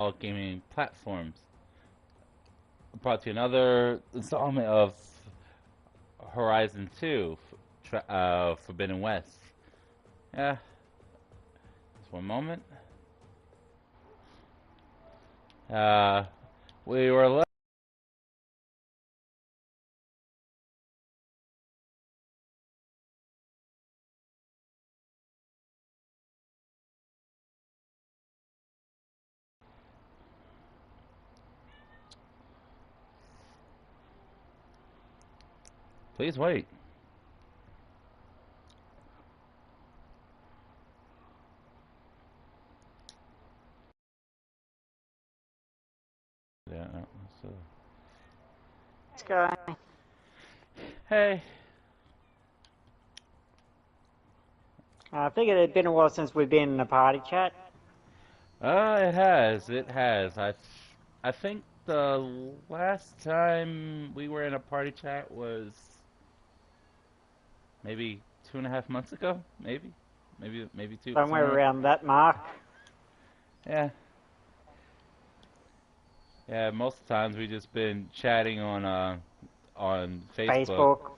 all gaming platforms. Brought to you another installment of Horizon 2, Forbidden West. Yeah, just one moment. We were left. Please wait. Yeah, no, so. Sky. Hey. I figured it'd been a while since we've been in a party chat. It has. It has. I think the last time we were in a party chat was maybe 2.5 months ago. Maybe two. Somewhere Somewhere. around that mark. Yeah. Yeah. Most of the times we just been chatting on Facebook Facebook. or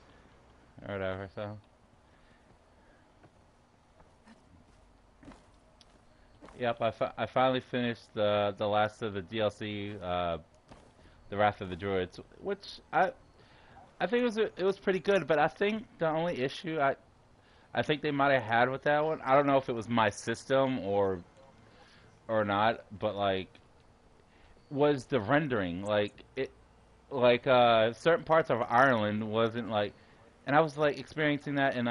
whatever. So. Yep. I finally finished the last of the DLC. The Wrath of the Druids, which I think it was pretty good, but I think the only issue I think they might have had with that one, I don't know if it was my system or not, but like was the rendering certain parts of Ireland wasn't like, and I was like experiencing that in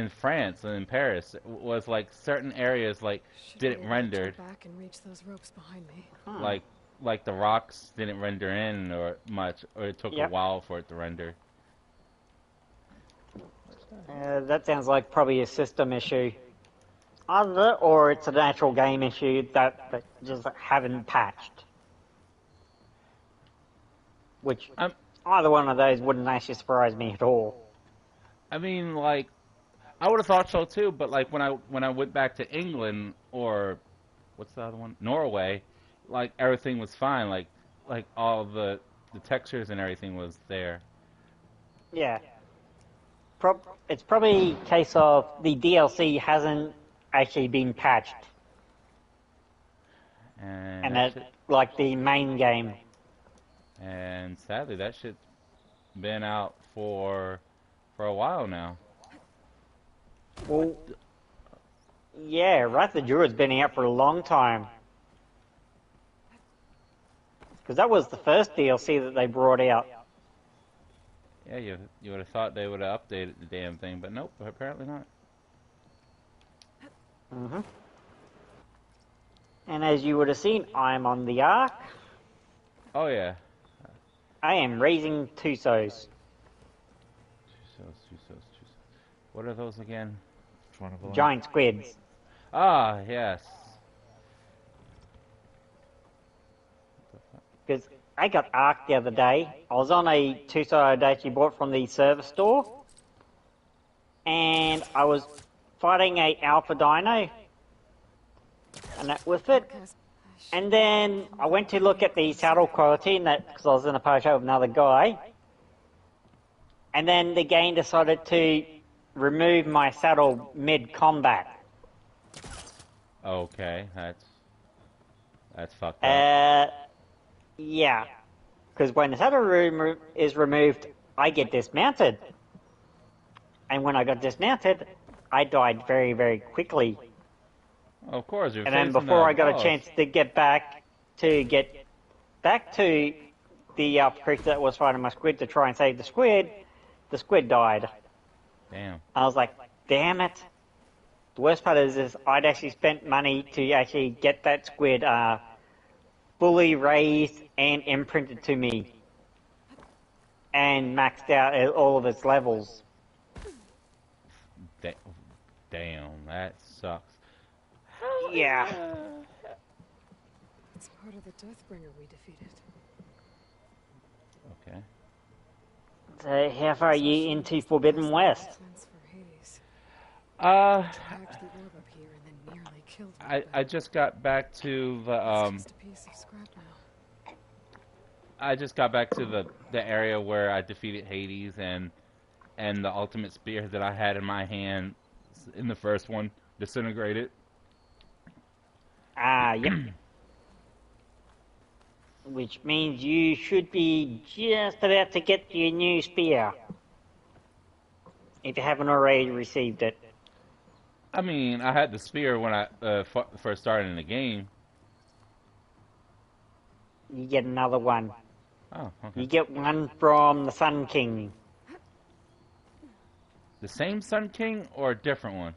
France and in Paris was like certain areas like Should didn't be able to render jump back and reach those ropes behind me. like like the rocks didn't render in or much, or it took a Yep. while for it to render. That sounds like probably a system issue. Either or it's an actual game issue that just haven't patched. Which, I'm, either one of those wouldn't actually surprise me at all. I mean, like, I would have thought so too, but like when I went back to England or what's the other one, Norway, like everything was fine. Like all the textures and everything was there. Yeah. It's probably a case of the DLC hasn't actually been patched. And And that it, shit, like the main game. and sadly that shit's been out for a while now. Well, yeah, Wrath of the Druid's been out for a long time. Because that was the first DLC that they brought out. Yeah, you would have thought they would have updated the damn thing, but nope, apparently not. Mm-hmm. And as you would have seen, I'm on the Ark. Oh yeah. I am raising Tusos. Tusos. What are those again? Trying to go in. Giant squids. Ah, yes. Because I got Ark the other day. I was on a Tuso I'd actually bought from the service store. And I was fighting a alpha dino. And that with it. And then I went to look at the saddle quality, and that because I was in a party with another guy. And then the game decided to remove my saddle mid-combat. Okay, that's fucked up. Yeah. Because when the saddle is removed, I get dismounted. And when I got dismounted, I died very, very quickly. Of course, you're And then facing before a I got boss. a chance to get back to the creature that was fighting my squid to try and save the squid died. Damn. I was like, damn it. The worst part is I'd actually spent money to actually get that squid fully raised and imprinted to me. And maxed out at all of its levels. Damn, that sucks. Yeah. It's part of the Deathbringer we defeated. Okay. So how far are you into Forbidden West? Plans for Hades. Uh, Packed the orb up here and then nearly killed me. I just got back to the It's just a piece of scrap now. I just got back to the area where I defeated Hades and the ultimate spear that I had in my hand in the first one disintegrated. Ah, yep. Which means you should be just about to get your new spear. If you haven't already received it. I mean, I had the spear when I first started in the game. You get another one. Oh, okay. You get one from the Sun King. The same Sun King or a different one?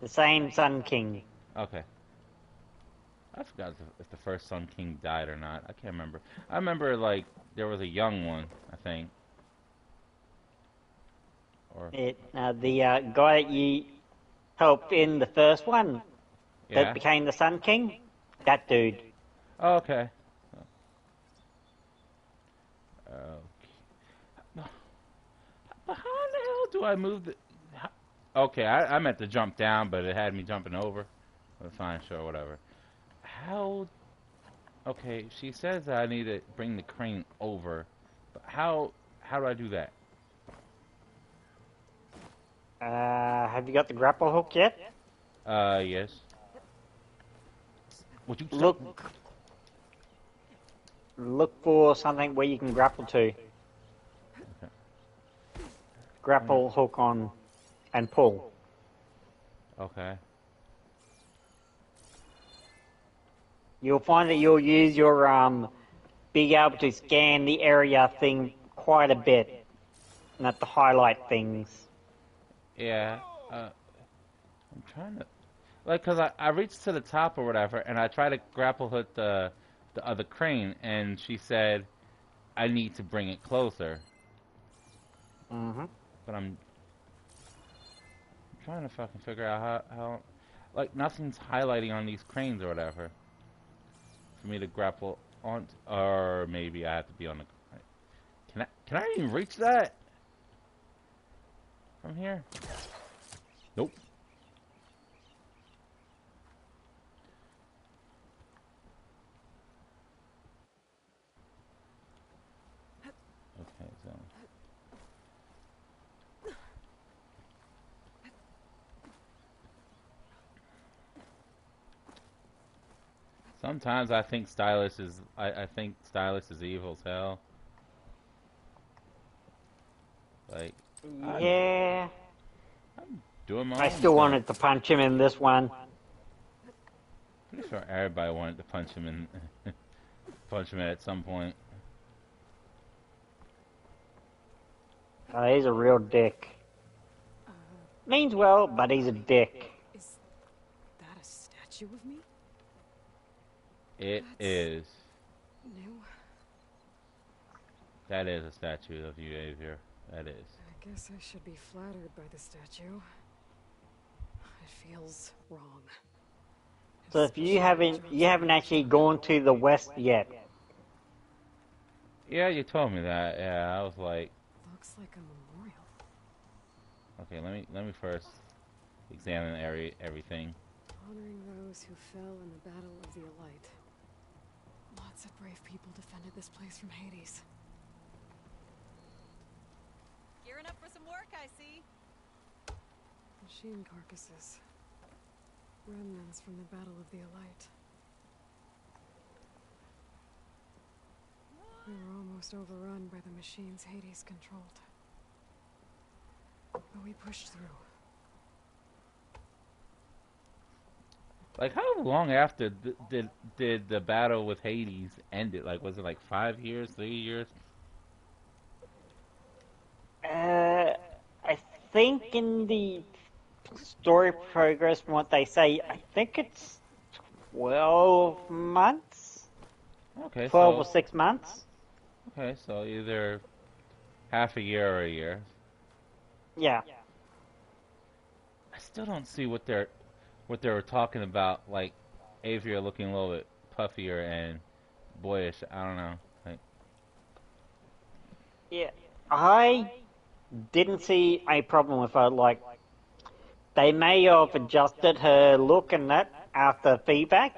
The same Sun King. Okay. I forgot if the first Sun King died or not. I can't remember. I remember, like, there was a young one, I think. Or The guy that you helped in the first one yeah. that became the Sun King, that dude. Oh, okay. How the hell do I move the... Okay, I meant to jump down, but it had me jumping over. But fine, sure, whatever. How... Okay, she says that I need to bring the crane over. But how do I do that? Have you got the grapple hook yet? Yes. Would you... Look for something where you can grapple to. Okay. Grapple hook on and pull. Okay. You'll find that you'll use your being able to scan the area thing quite a bit, not to highlight things. Yeah. I'm trying to... Like, because I reached to the top or whatever, and I tried to grapple hook the other crane, and she said, I need to bring it closer. Mm-hmm. But I'm trying to fucking figure out how... Like, nothing's highlighting on these cranes or whatever. For me to grapple on... Or maybe I have to be on the... Can I even reach that? From here? Nope. Okay, so... Sometimes I think Stylus is... I think Stylus is evil as hell. Like... Yeah. I'm doing my I own still thing. wanted to punch him in this one. Pretty sure everybody wanted to punch him in... punch him at some point. He's a real dick. Means well, but he's a dick. Is that a statue of me? It That's is. New? That is a statue of you, Xavier. That is. I guess I should be flattered by the statue. It feels wrong. So if you haven't actually gone to the west yet. Yeah, you told me that. Yeah, I was like, Looks like a memorial. okay, let me first examine everything. Honoring those who fell in the Battle of the Elite. Lots of brave people defended this place from Hades. Gearing up for some work, I see. Machine carcasses. Remnants from the Battle of the Elite. We were almost overrun by the machines Hades controlled. But we pushed through. Like, how long after did the battle with Hades end it? Like, was it like 5 years, 3 years? I think in the story progress, from what they say, I think it's 12 months? Okay, 12 so or 6 months? okay, so either half a year or a year. Yeah. I still don't see what they were talking about. Like, Avia looking a little bit puffier and boyish. I don't know. Like, Yeah. I didn't see a problem with her. Like, They may have adjusted her look and that after feedback,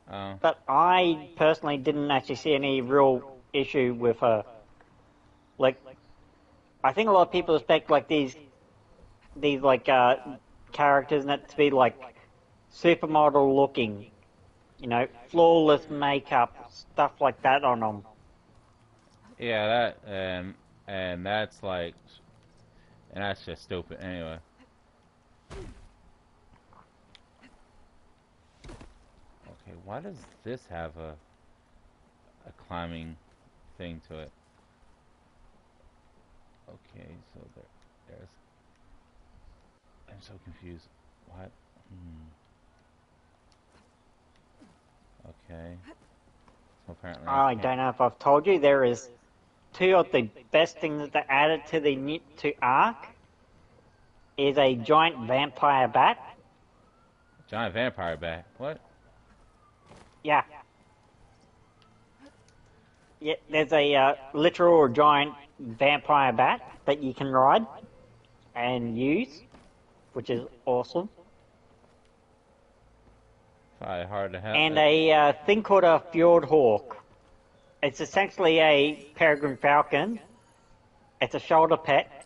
but I personally didn't actually see any real issue with her. Like, I think a lot of people expect like these like characters and that to be like supermodel looking, you know, flawless makeup, stuff like that on them. Yeah, and that's like, and that's just stupid anyway. Okay, why does this have a climbing thing to it? Okay, so there's. I'm so confused. What? Okay. So apparently I don't know if I've told you, there is two of the best things that they added to the to Ark is a giant vampire bat. Giant vampire bat. What? Yeah. Yeah, there's a literal or giant vampire bat that you can ride and use, which is awesome. Probably hard to have. And a thing called a fjord hawk. It's essentially a peregrine falcon. It's a shoulder pet,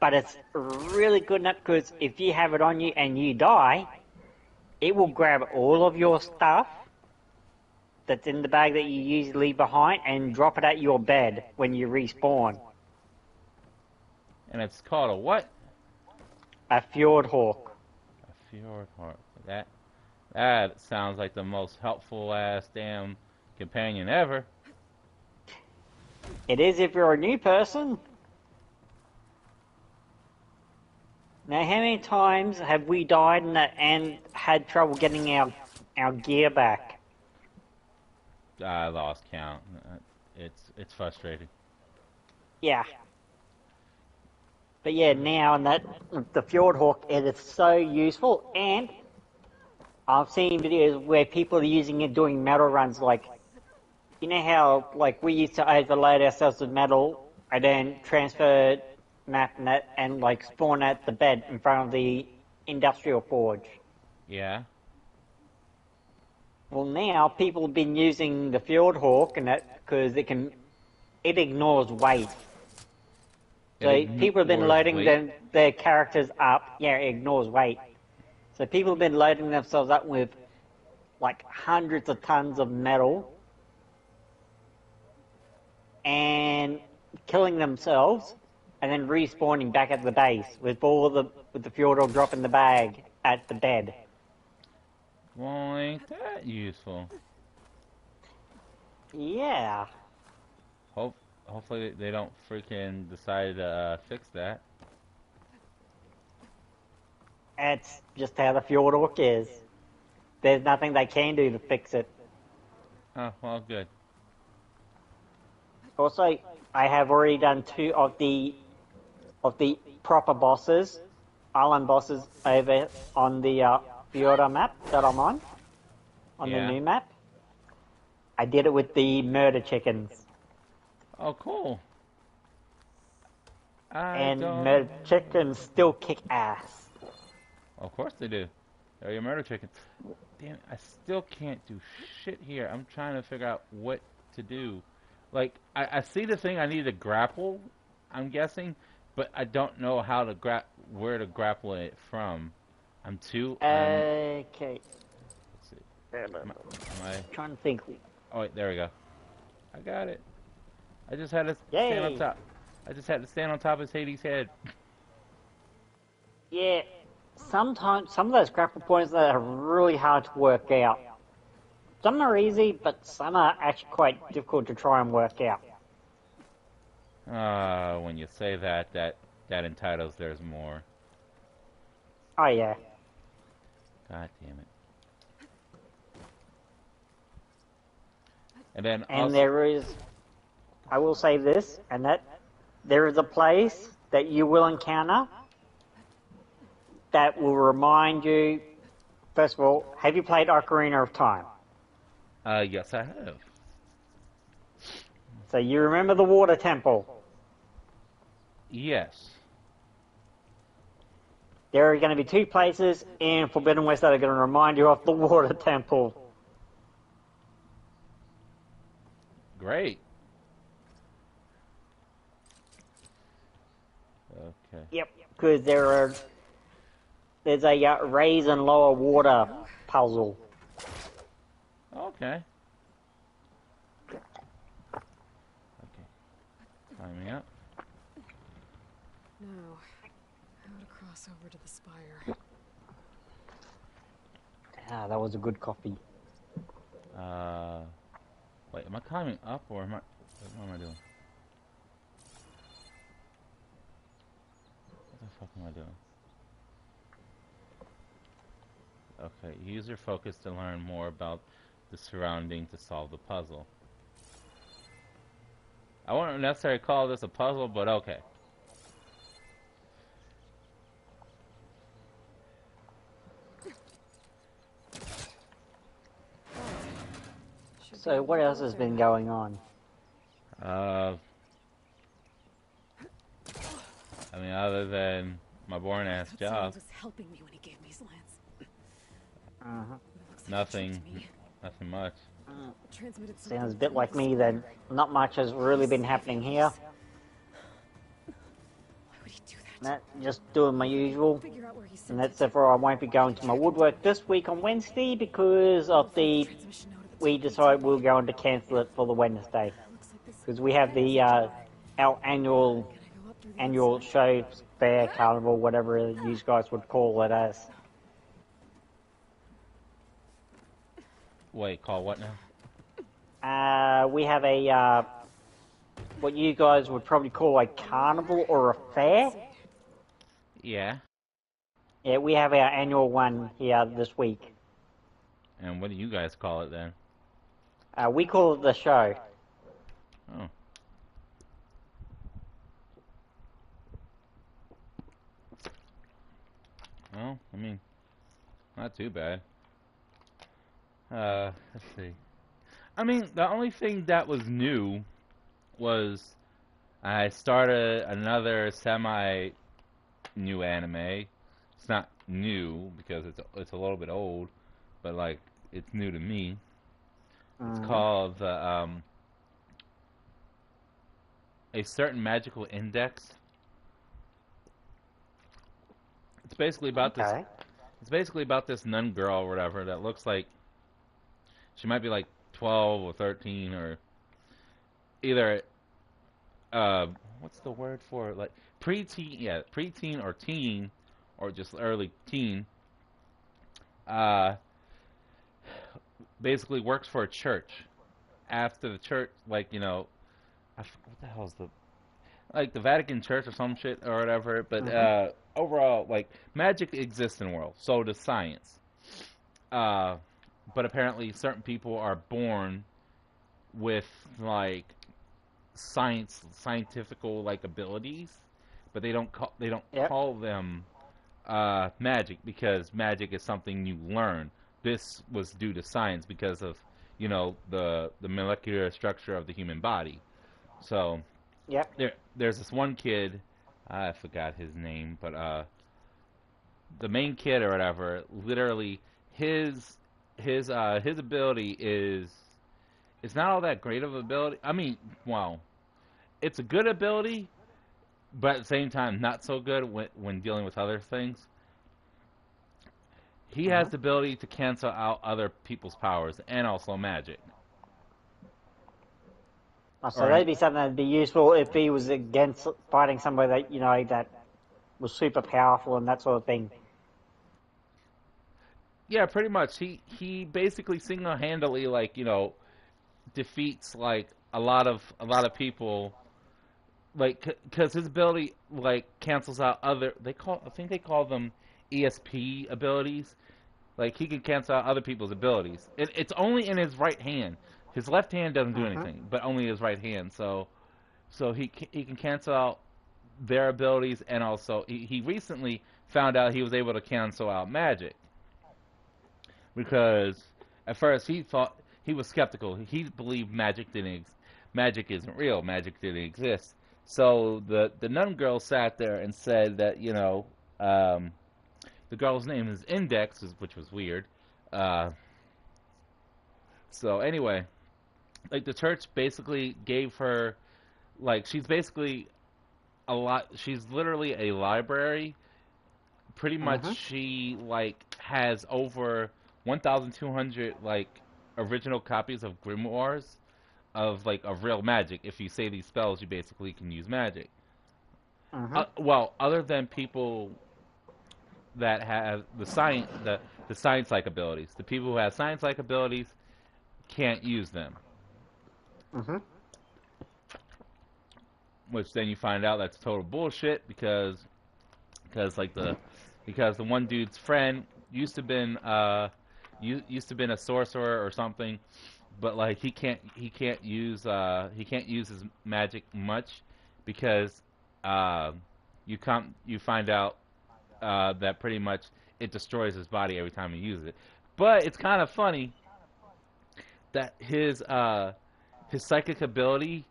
but it's really good enough because if you have it on you and you die, it will grab all of your stuff that's in the bag that you usually leave behind and drop it at your bed when you respawn. And it's called a what? A fjord hawk. A fjord hawk. That sounds like the most helpful ass damn companion ever. It is if you're a new person. Now, how many times have we died and had trouble getting our gear back? I lost count. It's frustrating. Yeah. But yeah, now and that the fjord hawk, it is so useful, and I've seen videos where people are using it doing metal runs. Like, you know how like we used to overload ourselves with metal and then transfer map net and like spawn at the bed in front of the industrial forge. Yeah. Well, now people have been using the fjord hawk and that because it ignores weight. So people have been loading their characters up. Yeah, it ignores weight. So people have been loading themselves up with like hundreds of tons of metal and killing themselves and then respawning back at the base with the fjord hawk dropping the bag at the bed. Well, ain't that useful? Yeah. Hopefully they don't freaking decide to fix that. That's just how the fjord hawk is. There's nothing they can do to fix it. Oh, well, good. Also, I have already done 2 of the proper bosses, island bosses over on the Fjorda map that I'm on the new map. I did it with the murder chickens. Oh, cool. Murder chickens still kick ass. Of course they do. They're your murder chickens. Damn, I still can't do shit here. I'm trying to figure out what to do. Like, I see the thing I need to grapple, I'm guessing, but I don't know how to where to grapple it from. I'm too... Okay. Let's see. Am I... Trying to think. Oh, wait, there we go. I got it. I just had to Yay. stand on top. I just had to stand on top of Hades' head. Yeah, sometimes some of those grapple points that are really hard to work out. Some are easy, but some are actually quite difficult to try and work out. When you say that entitles there's more. Oh yeah. God damn it. And then And there is, I will say this, and that there is a place that you will encounter that will remind you, first of all, have you played Ocarina of Time? Yes, I have. So you remember the water temple? Yes. there are going to be 2 places in Forbidden West that are going to remind you of the Water Temple. Great. Okay. Yep, because there's a raise and lower water puzzle. Okay. Okay. Climbing up. Now, how to cross over to the spire. Ah, that was a good coffee. Wait, am I climbing up or am I... What am I doing? What the fuck am I doing? Okay, use your focus to learn more about the surrounding to solve the puzzle. I wouldn't necessarily call this a puzzle, but okay. So what else has been going on? I mean, other than my boring ass job, was helping me when he gave me his lance. nothing much. Sounds a bit like me then. Not much has really been happening here. Why would he do that? Just doing my usual. Figure out where he And sent that's it. therefore I won't be going to my woodwork this week on Wednesday because of the... Transmission note of the We decided we were going to cancel it for the Wednesday. looks like this. Because we have the our annual Can I go up through the show, fair, carnival, whatever you guys would call it as. Wait, call what now? We have a what you guys would probably call a carnival or a fair. Yeah. Yeah, we have our annual one here this week. And what do you guys call it then? We call it the show. Oh. Well, I mean, not too bad. Let's see. I mean, the only thing that was new was I started another semi-new anime. It's not new because it's a little bit old, but like it's new to me. It's called A Certain Magical Index. It's basically about this. It's basically about this nun girl or whatever that looks like she might be like 12 or 13 or either what's the word for it? Like preteen, yeah, preteen or teen or just early teen. Basically works for a church. After the church, like, you know, what the hell is like the Vatican Church or some shit or whatever, but overall, like, magic exists in the world, so does science. But apparently certain people are born with, like, scientifical, like, abilities, but they don't call them magic because magic is something you learn. This was due to science because of, you know, the molecular structure of the human body. So there's this one kid, I forgot his name, but the main kid or whatever, literally his ability is it's not all that great of ability. I mean, well, it's a good ability, but at the same time not so good when dealing with other things. He has the ability to cancel out other people's powers and also magic. So that'd be something that'd be useful if he was against fighting somebody that, you know, that was super powerful and that sort of thing. Yeah, pretty much. He basically single-handedly, like, you know, defeats like a lot of people, like, because his ability like cancels out other. I think they call them ESP abilities. Like he can cancel out other people's abilities. It's only in his right hand. His left hand doesn't do anything, but only his right hand. So he can cancel out their abilities, and also he recently found out he was able to cancel out magic. Because at first he was skeptical. He believed magic isn't real. Magic didn't exist. So the nun girl sat there and said that, you know, the girl's name is Index, which was weird. Uh, so anyway, like the church basically gave her like she's basically a lot. She's literally a library. Pretty much, Mm-hmm. she like has over 1,200 like original copies of grimoires of real magic. If you say these spells, you basically can use magic. Mm-hmm. Well, other than people that have the science like abilities, the people who have science like abilities can't use them. Mm-hmm. Which then you find out that's total bullshit because like because the one dude's friend used to been a sorcerer or something, but like he can't use his magic much because uh, you find out that pretty much it destroys his body every time he uses it. But it's kind of funny that his psychic ability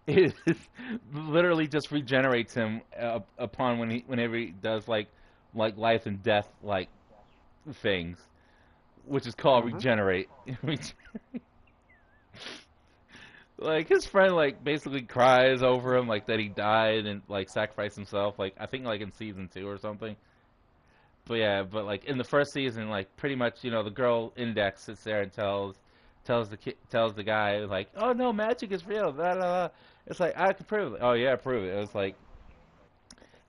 is literally just regenerates him upon whenever he does like life and death like things, which is called Mm-hmm. regenerate. Like his friend like basically cries over him like that he died and like sacrificed himself like I think like in season 2 or something. But yeah, but like in the first season, like pretty much, the girl Index sits there and tells the guy like, "Oh no, magic is real." Blah, blah, blah. It's like I can prove it. Oh yeah, prove it. It was like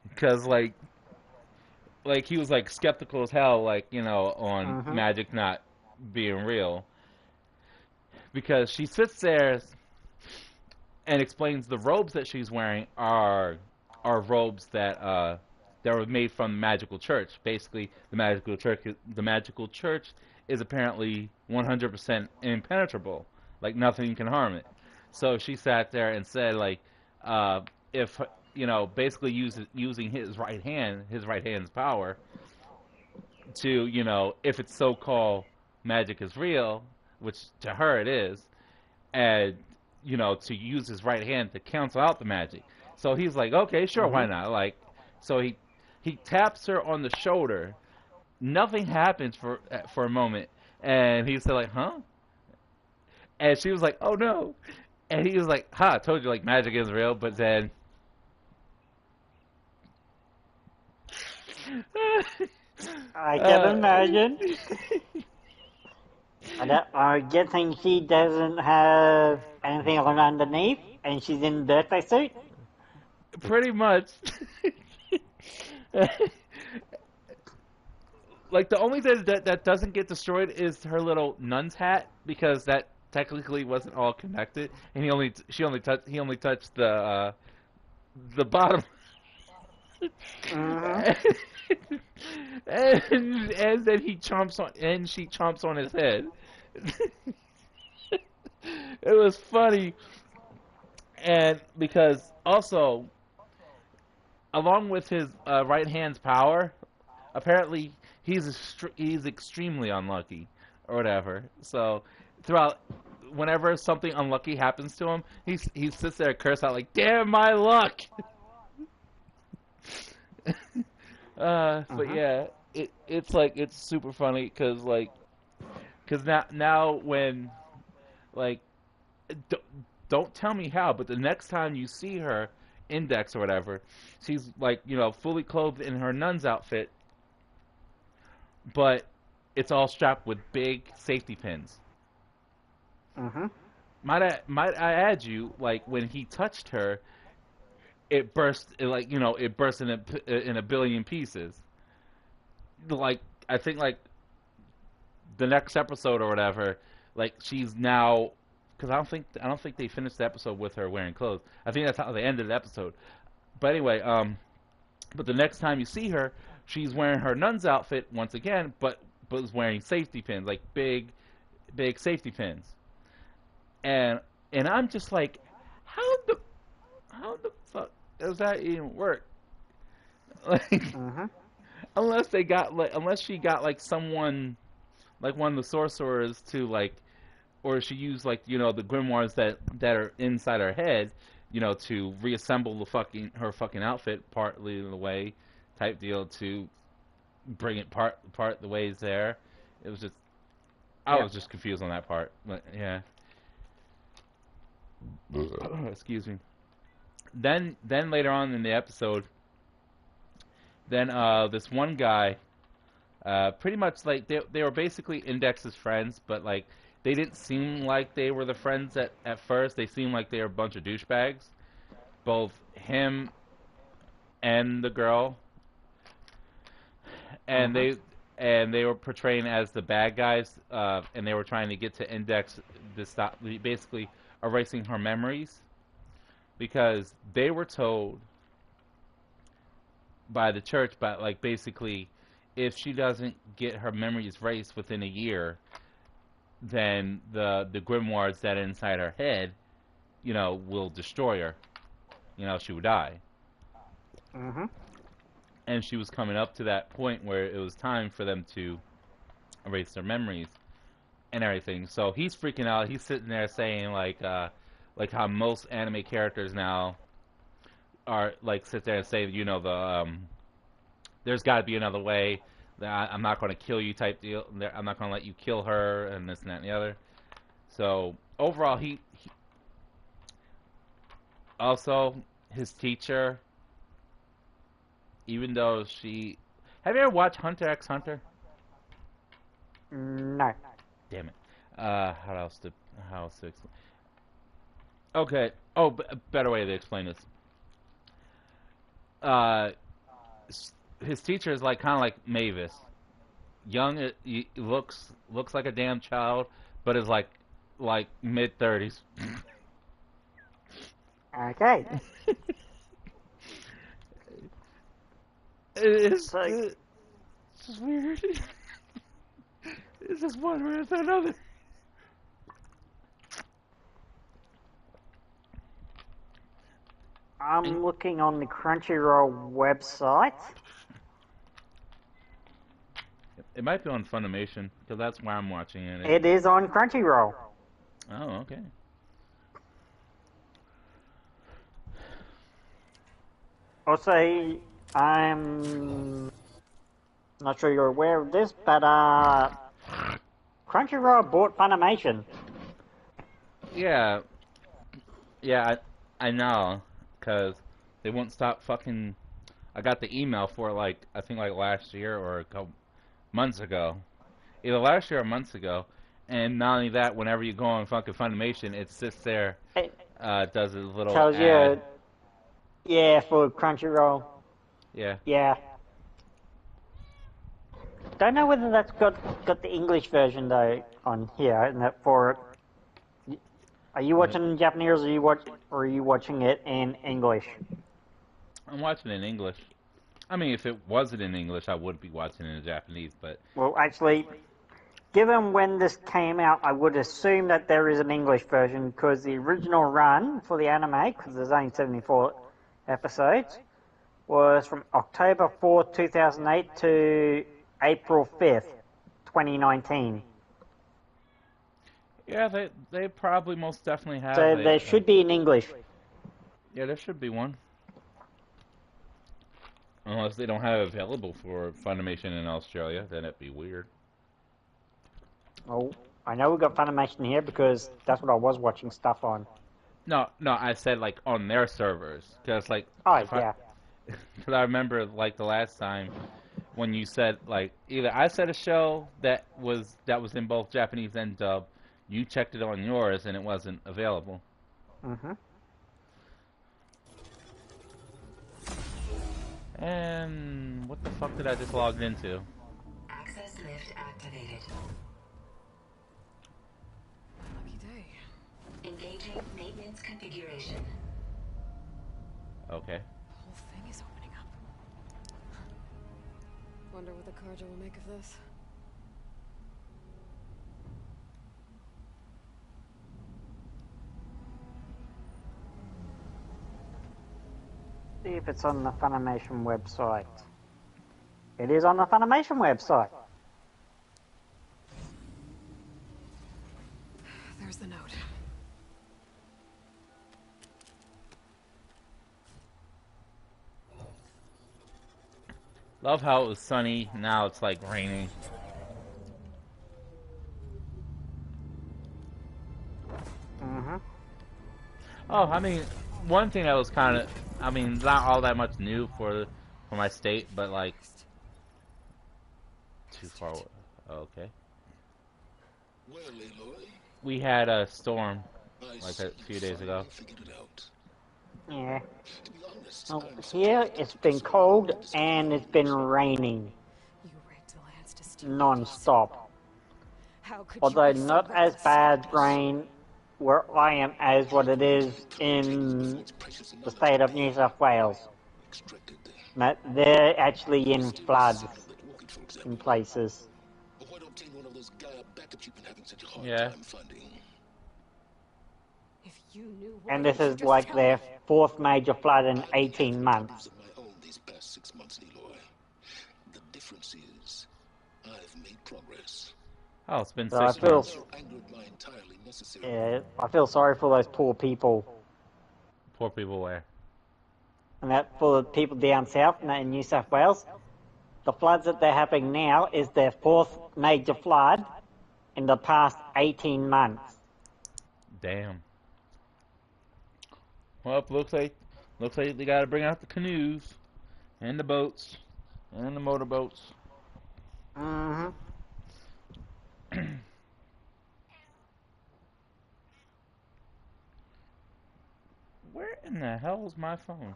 because like he was like skeptical as hell, like on Mm-hmm. magic not being real because she sits there and explains the robes that she's wearing are robes that were made from the magical church. Basically, the magical church is apparently 100% impenetrable. Like nothing can harm it. So she sat there and said like if basically using his right hand's power to if it's so-called magic is real, which to her it is, and to use his right hand to cancel out the magic. So he's like, okay, sure, Mm-hmm. why not? Like, so he taps her on the shoulder. Nothing happens for a moment, and he said like, huh? And she was like, oh no. And he was like, ha, I told you like magic is real, but then I can uh, imagine. I'm guessing she doesn't have anything on underneath, and she's in birthday suit. pretty much. Like the only thing that doesn't get destroyed is her little nun's hat because that technically wasn't all connected, and he only touched the bottom, Mm-hmm. and then she chomps on his head. It was funny, and because also along with his right hand's power, apparently he's extremely unlucky or whatever. So throughout, whenever something unlucky happens to him, he sits there and curse out like, "Damn my luck!" But Mm-hmm. yeah, it's super funny because now when like d- don't tell me how, but the next time you see her, Index or whatever, she's like fully clothed in her nun's outfit, but it's all strapped with big safety pins. Mm-hmm. Might I add you like when he touched her, it burst it burst in a billion pieces. Like I think like the next episode or whatever, like she's now because I don't think they finished the episode with her wearing clothes. I think that's how they ended the episode. But anyway, but the next time you see her, she's wearing her nun's outfit once again, but is wearing safety pins, like big safety pins. And I'm just like, how the how the fuck does that even work? Like, Mm-hmm. unless she got like someone like one of the sorcerers to like, or she used like the grimoires that are inside her head, to reassemble her fucking outfit partly in the way type deal to bring it part the ways there. It was just I Yep. was just confused on that part. But yeah. Excuse me. Then later on in the episode, then this one guy, pretty much like they were basically Index's friends, but like they didn't seem like they were the friends at first. They seemed like they were a bunch of douchebags. Both him and the girl, and Uh-huh. they were portraying as the bad guys, and they were trying to get to Index to stop, basically erasing her memories, because they were told by the church, but like basically, if she doesn't get her memories erased within a year, then the grimoires that are inside her head, will destroy her. She would die. Mm-hmm. And she was coming up to that point where it was time for them to erase their memories and everything. So he's freaking out. He's sitting there saying like how most anime characters now are like sit there and say, there's got to be another way. That I'm not going to kill you type deal. I'm not going to let you kill her and this and that and the other. So overall, he also his teacher, even though she, have you ever watched Hunter x Hunter? No. Damn it. How else to explain? Okay. Oh, better way to explain this. Uh, his teacher is like kind of like Mavis, young. He looks like a damn child, but is like mid-30s. Okay. It's, So, it's just weird. It's just one way after another. I'm looking on the Crunchyroll website. It might be on Funimation because that's why I'm watching it. It is on Crunchyroll. Oh, okay. Also, I'm not sure you're aware of this, but Crunchyroll bought Funimation. Yeah, yeah, I know, cause they won't stop fucking. I got the email for like I think like last year or a couple months ago, either last year or months ago, and not only that, whenever you go on fucking Funimation, it sits there, It does a little tells ad. you, yeah, for Crunchyroll. Yeah, Yeah. Don't know whether that's got the English version though on here, and that for it. Are you but watching in Japanese or are you watching it in English? I'm watching it in English. I mean, if it wasn't in English, I would be watching it in Japanese, but Well, actually, given when this came out, I would assume that there is an English version because the original run for the anime, because there's only 74 episodes, was from October 4th, 2008 to April 5th, 2019. yeah, they probably most definitely have So there should be in English. yeah, there should be one. Unless they don't have it available for Funimation in Australia, then it'd be weird. Well, I know we've got Funimation here because that's what I was watching stuff on. No, no, I said like on their servers, because like Oh, if I, yeah. because I remember like the last time when you said like either I said a show that was in both Japanese and dub, you checked it on yours and it wasn't available. Mm-hmm. And what the fuck did I just log into? Access lift activated. Lucky day. Engaging maintenance configuration. Okay. The whole thing is opening up. Wonder what the Karja will make of this. See if it's on the Funimation website. It is on the Funimation website. There's the note. Love how it was sunny. Now it's like raining. Mm-hmm. Oh, I mean, one thing that was kind of, I mean, not all that much new for my state, but like too far away. Oh, okay. Well, Aloy, We had a storm I like see a you few days ago. finally figured it out. Yeah. To be honest, Well, I'm here surprised it's you been so cold quick to discover and it's been things. raining You rigged the lands to steal peace. non-stop. How could you Although be so not as reckless? bad rain where I am as what it is in the state of New South Wales. Extracted. That they're actually in Still floods single that orchid, for example. in places. Or why not obtain one of those Gaia backups you've been having such a hard Yeah. time finding? If you knew why, And you this should is just like tell their me. fourth major flood in I've been 18 having months. problems of my own these past 6 months, Aloy. The difference is, I've made progress. Oh, it's been So I 6 feel, months. Your anger at my entirely necessary. I feel sorry for those poor people. Poor people where? And that for the people down south in New South Wales. The floods that they're having now is their fourth major flood in the past 18 months. Damn. Well, looks like they got to bring out the canoes and the boats and the motorboats. Mm-hmm. Where in the hell is my phone?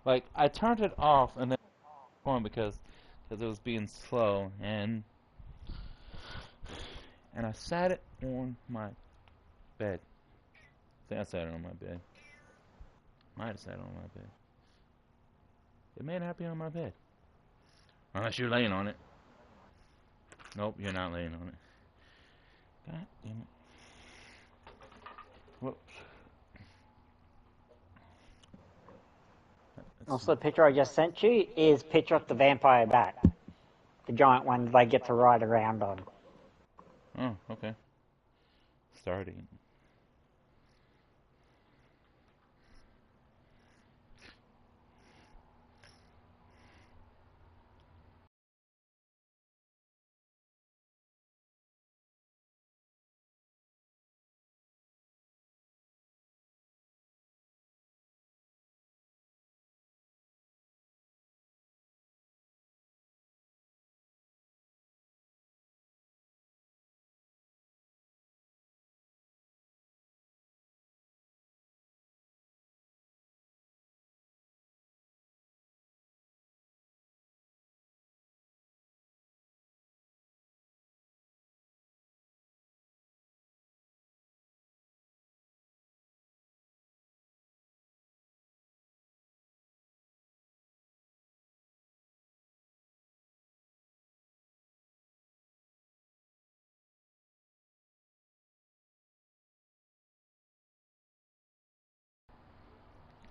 Like, I turned it off and then on because it was being slow, and I sat it on my bed. I think I sat it on my bed. Might have sat it on my bed. It may not be on my bed. Unless you're laying on it. Nope, you're not laying on it. God damn it. Whoops. Also, the picture I just sent you is a picture of the vampire bat. The giant one they get to ride around on. Oh, okay. Starting.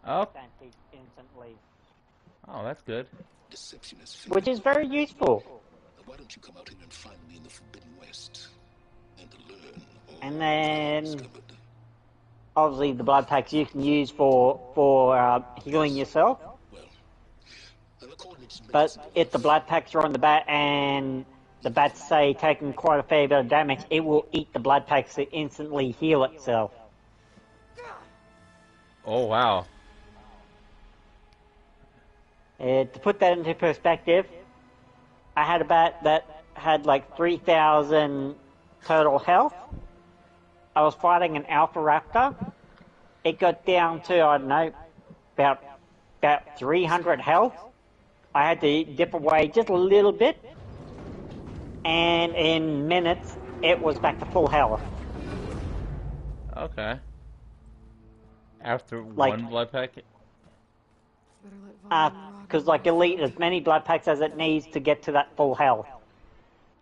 Oh, Instantly. oh, that's good. Deception is Which fatal. is very useful. Now, why don't you come out here and find me in the Forbidden West and learn all And that I've then, discovered? obviously, the blood packs you can use for healing yourself. Well, I'm a coordinated But if the blood packs are on the bat and the bat's, say, taking quite a fair bit of damage, it will eat the blood packs to instantly heal itself. Oh, wow. To put that into perspective, I had a bat that had like 3,000 total health. I was fighting an Alpha Raptor. It got down to, I don't know, about 300 health. I had to dip away just a little bit, and in minutes, it was back to full health. Okay. After Like, one blood packet? Better let Vaughn and Rod because know like where it'll I eat found as many blood packs as it needs to get to that full health.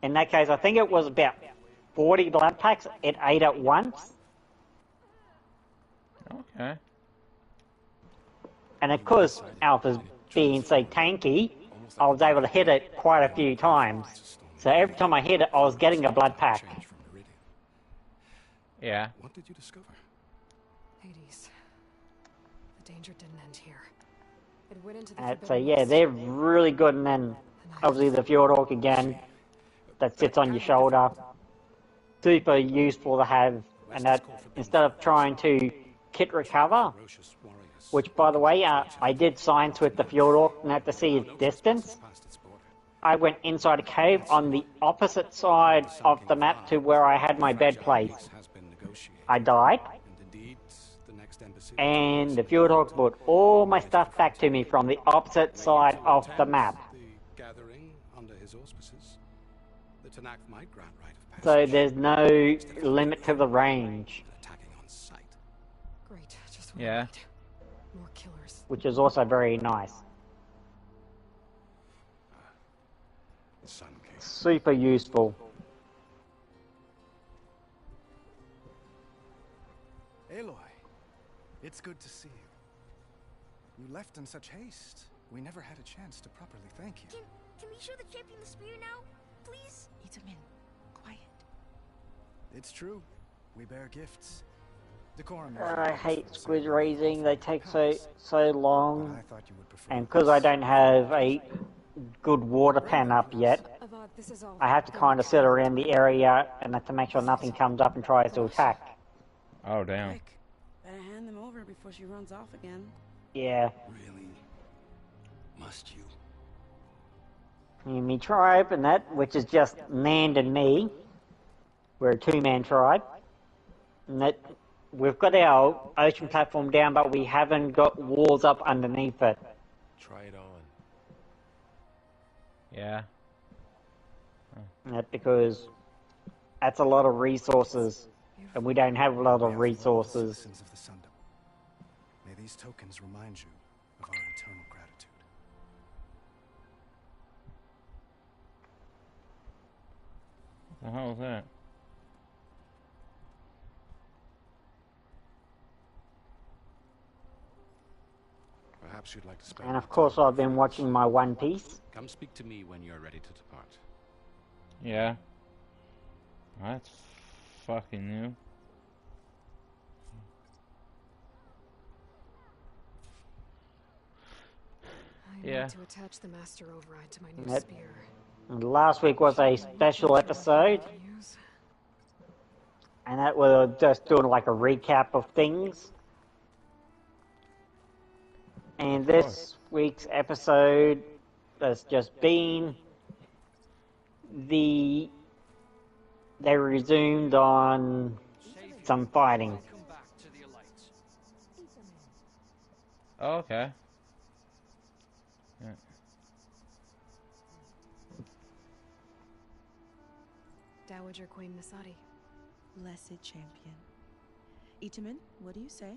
In that case, I think it was about 40 blood packs it ate at once. Okay. And of course, Alpha's being so tanky, I was able to hit it quite a few times. So every time I hit it, I was getting a blood pack. Change from Meridian. Yeah. What did you discover? Hades. The danger didn't end here. It went into the So Forbidden yeah, West. they're really good. And then obviously the Fjordhawk again, that sits on your shoulder. Super useful to have, and that instead of trying to kit recover, which by the way, I did science with the Fjordhawk and had to see its distance. I went inside a cave on the opposite side of the map to where I had my bed placed. I died, and the Fjordhawk brought all my stuff back to me from the opposite side of the map. So there's no limit to the range, Great, just what I Yeah. need. More killers. which is also very nice. Super useful. Aloy, it's good to see you. You left in such haste. We never had a chance to properly thank you. Can we show the champion the spear now, please? Itamin, quiet. It's true. We bear gifts. Decorum. I hate squid raising. They take so long, I thought you would prefer. and because I don't have a good water pan up yet, Avad, this is all I have to kind of sit around the area and have to make sure nothing comes up and tries to attack. Oh damn. Quick, better hand them over before she runs off again. Yeah, Really? Must you? me tribe and that, which is just Nand and me. We're a two-man tribe, and that we've got our ocean platform down, but we haven't got walls up underneath it. Try it on. Yeah. That because that's a lot of resources, and we don't have a lot of resources. Citizens of the Sundom. May these tokens remind you of our eternal gratitude. What the hell was that? Perhaps you'd like to spend. And of course, I've been watching my One Piece. Come speak to me when you're ready to depart. Yeah. That's fucking new. I Yeah. need to attach the master override to my new Yep. spear. And last week was a special episode, Use. and that was just doing like a recap of things. And this week's episode has just been they resumed on some fighting. Oh, okay. Yeah. Dowager Queen Nasadi. Blessed champion. Itamin, what do you say?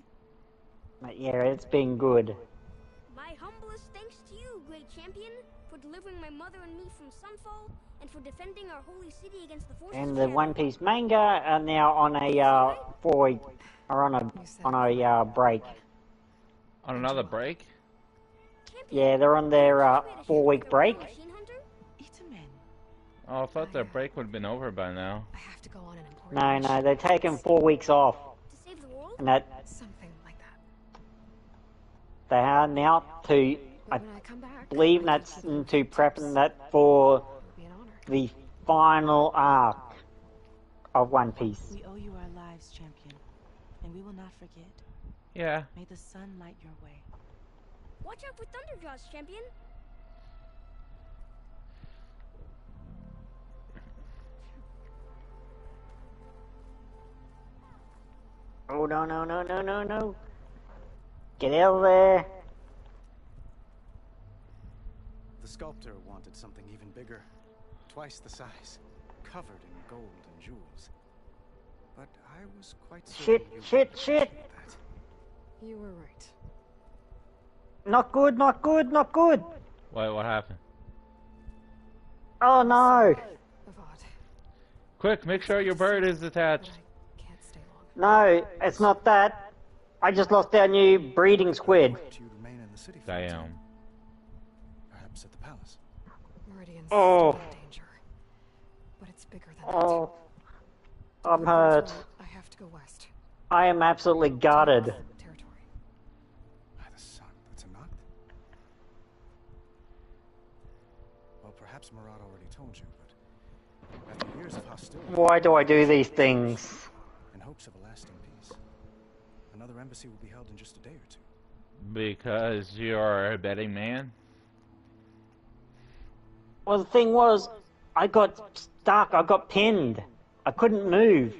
But yeah, it's been good. My humblest thanks to you, great champion, for delivering my mother and me from Sunfall, and for defending our holy city against the forces And of the Shadow. One Piece manga are now on a 4-week, or on a break. On another break? Champion, Yeah, they're on their 4-week break. Machine hunter? Itamin. Oh, I thought their break would have been over by now. I have to go on an important No, mission. they're taking 4 weeks off, To save the world? and that Something like that. they are now to, I But when I come back, believe I that's keep that to in prepping that for It would be an honor. the final arc of One Piece. We owe you our lives, champion, and we will not forget. Yeah. May the sun light your way. Watch out for Thunderjaws, champion. Oh, no, no, no, no, no, no. Get out of there. The sculptor wanted something even bigger, twice the size, covered in gold and jewels. But I was quite certain you Shit. appreciate that. You were right. Not good, not good, not good. Wait, what happened? Oh, no. Avad, Quick, make sure your bird is but attached. I can't stay long. No, it's not that. I just lost our new breeding squid. Hoped you'd remain in the city for a time. Damn. Perhaps at the palace. Meridian's Oh. still in danger. But it's bigger than Oh, I'm that. hurt. I have to go west. I am absolutely gutted. Territory. By the sun, that's a knot? Why do I do these things? in hopes of a lasting peace. Another embassy will be held in just a day or two. Because you're a betting man? Well, the thing was, I got stuck. I got pinned. I couldn't move.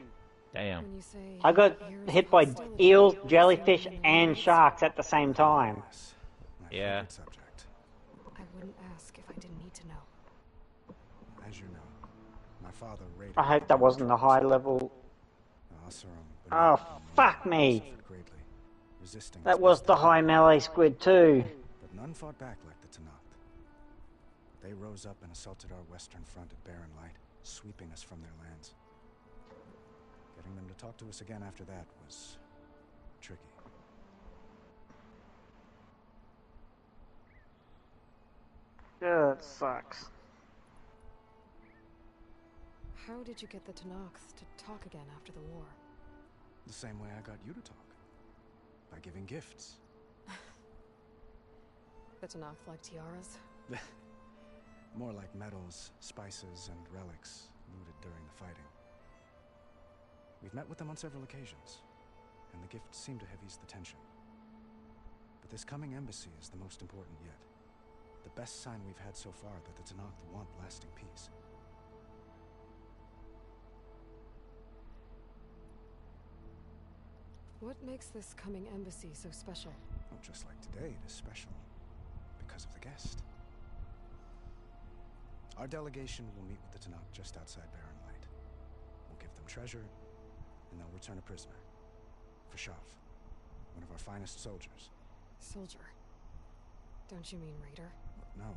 Damn. When you say I got here's hit by hostility, eels, does that jellyfish, mean and raids? sharks at the same time. Yes, my Yeah. favorite subject. I wouldn't ask if I didn't need to know. As you know, my father raided. I hope that wasn't a high level. Oh, fuck me! suffered greatly, resisting That as was best the they high could. melee squid too. But none fought back like the Tenakth. They rose up and assaulted our western front at Barren Light, sweeping us from their lands. Getting them to talk to us again after that was tricky. Yeah, that sucks. How did you get the Tenakth to talk again after the war? The same way I got you to talk. By giving gifts. The Tenakth like tiaras? More like medals, spices, and relics looted during the fighting. We've met with them on several occasions, and the gifts seem to have eased the tension. But this coming embassy is the most important yet. The best sign we've had so far that the Tenakth want lasting peace. What makes this coming embassy so special? Oh, just like today, it is special because of the guest. Our delegation will meet with the Tenakth just outside Barren Light. We'll give them treasure, and they'll return a prisoner. Fashav, one of our finest soldiers. Soldier. Don't you mean raider? No,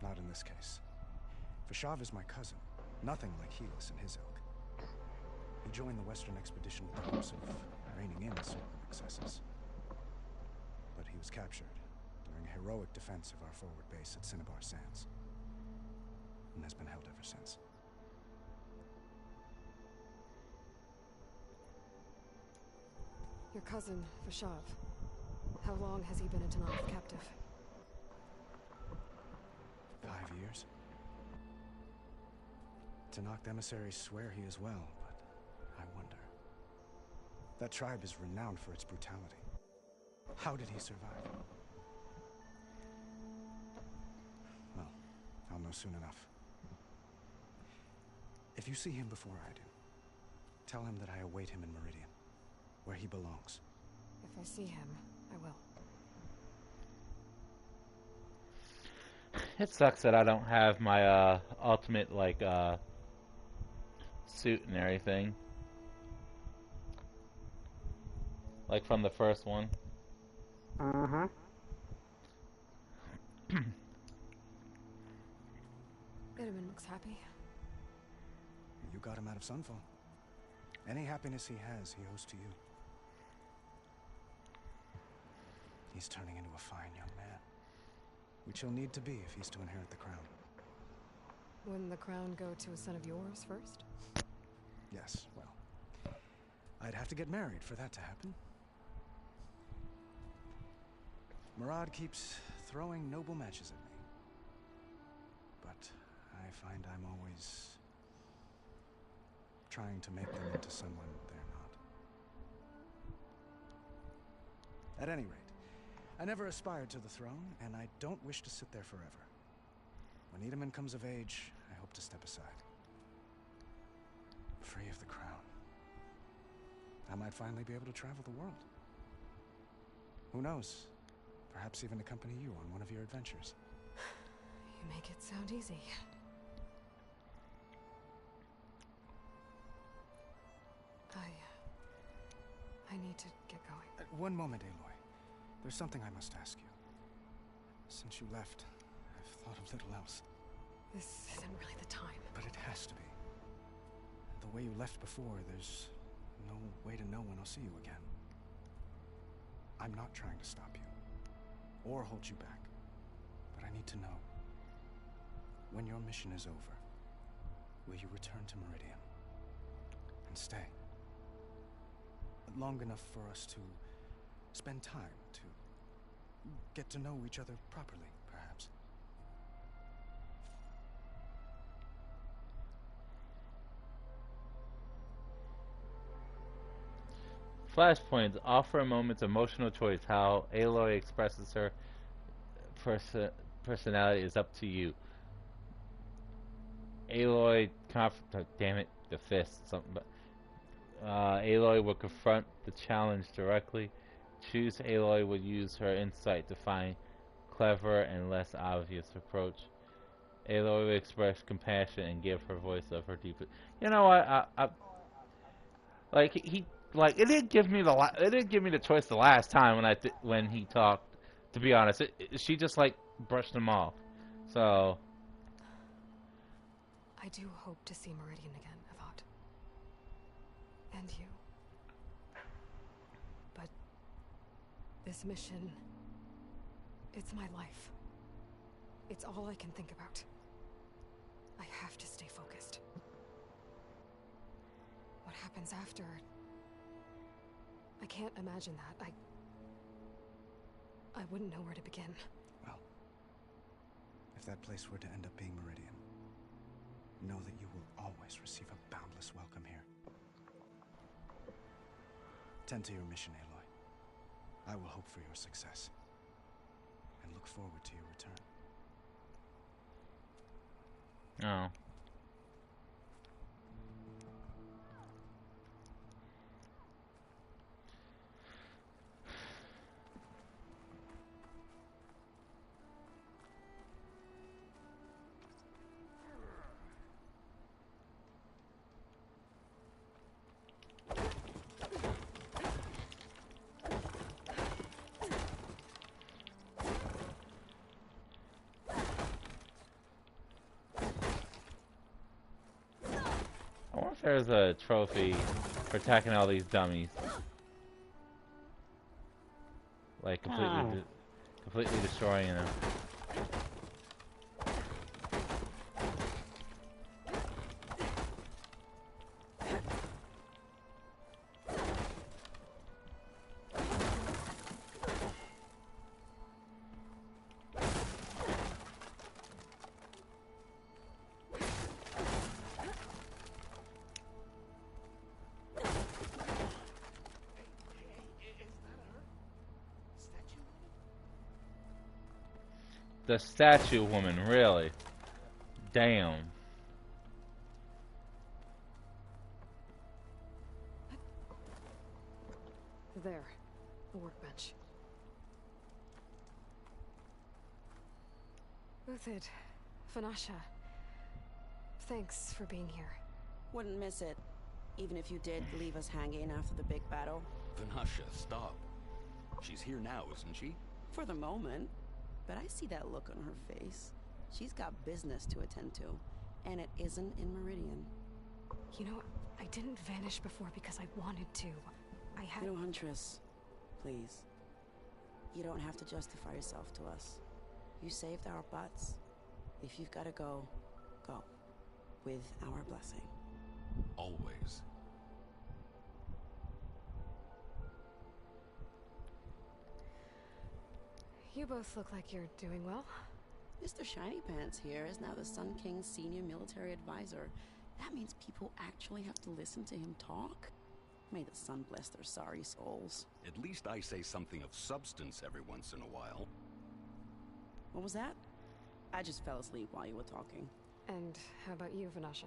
not in this case. Fashav is my cousin, nothing like Helis and his ilk. He joined the Western expedition with the hopes of reining in certain excesses. But he was captured during a heroic defense of our forward base at Cinnabar Sands, and has been held ever since. Your cousin, Fashav. How long has he been a Tenakth captive? 5 years. Tenakth emissaries swear he is well, but I wonder. That tribe is renowned for its brutality. How did he survive? Well, I'll know soon enough. If you see him before I do, tell him that I await him in Meridian, where he belongs. If I see him, I will. It sucks that I don't have my ultimate like suit and everything. Like from the first one. Mm-hmm. Itaman looks happy. You got him out of Sunfall. Any happiness he has, he owes to you. He's turning into a fine young man, which he'll need to be if he's to inherit the crown. Wouldn't the crown go to a son of yours first? Yes, well, I'd have to get married for that to happen. Murad keeps throwing noble matches at me, but I find I'm always trying to make them into someone they're not. At any rate, I never aspired to the throne, and I don't wish to sit there forever. When Itaman comes of age, I hope to step aside. Free of the crown. I might finally be able to travel the world. Who knows? Perhaps even accompany you on one of your adventures. You make it sound easy. I need to get going. One moment, Aloy. There's something I must ask you. Since you left, I've thought of little else. This isn't really the time. But it has to be. The way you left before, there's no way to know when I'll see you again. I'm not trying to stop you, or hold you back. But I need to know, when your mission is over, will you return to Meridian? And stay? Long enough for us to spend time, to get to know each other properly, perhaps. Flashpoints offer a moment's emotional choice. How Aloy expresses her perso personality is up to you. Aloy, damn it, the fist, something. But Aloy will confront the challenge directly. Choose Aloy will use her insight to find clever and less obvious approach. Aloy will express compassion and give her voice of her deepest. You know what? Like like it didn't give me it didn't give me the choice the last time when he talked. To be honest, she just like brushed him off. So I do hope to see Meridian again, Avad. And you. But this mission, it's my life. It's all I can think about. I have to stay focused. What happens after? I can't imagine that. I wouldn't know where to begin. Well, if that place were to end up being Meridian, know that you will always receive a boundless welcome here. Tend to your mission, Aloy. I will hope for your success, and look forward to your return. oh. I wonder if there's a trophy for attacking all these dummies. Like completely destroying them. The statue woman, really? Damn. There, the workbench. Uthid, Fanasha, thanks for being here. Wouldn't miss it, even if you did leave us hanging after the big battle. Vanasha, stop. She's here now, isn't she? For the moment. But I see that look on her face. She's got business to attend to, and it isn't in Meridian. You know, I didn't vanish before because I wanted to. I had... You know, Huntress, please. You don't have to justify yourself to us. You saved our butts. If you've got to go, go. With our blessing. Always. You both look like you're doing well. Mr. Shiny Pants here is now the Sun King's senior military advisor. That means people actually have to listen to him talk? May the sun bless their sorry souls. At least I say something of substance every once in a while. What was that? I just fell asleep while you were talking. And how about you, Vanasha?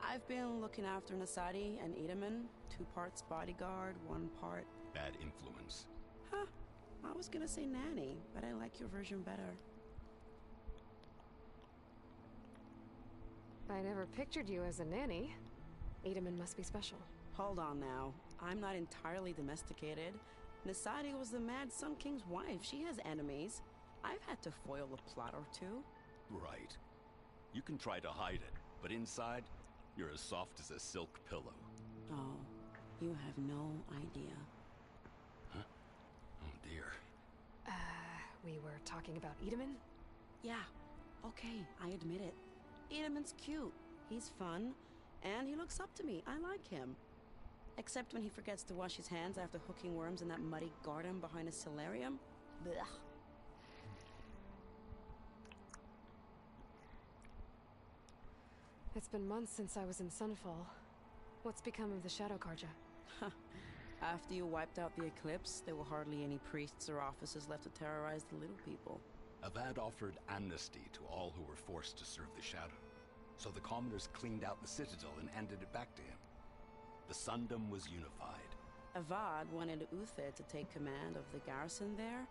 I've been looking after Nasadi and Edaman. 2 parts bodyguard, 1 part... Bad influence. Huh. I was gonna say nanny, but I like your version better. I never pictured you as a nanny. Edaman must be special. Hold on now. I'm not entirely domesticated. Nasadi was the Mad Sun King's wife. She has enemies. I've had to foil a plot or 2. Right. You can try to hide it, but inside, you're as soft as a silk pillow. Oh, you have no idea. Huh? Oh dear. We were talking about Edaman? Yeah, okay, I admit it. Edaman's cute. He's fun, and he looks up to me. I like him. Except when he forgets to wash his hands after hooking worms in that muddy garden behind his solarium. Blech. It's been months since I was in Sunfall. What's become of the Shadow Karja? After you wiped out the eclipse, there were hardly any priests or officers left to terrorize the little people. Avad offered amnesty to all who were forced to serve the Shadow. So the commoners cleaned out the citadel and handed it back to him. The Sundom was unified. Avad wanted Uther to take command of the garrison there,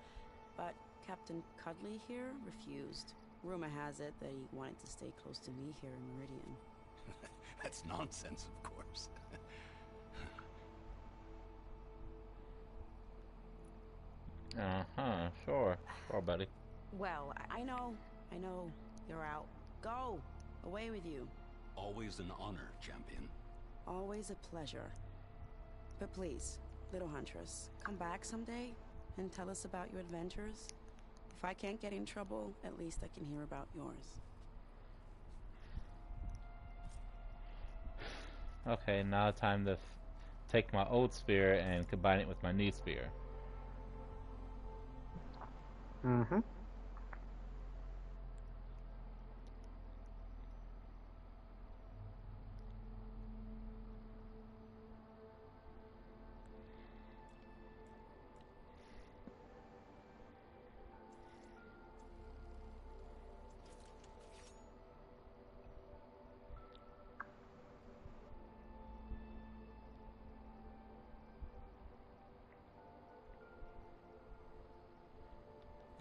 but Captain Cudley here refused. Rumor has it that he wanted to stay close to me here in Meridian. That's nonsense, of course. Uh-huh, sure. Sure, buddy. Well, I know. You're out. Go! Away with you. Always an honor, champion. Always a pleasure. But please, little huntress, come back someday and tell us about your adventures. If I can't get in trouble, at least I can hear about yours. Okay, now time to take my old spear and combine it with my new spear. Mm-hmm.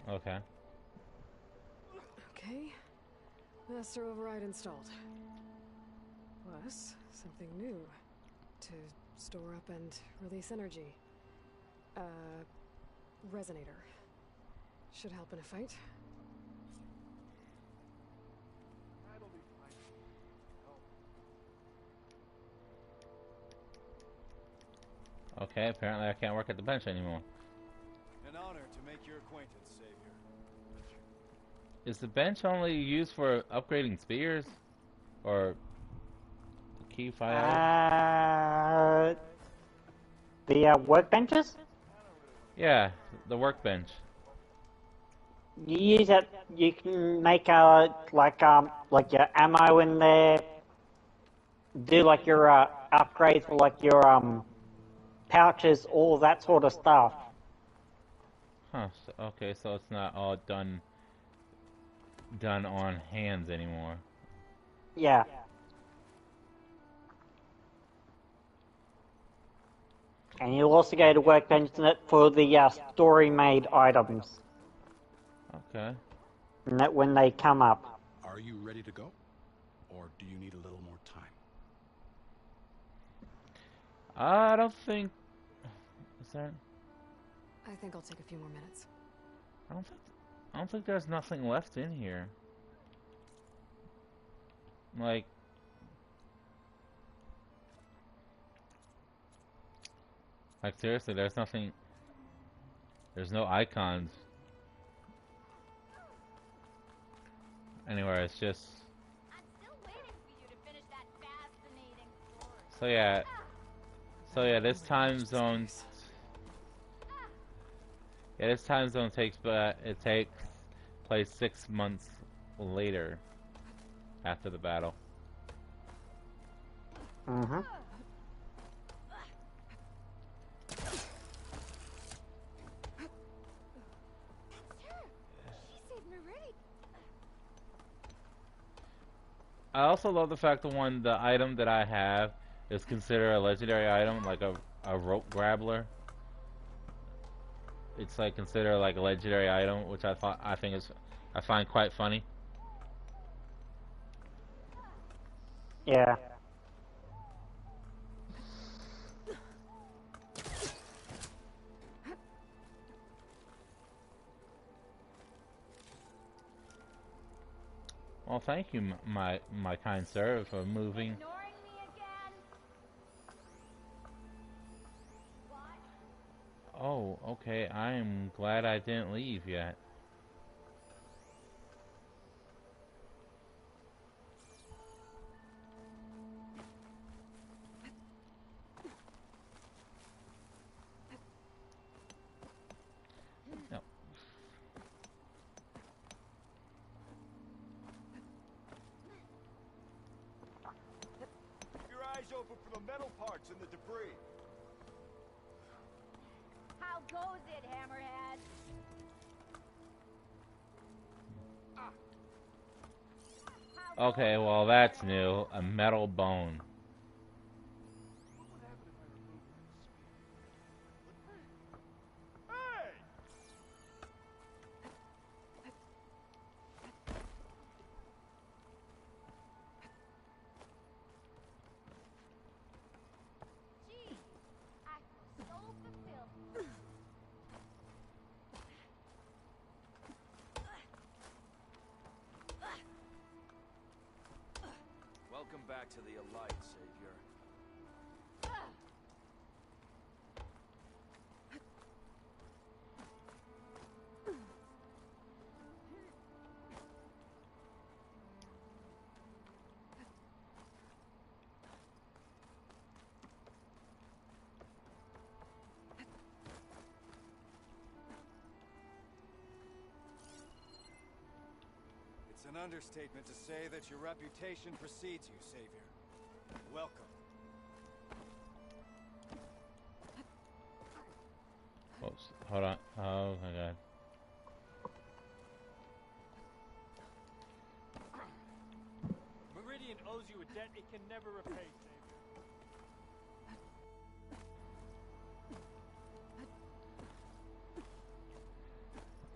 Okay. Okay. Master override installed. Plus, something new. To store up and release energy. Resonator. Should help in a fight. That'll be fine. Oh. Okay, apparently I can't work at the bench anymore. An honor to make your acquaintance, Savior. Is the bench only used for upgrading spears? Or key fire? The workbenches? Yeah, the workbench. You use it, you can make like your ammo in there, do like your upgrades for like your pouches, all that sort of stuff. Huh, so, okay, so it's not all done on hands anymore. Yeah. And you'll also go to workbench for the story-made items. Okay. And that when they come up. Are you ready to go? Or do you need a little more time? I don't think... Is there... I think I'll take a few more minutes. I don't think there's nothing left in here. Like... Like seriously, there's nothing... There's no icons. Anywhere, it's just... I'm still waiting for you to finish that fascinating story. So yeah, this time zone... Yeah, this time zone takes place 6 months later after the battle. Mm-hmm. I also love the fact that the item that I have is considered a legendary item, like a rope grappler. It's like considered like a legendary item, which I find quite funny. Yeah. Well, thank you, my kind sir, for moving. Ignoring me again? What? Oh, okay. I am glad I didn't leave yet. No. Keep your eyes open for the metal parts and the debris. How goes it, Hammerhead? Okay, well that's new. A metal bone. Gee, I feel so fulfilled. Welcome back to the Elite, Savior. It's an understatement to say that your reputation precedes you, Savior. Welcome. Oops, hold on. Oh my god. Meridian owes you a debt it can never repay, Savior.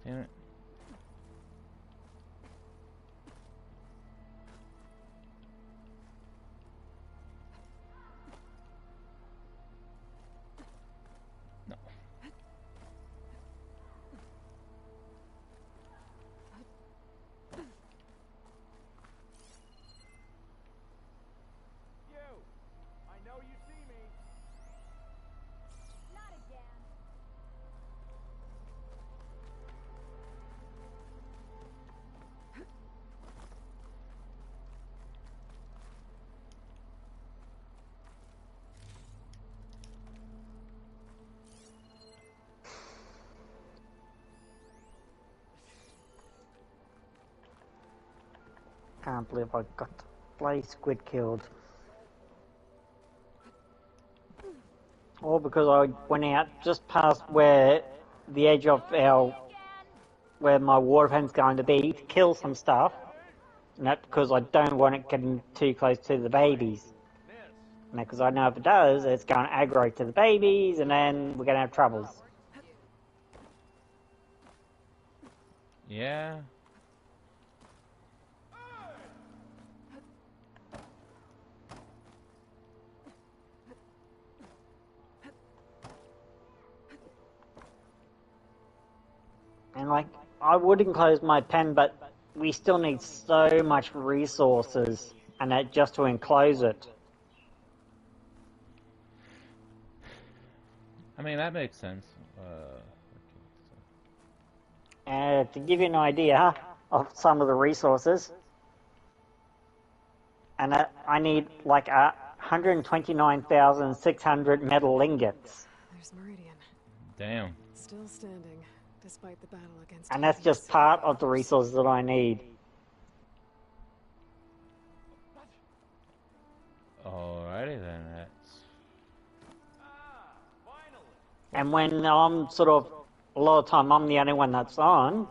Damn it. No. You! I know you see me. Not again. Can't believe I got the bloody squid killed. All because I went out just past where the edge of where my water pen's going to be to kill some stuff. And that's because I don't want it getting too close to the babies. And because I know if it does, it's going to aggro to the babies and then we're going to have troubles. Yeah. And like, I would enclose my pen, but we still need so much resources and that just to enclose it. I mean, that makes sense. To give you an idea of some of the resources, and I need like 129,600 metal ingots. There's Meridian. Damn. Still standing, despite the battle against. And that's just part of the resources that I need. Alrighty then. That's... And when I'm sort of, a lot of the time I'm the only one that's on,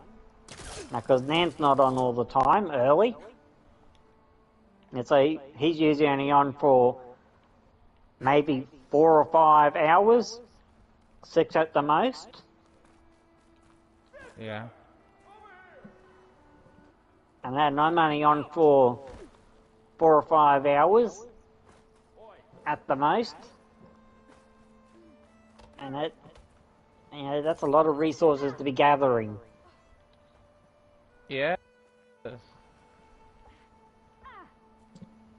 because Nan's not on all the time, early. And so he's usually only on for maybe 4 or 5 hours, 6 at the most. Yeah. And then I'm only on for 4 or 5 hours at the most. And it, you know, that's a lot of resources to be gathering. Yeah.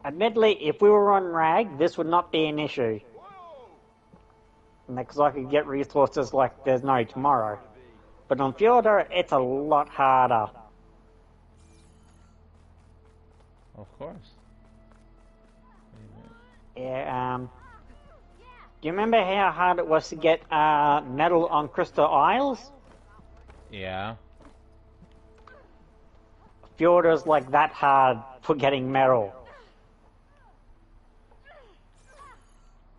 Admittedly, if we were on Rag, this would not be an issue. Because I could get resources like there's no tomorrow. But on Fjorda, it's a lot harder. Of course. Yeah, do you remember how hard it was to get metal on Crystal Isles? Yeah. Fjorda's like that hard for getting metal.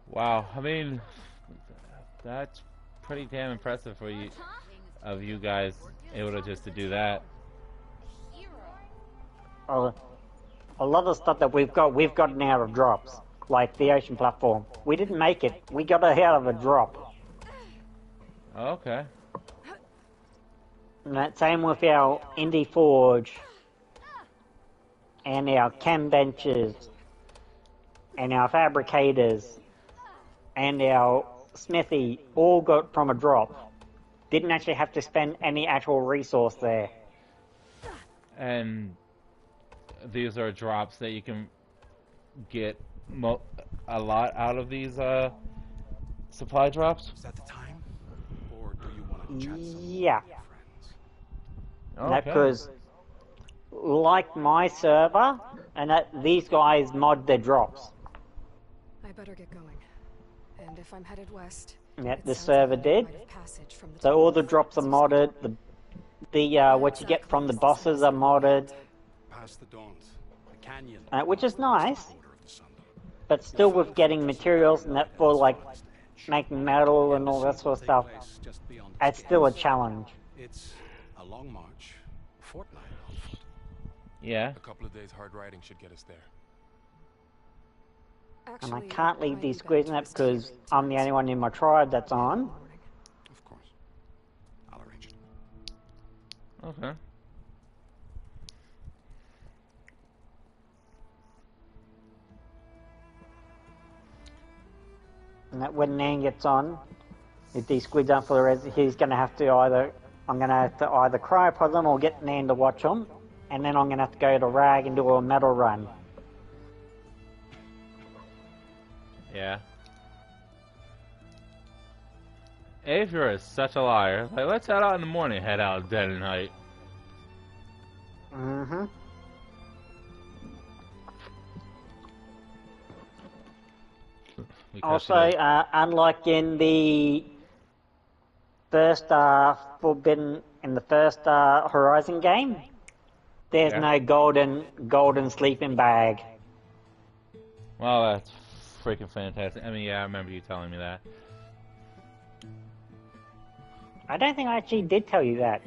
Wow. I mean, that's pretty damn impressive for you, of you guys able to just to do that. A lot of stuff that we've gotten out of drops, like the ocean platform. We didn't make it. We got it out of a drop. Okay. And that same with our Indie Forge, and our chem benches, and our fabricators, and our smithy, all got from a drop. Didn't actually have to spend any actual resource there. And these are drops that you can get a lot out of these supply drops? Is that the time? Or do you want to chat some Yeah. Okay. Because, like my server, and these guys mod their drops. I better get going. And if I'm headed west, Yeah, it the sounds server like a did. rite of passage from the So top all of the drops are modded. The what you get from the bosses are modded, Past the Dawns, the canyon. which is nice. But still, with getting materials and that for like making metal and all that sort of stuff, it's still a challenge. It's a long march, fortnight on foot. Yeah. A couple of days hard riding should get us there. And I can't leave these squares in it because I'm the only one in my tribe that's on. Of course. I'll arrange it. Okay. And that when Nan gets on, if these squids aren't for the rest, he's going to have to I'm going to have to either cryopod them or get Nan to watch them, and then I'm going to have to go to Rag and do a metal run. Yeah. Avior is such a liar. Like, let's head out in the morning, head out dead at night. Mm-hmm. Also, unlike in the first Horizon game, there's no golden sleeping bag. Well, that's freaking fantastic. I mean, yeah, I remember you telling me that. I don't think I actually did tell you that.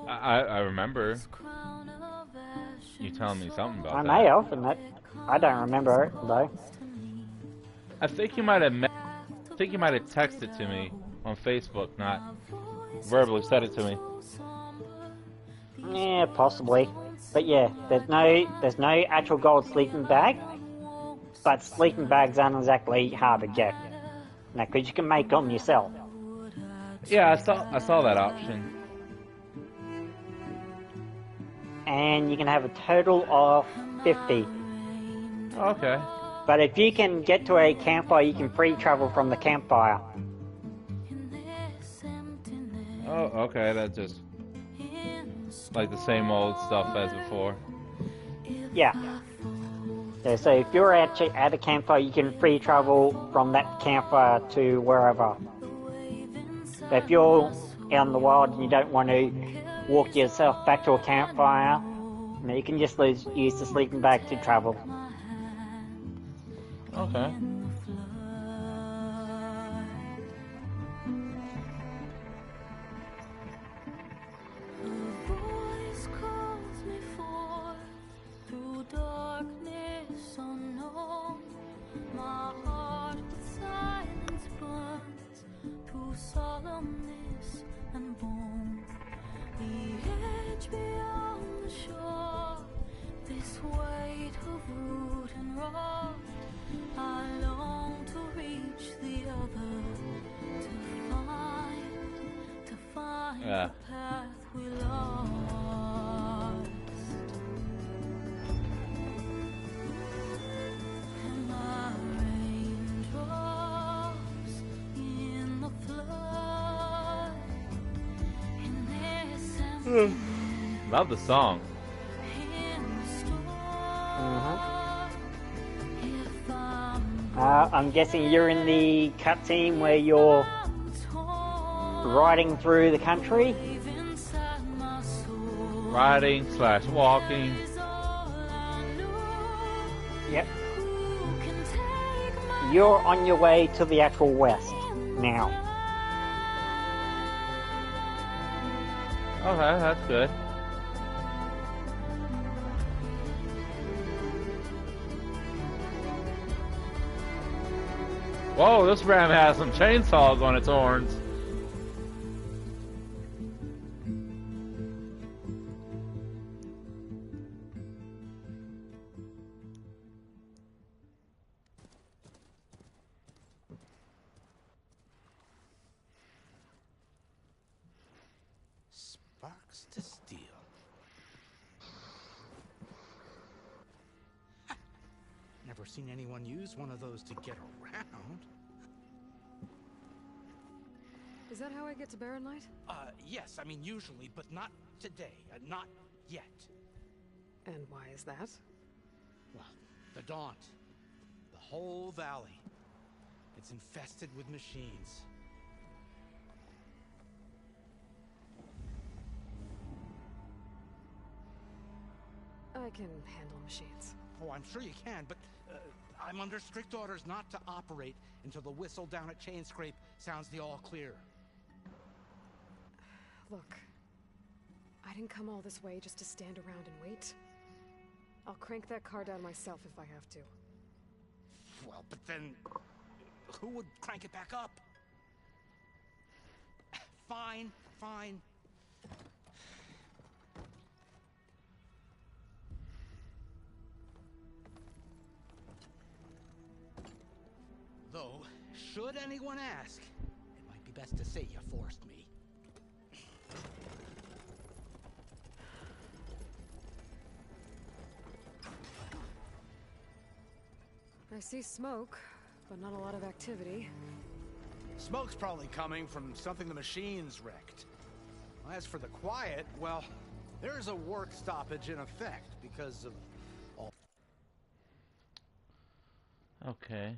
I remember you telling me something about that. I may have, and I don't remember it though. I think you might have texted to me on Facebook, not verbally said it to me. Yeah, possibly. But yeah, there's no actual gold sleeping bag. But sleeping bags aren't exactly hard to get. Now, because you can make them yourself. Yeah, I saw that option. And you can have a total of 50. Okay. But if you can get to a campfire, you can free travel from the campfire. Oh, okay, that's just like the same old stuff as before. Yeah. So if you're actually at a campfire, you can free travel from that campfire to wherever. But if you're out in the wild and you don't want to walk yourself back to a campfire, you can just use the sleeping bag to travel. Okay. Solemnness and bone, the edge beyond the shore, this weight of root and rot, I long to reach the other, to find the path we lost. And my raindrops in the flood, in this empty Love the song. I'm guessing you're in the cutscene where you're riding through the country? Riding / walking. Yep. you're on your way to the actual west now. Okay, that's good. Whoa, this ram has some chainsaws on its horns. Sparks to steel. Never seen anyone use one of those to get around. Is that how I get to Barren Light? Yes, I mean usually, but not today. Not yet. And why is that? Well, the Daunt. The whole valley. It's infested with machines. I can handle machines. Oh, I'm sure you can, but I'm under strict orders not to operate until the whistle down at Chainscrape sounds the all clear. Look, I didn't come all this way just to stand around and wait. I'll crank that car down myself if I have to. Well, but then who would crank it back up? Fine, fine. Though, should anyone ask, it might be best to say you forced me. I see smoke, but not a lot of activity. Smoke's probably coming from something the machines wrecked. As for the quiet, well, there's a work stoppage in effect because of all... Okay.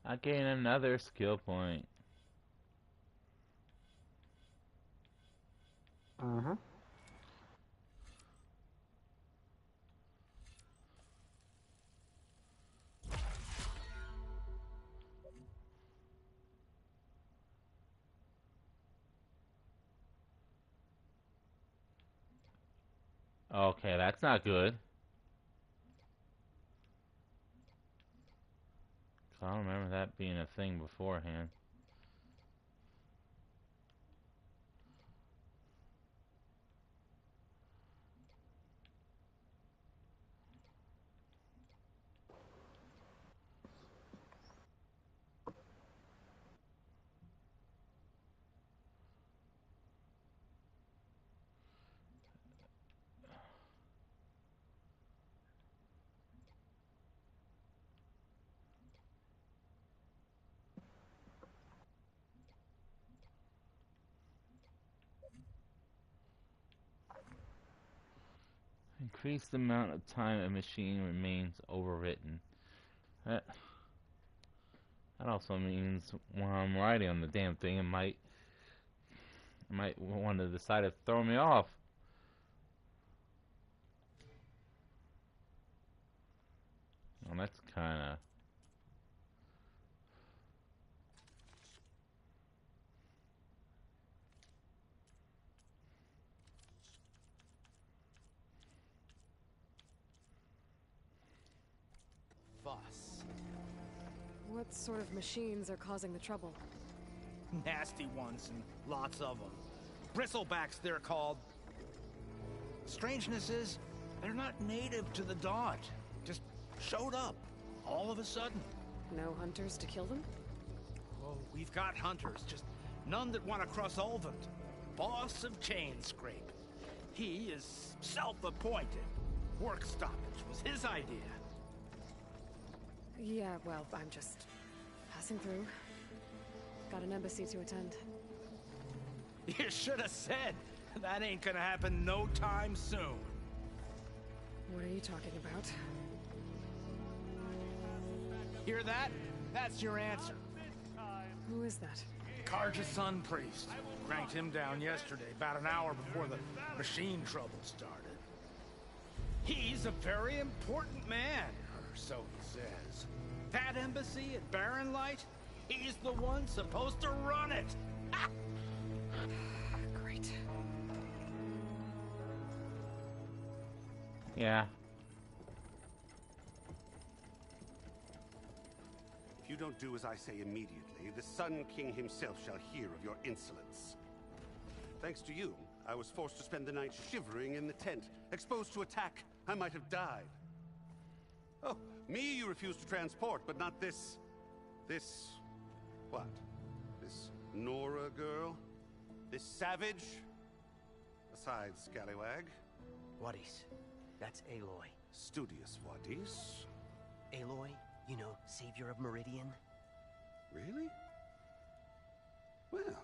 I gain another skill point. Uh-huh. Okay, that's not good. I don't remember that being a thing beforehand. Increase the amount of time a machine remains overwritten. That also means when I'm riding on the damn thing, it might want to decide to throw me off. Well, that's kind of... fuss. What sort of machines are causing the trouble? Nasty ones and lots of them. Bristlebacks, they're called. Strangeness is, they're not native to the Daunt. Just showed up, all of a sudden. No hunters to kill them? Oh, we've got hunters, just none that want to cross Ulvund. Boss of Chainscrape. He is self-appointed. Work stoppage was his idea. Yeah, well, I'm just passing through. Got an embassy to attend. You should have said. That ain't gonna happen no time soon. What are you talking about? Hear that? That's your answer. Who is that? Karja's son priest. Cranked him down yesterday, about an hour before the machine trouble started. He's a very important man. so he says. That embassy at Barren Light? He's the one supposed to run it! Great. Yeah. If you don't do as I say immediately, the Sun King himself shall hear of your insolence. Thanks to you, I was forced to spend the night shivering in the tent. Exposed to attack, I might have died. Oh, me you refuse to transport, but not this... what? This Nora girl? This savage? Besides, scallywag. Wadis. That's Aloy. Studious Wadis. Aloy, you know, savior of Meridian. Really? Well,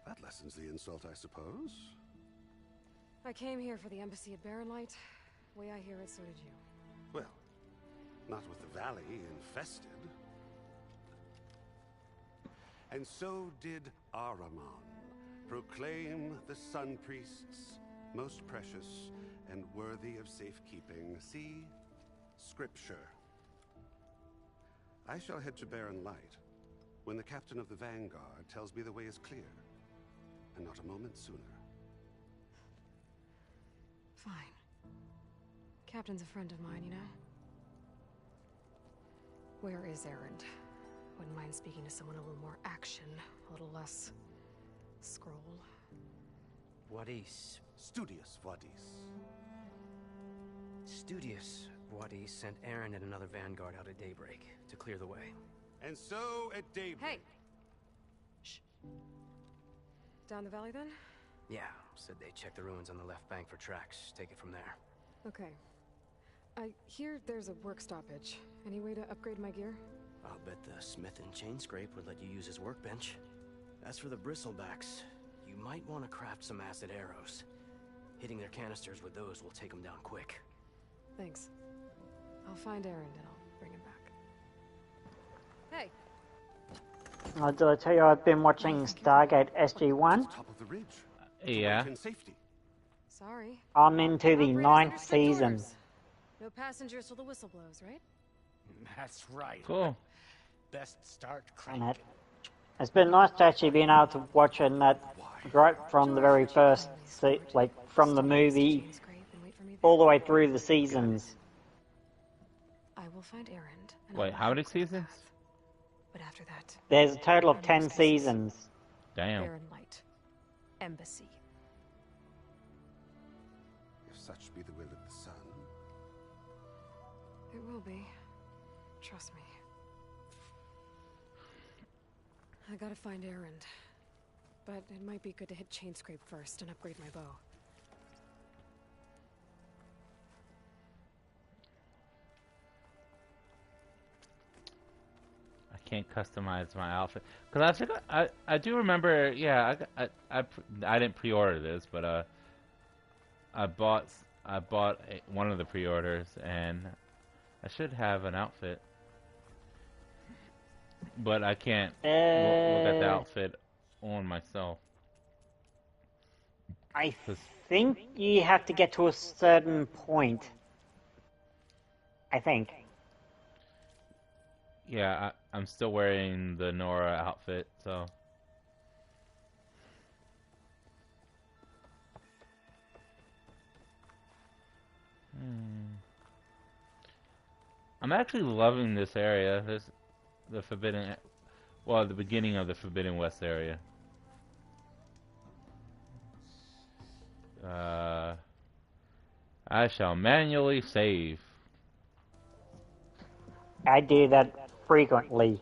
that lessens the insult, I suppose. I came here for the embassy at Barren Light. Way I hear it, so did you. Well, not with the valley infested. And so did Ahriman, proclaim the Sun Priests most precious and worthy of safekeeping. See? Scripture. I shall head to Barren Light when the captain of the Vanguard tells me the way is clear, and not a moment sooner. Fine. Captain's a friend of mine, you know? Where is Erend? Wouldn't mind speaking to someone a little more action, a little less scroll. Wadis. Studious Wadis. Studious Wadis sent Aaron and another vanguard out at daybreak to clear the way. And so at daybreak... Hey! Shh. Down the valley then? Yeah, said they checked the ruins on the left bank for tracks. Take it from there. Okay. I hear there's a work stoppage. Any way to upgrade my gear? I'll bet the smith in Chainscrape would let you use his workbench. As for the bristlebacks, you might want to craft some acid arrows. Hitting their canisters with those will take them down quick. Thanks. I'll find Erend and I'll bring him back. Hey! Did I tell you I've been watching Stargate SG-1? Top of the ridge. Yeah. Safety. Sorry. I'm into the Operators 9th understood season. orders. No passengers till the whistle blows, right? That's right. Cool. Best start And cranking. it's been nice to actually being able to watch it that right from the very first, like from the movie, all the way through the seasons. I will find Erend. And Wait, how many seasons? But after that, There's a total of 10 seasons. Damn. Barren Light. Embassy. If such be the will of the sun. It will be. Trust me. I gotta find Erend. But it might be good to hit Chainscrape first and upgrade my bow. I can't customize my outfit because I think I do remember. Yeah, I didn't pre-order this, but I bought one of the pre-orders and I should have an outfit, but I can't look at the outfit on myself. I think you have to get to a certain point. I think. Yeah, I'm still wearing the Nora outfit, so. I'm actually loving this area. The Forbidden, well, the beginning of the Forbidden West area. I shall manually save. I do that frequently.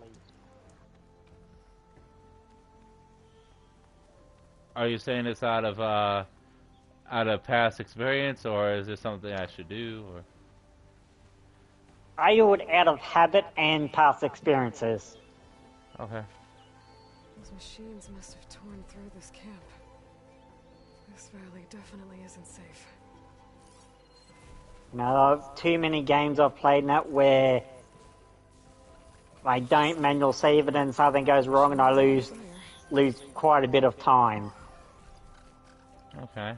Are you saying this out of past experience, or is this something I should do? Or I do it out of habit and past experiences. okay. Those machines must have torn through this camp. This valley definitely isn't safe. You know, too many games I've played in that where I don't manual save it and something goes wrong and I lose quite a bit of time. Okay.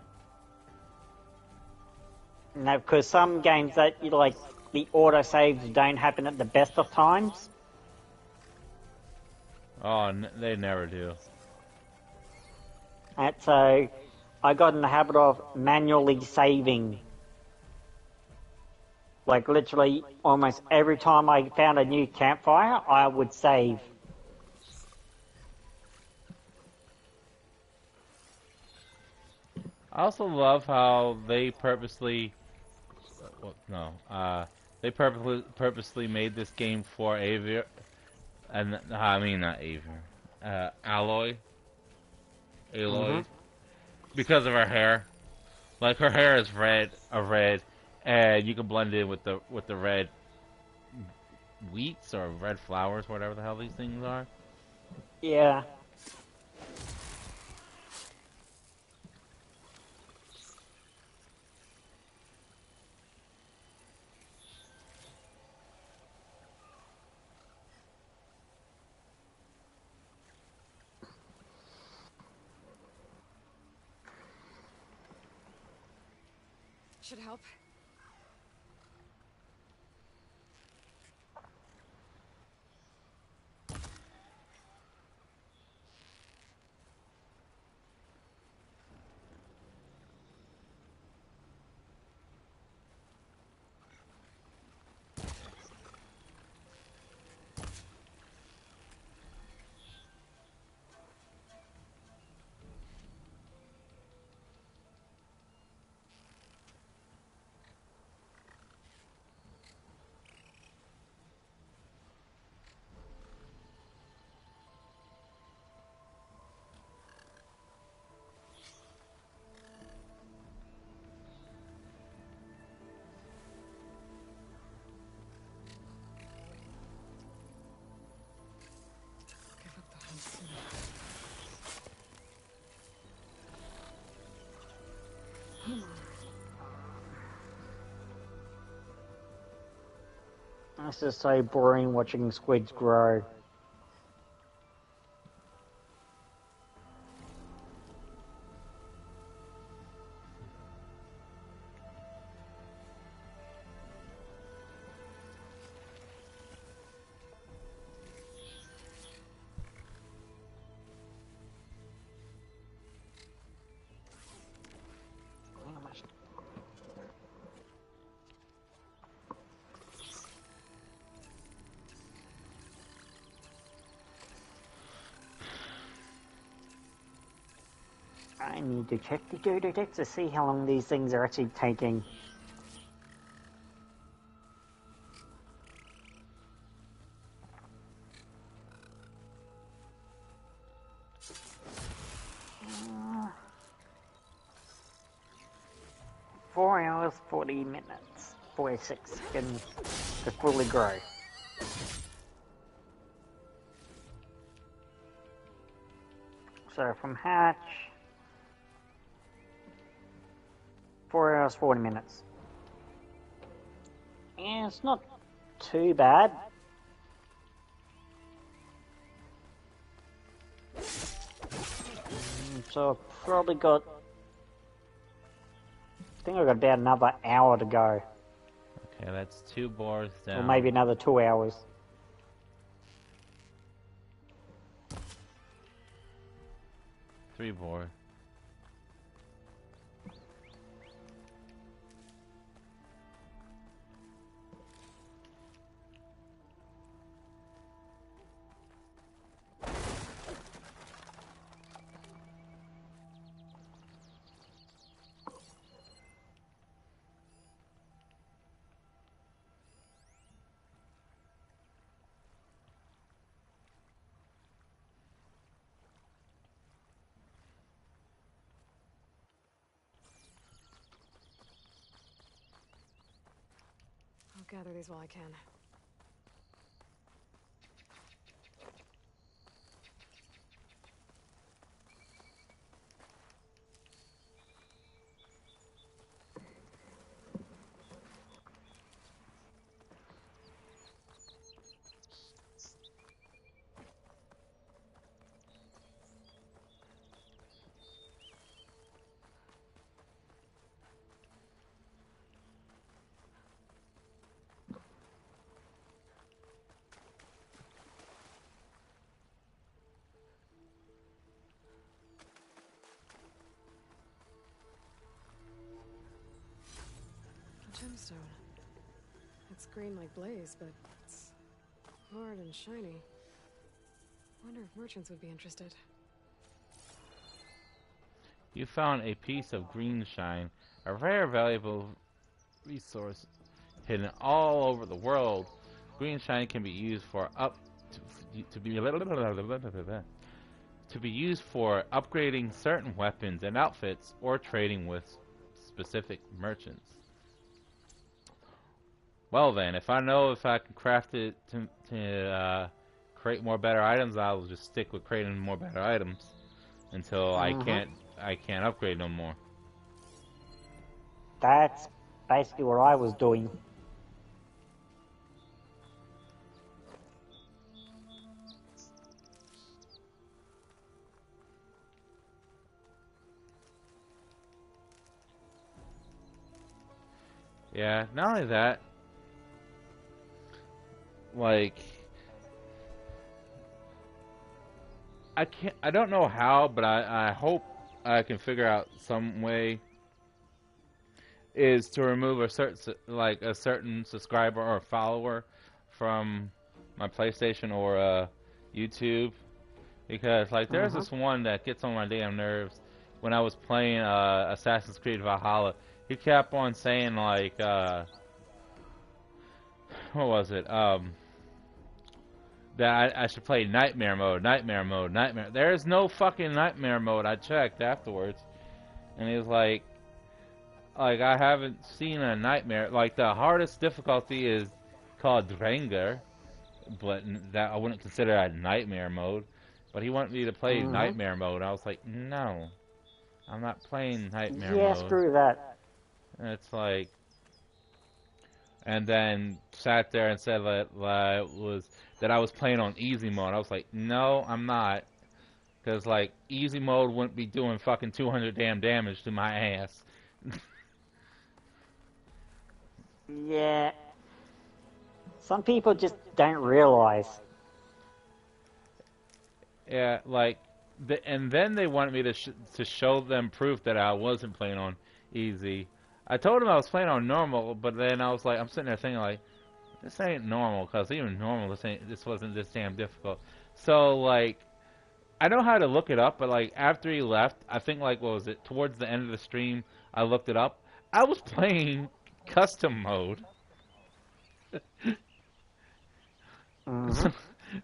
You know, because some games that you like, the autosaves don't happen at the best of times. Oh, they never do. And so I got in the habit of manually saving. Like literally almost every time I found a new campfire, I would save. I also love how they purposely, they purposely made this game for Avier, and I mean not Avier, Aloy, Mm-hmm. Aloy, because of her hair. Like her hair is red, and you can blend it with the red wheats or red flowers, whatever the hell these things are. Yeah. Should help. Give up the hunt soon. This is so boring watching squids grow. I need to check the geodetic to see how long these things are actually taking. Uh, 4 hours, 40 minutes, 46 seconds to fully grow. So from hatch, 4 hours, 40 minutes. Yeah, it's not too bad. So I've probably got, I think I've got about another hour to go. Okay, that's 2 boars down. Or maybe another 2 hours. 3 boar. I'll gather these while I can. gemstone. It's green like blaze, but it's hard and shiny. Wonder if merchants would be interested. You found a piece of green shine, a rare, valuable resource hidden all over the world. Green shine can be used for to be used for upgrading certain weapons and outfits or trading with specific merchants. Well then, if I know if I can craft it to create more better items, I'll just stick with creating more better items until I can't upgrade no more. That's basically what I was doing. Yeah, not only that, like, I don't know how, but I hope I can figure out some way is to remove a certain subscriber or follower from my PlayStation or YouTube, because like there's this one that gets on my damn nerves. When I was playing Assassin's Creed Valhalla, he kept on saying like what was it? That I should play nightmare mode, nightmare mode, nightmare. There is no fucking nightmare mode. I checked afterwards, and he was like I haven't seen a nightmare. Like the hardest difficulty is called Dranger, but that I wouldn't consider a nightmare mode. But he wanted me to play nightmare mode. I was like, no, I'm not playing nightmare mode. Yeah, screw that. And it's like, and then sat there and said that I was playing on easy mode. I was like, no, I'm not, because like easy mode wouldn't be doing fucking 200 damn damage to my ass. Yeah. Some people just don't realize. Yeah, like, and then they wanted me to show them proof that I wasn't playing on easy. I told them I was playing on normal, but then I was like, I'm sitting there thinking like, this ain't normal, because even normal, this wasn't this damn difficult. So like, I know how to look it up, but like after he left, I think like, what was it, towards the end of the stream, I looked it up. I was playing custom mode.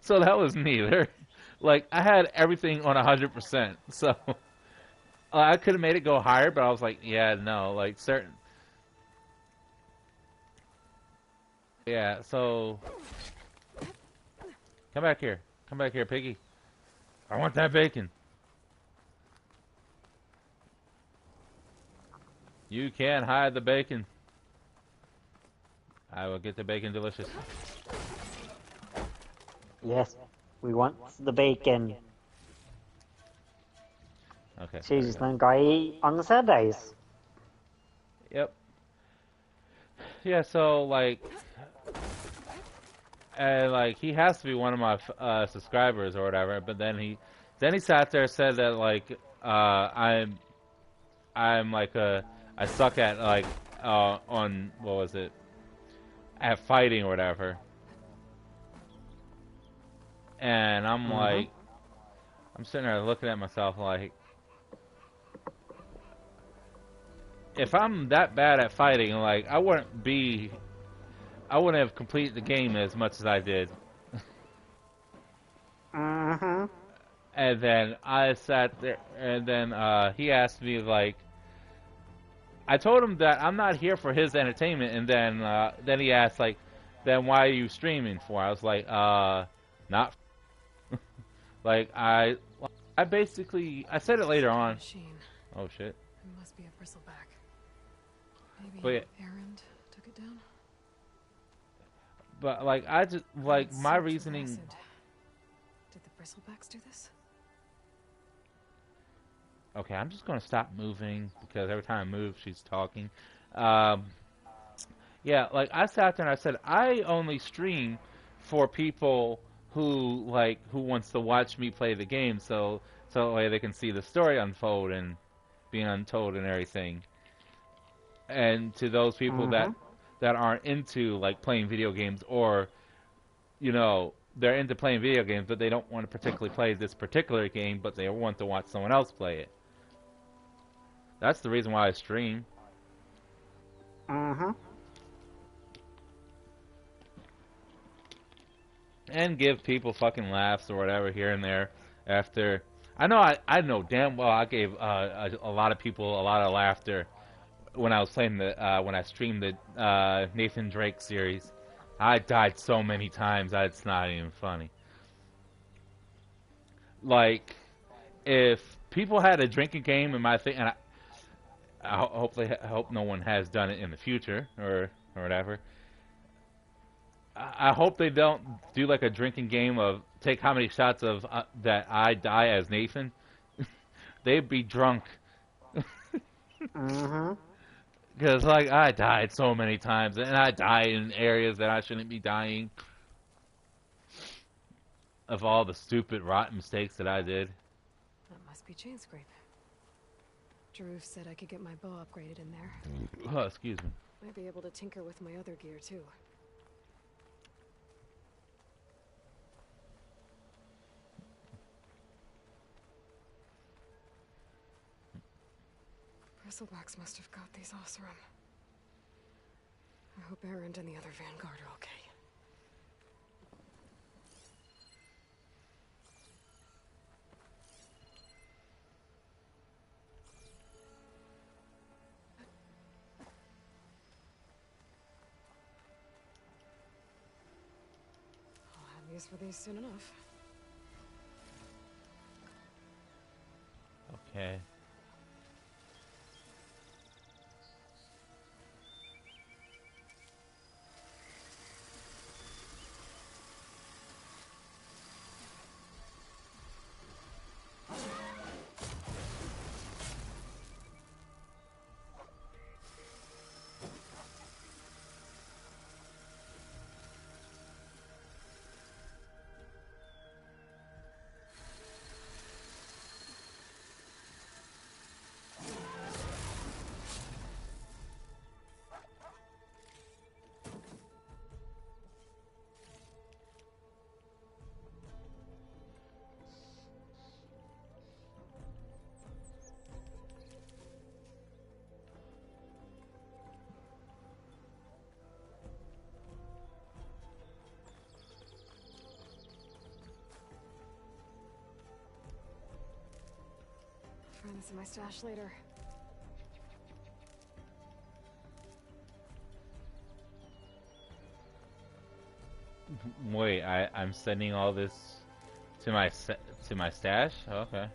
So that was neither. Like, I had everything on 100%, so I could have made it go higher, but I was like, yeah, no, like certain. Yeah, so come back here, piggy. I want that bacon. You can't hide the bacon. I will get the bacon delicious. Yes, we want the bacon. Okay. She's the guy on the Saturdays. Yep. Yeah, so like, and like he has to be one of my subscribers or whatever. But then he sat there and said that like I'm like I suck at like on what was it, at fighting or whatever. And I'm like, I'm sitting there looking at myself like, if I'm that bad at fighting, like I wouldn't have completed the game as much as I did. And then I sat there, and then he asked me like, I told him that I'm not here for his entertainment, and then he asked like, then why are you streaming for? I was like, not. Like I basically, I said it later on. Oh shit. It must be a bristleback. Maybe But, Erend took it down. But like I just like my reasoning. Did the bristlebacks do this? Okay, I'm just gonna stop moving because every time I move, she's talking. Yeah, like I sat there and I said I only stream for people who wants to watch me play the game, so that way they can see the story unfold and being untold and everything. And to those people that aren't into like playing video games, or you know, they're into playing video games, but they don't want to particularly play this particular game, but they want to watch someone else play it. That's the reason why I stream. Mm-hmm. And give people fucking laughs or whatever here and there after. I know damn well I gave a lot of people a lot of laughter when I was playing when I streamed the Nathan Drake series. I died so many times that it's not even funny. Like, if people had a drinking game in my thing, and I hope no one has done it in the future or whatever. I hope they don't do like a drinking game of take how many shots of that I die as Nathan. They'd be drunk. Mm-hmm. Because like I died so many times, and I die in areas that I shouldn't be dying. Of all the stupid, rotten mistakes that I did. That must be Chainscrape. Drew said I could get my bow upgraded in there. Oh, excuse me. Might be able to tinker with my other gear too. Bristlebacks must have got these Oseram. I hope Erend and the other Vanguard are okay. I'll have use for these soon enough. Okay. Find this in my stash later. Wait, I'm sending all this to my stash? Okay.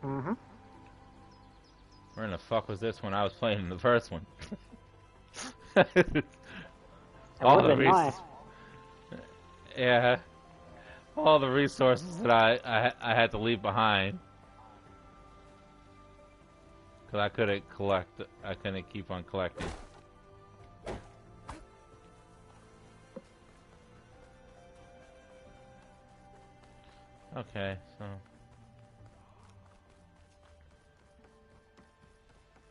Mm-hmm. Where in the fuck was this when I was playing the first one? all the nice. Yeah. All the resources that I had to leave behind. Cause I couldn't keep on collecting. Okay, so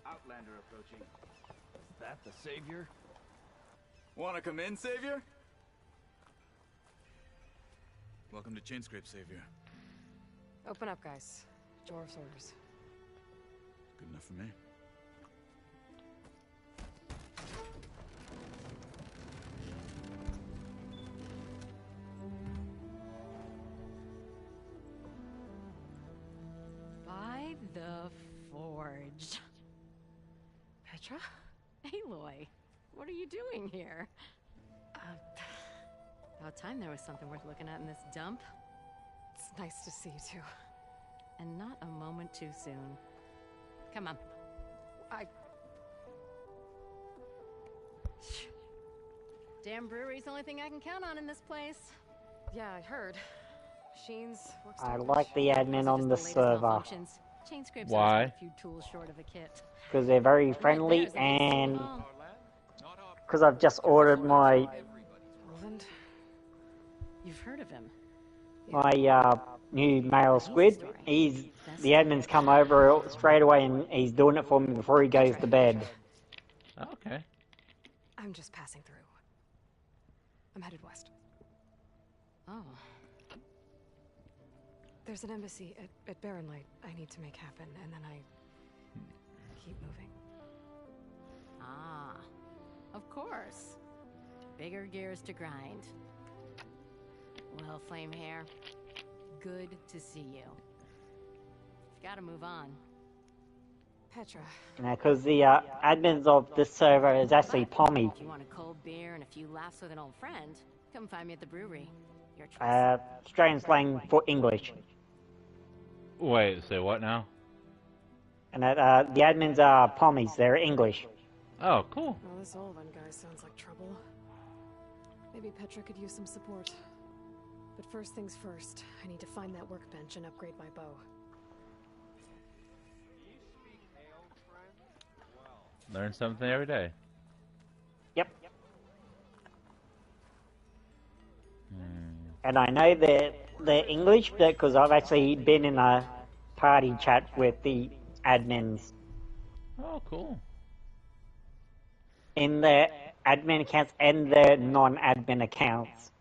Outlander approaching. Is that the savior? Wanna come in, savior? Welcome to Chainscrape, Savior. Open up, guys. Dwarf's orders. Good enough for me. By the Forge. Petra? Aloy, what are you doing here? About time there was something worth looking at in this dump. It's nice to see you too. And not a moment too soon. Come on. Damn brewery's the only thing I can count on in this place. Yeah, I heard. Machines. I like the admin on the server. Why? A few tools short of a kit. Because they're very friendly, and because I've just ordered my You've heard of him. new male squid. The admin's come over straight away and he's doing it for me before he goes to bed. Okay. I'm just passing through. I'm headed west. Oh. There's an embassy at Barren Light I need to make happen, and then I keep moving. Ah. Of course. Bigger gears to grind. Well, Flame Hair, good to see you. Gotta move on. Petra. Because the admins of this server is actually Pommy. If you want a cold beer and a few laughs with an old friend, come find me at the brewery. Your choice. Australian slang for English. Wait, say what now? And that the admins are Pommies, they're English. Oh, cool. Well, this Olvan guy sounds like trouble. Maybe Petra could use some support. But first things first, I need to find that workbench and upgrade my bow. Learn something every day. Yep. And I know they're English because I've actually been in a party chat with the admins. Oh, cool. In their admin accounts and their non-admin accounts.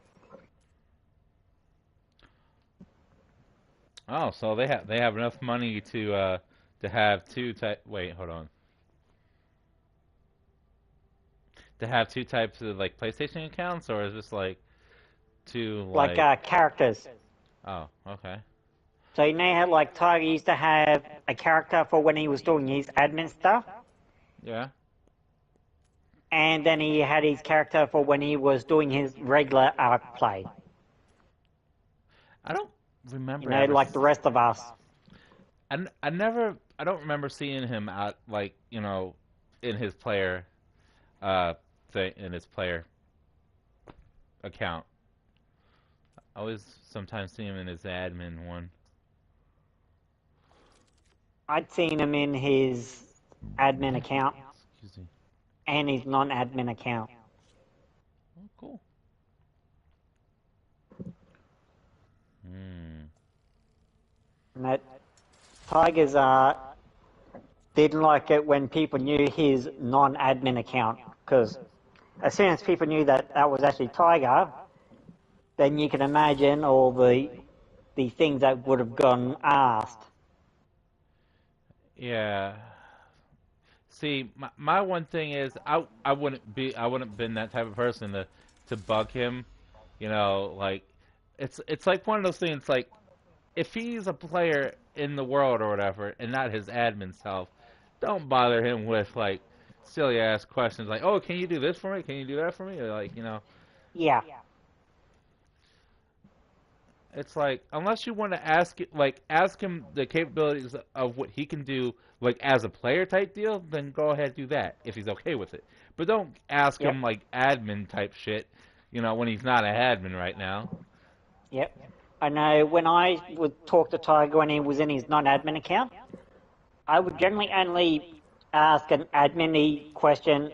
Oh, so they have enough money to have two type. Wait, hold on. To have two types of like PlayStation accounts, or is this like two like characters? Oh, okay. So you know how like Tiger used to have a character for when he was doing his admin stuff? Yeah. And then he had his character for when he was doing his regular arc play. I don't remember. You know, like the rest of us. I don't remember seeing him out like, you know, in his player thing, in his player account. I always sometimes see him in his admin one. I'd seen him in his admin account. Excuse me. And his non-admin account. Oh, cool. And that Tigers didn't like it when people knew his non-admin account, because as soon as people knew that that was actually Tiger, then you can imagine all the things that would have gone asked. Yeah. See, my one thing is I wouldn't have been that type of person to bug him, you know, like it's like one of those things like if he's a player in the world or whatever and not his admin self, don't bother him with like silly ass questions like, "Oh, can you do this for me? Can you do that for me?" Or like, you know. Yeah. It's like unless you want to ask him the capabilities of what he can do like as a player type deal, then go ahead and do that if he's okay with it. But don't ask him like admin type shit, you know, when he's not an admin right now. Yep. I know when I would talk to Tiger when he was in his non-admin account, I would generally only ask an admin question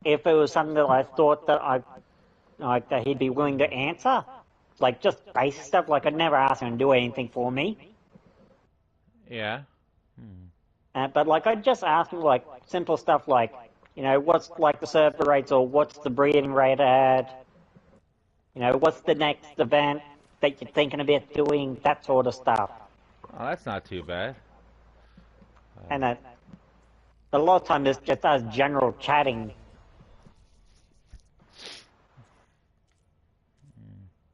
if it was something that I thought that that he'd be willing to answer. Like, just basic stuff, like I'd never ask him to do anything for me. Yeah. But, like, I'd just ask him, like, simple stuff like, you know, what's, like, the server rates, or what's the breeding rate at, you know, what's the next event that you're thinking about doing, that sort of stuff. Oh, that's not too bad. And a lot of times it's just us general chatting.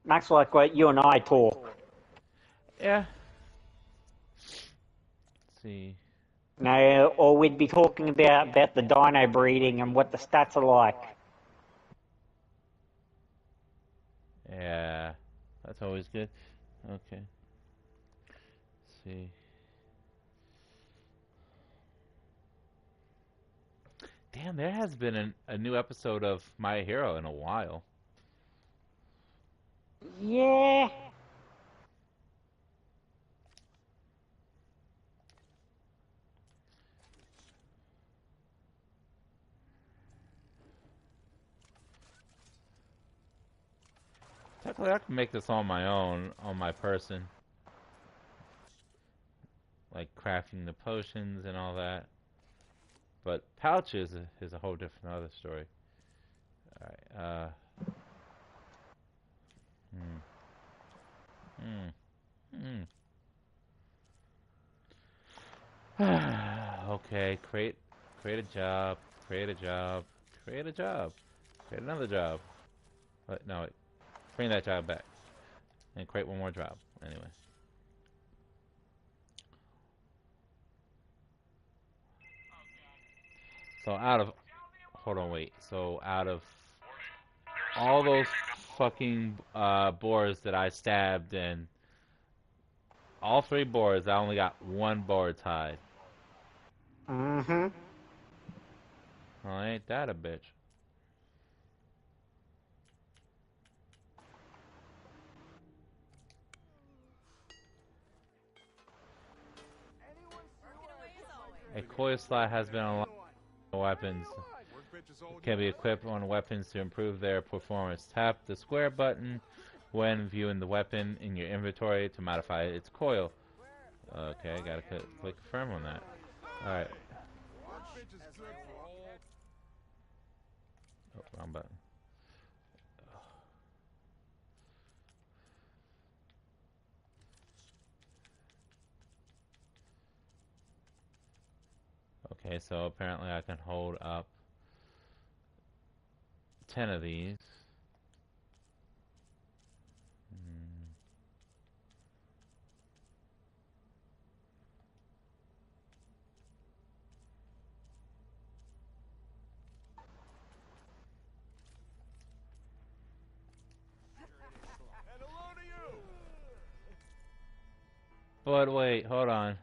Max, like what you and I talk. Yeah. Let's see. You know, or we'd be talking about the dino breeding and what the stats are like. Yeah. That's always good. Okay. Let's see. Damn, there has been a new episode of My Hero in a while. Yeah. Technically, I can make this on my own, on my person. Like crafting the potions and all that. But pouches is a whole different other story. Alright, Okay, create a job, create a job, create a job, create another job. But no, wait, bring that job back. And create one more job. Anyway. So hold on, wait. So out of all those fucking boars that I stabbed, and all 3 boars, I only got 1 boar tied. Mm-hmm. Well, ain't that a bitch? A coil slot has been unlocked on weapons. Can be equipped on weapons to improve their performance. Tap the square button when viewing the weapon in your inventory to modify its coil. Okay, gotta click confirm on that. Alright. Oh, wrong button. Okay, so apparently I can hold up 10 of these. But wait, hold on.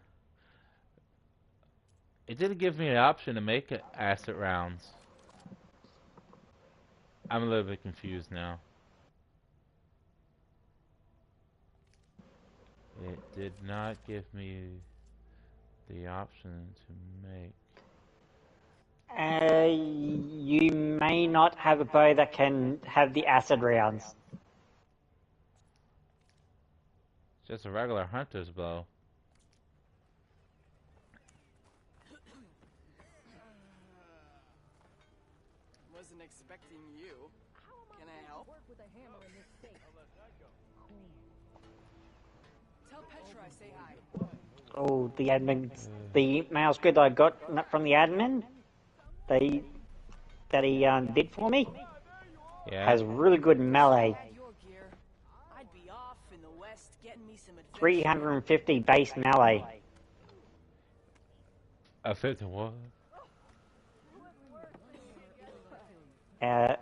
It didn't give me an option to make acid rounds. I'm a little bit confused now. It did not give me the option to make. You may not have a bow that can have the acid rounds. Just a regular hunter's bow. Wasn't expecting you. Can I help? Tell Petra I say hi. Oh, the admin, the mouse grid I got from the admin, that he did for me, has really good melee. 350 base melee. A 50 what? Do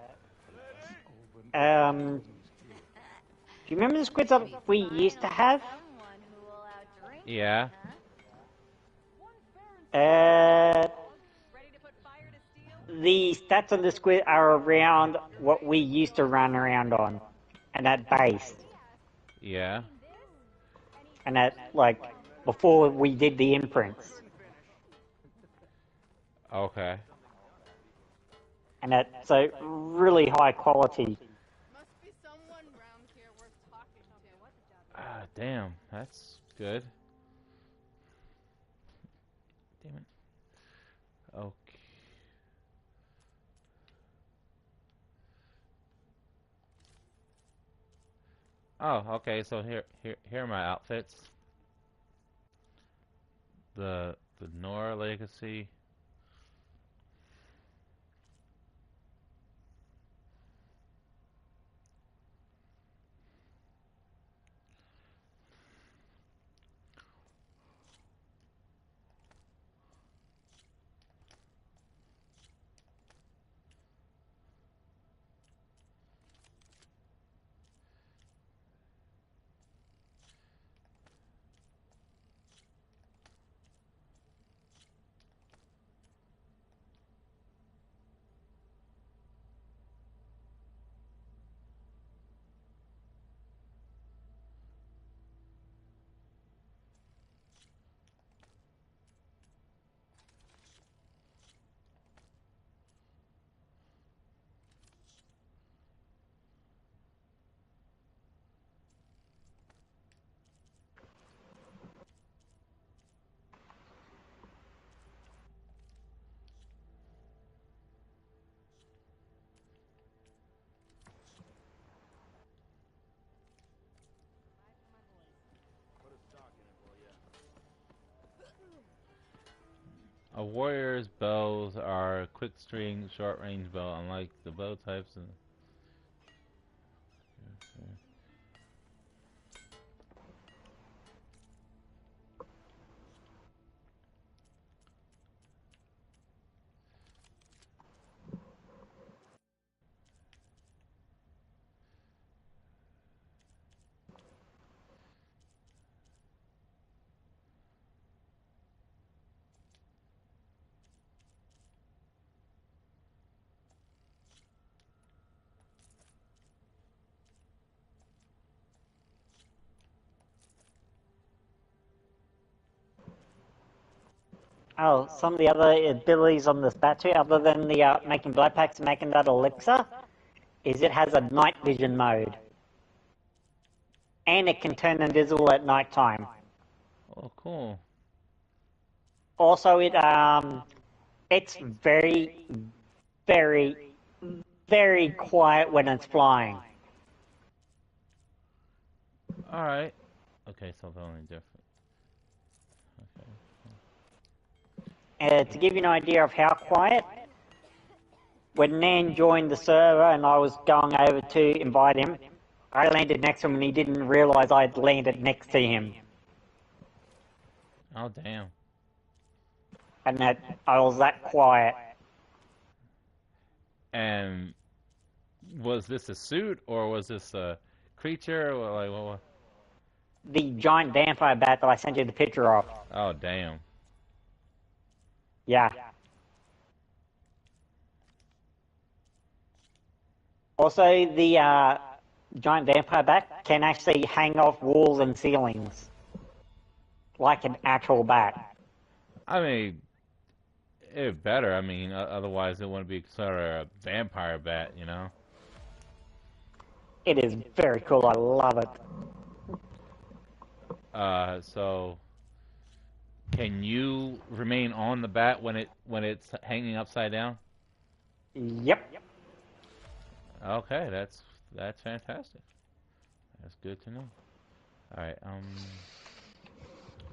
you remember the squids that we used to have? Yeah. The stats on the squid are around what we used to run around on, and at base. Yeah. And at, like, before we did the imprints. Okay. And at, so, really high quality. Ah, damn. That's good. Damn it. Okay. Oh, okay. So here are my outfits. The Nora Legacy. A warrior's bows are quick string, short range bow, unlike the bow types. And Oh, some of the other abilities on this battery, other than the making blood packs and making that elixir, is it has a night vision mode. And it can turn invisible at night time. oh, cool. Also, it's very, very, very quiet when it's flying. Alright. Okay, so they're only different. To give you an idea of how quiet, when Nan joined the server and I was going over to invite him, I landed next to him and he didn't realise I'd landed next to him. Oh, damn. And that I was that quiet. And was this a suit or was this a creature? Or like what? The giant vampire bat that I sent you the picture of. Oh, damn. Yeah. Also, the giant vampire bat can actually hang off walls and ceilings. Like an actual bat. I mean, it better. I mean, otherwise it wouldn't be considered a vampire bat, you know? It is very cool. I love it. So can you remain on the bat when it's hanging upside down? Yep. Okay, that's fantastic. That's good to know. All right.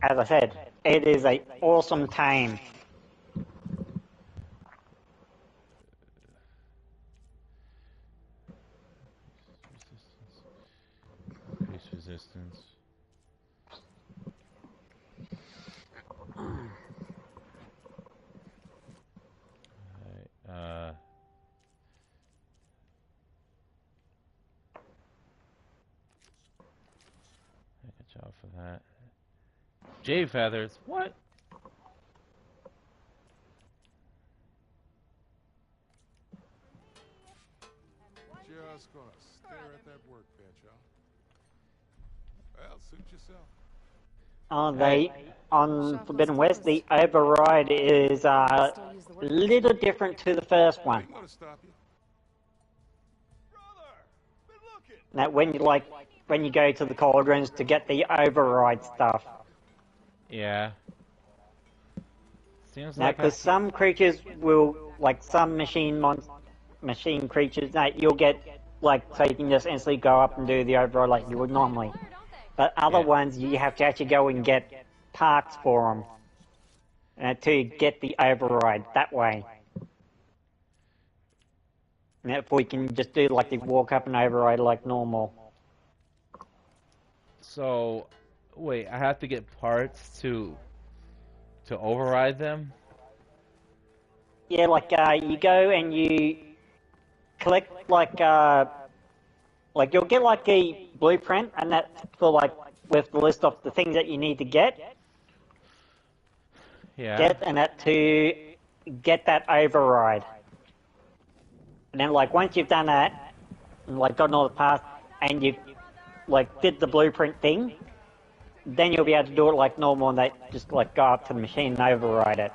As I said, it is an awesome tame. Increase resistance. Alright, good job for that. Jade feathers, what? Just gonna stare at that workbench, huh? Well, suit yourself. On Forbidden West, the override is a little different to the first one. Now, when you go to the cauldrons to get the override stuff. Yeah. Seems now, like because some creatures will, like some machine creatures, you'll get, so you can just instantly go up and do the override like you would normally. But other ones, you have to actually go and get parts for them to get the override that way. And therefore, you can just do the walk up and override like normal. So, wait, I have to get parts to override them? Yeah, you go and you collect you'll get a blueprint, and that's for with the list of the things that you need to get. Yeah. To get that override. And then once you've done that, and gotten all the parts, and you did the blueprint thing, then you'll be able to do it like normal, and they just go up to the machine and override it.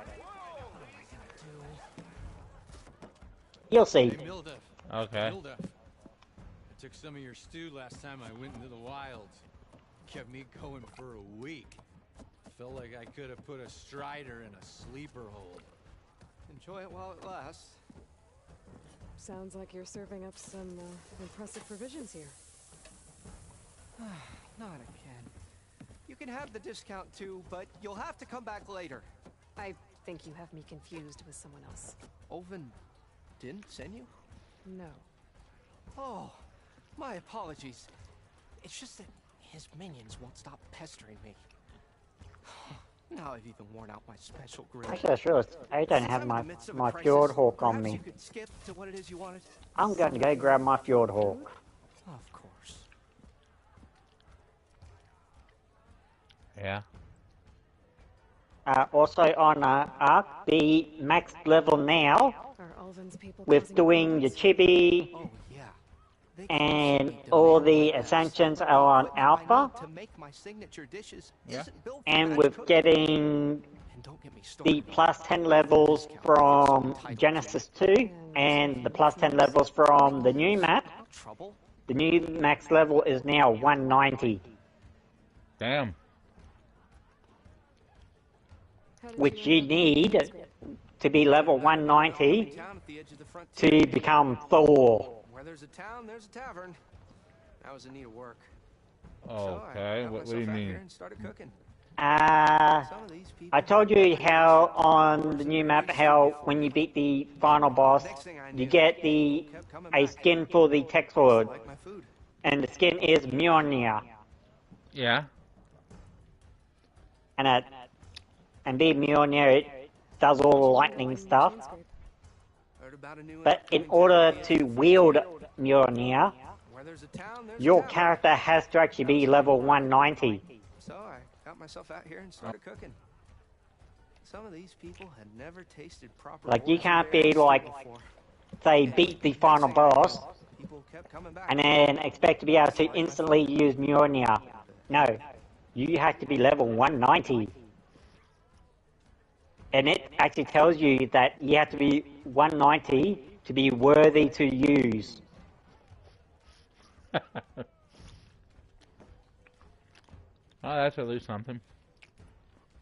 You'll see. Hey, Mildev. Okay. Mildev. I took some of your stew last time I went into the wilds. Kept me going for a week. Felt like I could have put a strider in a sleeper hold. Enjoy it while it lasts. Sounds like you're serving up some impressive provisions here. Not again. You can have the discount too, but you'll have to come back later. I think you have me confused with someone else. Olvin didn't send you? No. Oh, my apologies. It's just that his minions won't stop pestering me. Now I've even worn out my special grip. Actually, I realized I don't have my Fjord Hawk on me. You could skip to what it is you wanted. I'm going to go grab my Fjord Hawk. Of course. Yeah. Also on Ark, the max level now, with doing your chibi and all the ascensions are on Alpha, and with getting the plus 10 levels from Genesis 2 and the plus 10 levels from the new map, the new max level is now 190. Damn. Which you need to be level 190 to become Thor. Where there's a town, there's a tavern. I was in need of work. Okay, what do you mean? Started cooking. I told you how on the new map, how when you beat the final boss, you get a skin for the text sword, and the skin is Mjolnir. Yeah. And being Mjolnir, it does all the lightning stuff. But in order to wield Mjolnir, your character has to actually be level 190. So I got myself out here and started cooking. Some of these people had never tasted proper. Like, you can't be like, say, beat the final boss, and then expect to be able to instantly use Mjolnir. No, you have to be level 190. And it actually tells you that you have to be 190 to be worthy to use. Oh, that's at least something.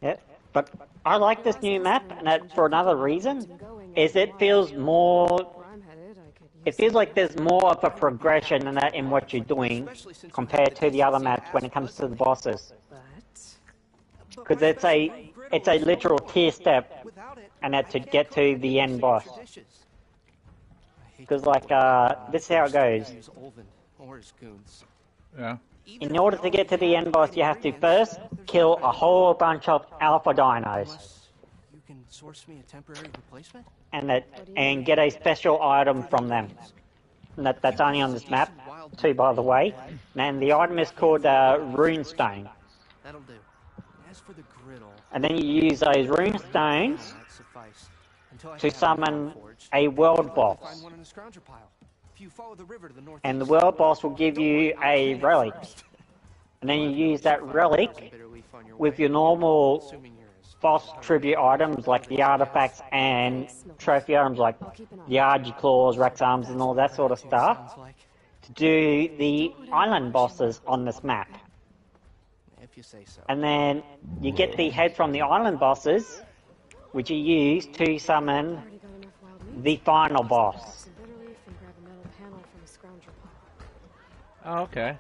Yeah, but I like this new map, and that for another reason, is it feels more... It feels like there's more of a progression in what you're doing compared to the other maps when it comes to the bosses. Because it's a literal tier step, and that to get to the end boss. Because like this is how it goes. Yeah. In order to get to the end boss, you have to first kill a whole bunch of alpha dinos. You can source me a temporary replacement? And get a special item from them. And that's only on this map, too, by the way. And the item is called Runestone. That'll do. As for the griddle, and then you use those Runestones to summon a world boss. And the world boss will give you a relic. And then you use that relic with your normal boss tribute items like the artifacts and trophy items like the Argiclaws, Rex Arms and all that sort of stuff to do the island bosses on this map. If you say so. And then you get the head from the island bosses, which you use to summon the final boss. Oh, okay.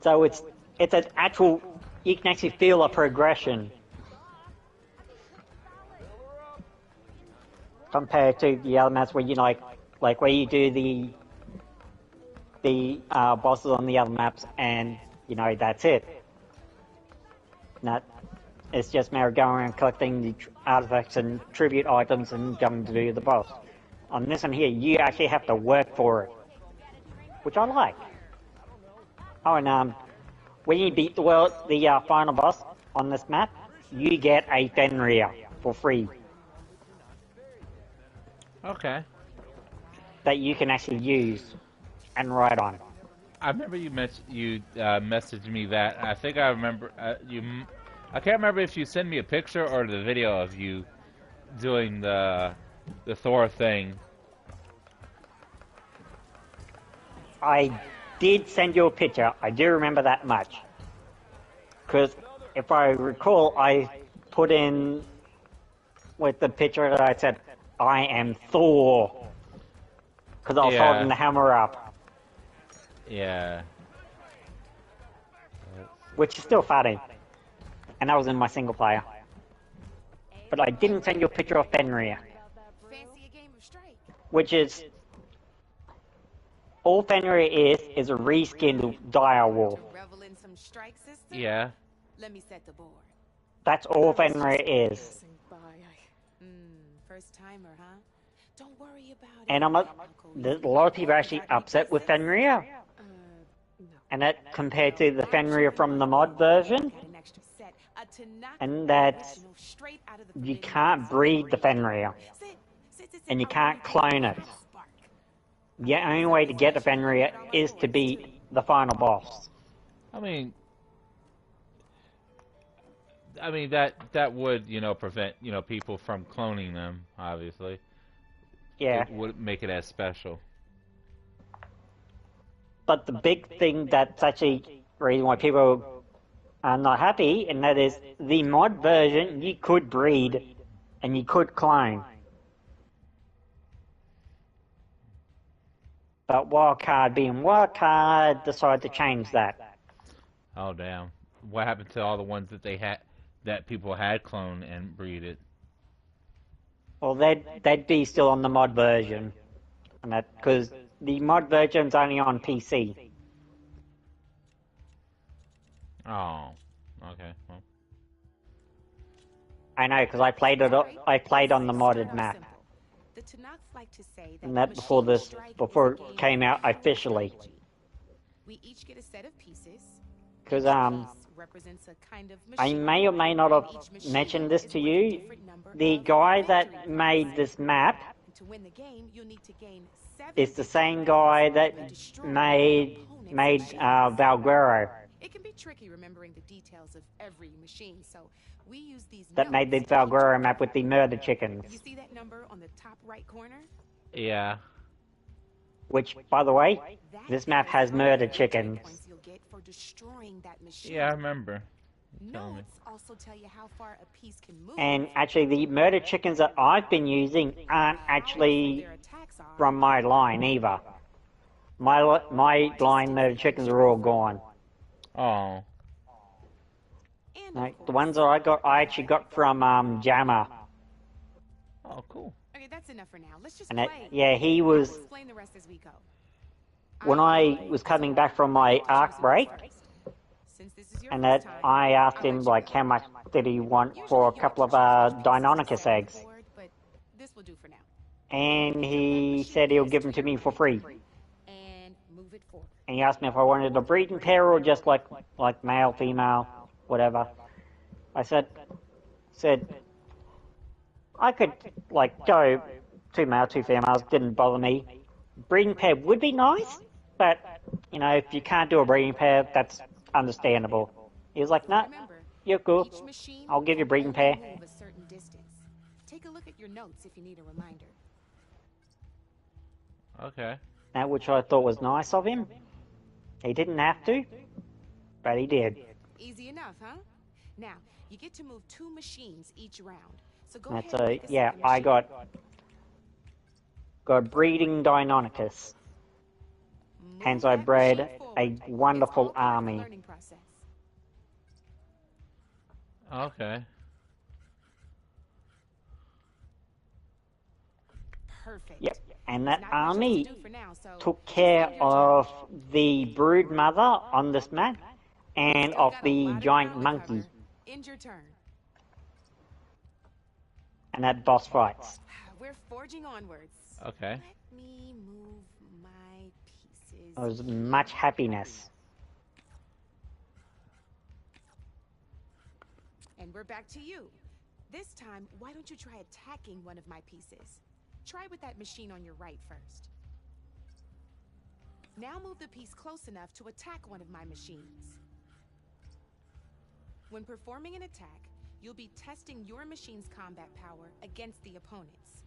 So it's an actual, you can actually feel a progression compared to the other maps where you like where you do the bosses on the other maps and that's it. It's just matter of going around collecting the artifacts and tribute items and going to do the boss. On this one here, you actually have to work for it, which I like. Oh, and when you beat the final boss on this map, you get a Fenrir for free. Okay. That you can actually use and ride on. I remember you messaged me that. I think I remember I can't remember if you sent me a picture or the video of you doing the Thor thing. I did send you a picture. I do remember that much. Because if I recall, I put in with the picture that I said, I am Thor. Because I was holding the hammer up. Yeah. Which is still funny. And that was in my single player. but I didn't send you a picture of Fenrir. Fancy a game of strike? Which is... All Fenrir is a reskinned dire wolf. Revel in some strike system? Yeah. Let me set the board. That's all Fenrir is. First timer, huh? Don't worry about it. And there's a lot of people are actually upset with Fenrir. And that compared to the Fenrir from the mod version. And that you can't breed the Fenrir. And you can't clone it. The only way to get the Fenrir is to beat the final boss. I mean that would, prevent, people from cloning them, obviously. Yeah. It wouldn't make it as special. But the big thing that's actually the reason why people are not happy, and that is the mod version, you could breed and you could clone. But Wildcard being Wildcard decided to change that. Oh damn! What happened to all the ones that people had cloned and breeded? Well, they'd be still on the mod version, and that because the mod version's only on PC. Oh, okay. Well. I know, because I played on the modded map. The Tanakh like to say that And that before it came out officially. We each get a set of pieces. Because I may or may not have mentioned this to you. The guy that made this map is the same guy that made Valguero. It can be tricky remembering the details of every machine, so we use these that made the Valguero map with the murder chickens. You see that number on the top right corner? Yeah. Which, by the way, this map has murder chickens. Yeah, I remember. Notes also tell you how far a piece can move. And actually, the murder chickens that I've been using aren't actually from my line either. My line murder chickens are all gone. Oh. Like, the ones that I actually got from Jammer. Oh, cool. Okay, that's enough for now. Let's just And play. yeah, he was. I'll explain the rest as we go. When I was coming back from my arc break, and that I asked him like how much did he want for a couple of Deinonychus eggs, But this will do for now. and he said he'll give them to me for free. And move it forward. And he asked me if I wanted a breeding pair or just like male, female, whatever. I said I could like go 2 male, 2 females, didn't bother me. Breeding pair would be nice, but if you can't do a breeding pair, that's understandable. He was like, nah, you're cool. I'll give you a breeding pair. Move a certain distance. Take a look at your notes if you need a reminder. Okay. Now, which I thought was nice of him. He didn't have to, but he did. Easy enough, huh? Now, you get to move 2 machines each round. So go And ahead so and pick a yeah, second I machine. got breeding Deinonychus. Hence, I bred a wonderful army. Okay. Perfect. Yep, and that army took care of the brood mother on this map and of the giant monkey. End your turn. And that boss fights. We're forging onwards. Okay. Let me move my pieces. It was much happiness. And we're back to you. This time, why don't you try attacking one of my pieces? Try with that machine on your right first. Now move the piece close enough to attack one of my machines. When performing an attack, you'll be testing your machine's combat power against the opponent's.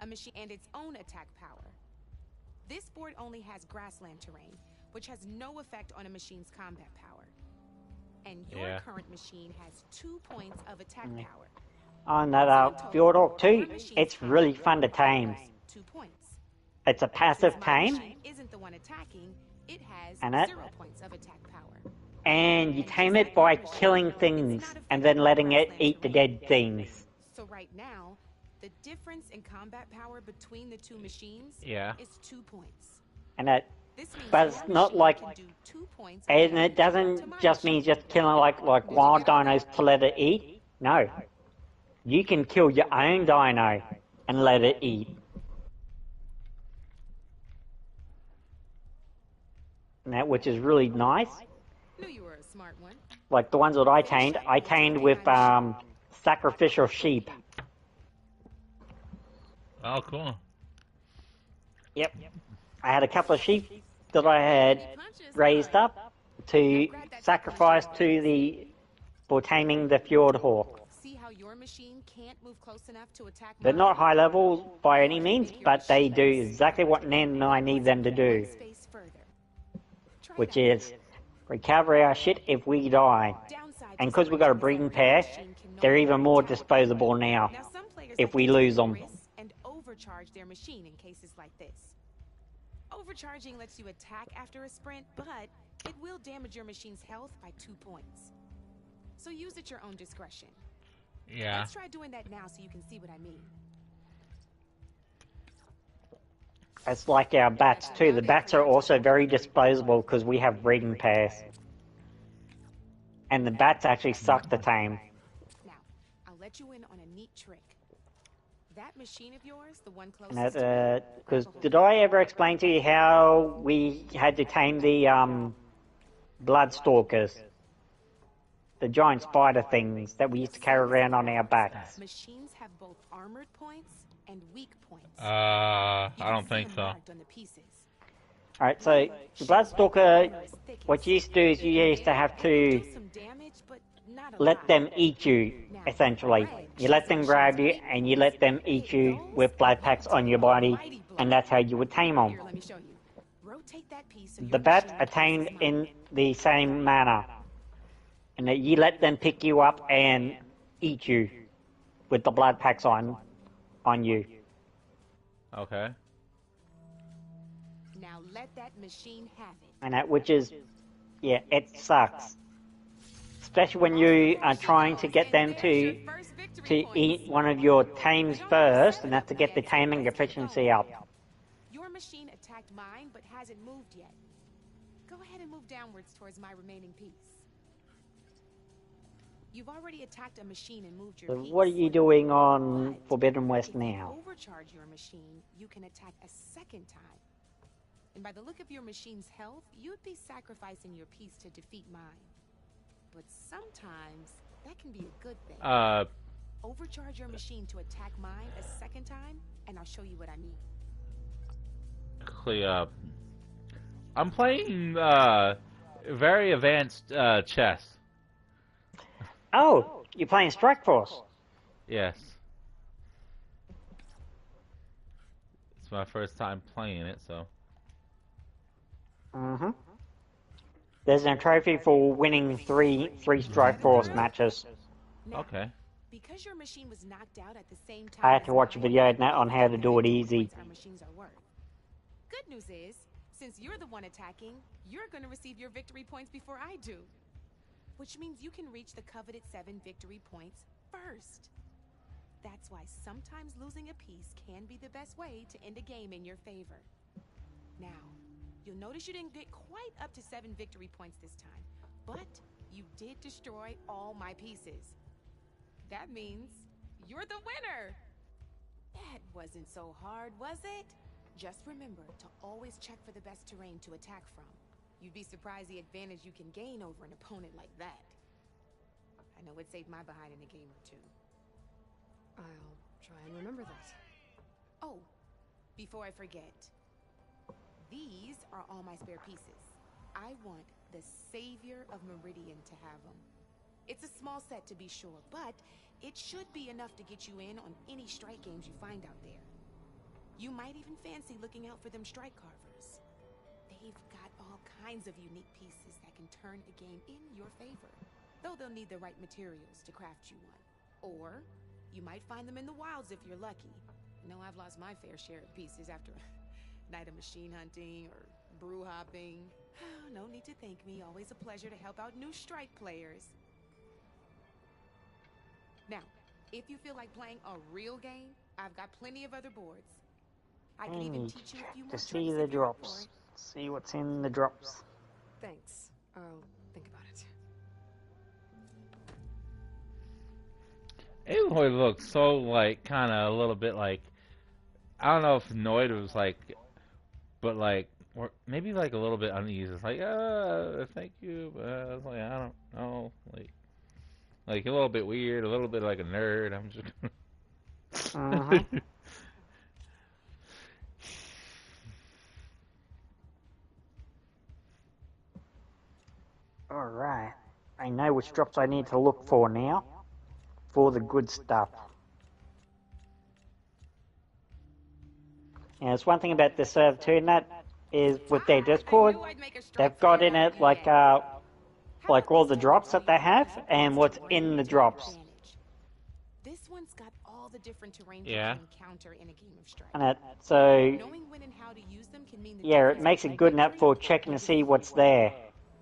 A machine and its own attack power. This board only has grassland terrain, which has no effect on a machine's combat power. And your current machine has 2 points of attack power. On that Fjordork 2, it's really fun to tame. 2 points. It's a passive My tame, machine isn't the one attacking, it has And it- 0 points of attack power. and you tame it by killing things and then letting it eat the dead things. right now, the difference in combat power between the two machines is 2 points. And that, This means but your it's not machine like, can do 2 points of and damage it doesn't to my just mean machine. just killing like wild dinos to let it eat. No, you can kill your own dino and let it eat. And that, which is really nice. Knew you were a smart one. Like the ones that I tamed with sacrificial sheep. Oh, cool. Yep. I had a couple of sheep that I had raised up to sacrifice for taming the fjord hawk. See how your machine can't move close enough to attack They're mine? not high level by any means, but they do exactly what Nan and I need them to do. Which is recover our shit if we die. And because we've got a breeding pair, they're even more disposable now if we lose them. And overcharge their machine in cases like this. Overcharging lets you attack after a sprint, but it will damage your machine's health by 2 points. So use at your own discretion. Yeah. Let's try doing that now so you can see what I mean. It's like our bats too. The bats are also very disposable because we have breeding pairs. And the bats actually suck to tame. Now, I'll let you in on a neat trick. That machine of yours, the one closest Because did I ever explain to you how we had to tame the Bloodstalkers? The giant spider things that we used to carry around on our backs. Machines have both armored points and weak points. I don't think so. Alright, so the Bloodstalker, what you used to do is you used to have to let them eat you, essentially. You let them grab you, and you let them eat you with blood packs on your body, and that's how you would tame them. The bats are tamed in the same manner, and that you let them pick you up and eat you with the blood packs on you. Okay. Now let that machine have it. And that, which is, yeah, it sucks. Especially when you are trying to get them to eat one of your tames first, and that's to get the taming efficiency up. Your machine attacked mine, but hasn't moved yet. Go ahead and move downwards towards my remaining piece. You've already attacked a machine and moved your So piece. what are you doing on Forbidden West If you now? overcharge your machine, you can attack a second time. And by the look of your machine's health, you'd be sacrificing your piece to defeat mine. But sometimes that can be a good thing. Overcharge your machine to attack mine a second time, and I'll show you what I mean. Clear. I'm playing very advanced chess. Oh, you're playing Strike Force. Yes. It's my first time playing it, so. Mm-hmm. There's a trophy for winning three Strike Force matches. Okay. Because your machine was knocked out at the same time I had to watch a video on how to do it easy. our machines are worth. Good news is, since you're the one attacking, you're going to receive your victory points before I do. Which means you can reach the coveted 7 victory points first. That's why sometimes losing a piece can be the best way to end a game in your favor. Now, you'll notice you didn't get quite up to 7 victory points this time, but you did destroy all my pieces. That means you're the winner! That wasn't so hard, was it? Just remember to always check for the best terrain to attack from. You'd be surprised the advantage you can gain over an opponent like that. I know it saved my behind in a game or two. I'll try and remember that. Oh, before I forget. These are all my spare pieces. I want the Savior of Meridian to have them. It's a small set to be sure, but it should be enough to get you in on any strike games you find out there. You might even fancy looking out for them strike carvers. They've got all kinds of unique pieces that can turn a game in your favor, though they'll need the right materials to craft you one. Or you might find them in the wilds if you're lucky. I know I've lost my fair share of pieces after a night of machine hunting or brew hopping. No need to thank me. Always a pleasure to help out new strike players. Now, If you feel like playing a real game, I've got plenty of other boards. I can I even need teach you a few to more see tricks the if you're up for drops. it. See what's in the drops. Thanks. I'll think about it. Aloy looks so like kind of a little bit like, I don't know if annoyed was like, but like, or maybe like a little bit uneasy. It's like, thank you, but I was like, I don't know, like a little bit weird, a little bit like a nerd. I'm just. Alright. I know which drops I need to look for now. For the good stuff. And there's one thing about this server too, and that is with their Discord, they've got in it like all the drops that they have and what's in the drops. This one's got all the different terrain Yeah. you can encounter in a game of Strike. And so Knowing when and how to use them can mean the yeah, it difference makes it between good enough for checking to see what's there.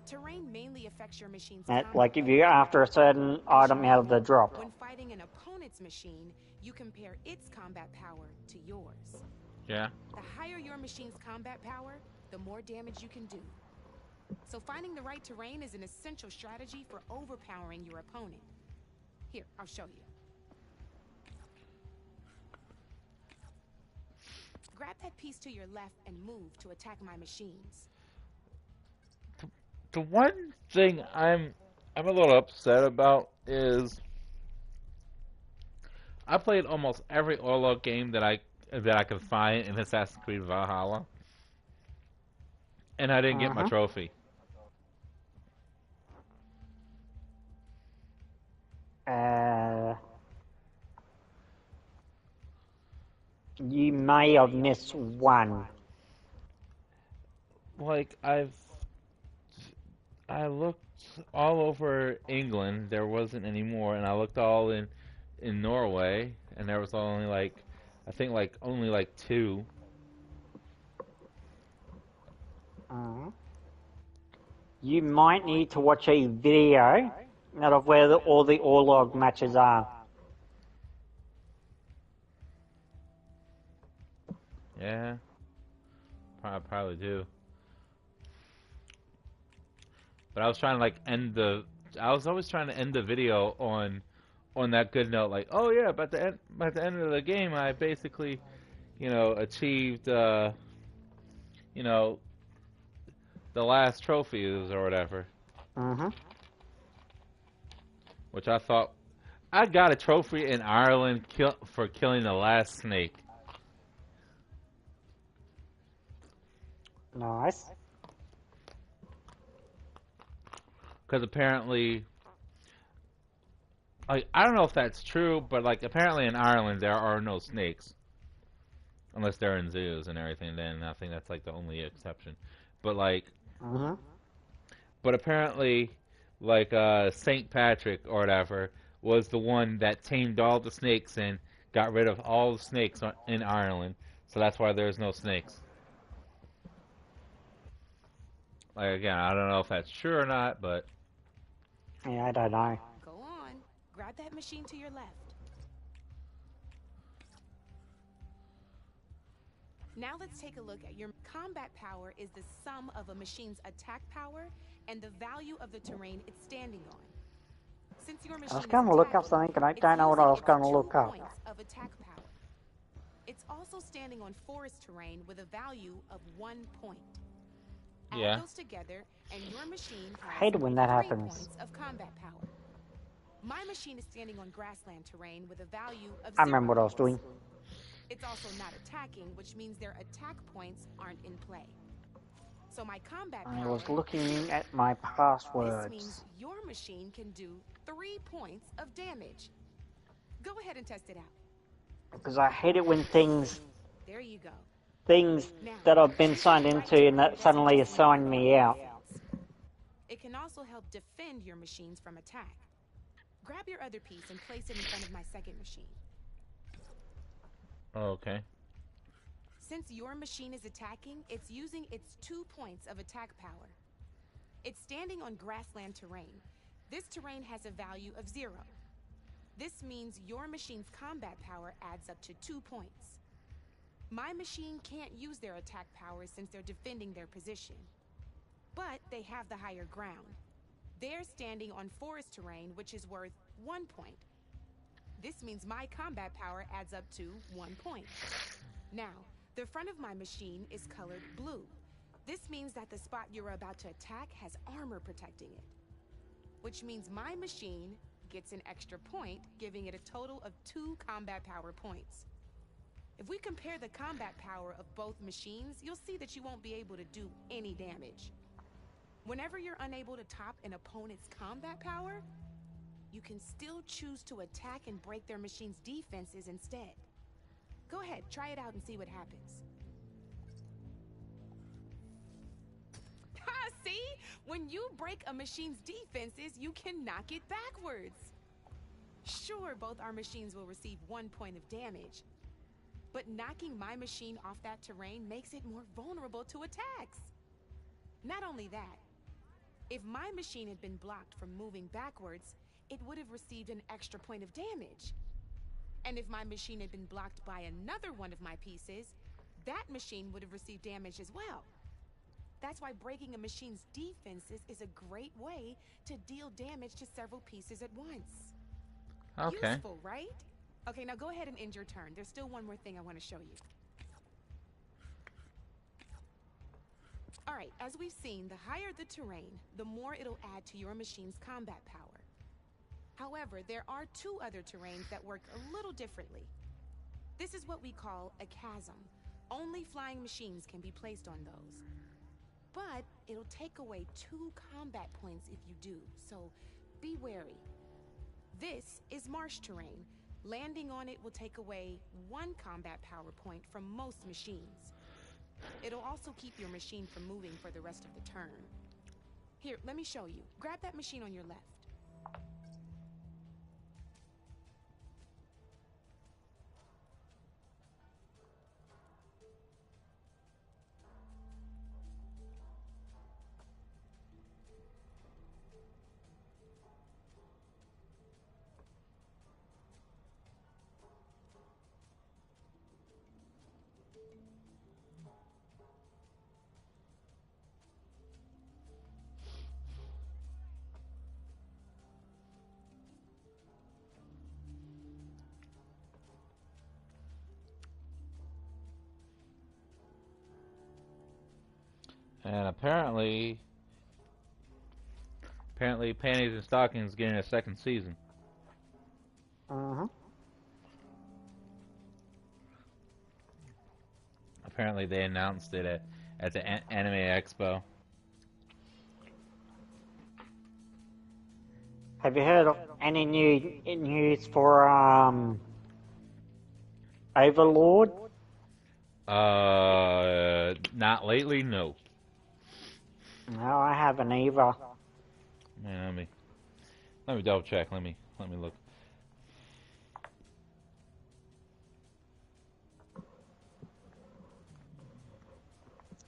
terrain mainly affects your machine's Like if you're after a certain item out of the drop. When fighting an opponent's machine, you compare its combat power to yours. Yeah. The higher your machine's combat power, the more damage you can do. So finding the right terrain is an essential strategy for overpowering your opponent. Here, I'll show you. Grab that piece to your left and move to attack my machines. The one thing I'm a little upset about is I played almost every Orlog game that I could find in Assassin's Creed Valhalla, and I didn't get my trophy. You may have missed one. Like I looked all over England, there wasn't any more, and I looked all in Norway, and there was only like, I think like only like 2. You might need to watch a video out of where all the Orlog matches are. Yeah, probably do. But I was trying to like I was always trying to end the video on that good note, like, oh yeah, but at the end of the game, I basically, achieved, the last trophies or whatever. Which I thought, I got a trophy in Ireland for killing the last snake. Nice. Because apparently, like, I don't know if that's true, but like apparently in Ireland there are no snakes, unless they're in zoos and everything. Then I think that's like the only exception. But like, but apparently, like Saint Patrick or whatever was the one that tamed all the snakes and got rid of all the snakes in Ireland. So that's why there's no snakes. Like again, I don't know if that's true or not, but yeah, I don't know. Go on. Grab that machine to your left. Now let's take a look at your combat power is the sum of a machine's attack power and the value of the terrain it's standing on. Since your machine I was going to look up something and I don't know what I was going to look up. Of attack power. It's also standing on forest terrain with a value of 1 point. Add those together, and your machine has I hate it when that 3 happens. points of combat power. My machine is standing on grassland terrain with a value of 0 I remember what I was points. doing. It's also not attacking, which means their attack points aren't in play. So my combat I power, was looking at my this passwords. means your machine can do 3 points of damage. Go ahead and test it out. Because I hate it when things There you go. that I've been signed into and that suddenly assign me out. It can also help defend your machines from attack. Grab your other piece and place it in front of my second machine. oh, okay. Since your machine is attacking, it's using its 2 points of attack power. It's standing on grassland terrain. This terrain has a value of 0. This means your machine's combat power adds up to 2 points. My machine can't use their attack powers since they're defending their position. But they have the higher ground. They're standing on forest terrain, which is worth 1 point. This means my combat power adds up to 1 point. Now, the front of my machine is colored blue. This means that the spot you're about to attack has armor protecting it. Which means my machine gets an extra point, giving it a total of 2 combat power points. If we compare the combat power of both machines, you'll see that you won't be able to do any damage. Whenever you're unable to top an opponent's combat power, you can still choose to attack and break their machine's defenses instead. Go ahead, try it out and see what happens. Ha! See? When you break a machine's defenses, you can knock it backwards. Sure, both our machines will receive 1 point of damage, but knocking my machine off that terrain makes it more vulnerable to attacks. Not only that, if my machine had been blocked from moving backwards, it would have received an extra point of damage. And if my machine had been blocked by another one of my pieces, that machine would have received damage as well. That's why breaking a machine's defenses is a great way to deal damage to several pieces at once. Okay. Useful, right? Okay, now go ahead and end your turn. There's still one more thing I want to show you. Alright, as we've seen, the higher the terrain, the more it'll add to your machine's combat power. However, there are 2 other terrains that work a little differently. This is what we call a chasm. Only flying machines can be placed on those. But it'll take away 2 combat points if you do, so be wary. This is marsh terrain. Landing on it will take away 1 combat power point from most machines. It'll also keep your machine from moving for the rest of the turn. Here, let me show you. Grab that machine on your left. And apparently Panties and Stockings getting a 2nd season. Apparently they announced it at the Anime Expo. Have you heard of any news for Overlord? Not lately, no. No, I haven't either. Yeah, let me double check. Let me look.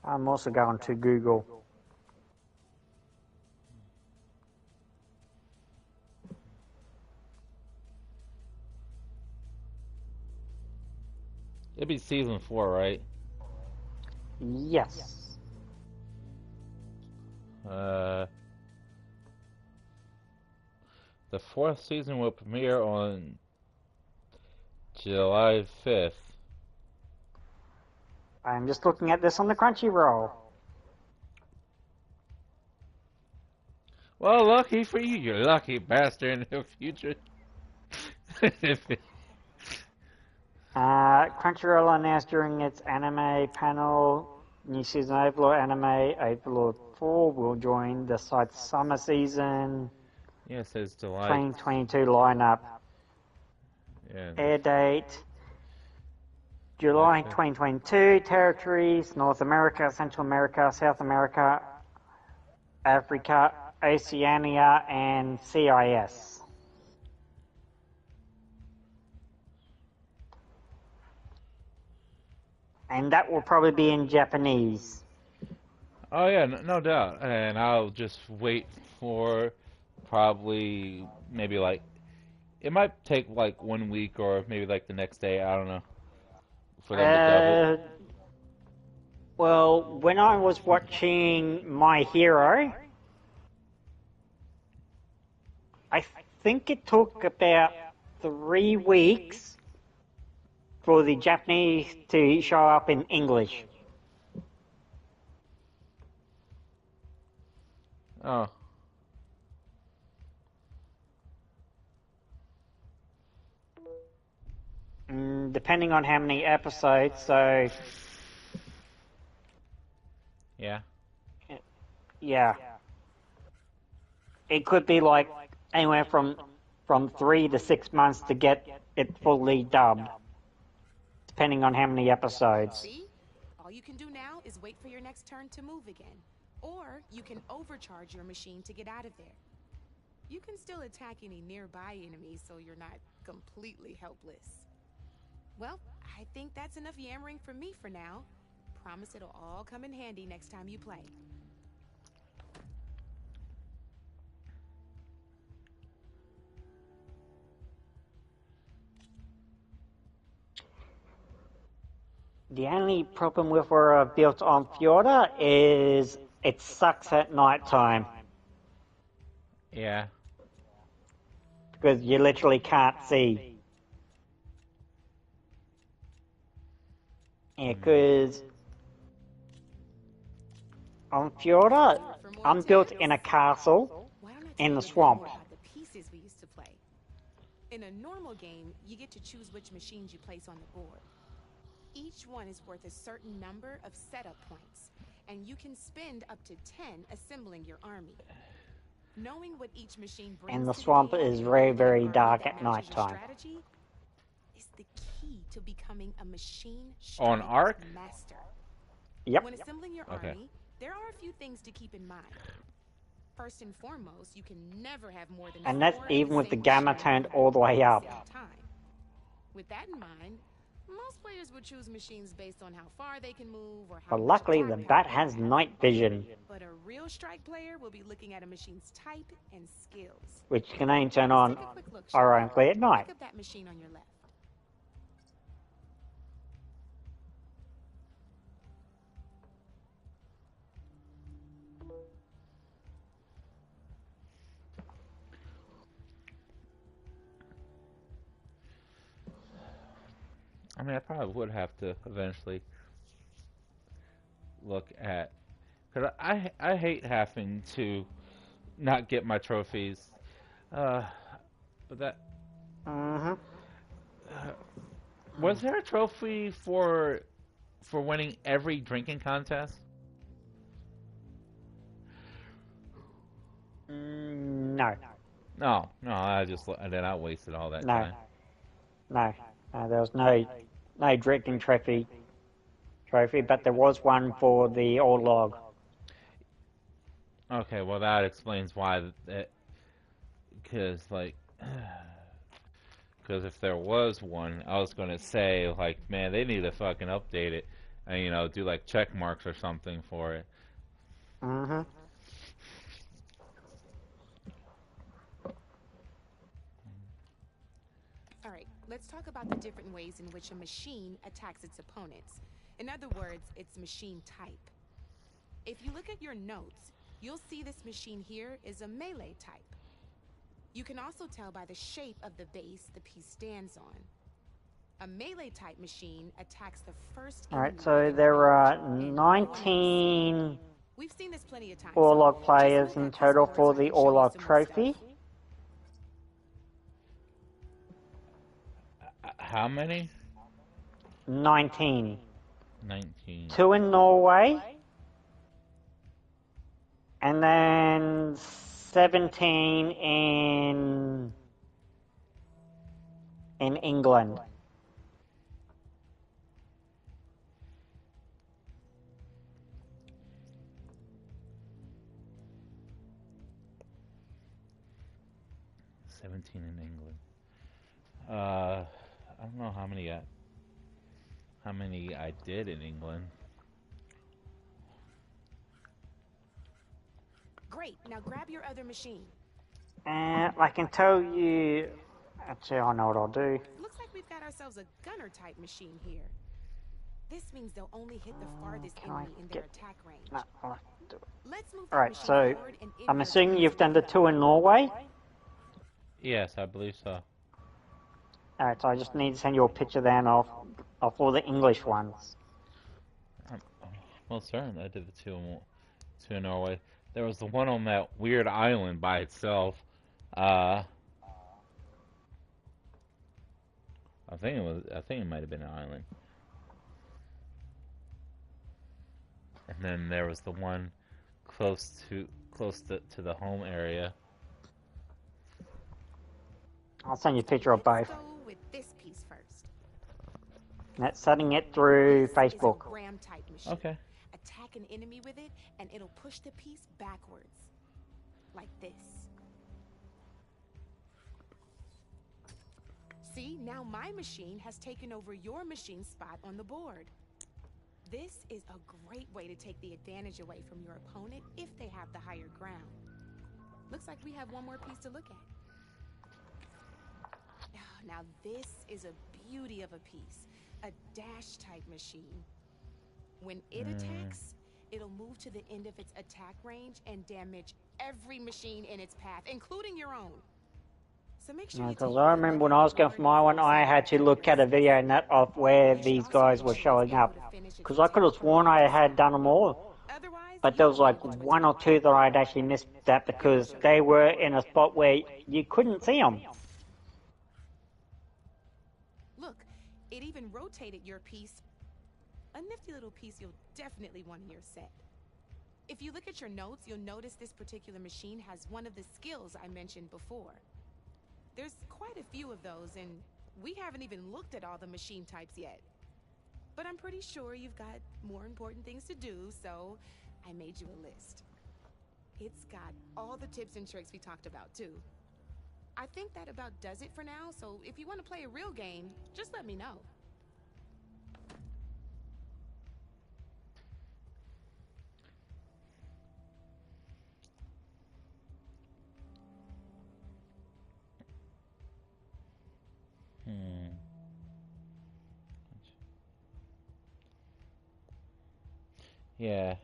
I'm also going to Google. It'd be season 4, right? Yes. The 4th season will premiere on July 5th. I'm just looking at this on the Crunchyroll. Well, lucky for you, you lucky bastard in the future. Crunchyroll announced during its anime panel, new season Overlord anime, Overlord 4 will join the site's summer season. Yeah, it says July 2022 lineup. Yeah. Air date July 2022. Territories: North America, Central America, South America, Africa, Oceania, and CIS. And that will probably be in Japanese. Oh yeah, no doubt. And I'll just wait for probably maybe like it might take like 1 week or maybe like the next day. I don't know. For them to dub it. Well, when I was watching My Hero, I think it took about 3 weeks for the Japanese to show up in English. Oh. Depending on how many episodes, so... Yeah. Yeah. It could be like anywhere from 3 to 6 months to get it fully dubbed. Depending on how many episodes. See? All you can do now is wait for your next turn to move again. Or you can overcharge your machine to get out of there. You can still attack any nearby enemies so you're not completely helpless. Well, I think that's enough yammering for me for now. Promise it'll all come in handy next time you play. The only problem with where I've built on Fjorda is it sucks at night time. Yeah. Because you literally can't see. Yeah, because on Fjorda, I'm built in a castle in the swamp. The pieces we used to play. In a normal game, you get to choose which machines you place on the board. Each one is worth a certain number of setup points, and you can spend up to 10 assembling your army. Knowing what each machine brings And the to swamp table is and very, building very an army dark that at matches night your time. strategy is the key to becoming a machine On Ark? master. Yep. When assembling your Okay. army, there are a few things to keep in mind. First and foremost, you can never have more than And that's 4 of even with the same gamma machine turned at all the way up. the same time. With that in mind, most players would choose machines based on how far they can move or how But much luckily the attack bat power has they have. night vision, But a real strike player will be looking at a machine's type and skills. which can only turn Let's on take a quick look, shall we? ironically at night. Pick up that machine on your left. I mean, I probably would have to eventually look at, because I hate having to not get my trophies. But that was there a trophy for winning every drinking contest? No. No, I wasted all that time. No, there was no drinking trophy, but there was one for the old log. Okay, well that explains why because if there was one, I was gonna say like, man, they need to fucking update it and do like check marks or something for it. All right, let's talk about the different ways in which a machine attacks its opponents. In other words, its machine type. If you look at your notes, you'll see this machine here is a melee type. You can also tell by the shape of the base the piece stands on. A melee type machine attacks the first Alright, so there are 19 We've seen this plenty of times. Orlog players in total for the Orlog trophy. How many? 19. 19. 2 in Norway. And then 17 in England. In England. I don't know how many I did in England. Great. Now grab your other machine. I can tell you Actually, I know what I'll do. Looks like we've got ourselves a gunner type machine here. This means they'll only hit the farthest enemy in their attack range. No, I'll have to do it. Let's move that Alright, machine so forward and in I'm your assuming turn, you've done the speed two in Norway? Yes, I believe so. Alright, so I just need to send you a picture then of all the English ones. Well, certain I did the two in Norway. There was the one on that weird island by itself. I think it might have been an island. And then there was the one close to the home area. I'll send you a picture of both. Let's go with this piece first. That's sending it through Facebook. Is a ram type machine. Okay. Attack an enemy with it, and it'll push the piece backwards, like this. See, now my machine has taken over your machine's spot on the board. This is a great way to take the advantage away from your opponent if they have the higher ground. Looks like we have one more piece to look at. Now this is a beauty of a piece, a dash type machine. When it attacks, it'll move to the end of its attack range and damage every machine in its path, including your own. So make sure Because I remember when I was going for my one, I had to look at a video and that of where these guys were showing up. Because I could have sworn I had done them all. But there was like one or two that I'd actually missed that because they were in a spot where you couldn't see them. Look, it even rotated your piece. A nifty little piece you'll definitely want in your set. If you look at your notes, you'll notice this particular machine has one of the skills I mentioned before. There's quite a few of those, and we haven't even looked at all the machine types yet. But I'm pretty sure you've got more important things to do, so I made you a list. It's got all the tips and tricks we talked about, too. I think that about does it for now, so if you want to play a real game, just let me know. Yeah,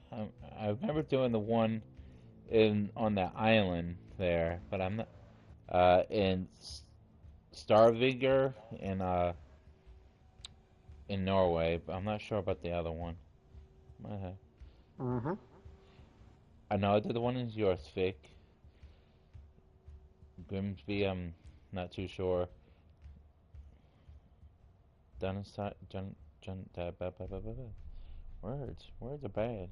I remember doing the one on that island there, but I'm not in Starviger in Norway, but I'm not sure about the other one. Might have. I know I did the one in Jorsvik. Grimsby, I'm not too sure. Words are bad.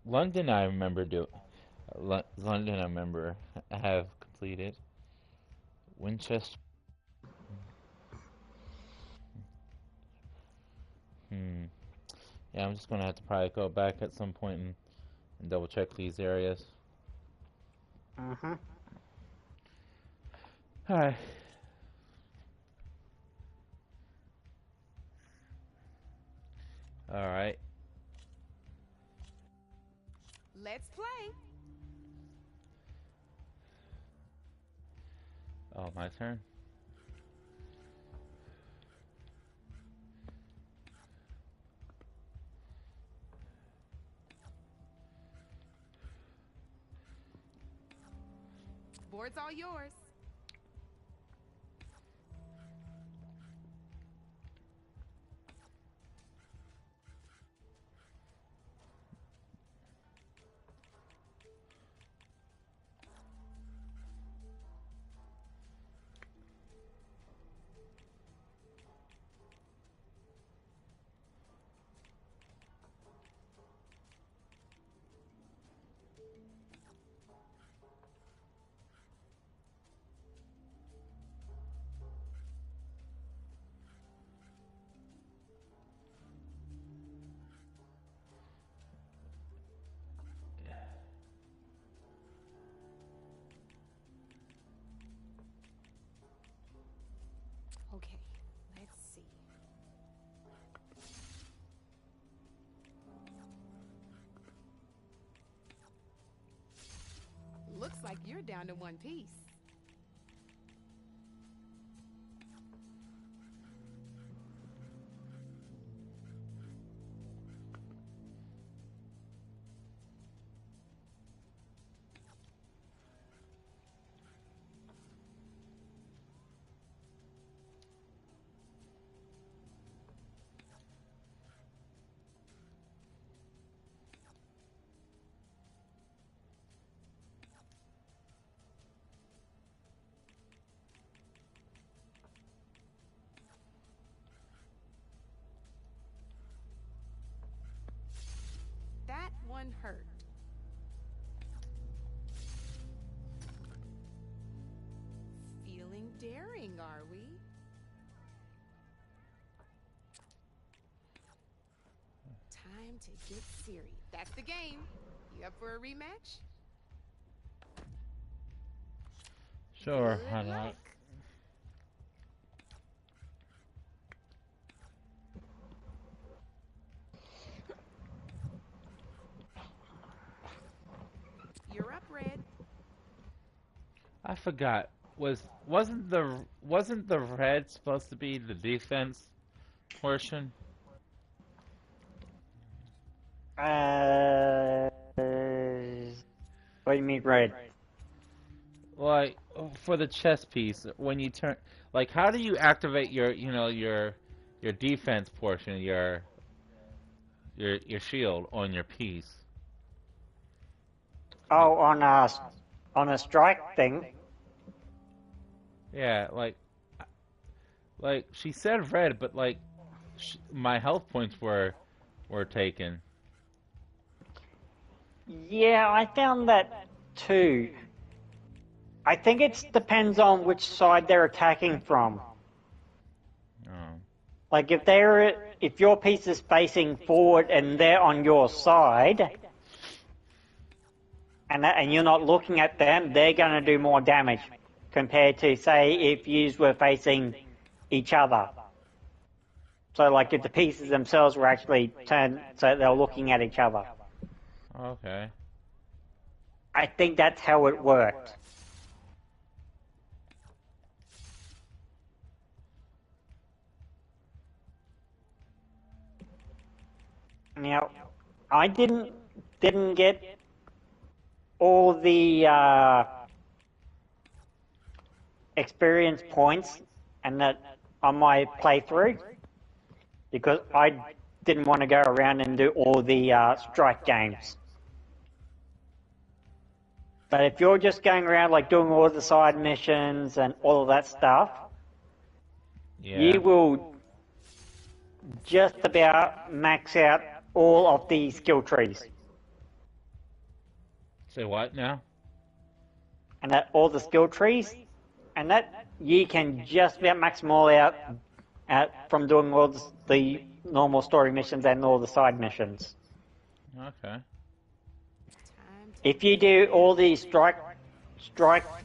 London, I remember London, I remember I have completed. Winchester. Yeah, I'm just gonna have to probably go back at some point and double check these areas. Alright. Alright. Let's play. Oh, my turn? Board's all yours. Okay, let's see. Looks like you're down to one piece. time to get serious. That's the game. You up for a rematch? Sure, Good why not? luck. You're up, Red. I forgot. Wasn't the red supposed to be the defense portion? What do you mean red? Like for the chess piece, when you turn, like, how do you activate your, your defense portion, your shield on your piece? Oh, on a strike thing. Yeah, like she said red, but like my health points were taken. Yeah, I found that too. I think it depends on which side they're attacking from. Oh. Like if your piece is facing forward and they're on your side, and you're not looking at them, they're going to do more damage compared to, say, if yous were facing each other. So, like, if the pieces themselves were actually turned so they're looking at each other. Okay. I think that's how it worked. Now, I didn't get all the experience points and that on my playthrough because I didn't want to go around and do all the strike games. But if you're just going around like doing all the side missions and all of that stuff, you will just about max out all of the skill trees. Say what now? And that all the skill trees, and that you can just about max them all out from doing all the normal story missions and all the side missions. Okay. If you do all the strike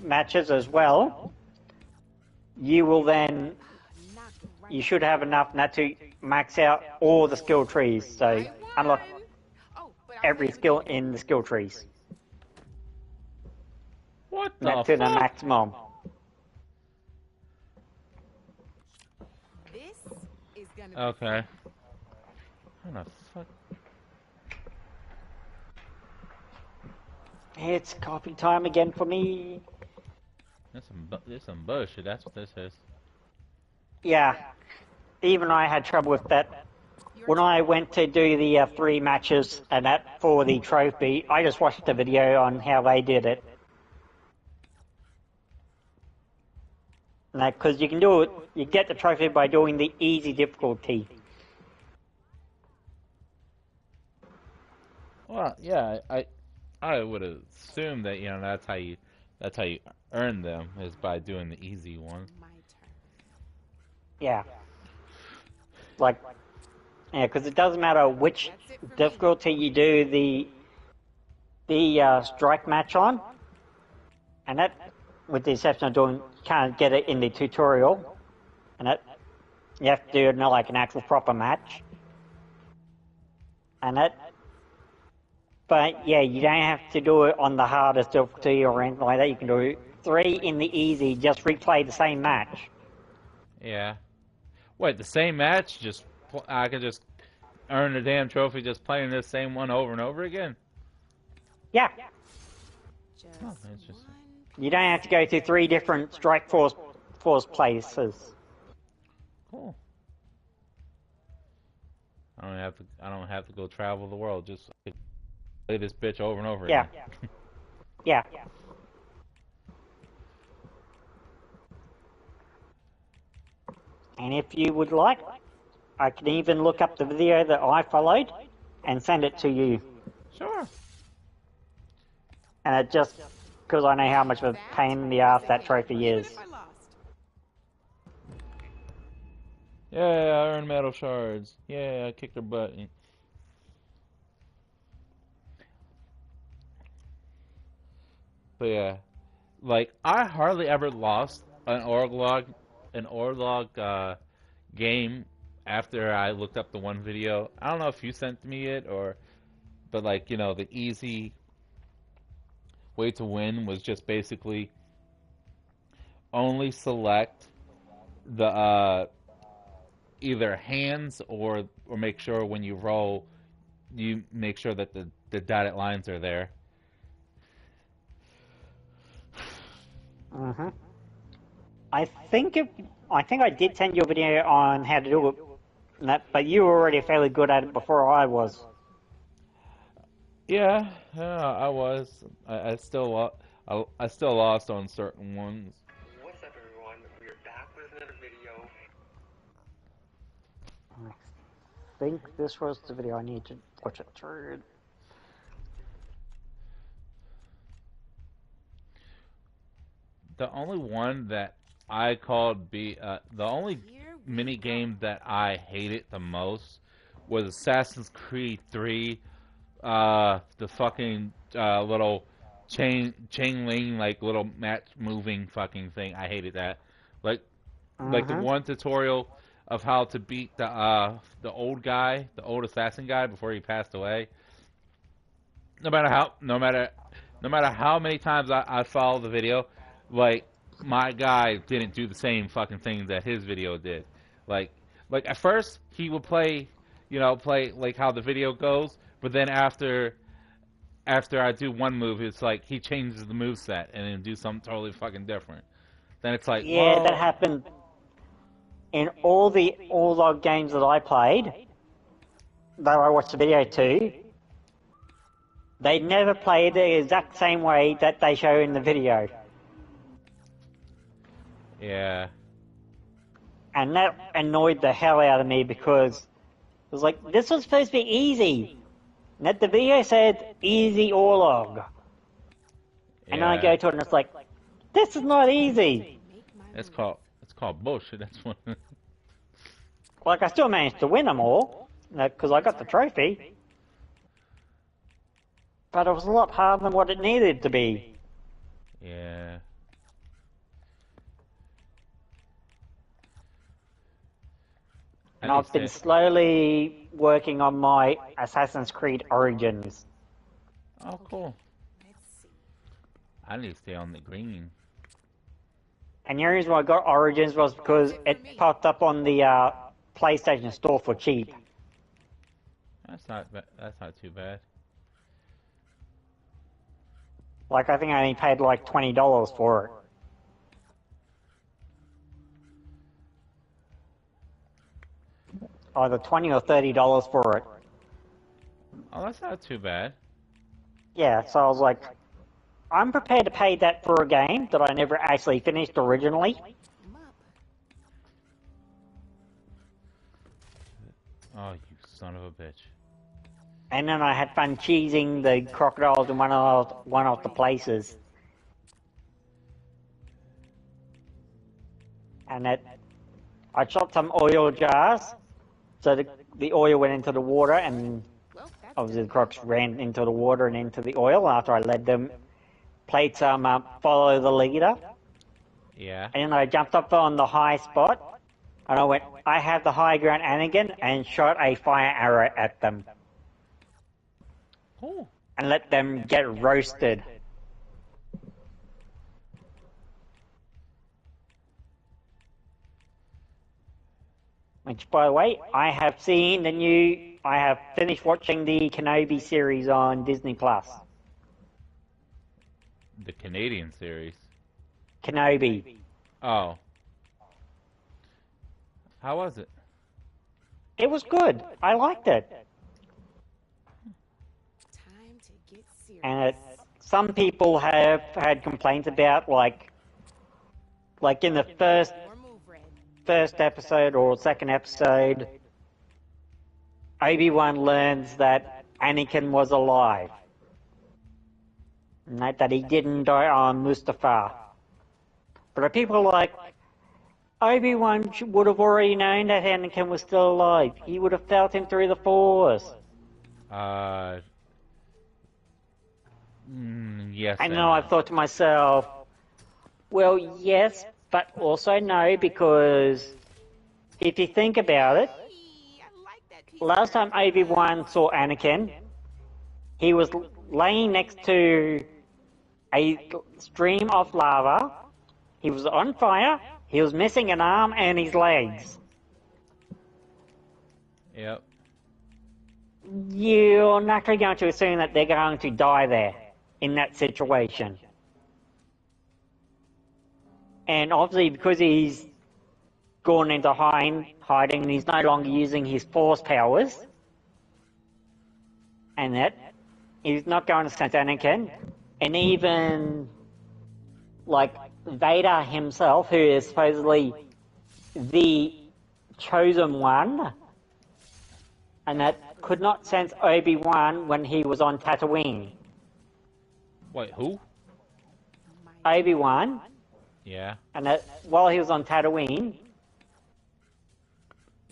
matches as well, you will then, you should have enough now to max out all the skill trees. So unlock every skill in the skill trees. What the fuck? To the maximum. This is gonna Okay. What the fuck? It's coffee time again for me. There's some bullshit. That's what this is. Yeah. Even I had trouble with that. When I went to do the 3 matches and that for the trophy, I just watched the video on how they did it. Because you can do it, you get the trophy by doing the easy difficulty. Well, yeah, I would assume that that's how you earn them is by doing the easy one. Yeah. Because it doesn't matter which difficulty you do the strike match on, and that, with the exception of you can't get it in the tutorial, and that you have to do it like an actual proper match, and that. But yeah, you don't have to do it on the hardest difficulty or anything like that. You can do 3 in the easy, just replay the same match. Yeah. Wait, the same match? I could just earn the damn trophy just playing this same one over and over again? Yeah. Oh, interesting. You don't have to go to 3 different strike force places. Cool. I don't have to go travel the world. Just play this bitch over and over again. Yeah. And if you would like, I can even look up the video that I followed and send it to you. Sure. And it just, because I know how much of a pain in the ass that trophy is. Yeah, I earned metal shards. Yeah, I kicked her butt. But yeah, like I hardly ever lost an orlog game after I looked up the one video. I don't know if you sent me it or, but like the easy way to win was just basically only select the either hands or make sure when you roll you make sure that the dotted lines are there. Mm-hmm. I think I did send you a video on how to do it, but you were already fairly good at it before I was. Yeah, I was. I still I still lost on certain ones. What's up, everyone? We're back with another video. I think this was the video I need to watch it through. The only one that I called the only mini game that I hated the most was Assassin's Creed 3. The fucking little chain link, like little match moving fucking thing. I hated that. Like the one tutorial of how to beat the old guy, the old assassin guy before he passed away. No matter how many times I follow the video, like my guy didn't do the same fucking thing that his video did. Like at first he would play like how the video goes, but then after I do one move, it's like he changes the move set and then do something totally fucking different. Then it's like, yeah, whoa. That happened in all the Orlog games that I played. Though I watched the video too, they never played the exact same way that they show in the video. Yeah. And that annoyed the hell out of me because it was like, this was supposed to be easy. And that the video said easy Orlog. And I go to it and it's like, this is not easy. It's called bullshit. That's what. Like, I still managed to win them all because I got the trophy. But it was a lot harder than what it needed to be. Yeah. And I've been slowly working on my Assassin's Creed Origins. Oh, cool. I need to stay on the green. And the reason why I got Origins was because it popped up on the PlayStation Store for cheap. That's not too bad. Like, I think I only paid like $20 for it. Either $20 or $30 for it. Oh, that's not too bad. Yeah, so I was like, I'm prepared to pay that for a game that I never actually finished originally. Oh, you son of a bitch. And then I had fun cheesing the crocodiles in one of the places. And I shot some oil jars, so the oil went into the water, and obviously the crocs ran into the water and into the oil after I led them. Played some follow the leader. Yeah. And then I jumped up on the high spot, and I went, I have the high ground Anakin, and shot a fire arrow at them. Cool. And let them get roasted. Which, by the way, I have finished watching the Kenobi series on Disney+. The Canadian series. Kenobi. Oh. How was it? It was good. I liked it. And some people have had complaints about, like in the first episode or second episode, Obi-Wan learns that Anakin was alive. And that he didn't die on Mustafar. But people like, Obi-Wan would have already known that Anakin was still alive. He would have felt him through the Force. Yes And and then I no. thought to myself, well, yes, but also no, because if you think about it, last time Obi-Wan saw Anakin, he was laying next to a stream of lava, he was on fire, he was missing an arm and his legs. Yep. You're naturally going to assume that they're going to die there, in that situation. And obviously, because he's gone into hiding and he's no longer using his force powers, and that, he's not going to sense Anakin, and even, like, Vader himself, who is supposedly the chosen one, and that could not sense Obi-Wan when he was on Tatooine. Wait, who? Obi-Wan, Yeah. and that while he was on Tatooine,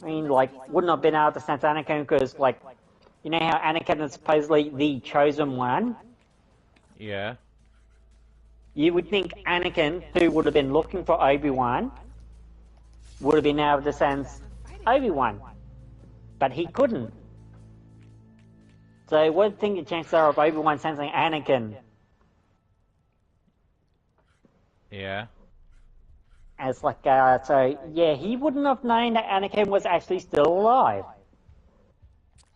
I mean, like, wouldn't have been able to sense Anakin because, like, you know how Anakin is supposedly the chosen one? Yeah. You would think Anakin, who would have been looking for Obi-Wan, would have been able to sense Obi-Wan, but he couldn't. So what do you think the chances are of Obi-Wan sensing Anakin? Yeah. And it's like, so yeah, he wouldn't have known that Anakin was actually still alive.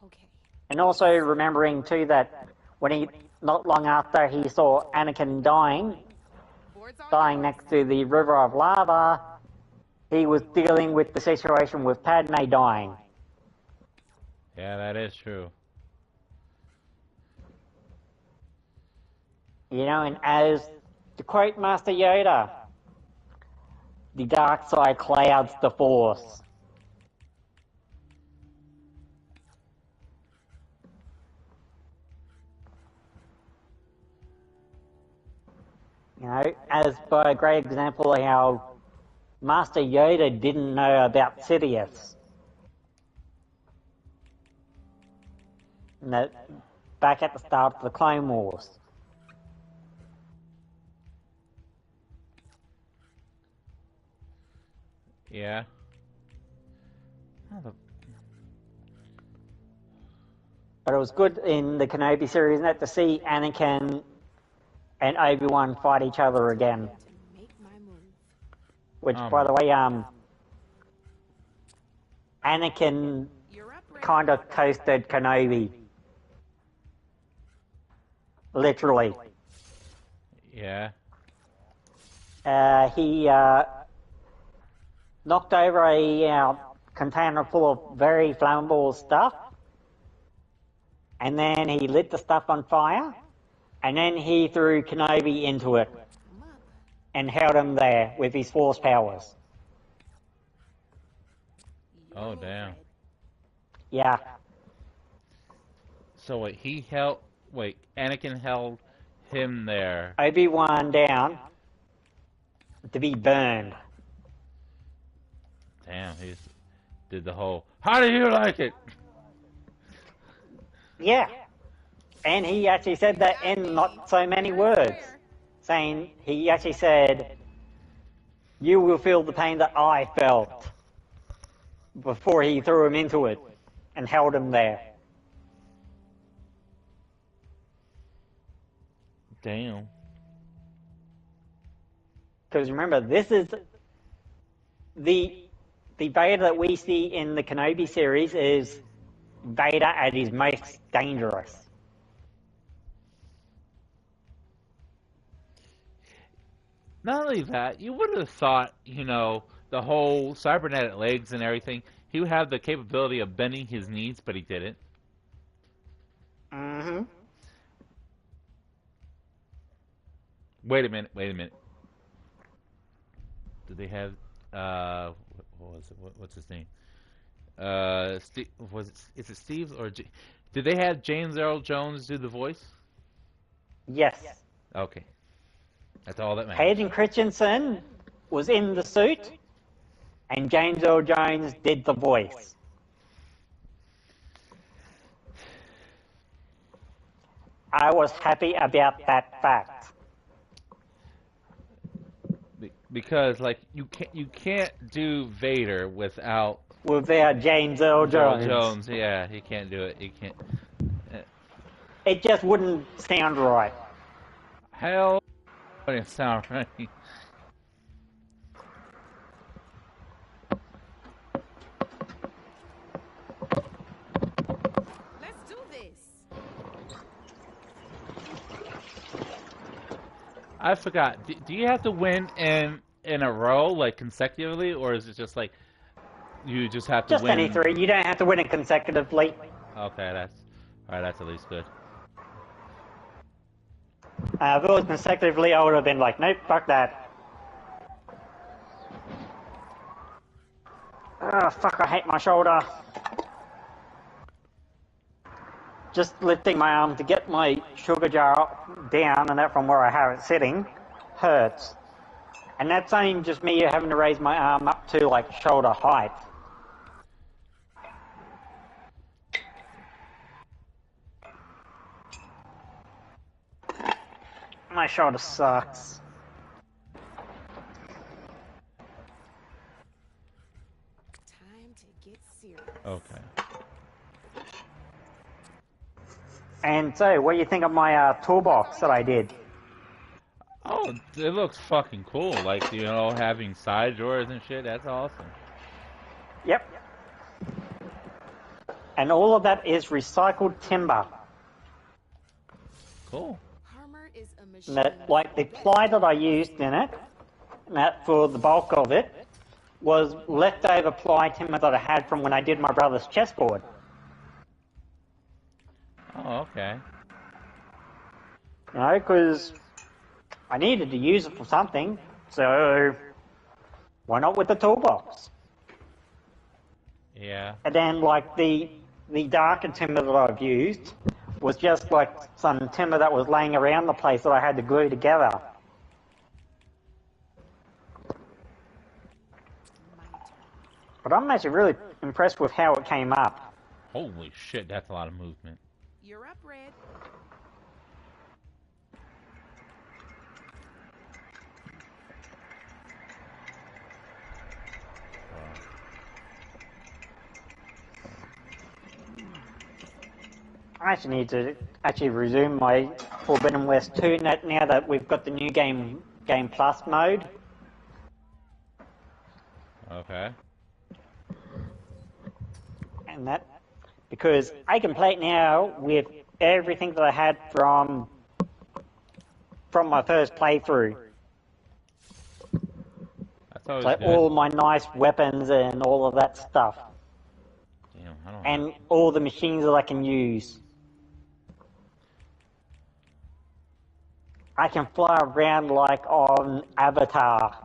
Okay. And also remembering too that when he, not long after he saw Anakin dying next to the river of lava, he was dealing with the situation with Padme dying. Yeah, that is true. You know, and as to quote Master Yoda, the dark side clouds the Force. You know, as by a great example of how Master Yoda didn't know about Skyriess. And that back at the start of the Clone Wars. Yeah. But it was good in the Kenobi series, isn't it, to see Anakin and Obi-Wan fight each other again. Which, by the way, Anakin kind of toasted Kenobi. Literally. Yeah. He knocked over a container full of very flammable stuff, and then he lit the stuff on fire, and then he threw Kenobi into it and held him there with his force powers. Oh, damn. Yeah. So wait, Anakin held him there. Obi-Wan down to be burned. Damn, he did the whole, how do you like it? Yeah. And he actually said that in not so many words. Saying, he actually said, you will feel the pain that I felt, before he threw him into it and held him there. Damn. Because remember, this is the Vader that we see in the Kenobi series is Vader at his most dangerous. Not only that, you would have thought, you know, the whole cybernetic legs and everything, he would have the capability of bending his knees, but he didn't. Mm-hmm. Wait a minute. Did they have, what was it? What's his name? Steve, is it Steve or did they have James Earl Jones do the voice? Yes. Okay. That's all that matters. Hayden Christensen was in the suit, and James Earl Jones did the voice. I was happy about that fact. Because like you can't do Vader without James Earl Jones. Jones. Yeah, you can't do it. You can't. It just wouldn't sound right. Hell, wouldn't sound right. Let's do this. I forgot. Do you have to win in a row, like consecutively, or is it just like you just have to Just win? any three. You don't have to win it consecutively. Okay, that's all right. That's at least good. If it was consecutively, I would have been like, nope, fuck that. Oh, fuck, I hate my shoulder. Just lifting my arm to get my sugar jar down and that from where I have it sitting hurts. And that's only just me having to raise my arm up to like shoulder height. My shoulder sucks. Time to get serious. Okay. And so, what do you think of my toolbox that I did? Oh, it looks fucking cool. Like, you know, having side drawers and shit. That's awesome. Yep. And all of that is recycled timber. Cool. Armor is a machine. That, like the ply that I used in it, that for the bulk of it, was leftover ply timber that I had from when I did my brother's chessboard. Oh, okay. You know, because I needed to use it for something, so why not with the toolbox? Yeah. And then, like, the darker timber that I've used was just like some timber that was laying around the place that I had to glue together. But I'm actually really impressed with how it came up. Holy shit, that's a lot of movement. You're up, Red. I actually need to resume my Forbidden West 2 now that we've got the new Game Plus mode. Okay. And that, because I can play it now with everything that I had from my first playthrough. That's always like good. all my nice weapons and all of that stuff. Damn, I don't And all the machines that I can use. I can fly around like on Avatar.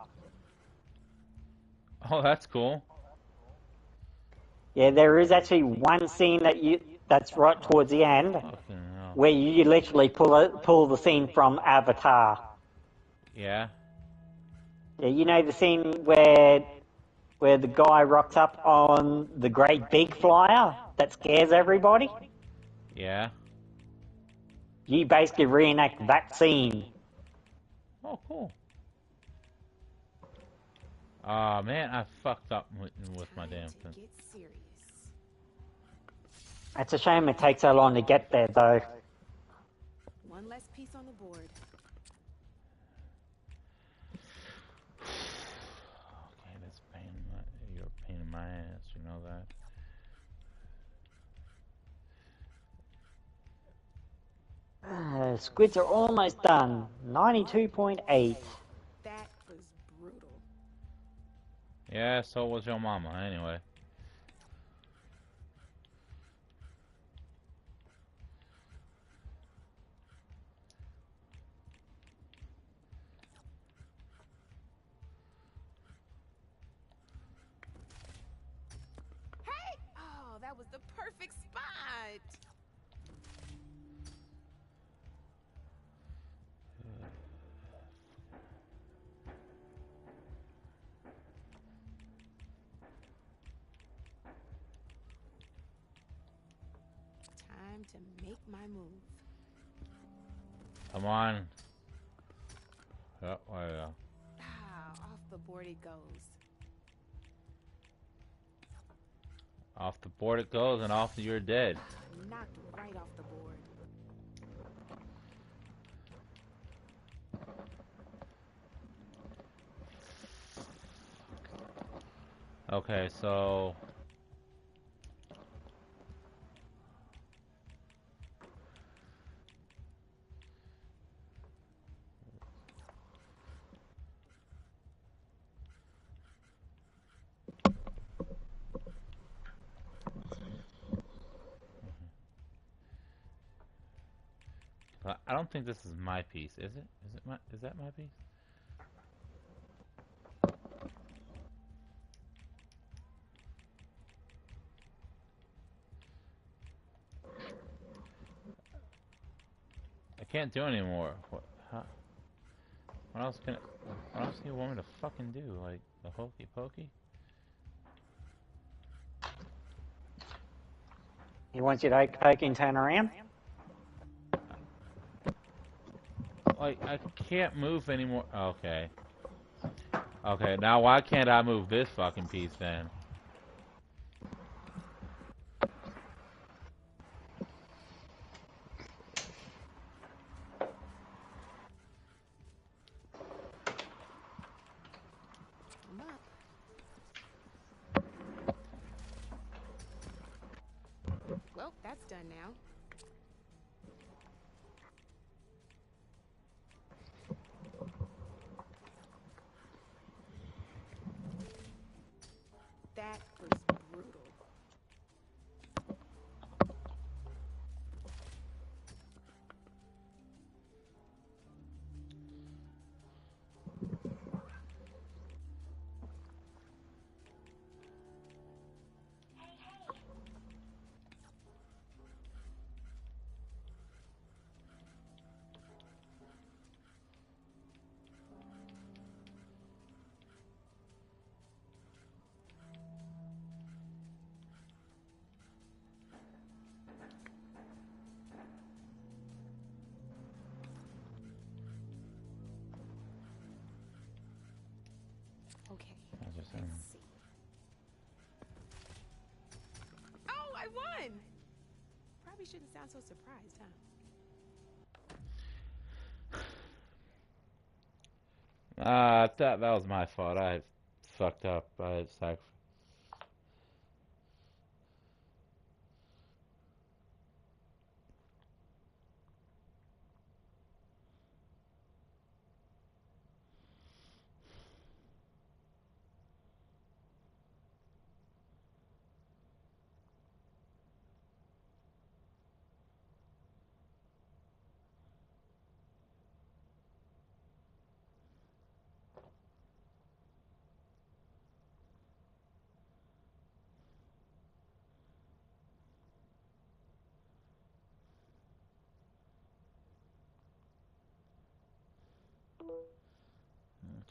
Oh, that's cool. Yeah, there is actually one scene that's right towards the end where you literally pull the scene from Avatar. Yeah. Yeah, you know the scene where the guy rocks up on the great big flyer that scares everybody? Yeah. You basically reenact that scene. Oh, cool. Aw, man, I fucked up with my damn thing. Get serious. It's a shame it takes so long to get there, though. One less piece on the board. Okay, that's you're a pain in my ass, you know that. Squids are almost done. 92.8. That was brutal. Yeah, so was your mama, anyway. Hey! Oh, that was the perfect spot. Time to make my move. Come on. Oh, yeah. Ah, off the board it goes. Off the board it goes, and off you're dead. Knocked right off the board. Okay, so... I don't think this is my piece, is it? Is that my piece? I can't do anymore. What? Huh? What else do you want me to fucking do? Like the hokey pokey? He wants you to poke and turn around. Like I can't move anymore. Okay. Okay, now why can't I move this fucking piece then? I'm up. Well, that's done now. That was brutal. Okay, let's see. Oh, I won! Probably shouldn't sound so surprised, huh? That was my fault. I fucked up. I sacrificed.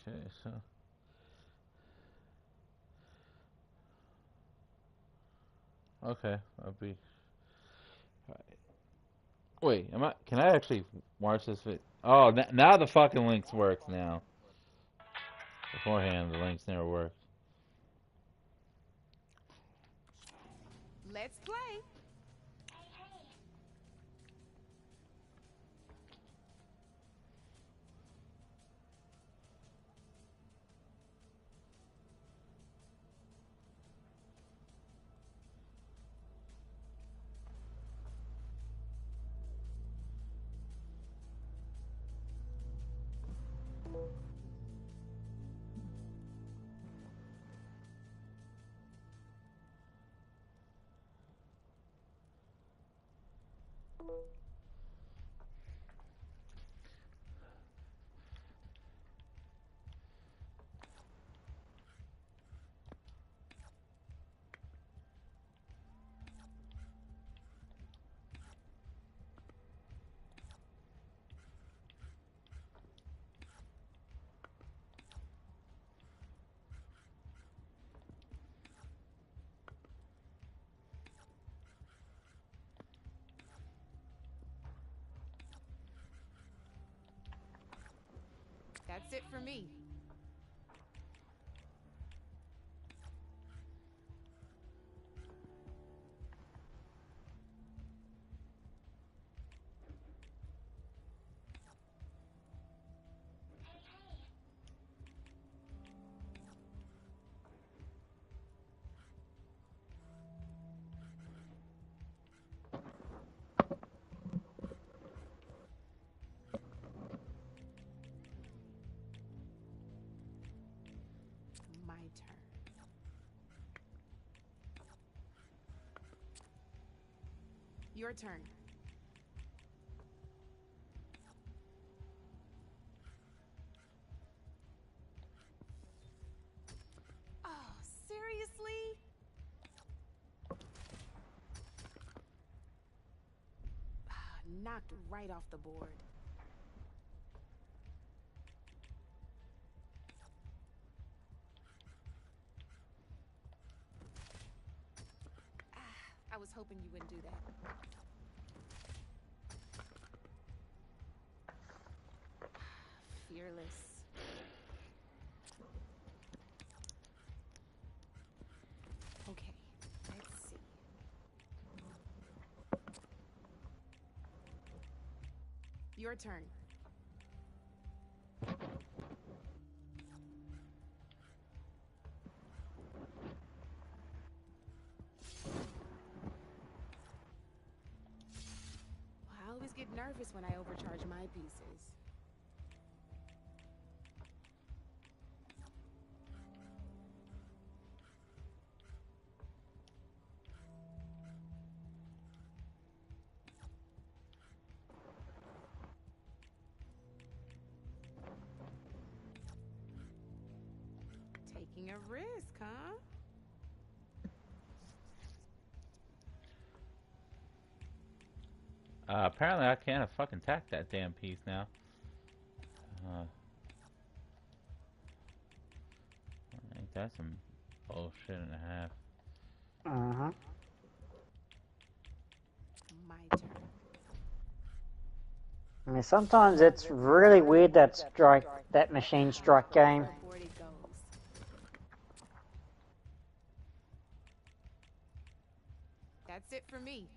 Okay, so. Okay, I'll be. Wait, can I actually watch this video? Oh, now the fucking links works now. Beforehand, the links never worked. Let's play. That's it for me. My turn. Your turn. Oh, seriously? Knocked right off the board. I was hoping you wouldn't do that. Fearless. Okay, let's see. Your turn. I always get nervous when I overcharge my pieces. Taking a risk, huh? Apparently I can't fucking attack that damn piece now. I think that's some bullshit and a half. Uh-huh. My turn. I mean, sometimes it's really weird that machine strike game. That's it for me.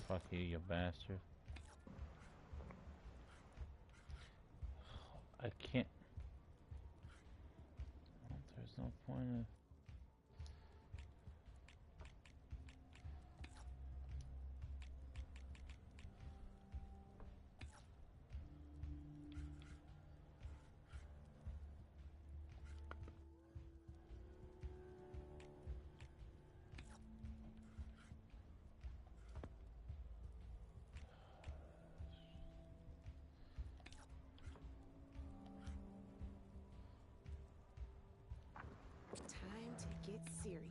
Fuck you bastard. I can't. There's no point of. Time to get serious.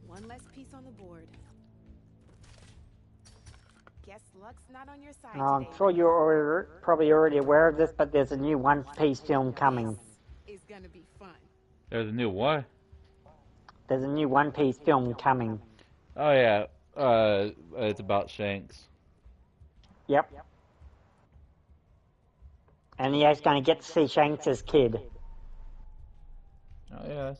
One less piece on the board. Guess luck's not on your side I'm today. sure you're probably already aware of this, but there's a new One Piece film coming. It's gonna be fun. There's a new what? There's a new One Piece film coming. Oh yeah. It's about Shanks. Yep. And he's going to get to see Shanks' kid. Oh yeah.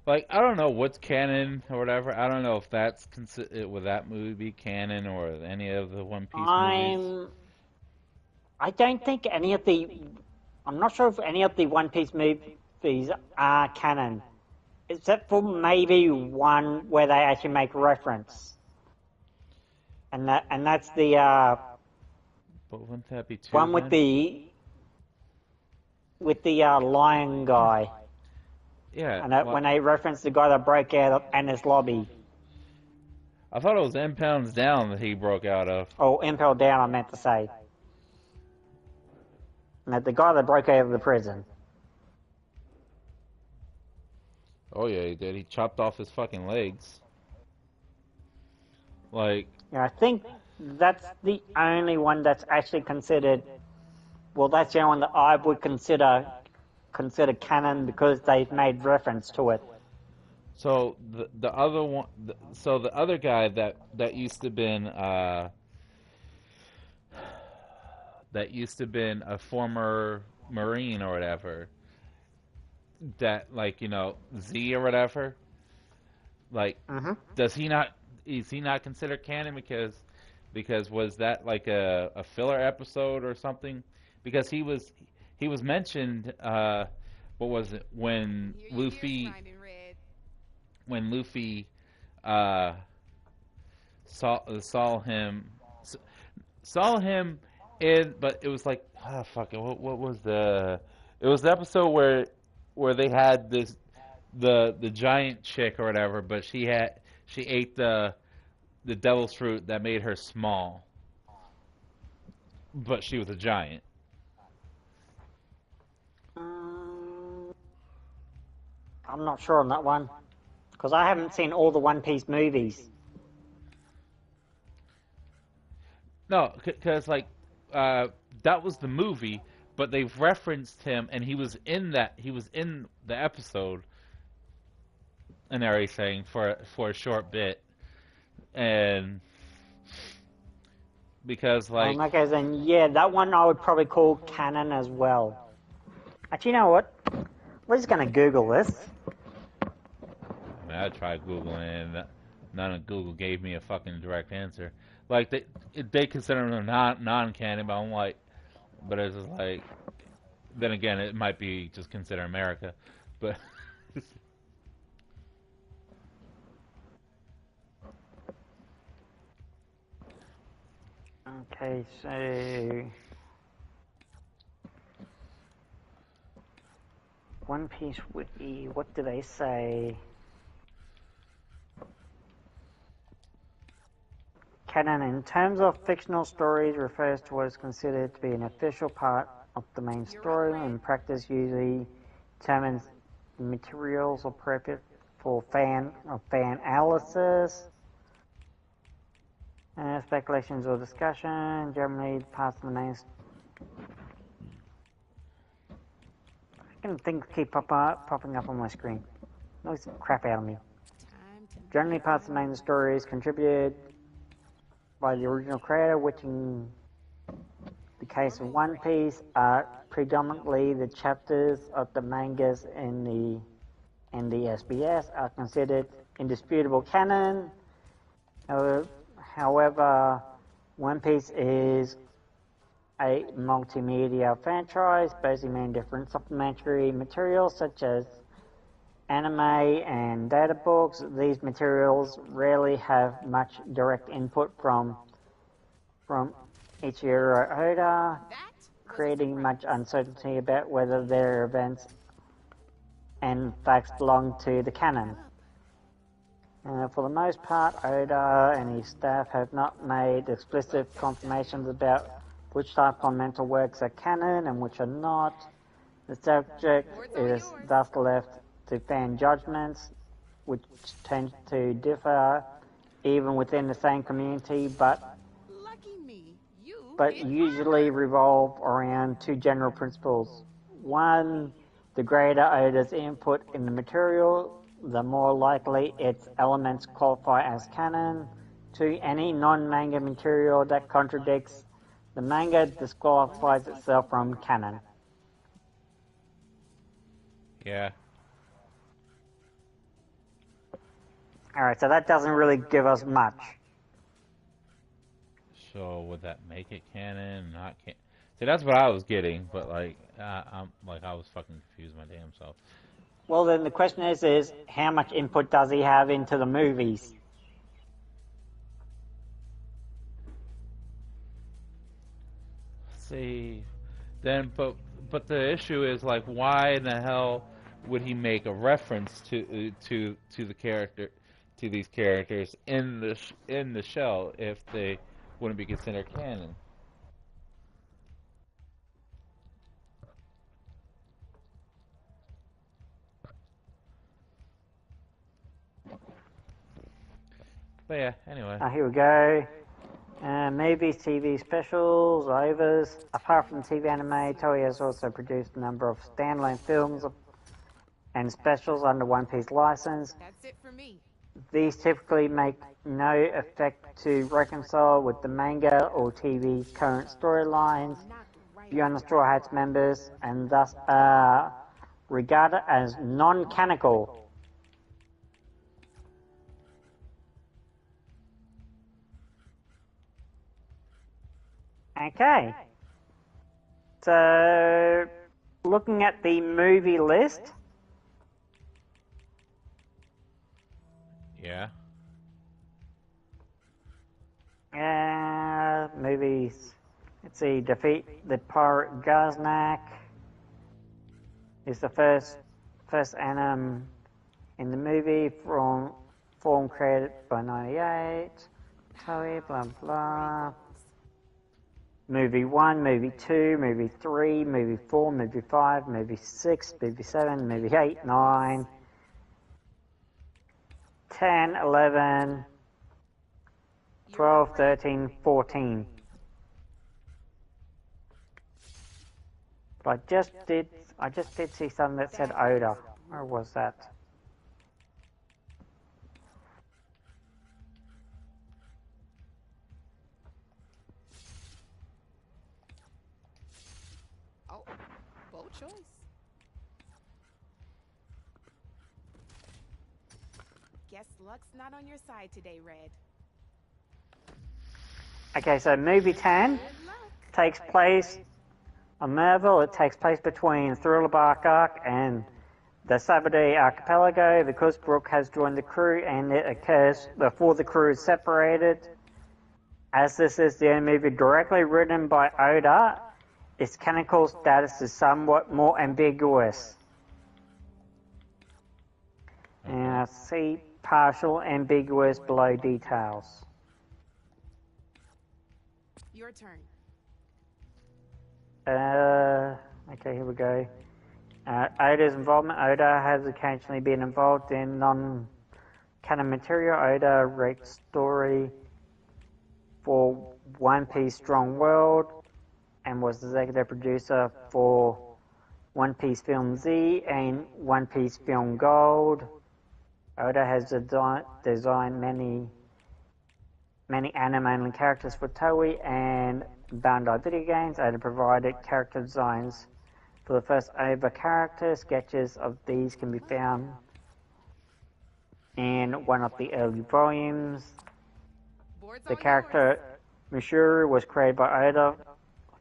Like, I don't know what's canon or whatever. I don't know if that's would that movie be canon or any of the One Piece movies. I don't think any of the... I'm not sure if any of the One Piece movies are canon. Except for maybe one where they actually make reference. And that's the... But wouldn't that be two one then? with the lion guy. Yeah. And when they reference the guy that broke out of Anna's lobby. I thought it was Impounds Down that he broke out of. Oh, Impel Down, I meant to say. And the guy that broke out of the prison. Oh yeah, he did. He chopped off his fucking legs. Like... Yeah, I think that's the only one that's actually considered... Well, that's the only one that I would consider canon because they've made reference to it. So the other one, so the other guy that used to been that used to been a former Marine or whatever, that like Z or whatever, like does he not is he not considered canon because was that like a filler episode or something? Because he was mentioned what was it when Luffy uh saw him saw him in, but it was like fuck it, what was it was the episode where they had this the giant chick or whatever, but she ate the devil's fruit that made her small, but she was a giant. I'm not sure on that one, because I haven't seen all the One Piece movies. No, because like that was the movie, but they've referenced him, and he was in the episode and everything for a short bit, and because like Okay, then yeah, that one I would probably call canon as well. Actually, you know what? We're just gonna Google this. I mean, I tried Googling, and none of Google gave me a fucking direct answer. Like they consider them non-canon, but I'm like, but it's just like, then again, it might be just consider America, but. Okay, so One Piece Wiki, what do they say? Canon, in terms of fictional stories, refers to what is considered to be an official part of the main story, and in practice usually determines the materials appropriate for fan analysis, speculations or discussion. Generally, parts of the main. I can things keep popping up on my screen. Knows the crap out of me. Generally, parts of the main story is contributed by the original creator, which in the case of One Piece are predominantly the chapters of the mangas in the SBS are considered indisputable canon. However, One Piece is a multimedia franchise, basically many different supplementary materials such as anime and data books. These materials rarely have much direct input from Ichiro Oda, creating much uncertainty about whether their events and facts belong to the canon. For the most part, Oda and his staff have not made explicit confirmations about which supplemental works are canon and which are not. The subject is thus left to fan judgments, which tend to differ even within the same community, but usually revolve around two general principles. One, the greater Oda's input in the material, the more likely its elements qualify as canon. Two, any non-manga material that contradicts the manga disqualifies itself from canon. Yeah. Alright, so that doesn't really give us much. So would that make it canon? Not canon? See, that's what I was getting, but like, I was fucking confused my damn self. Well, then the question is how much input does he have into the movies? See, then, but the issue is like, why in the hell would he make a reference to the character, to these characters in the show if they wouldn't be considered canon? But yeah, anyway. Here we go. Movies, TV specials, overs. Apart from TV anime, Toei has also produced a number of standalone films and specials under One Piece license. That's it for me. These typically make no effect to reconcile with the manga or TV current storylines beyond the Straw Hats members, and thus are regarded as non-canonical. Okay. So, looking at the movie list. Yeah. Movies. Let's see. Defeat the Pirate Gaznak is the first anime in the movie from form created by 98. Toei, blah blah. Movie 1, Movie 2, Movie 3, Movie 4, Movie 5, Movie 6, Movie 7, Movie 8, 9, 10, 11, 12, 13, 14. But I just did see something that said Oda. Where was that? Oh, bold choice. Guess luck's not on your side today, Red. Okay, so movie 10 takes place on Marvel. It takes place between Thriller Bark Arc and the Sabade Archipelago because Brooke has joined the crew, and it occurs before the crew is separated. As this is the only movie directly written by Oda, its canonical status is somewhat more ambiguous. And see partial ambiguous below details. Your turn. Okay, here we go. Oda's involvement. Oda has occasionally been involved in non-canon material. Oda wrote story for One Piece Strong World and was the executive producer for One Piece Film Z and One Piece Film Gold. Oda has designed many anime characters for Toei and Bandai video games. Oda provided character designs for the first OVA character. Sketches of these can be found in one of the early volumes. The character Mishuru was created by Oda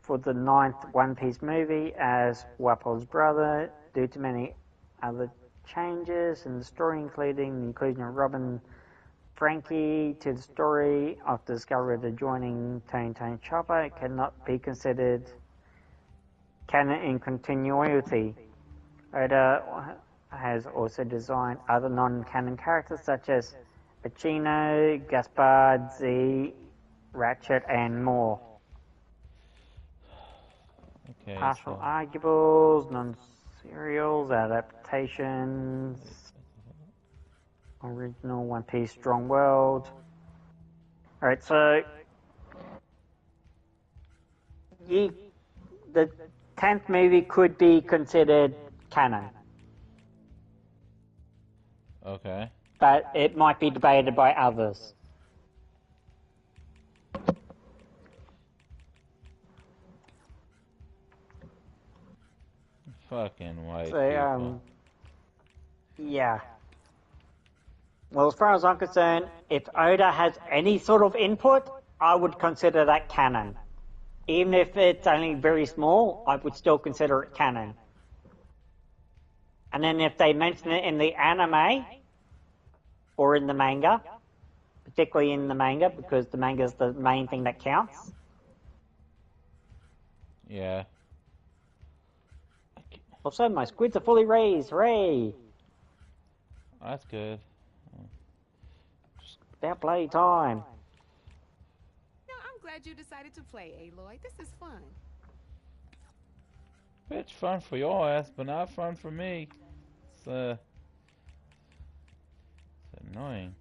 for the 9th One Piece movie as Wappo's brother, due to many other changes in the story, including the inclusion of Robin Frankie to the story of the discovery of the joining Tony Chopper. It cannot be considered canon in continuity. Oda has also designed other non-canon characters such as Pacino, Gaspard, Z, Ratchet, and more. Okay, Partial so arguables, non-serials, adaptations, original One Piece Strong World. Alright, so the 10th movie could be considered canon. okay. But it might be debated by others. Fucking white So, people. yeah. Well, as far as I'm concerned, if Oda has any sort of input, I would consider that canon. Even if it's only very small, I would still consider it canon. And then if they mention it in the anime, or in the manga, particularly in the manga, because the manga is the main thing that counts. Yeah. Also, my squids are fully raised, hooray! That's good. About bloody time. No, I'm glad you decided to play, Aloy. This is fun. It's fun for your ass, but not fun for me. It's annoying.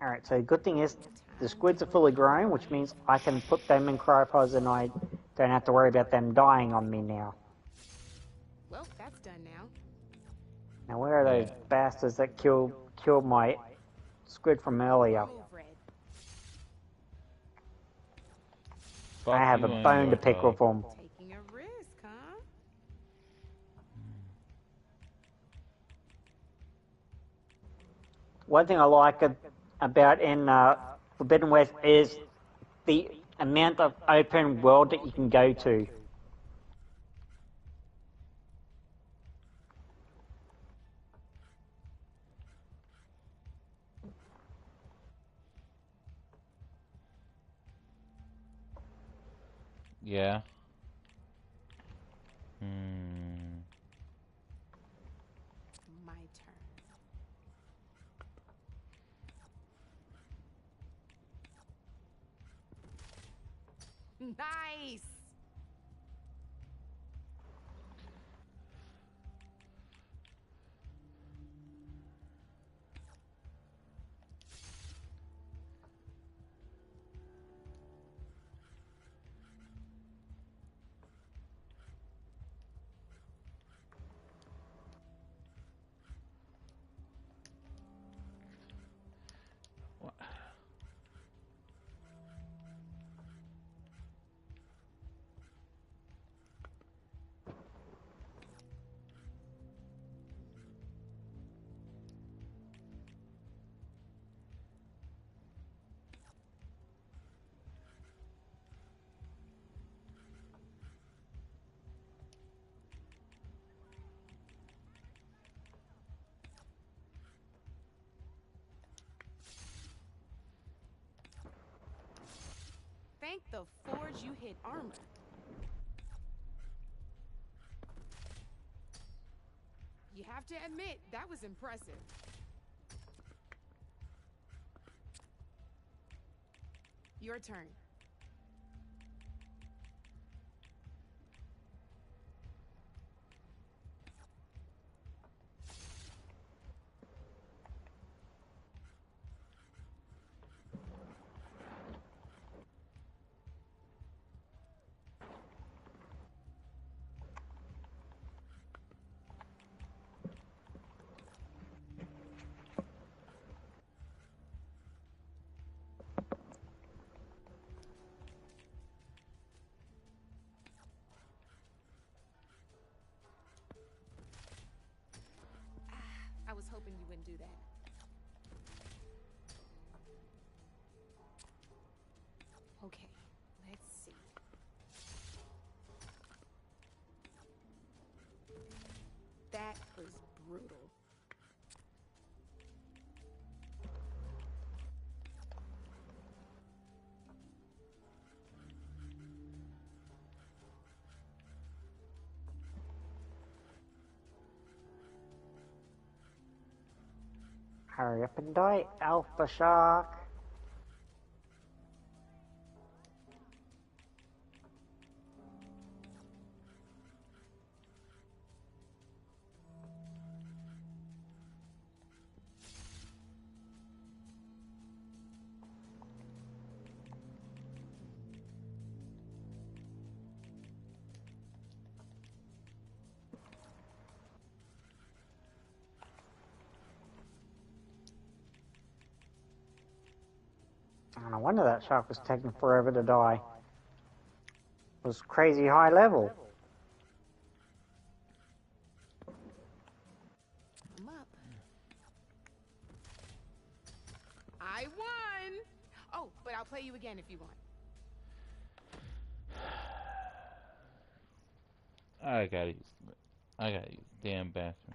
Alright, so the good thing is the squids are fully grown, which means I can put them in cryopods and I don't have to worry about them dying on me now. Well, that's done now. Now where are those bastards that killed my squid from earlier? I have a bone to pick with them. Taking a risk, huh? One thing I like about in Forbidden West is the amount of open world that you can go to. Yeah. My turn. Nice! Thank the forge you hit armor. You have to admit, that was impressive. Your turn. I was hoping you wouldn't do that. Okay, let's see. That was brutal. Hurry up and die, Alpha Shark. No wonder that shark was taking forever to die. It was crazy high level. I'm up. I won! Oh, but I'll play you again if you want. I gotta use the damn bathroom.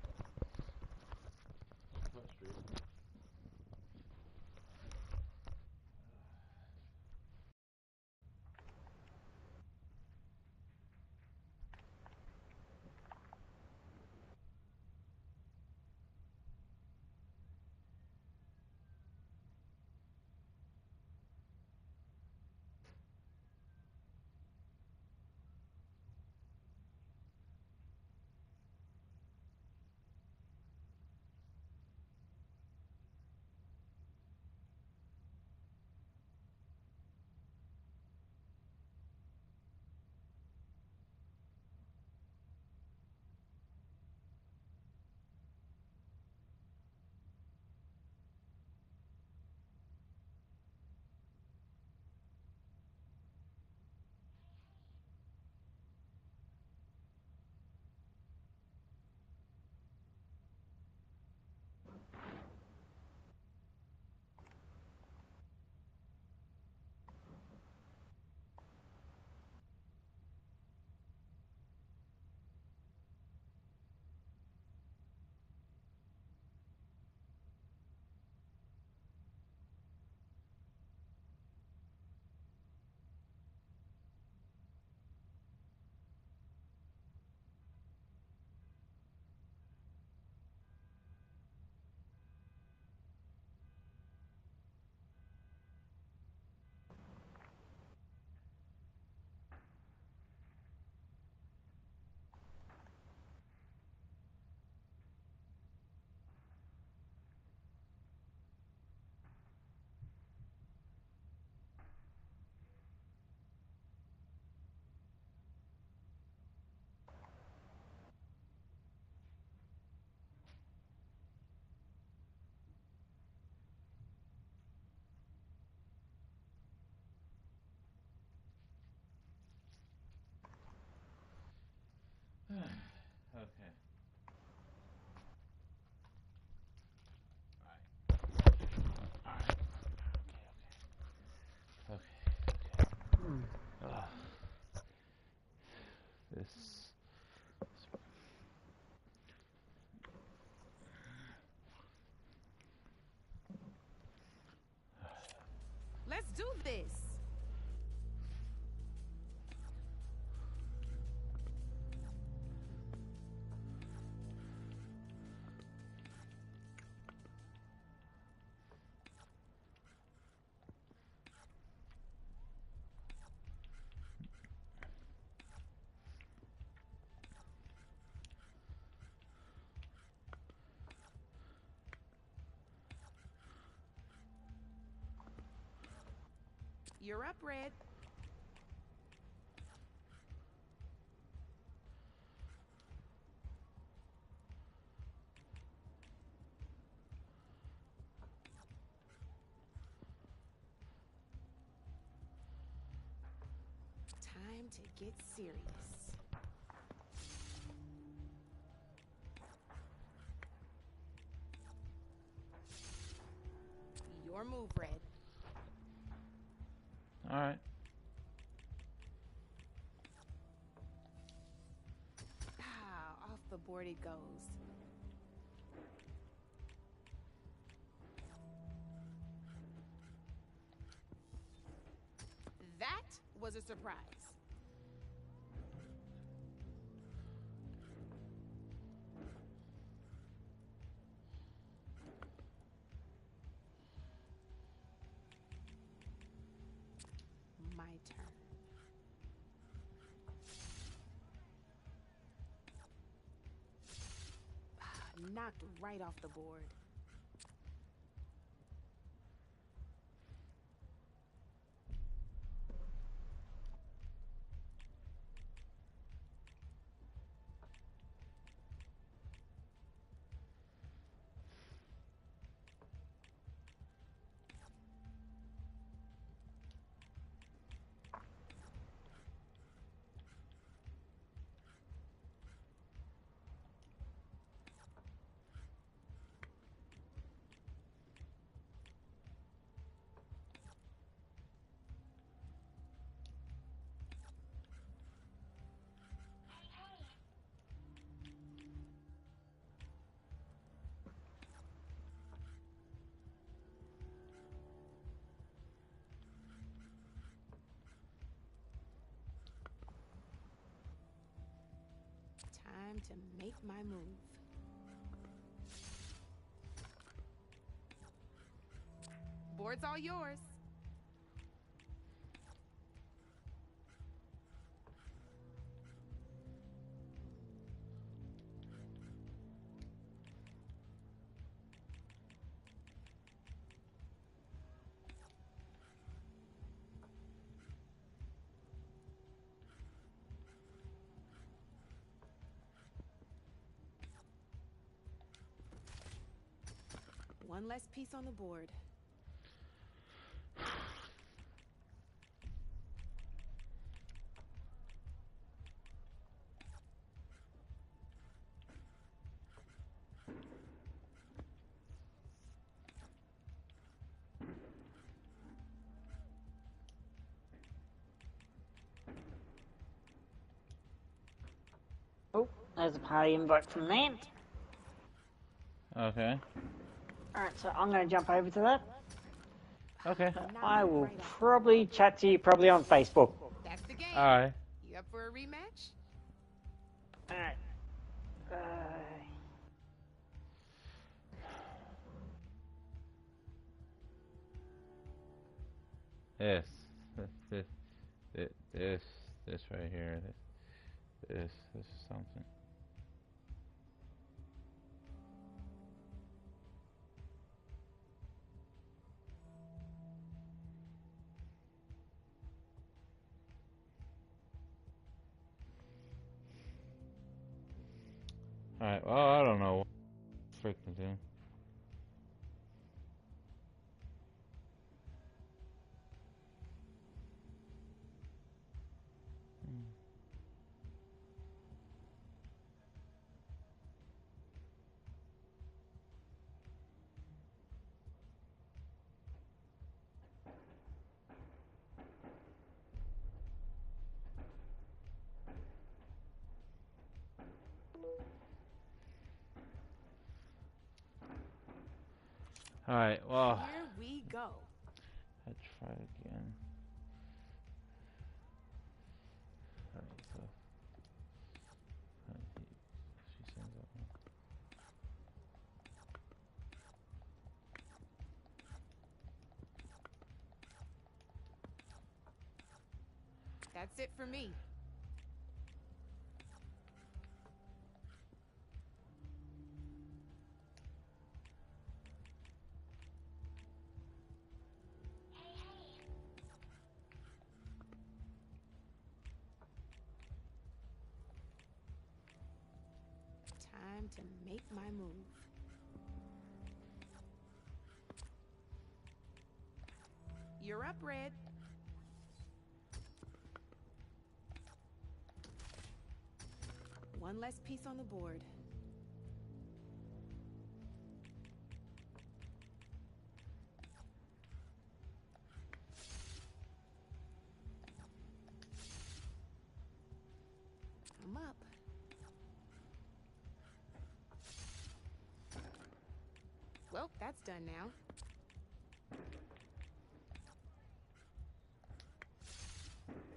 Okay. Alright. Okay. This. Let's do this. You're up, Red. Time to get serious. Your move, Red. Alright. Ah, off the board it goes. That was a surprise. My turn. Knocked right off the board. Time to make my move. Board's all yours. One less piece on the board. Oh, there's a party invite from them. Okay. Alright, so I'm going to jump over to that. Okay. I will probably chat to you probably on Facebook. That's the game. Alright. You up for a rematch? Alright. This right here. This is something. Alright, well, I don't know what freaking do. Alright, well. Here we go. Let's try again. Alright, so. She sends that one. That's it for me. Time to make my move. You're up, Red. One less piece on the board. I'm up. Well, that's done now.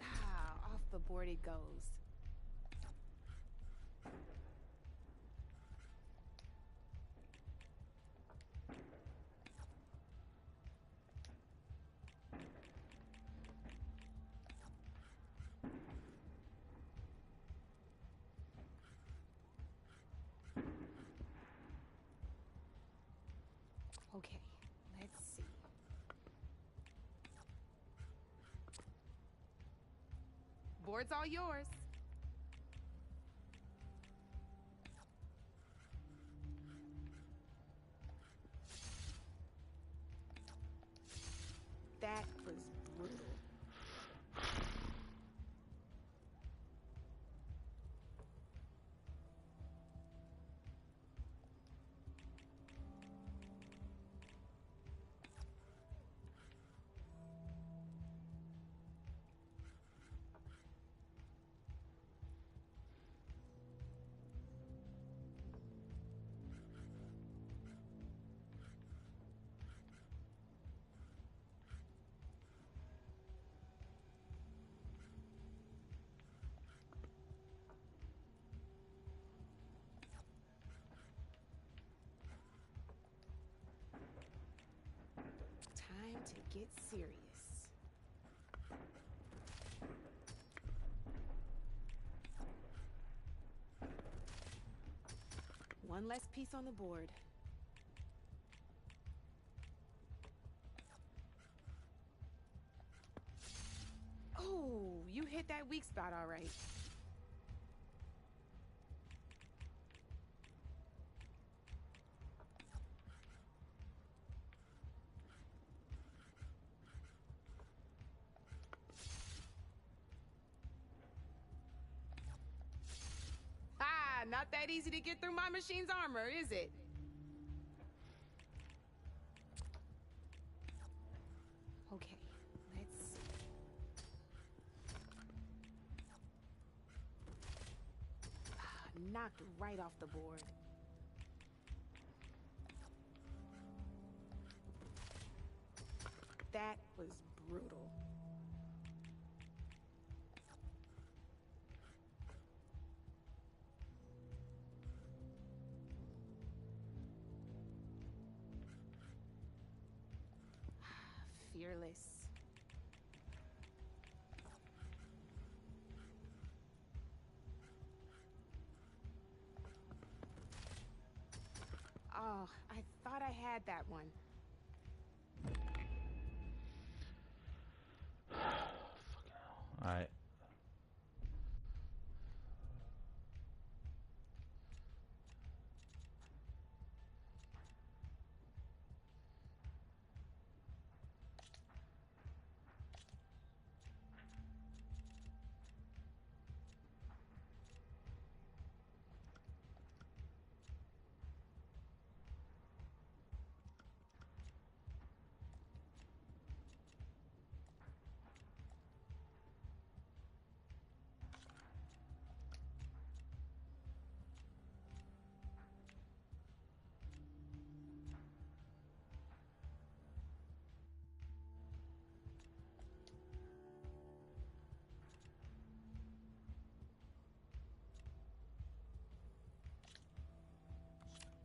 Ah, off the board it goes. Okay, let's see. Board's all yours. That was brutal. Time to get serious. One less piece on the board. Oh, you hit that weak spot all right. Ah, not that easy to get through my machine's armor, is it? Okay, let's see. Ah, knocked right off the board. That was brutal. Fearless. Oh, I thought I had that one. Alright.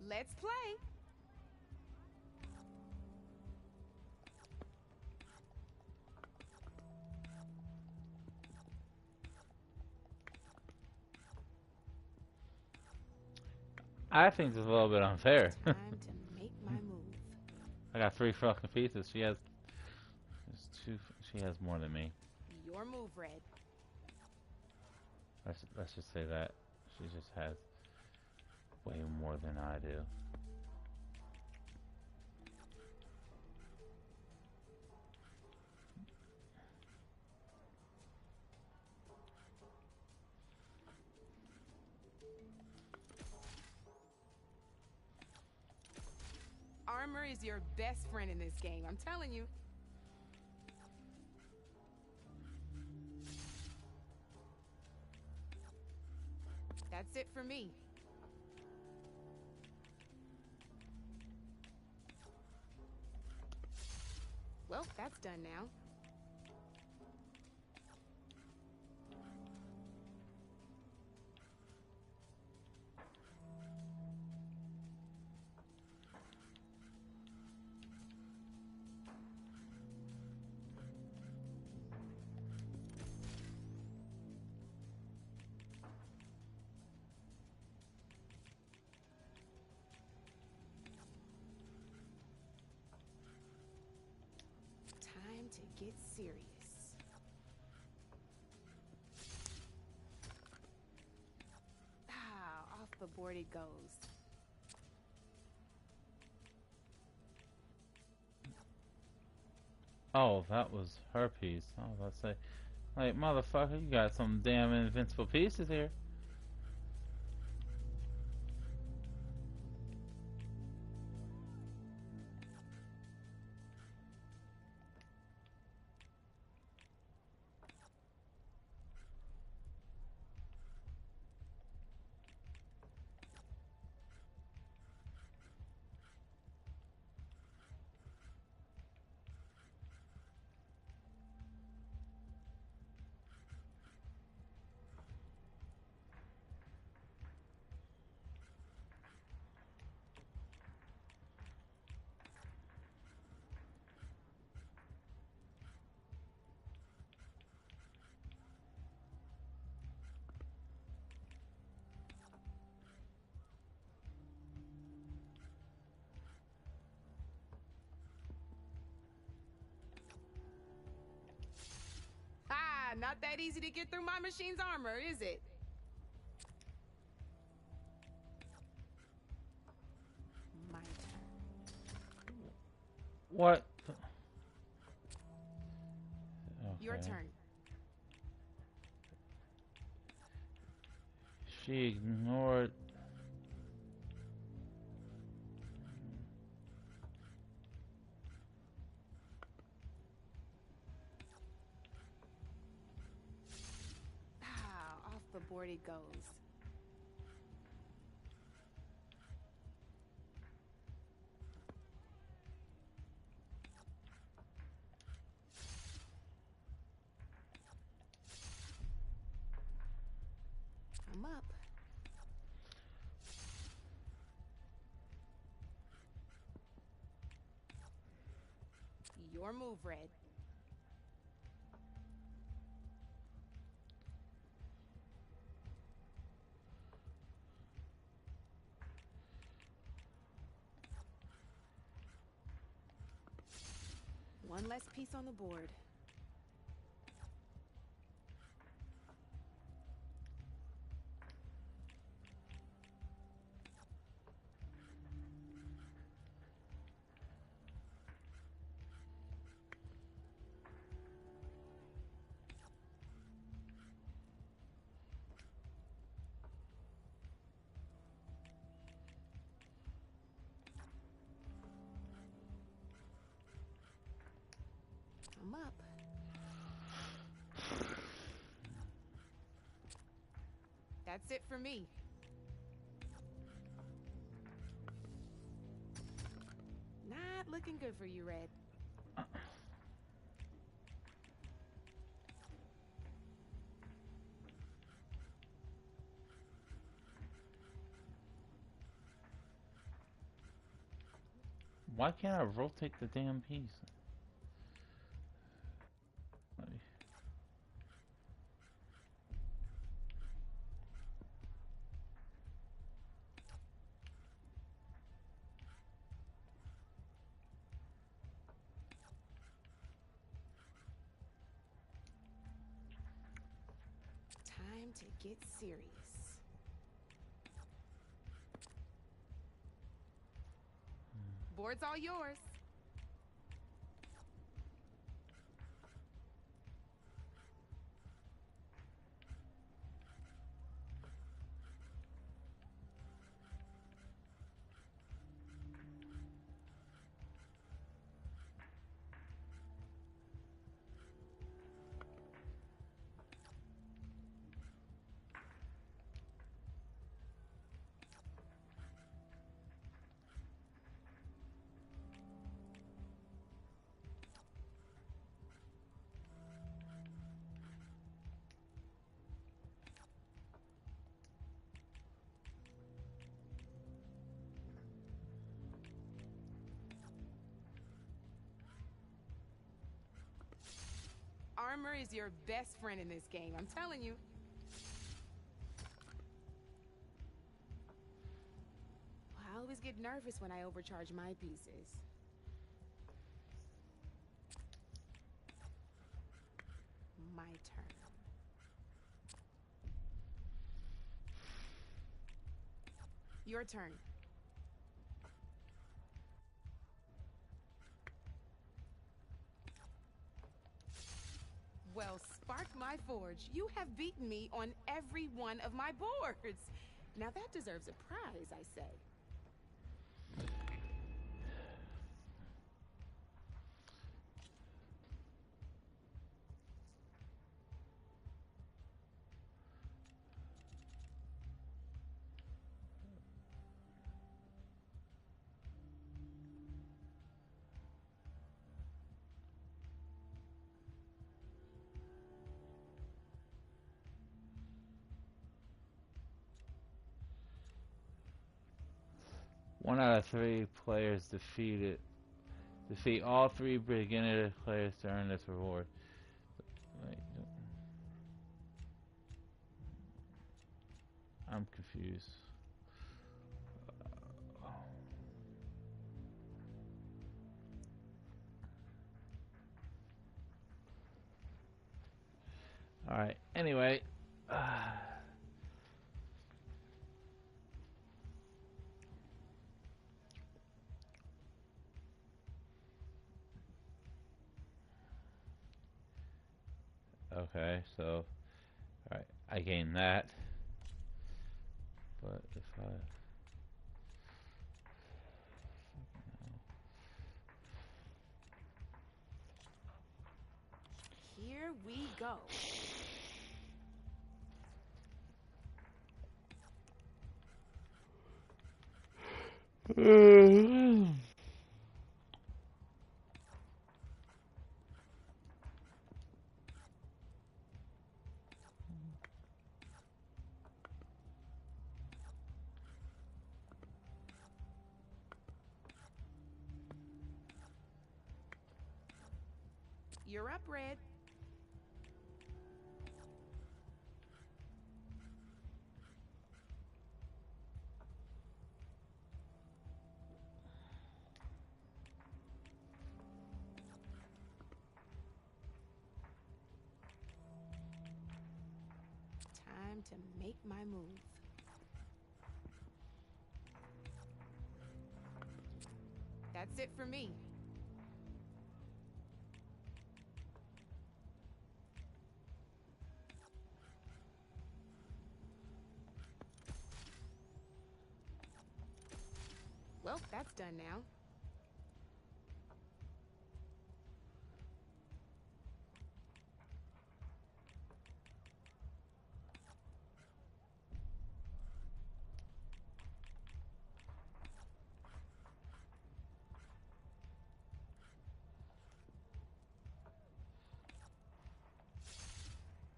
Let's play. I think it's a little bit unfair. Time to make my move. I got 3 fucking pieces. She has there's 2. She has more than me. Your move, Red. Let's just say that she just has way more than I do. Armor is your best friend in this game, I'm telling you. That's it for me. Well, that's done now. Time to get serious. Ah, off the board it goes. Oh, that was her piece. I was about to say, like, motherfucker, you got some damn invincible pieces here. Ah, not that easy to get through my machine's armor, is it? My turn. What? Your Okay. turn. She ignored. Ah, off the board it goes. I'm up. Your move, Red. One less piece on the board. I'm up. That's it for me. Not looking good for you, Red. Why can't I rotate the damn piece? Time to get serious. Board's all yours. Armor is your best friend in this game, I'm telling you. I always get nervous when I overcharge my pieces. My turn. Your turn. Well, spark my forge. You have beaten me on every one of my boards. Now that deserves a prize, I say. One out of 3 players defeat all 3 beginner players to earn this reward. Wait, I'm confused. Alright, anyway. Okay, so alright, I gained that. But if I Here we go. You're up, Red. Time to make my move. That's it for me. Well, that's done now.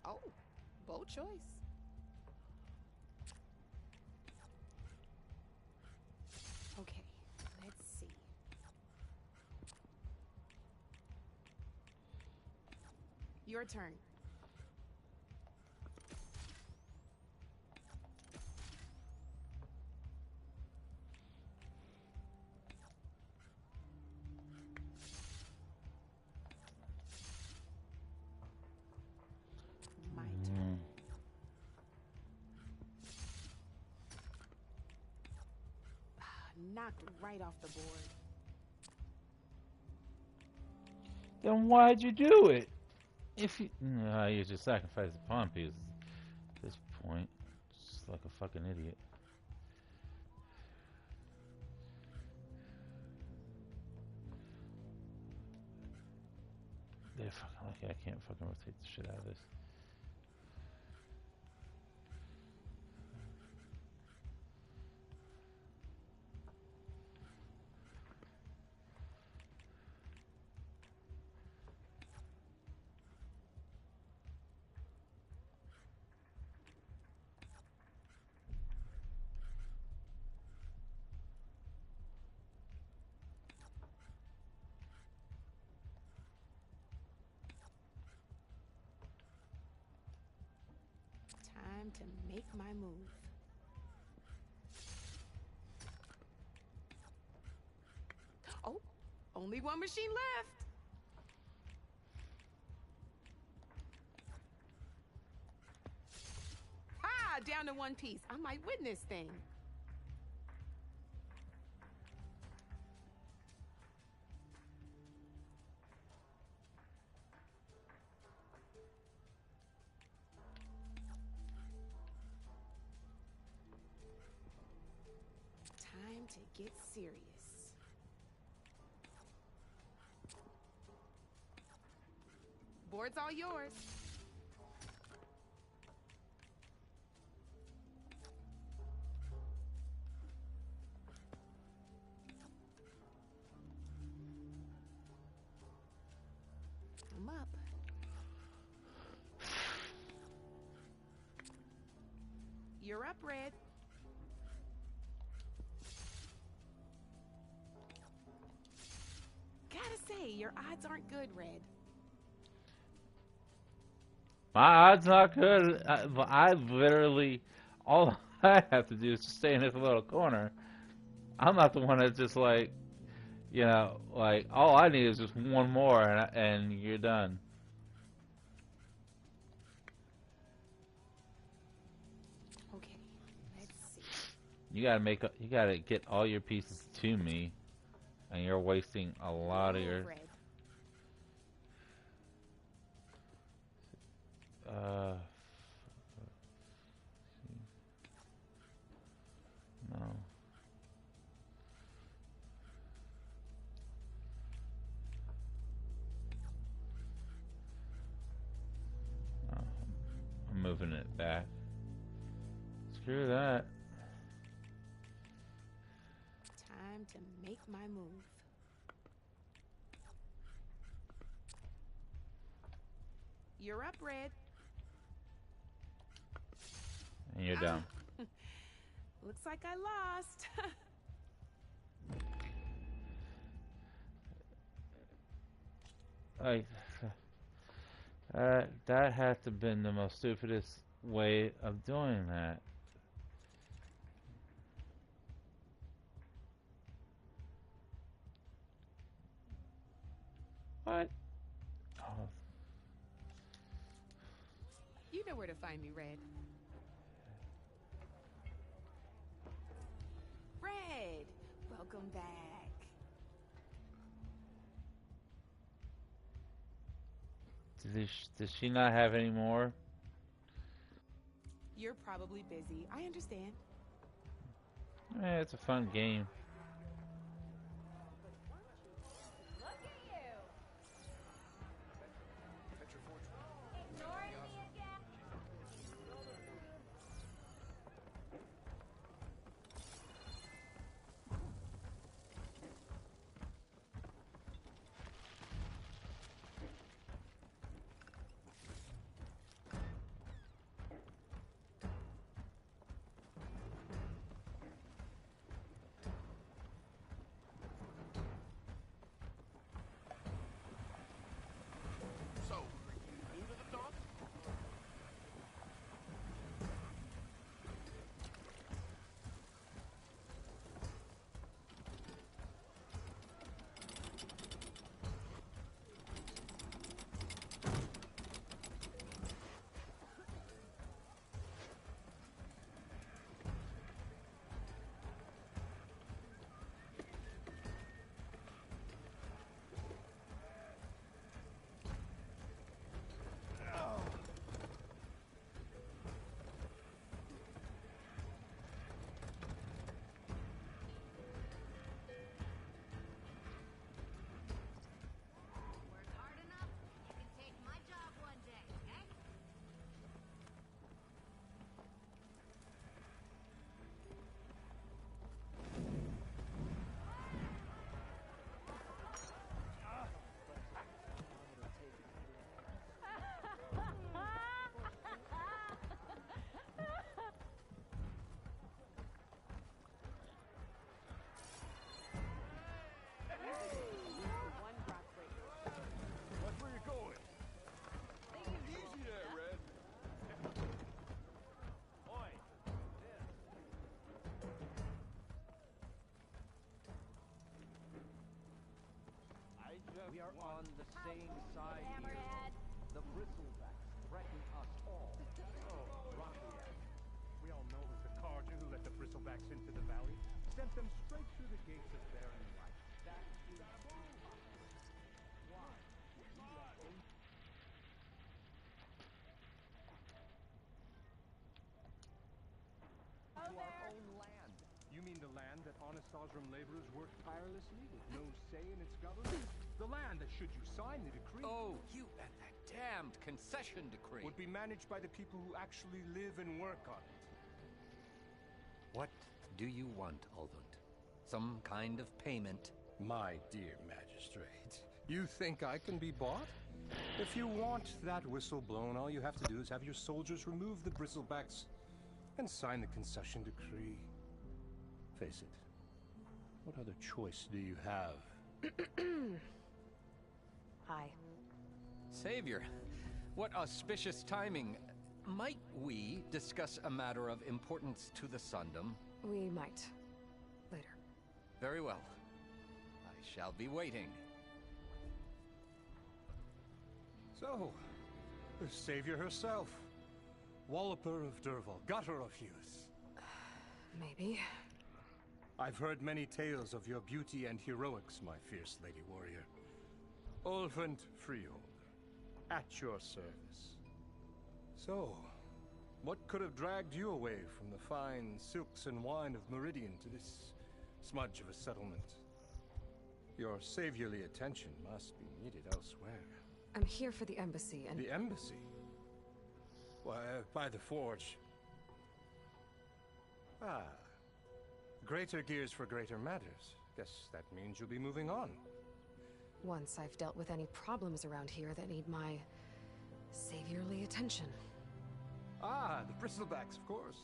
Oh, bold choice. Okay, let's see. Your turn. My turn. Knocked right off the board. Then why'd you do it? If you... No, you just sacrificed the pawn pieces at this point. Just like a fucking idiot. They're fucking lucky I can't fucking rotate the shit out of this. Time to make my move. Oh, only one machine left. Ah, down to one piece. I might win this thing. Time to get serious. Board's all yours. I'm up. You're up, Red. Gotta say, your odds aren't good, Red. My odds not good. I literally, all I have to do is just stay in this little corner. I'm not the one that's just like, you know, like all I need is just one more and you're done. Okay, let's see. You gotta get all your pieces to me, and you're wasting a lot of your. Red. No. I'm moving it back. Screw that. Time to make my move. You're up, Red. And you're down. Looks like I lost. Like, that had to have been the most stupidest way of doing that. What? Oh. You know where to find me, Red. Red, welcome back. Does she not have any more? You're probably busy. I understand. It's a fun game. Look at you! Ignoring me again? We are on the same side here. The bristlebacks threaten us all. Oh, Rocky. We all know it was the Carja who let the bristlebacks into the valley. Sent them straight through the gates of Barren Light. That is why. To our own land. You mean the land that honest Osram laborers work tirelessly with no say in its government? The land that, should you sign the decree... Oh, you and that damned concession decree. ...would be managed by the people who actually live and work on it. What do you want, Ulvund? Some kind of payment? My dear magistrate, you think I can be bought? If you want that whistle blown, all you have to do is have your soldiers remove the bristlebacks and sign the concession decree. Face it, what other choice do you have? Hi. Savior, what auspicious timing. Might we discuss a matter of importance to the Sundom? We might. Later. Very well. I shall be waiting. So, the savior herself. Walloper of Derval, gutter of youth. Maybe. I've heard many tales of your beauty and heroics, my fierce lady warrior. Ulvund Freeholder, at your service. So, what could have dragged you away from the fine silks and wine of Meridian to this smudge of a settlement? Your saviorly attention must be needed elsewhere. I'm here for the embassy and... The embassy? Why, by the forge. Ah. Greater gears for greater matters. Guess that means you'll be moving on. Once I've dealt with any problems around here that need my saviorly attention. Ah, the bristlebacks, of course.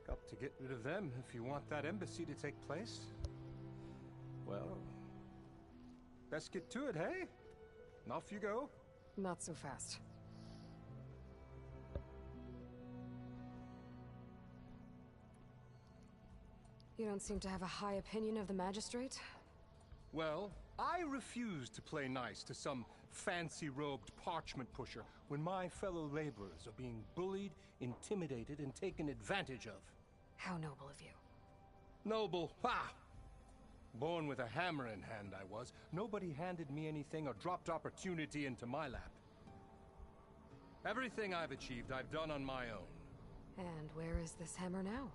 Got to get rid of them if you want that embassy to take place. Well, best get to it, hey? And off you go. Not so fast. You don't seem to have a high opinion of the magistrate? Well, I refuse to play nice to some fancy-robed parchment pusher when my fellow laborers are being bullied, intimidated, and taken advantage of. How noble of you. Noble? Ha! Born with a hammer in hand, I was. Nobody handed me anything or dropped opportunity into my lap. Everything I've achieved, I've done on my own. And where is this hammer now?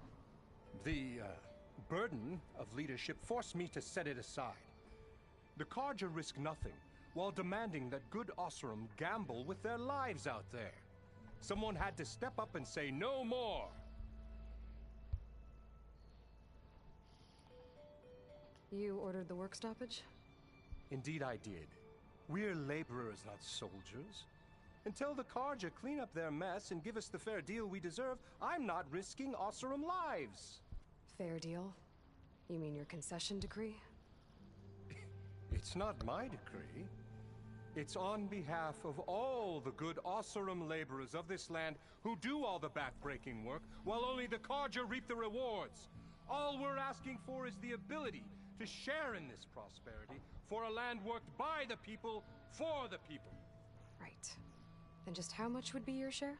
The, burden of leadership forced me to set it aside. The Carja risk nothing, while demanding that good Osram gamble with their lives out there. Someone had to step up and say no more! You ordered the work stoppage? Indeed I did. We're laborers, not soldiers. Until the Carja clean up their mess and give us the fair deal we deserve, I'm not risking Osram lives! Fair deal? You mean your concession decree? It's not my decree. It's on behalf of all the good Osram laborers of this land who do all the back-breaking work, while only the Carja reap the rewards. All we're asking for is the ability to share in this prosperity for a land worked by the people, for the people. Right. Then just how much would be your share?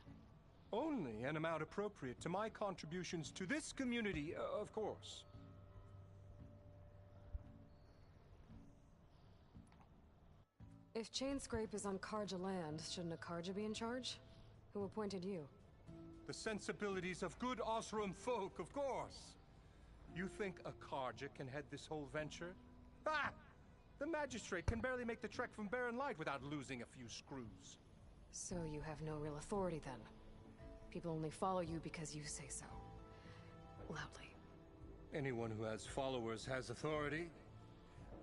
Only an amount appropriate to my contributions to this community, of course. If Chainscrape is on Carja land, shouldn't a Carja be in charge? Who appointed you? The sensibilities of good Osram folk, of course. You think a Carja can head this whole venture? Ah! The magistrate can barely make the trek from Barren Light without losing a few screws. So you have no real authority then? People only follow you because you say so. Loudly. Anyone who has followers has authority.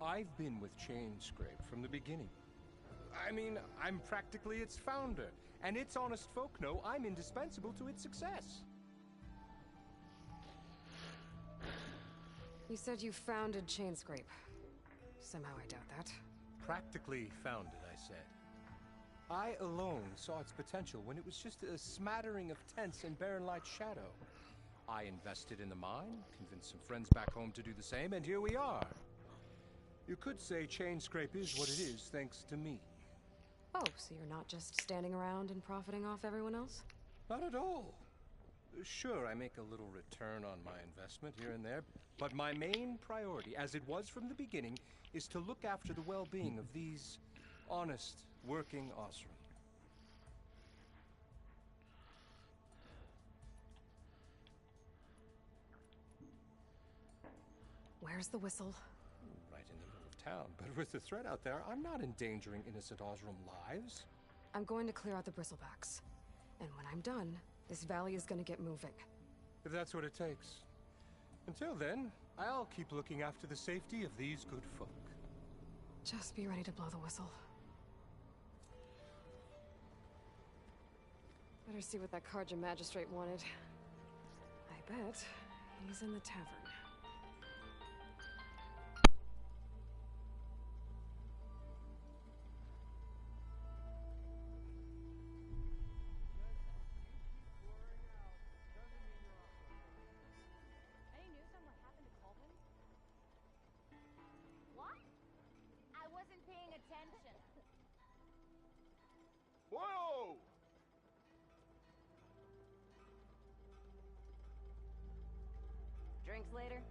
I've been with Chainscrape from the beginning. I mean, I'm practically its founder, and its honest folk know I'm indispensable to its success. You said you founded Chainscrape. Somehow I doubt that. Practically founded, I said. I alone saw its potential when it was just a smattering of tents in Barren Light's shadow. I invested in the mine, convinced some friends back home to do the same, and here we are. You could say Chainscrape is what it is thanks to me. Oh, so you're not just standing around and profiting off everyone else? Not at all. Sure, I make a little return on my investment here and there, but my main priority, as it was from the beginning, is to look after the well-being of these honest, working Osram. Where's the whistle? Right in the middle of town, but with the threat out there, I'm not endangering innocent Osram lives. I'm going to clear out the bristlebacks. And when I'm done, this valley is going to get moving. If that's what it takes. Until then, I'll keep looking after the safety of these good folk. Just be ready to blow the whistle. Better see what that Carja magistrate wanted. I bet he's in the tavern. Any news on what happened to Colvin? What? I wasn't paying attention. Whoa! Drinks later?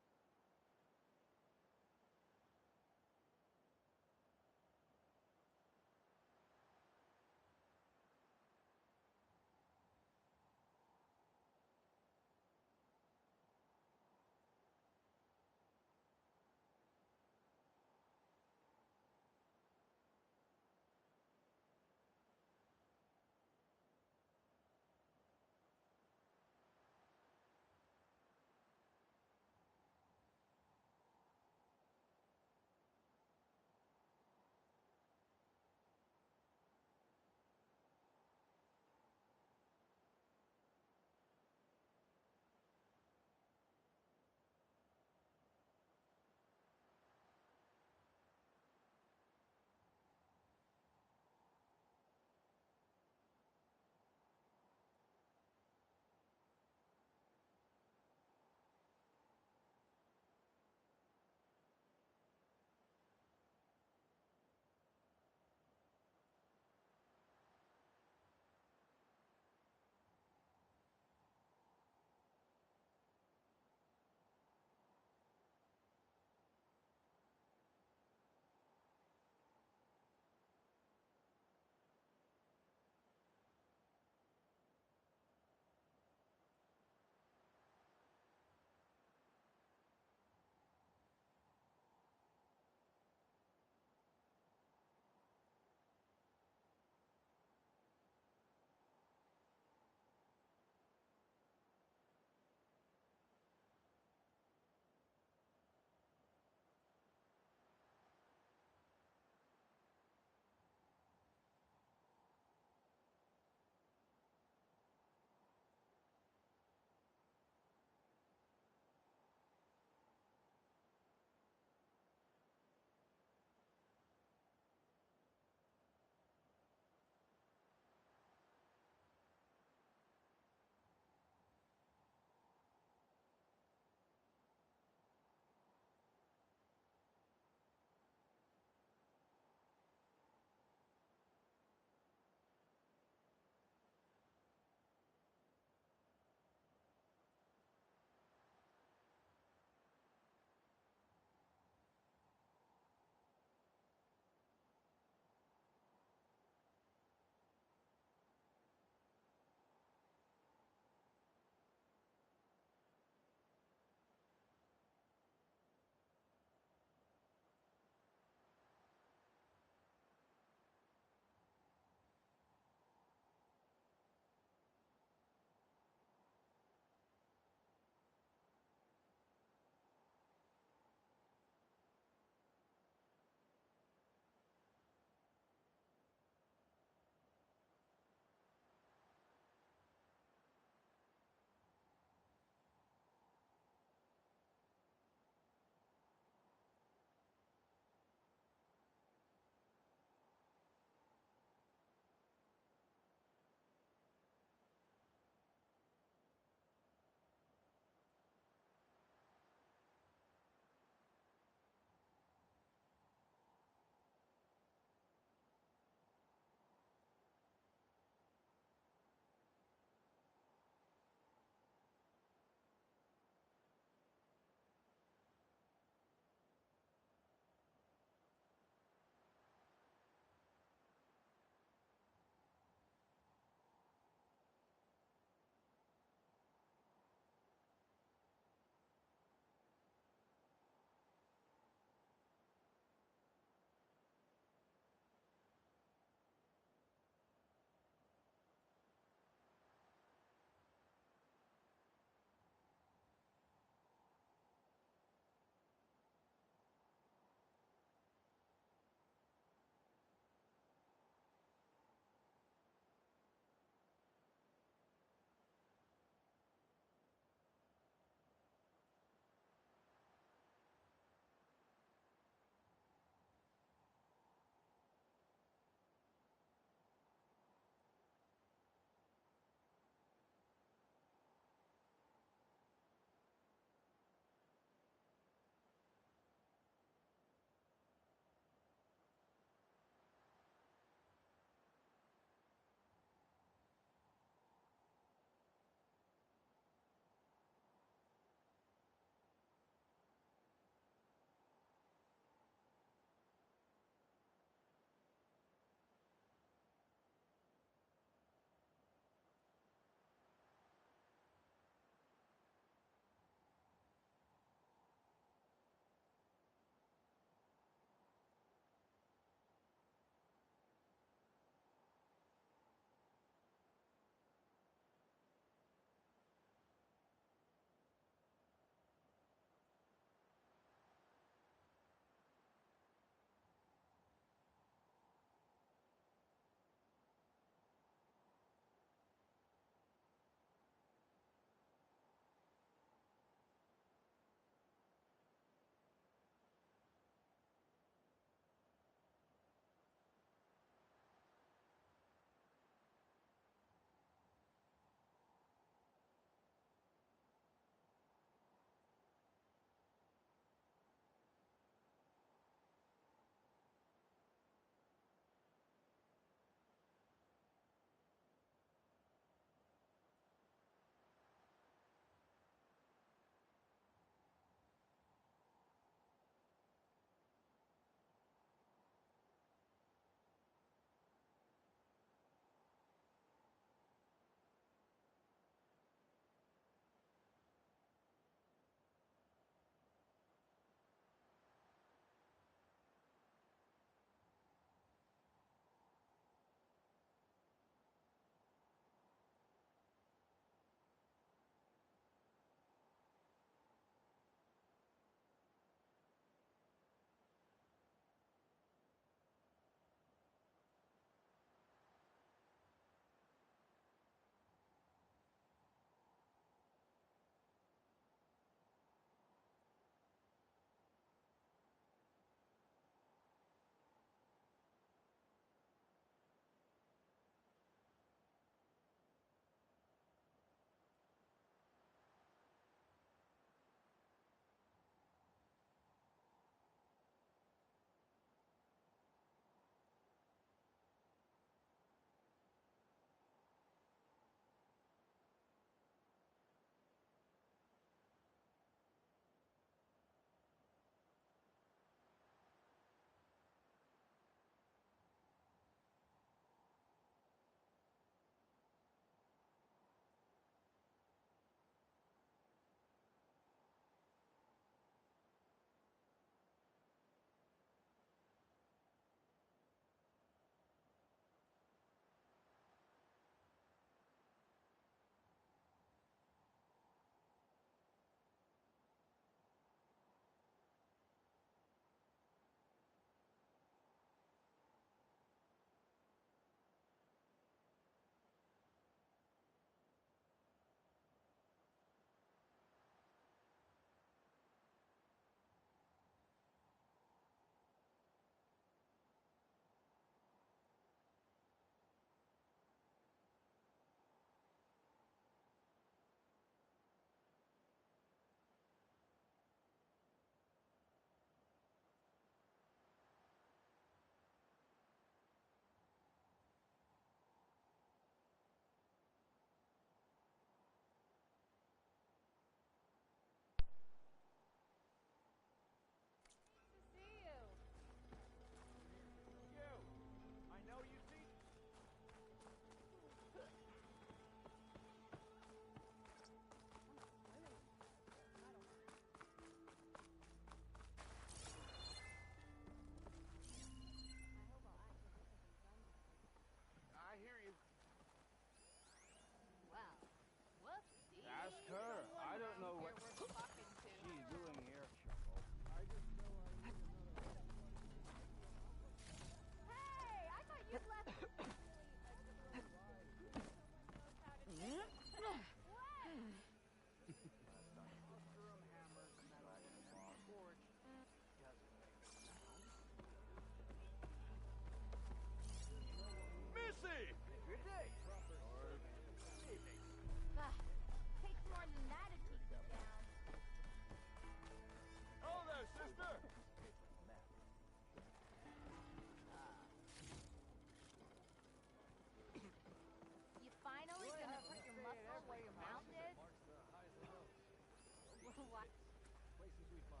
Places we find.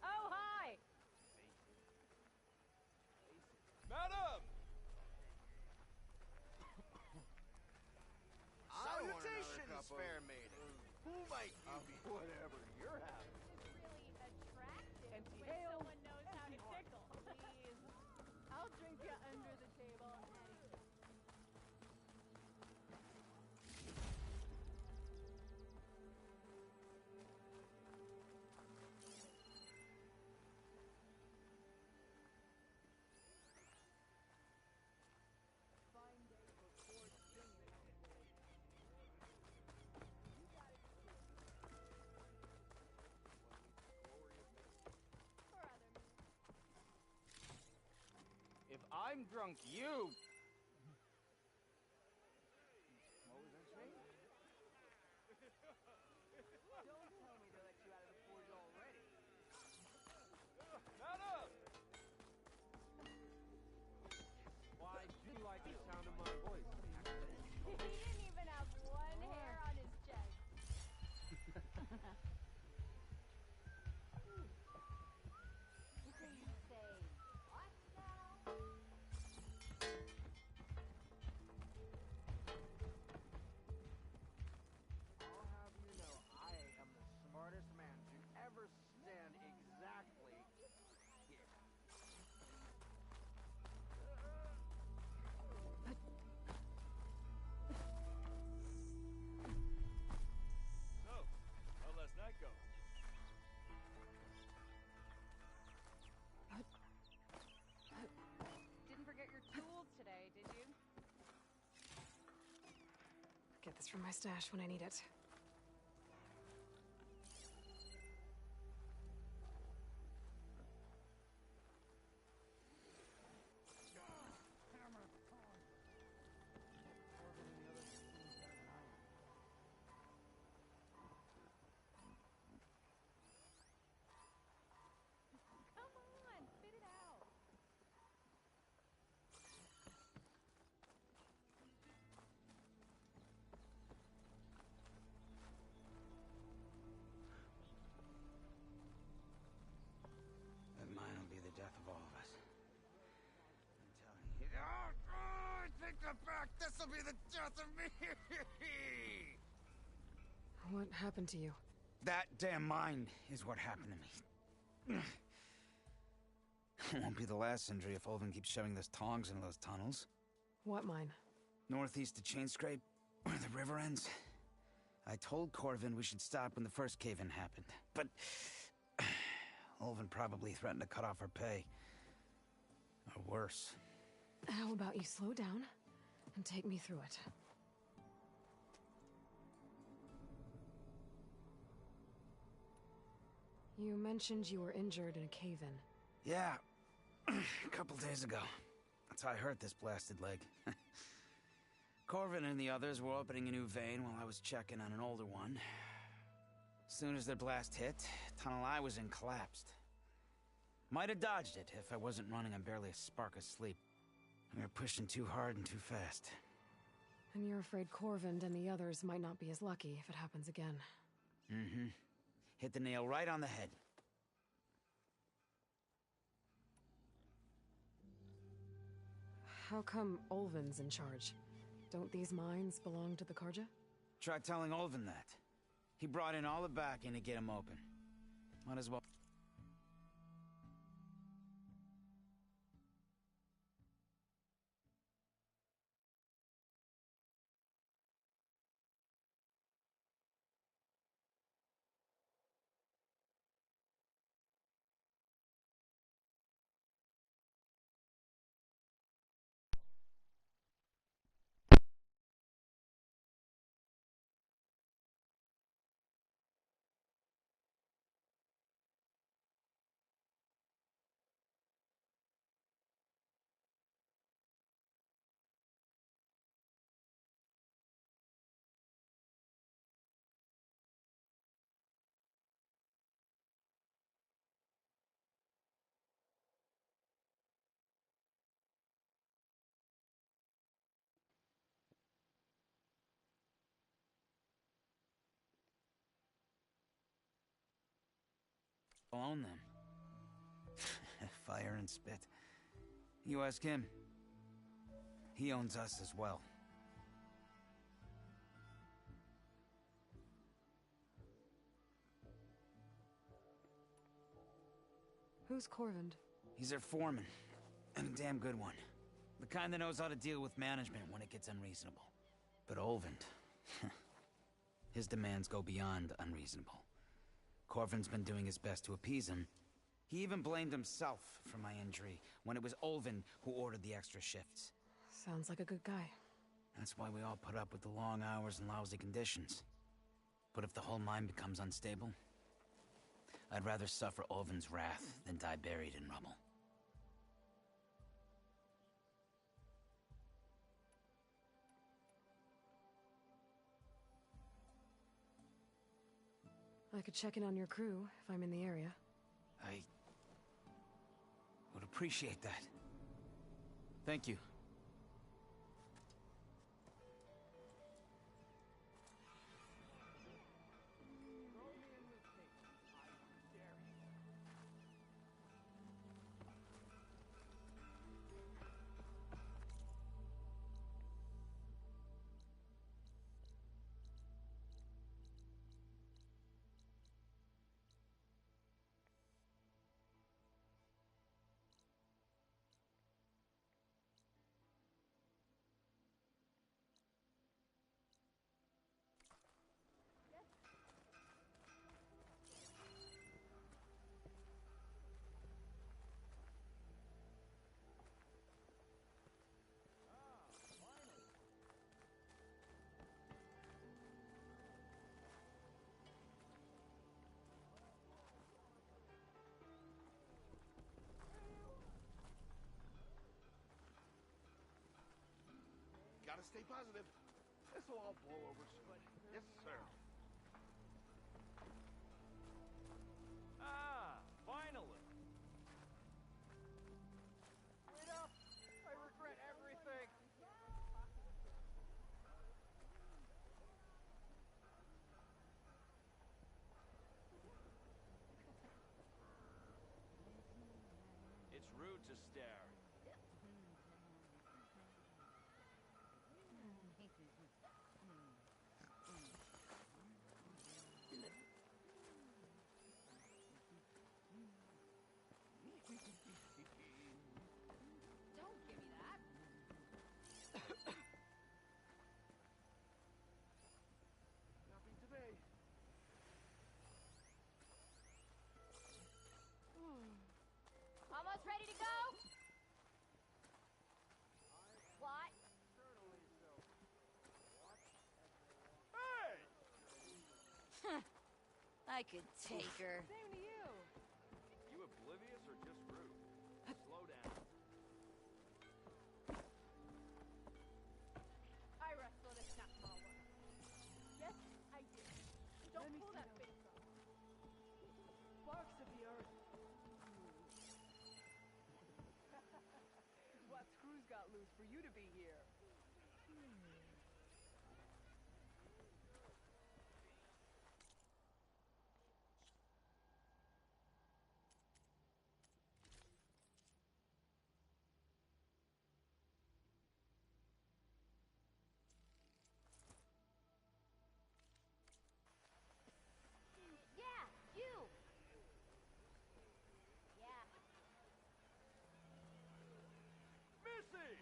Oh, hi! Madam! Salutations, fair maiden. Who might you be? Whatever you're having. Really attractive Empty when ale, someone knows how to empty heart. tickle. Please. I'll drink you under the table anytime. If I'm drunk, you... What was I saying? Don't tell me they let you out of the forge already. Madam! Why do you like the sound of my voice? He didn't even have one hair on his chest. What do you say? What now? I'll have you know I am the smartest man to ever stand exactly here. So, how'd last night go? Didn't forget your tools today, did you? Get this from my stash when I need it. Come on, spit it out. That mine will be the death of all of us. I'm telling you. Oh, I take that back. This will be the death of me. What happened to you? That damn mine is what happened to me. It won't be the last injury if Olvin keeps shoving those tongs into those tunnels. What mine? Northeast of Chainscrape, where the river ends. I told Corvin we should stop when the first cave-in happened, but Olvin probably threatened to cut off our pay. Or worse. How about you slow down and take me through it? You mentioned you were injured in a cave-in. Yeah, a couple days ago. That's how I hurt this blasted leg. Corvin and the others were opening a new vein while I was checking on an older one. As soon as their blast hit, tunnel I was in collapsed. Might have dodged it if I wasn't running on barely a spark of sleep. We were pushing too hard and too fast. And you're afraid Corvind and the others might not be as lucky if it happens again. Mm-hmm. Hit the nail right on the head. How come Olvin's in charge? Don't these mines belong to the Karja? Try telling Olvin that. He brought in all the backing to get him open. Might as well... own them. Fire and spit. You ask him. He owns us as well. Who's Corvind? He's their foreman, and a damn good one. The kind that knows how to deal with management when it gets unreasonable. But Olvind, his demands go beyond unreasonable. Corvin's been doing his best to appease him. He even blamed himself for my injury, when it was Olvind who ordered the extra shifts. Sounds like a good guy. That's why we all put up with the long hours and lousy conditions. But if the whole mine becomes unstable, I'd rather suffer Olvind's wrath than die buried in rubble. I could check in on your crew if I'm in the area. I would appreciate that. Thank you. Gotta stay positive. This'll all blow over soon. Yes, sir. Ah, finally. Wait up! I regret everything. It's rude to stare. Don't give me that. Nothing today. Almost ready to go? What? Hey! I could take her. Same to you. You oblivious or just rude? Slow down. I wrestled a snapmauer. Yes, I did. Don't pull that face off. Sparks of the earth. What screws got loose for you to be here? Yeah, you. Yeah. Missy!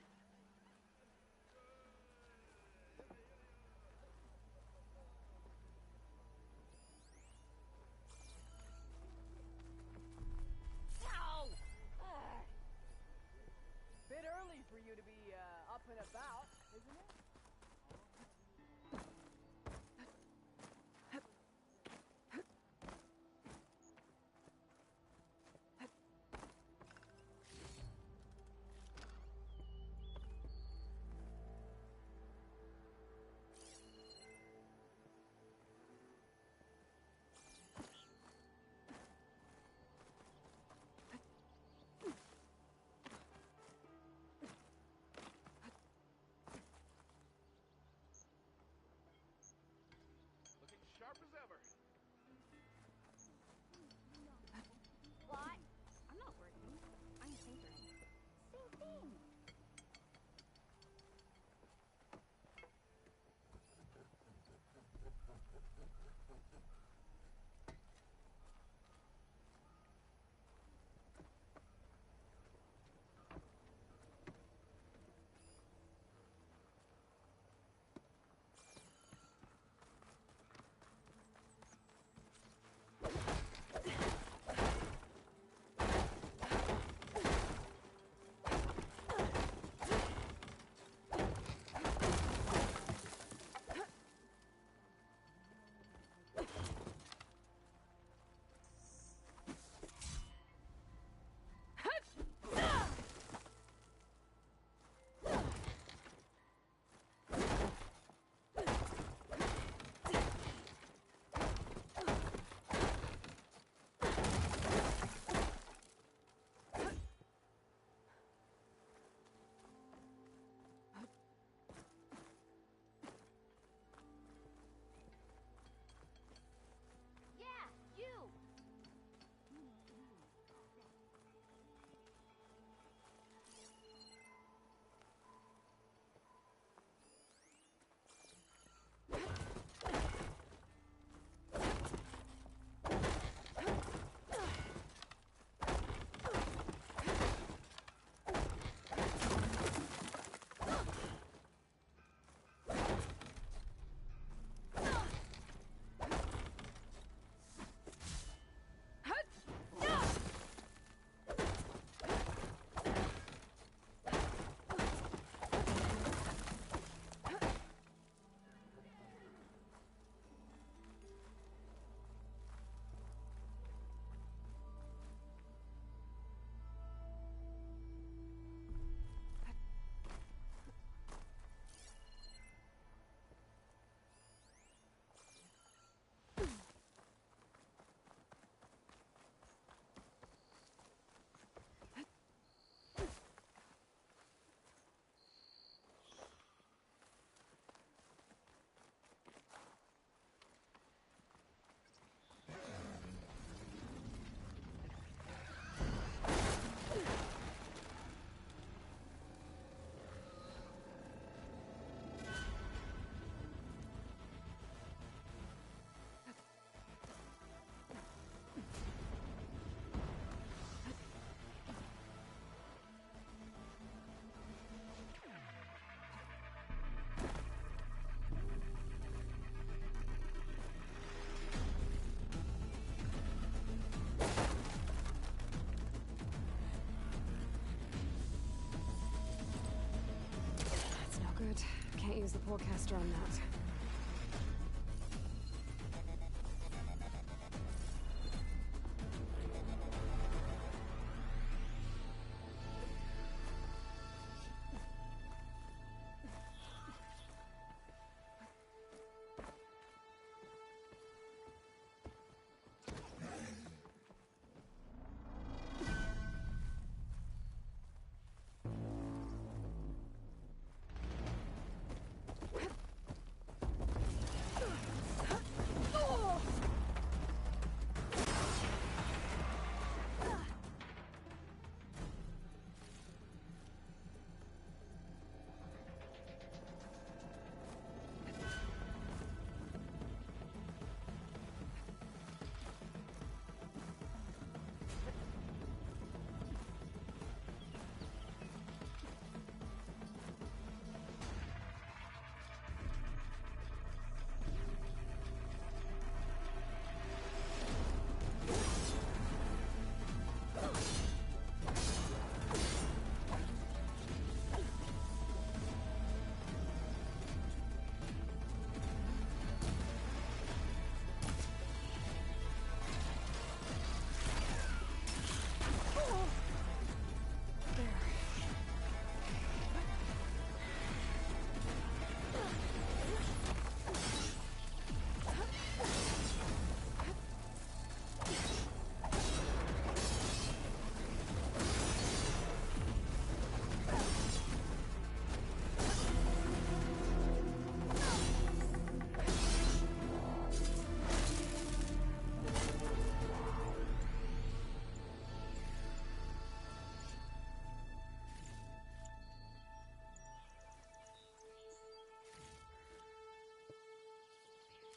use the pullcaster on that.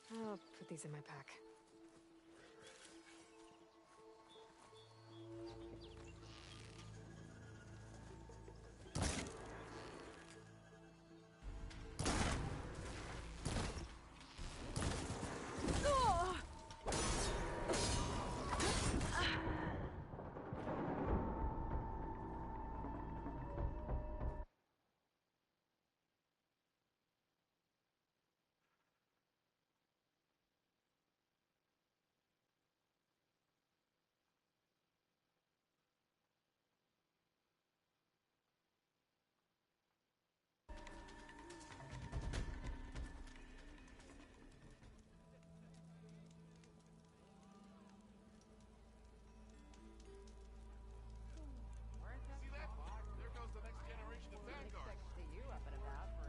I'll put these in my pack. See that? There goes the next generation of vanguards. You up and about for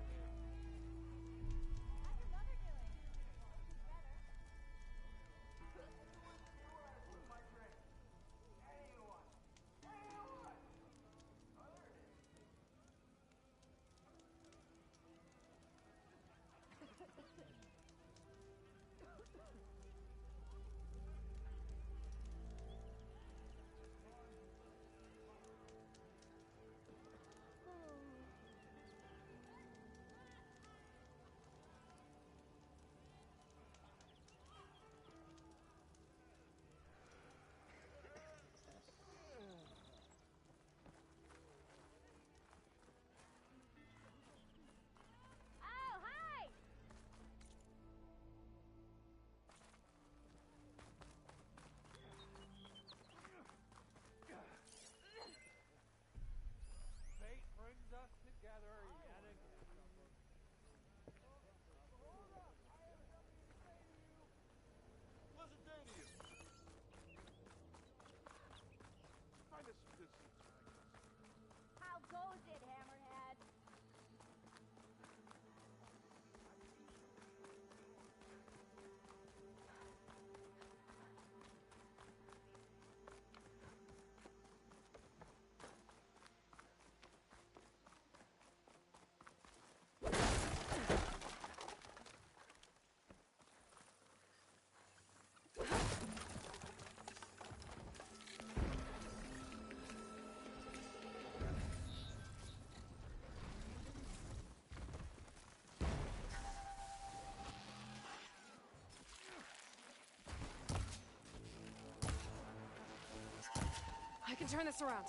I can turn this around.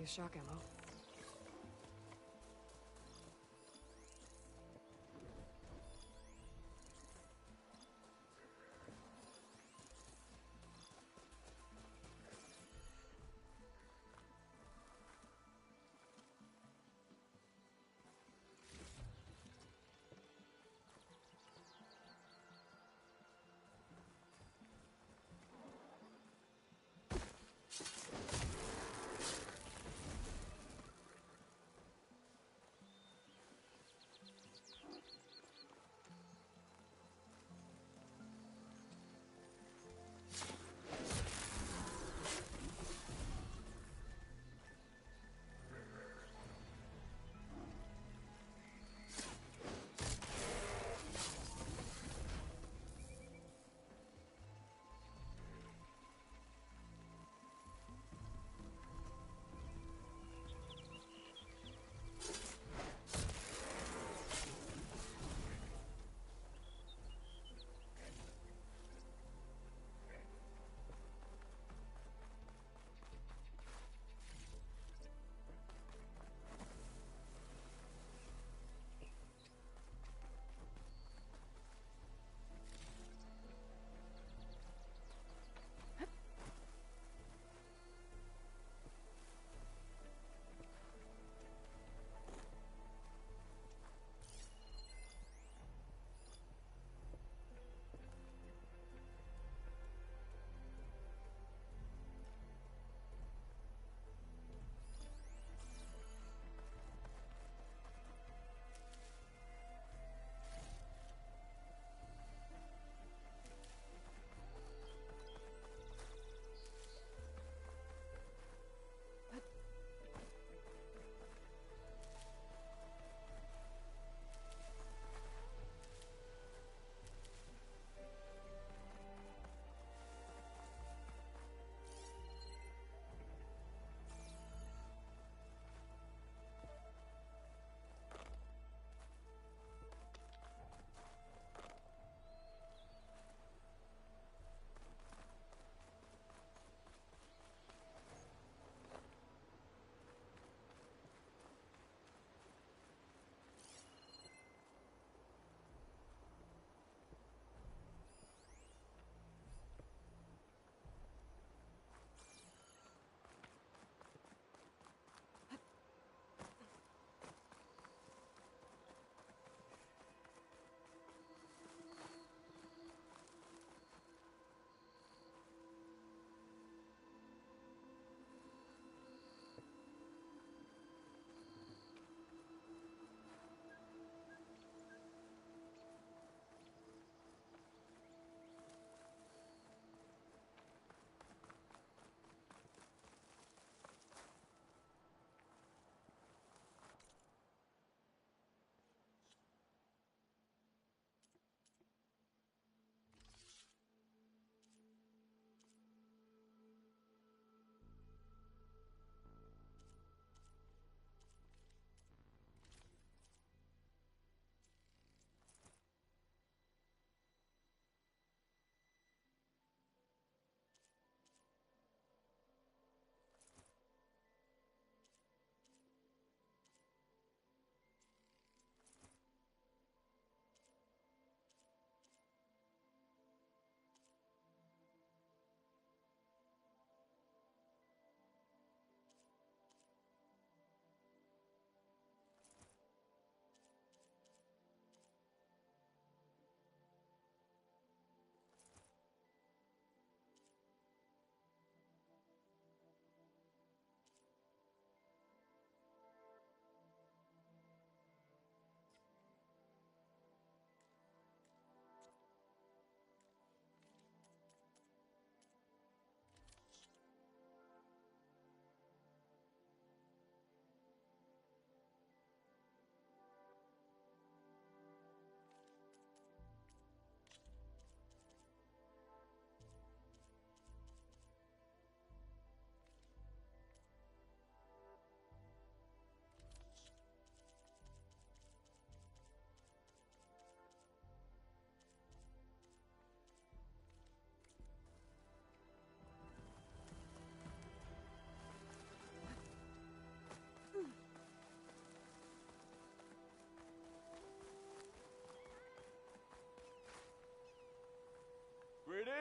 use shock ammo.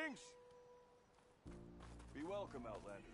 Greetings! Be welcome, Outlander.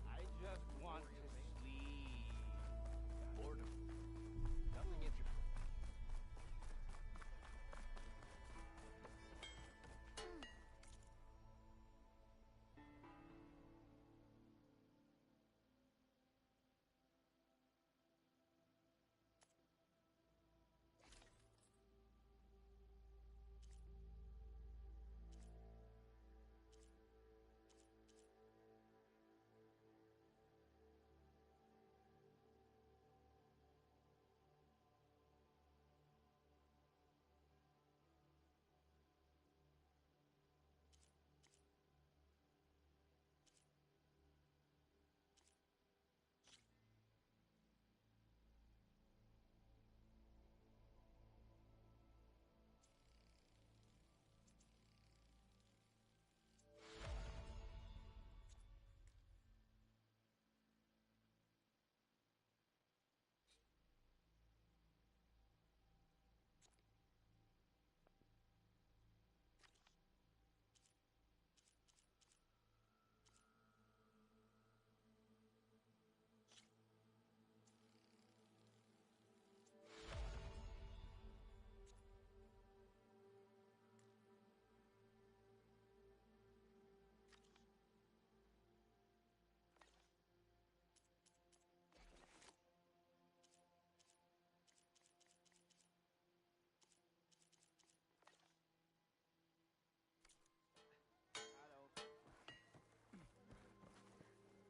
I just want to sleep. Boredom. Nothing interesting.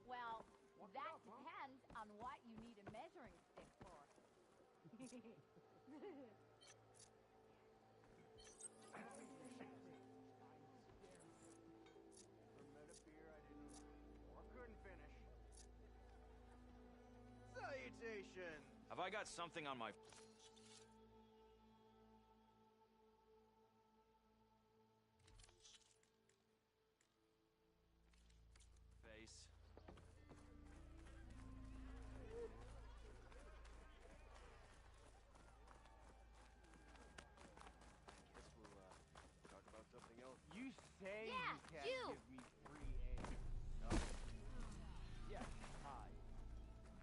Well, that depends on what you need a measuring stick for. Met a beer I didn't like, or couldn't finish. Salutations! Have I got something on my... face? Guess we'll talk about something else. You say Yeah, you can't you! give me free aid. No. Yes, hi.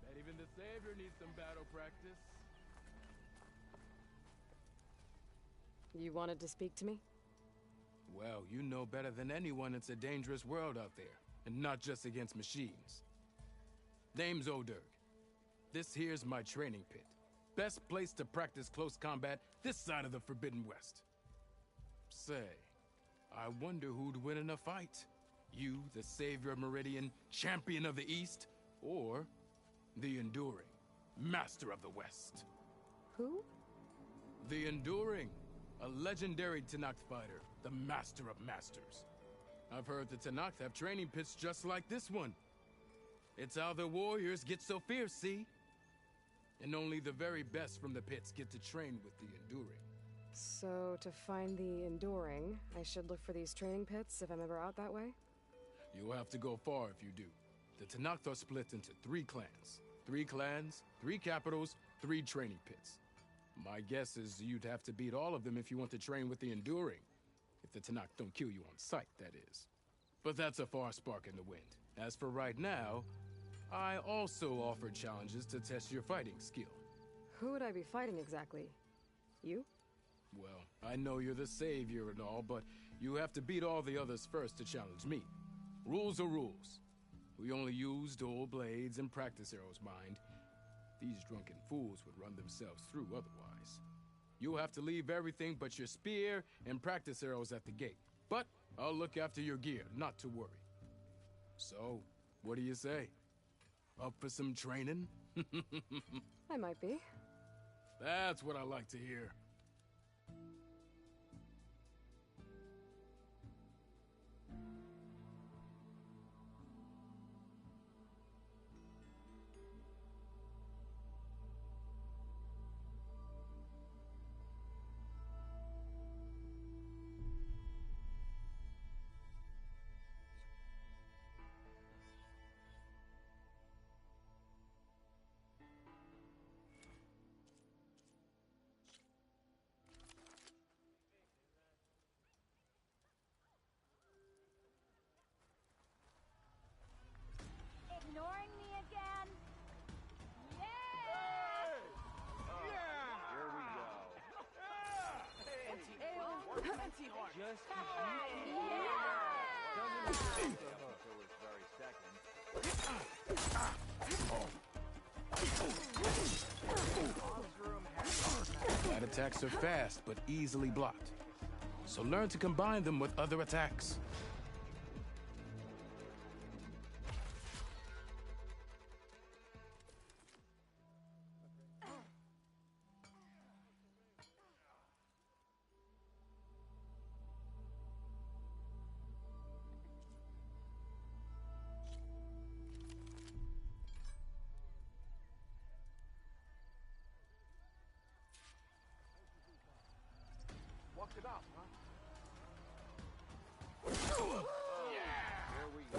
Bet even the Savior needs some battle practice. You wanted to speak to me? Well, you know better than anyone it's a dangerous world out there, and not just against machines. Name's Oderg. This here's my training pit. Best place to practice close combat this side of the Forbidden West. Say, I wonder who'd win in a fight. You, the Savior of Meridian, Champion of the East, or the Enduring, Master of the West. Who? The Enduring, a legendary Tenakth fighter, the Master of Masters. I've heard the Tenakth have training pits just like this one. It's how the warriors get so fierce, see? And only the very best from the pits get to train with the Enduring. So, to find the Enduring, I should look for these training pits if I'm ever out that way? You'll have to go far if you do. The Tenakth are split into 3 clans. 3 clans, 3 capitals, 3 training pits. My guess is you'd have to beat all of them if you want to train with the Enduring. If the Tenakth don't kill you on sight, that is. But that's a far spark in the wind. As for right now, I also offer challenges to test your fighting skill. Who would I be fighting exactly? You? Well, I know you're the savior and all, but you have to beat all the others first to challenge me. Rules are rules. We only use dual blades and practice arrows, mind. These drunken fools would run themselves through otherwise. You'll have to leave everything but your spear and practice arrows at the gate. But I'll look after your gear, not to worry. So, what do you say? Up for some training? I might be. That's what I like to hear. Ignoring me again? Yeah! Here we go. Just Light attacks are fast, but easily blocked. So learn to combine them with other attacks. Walk it off, huh? Here we go.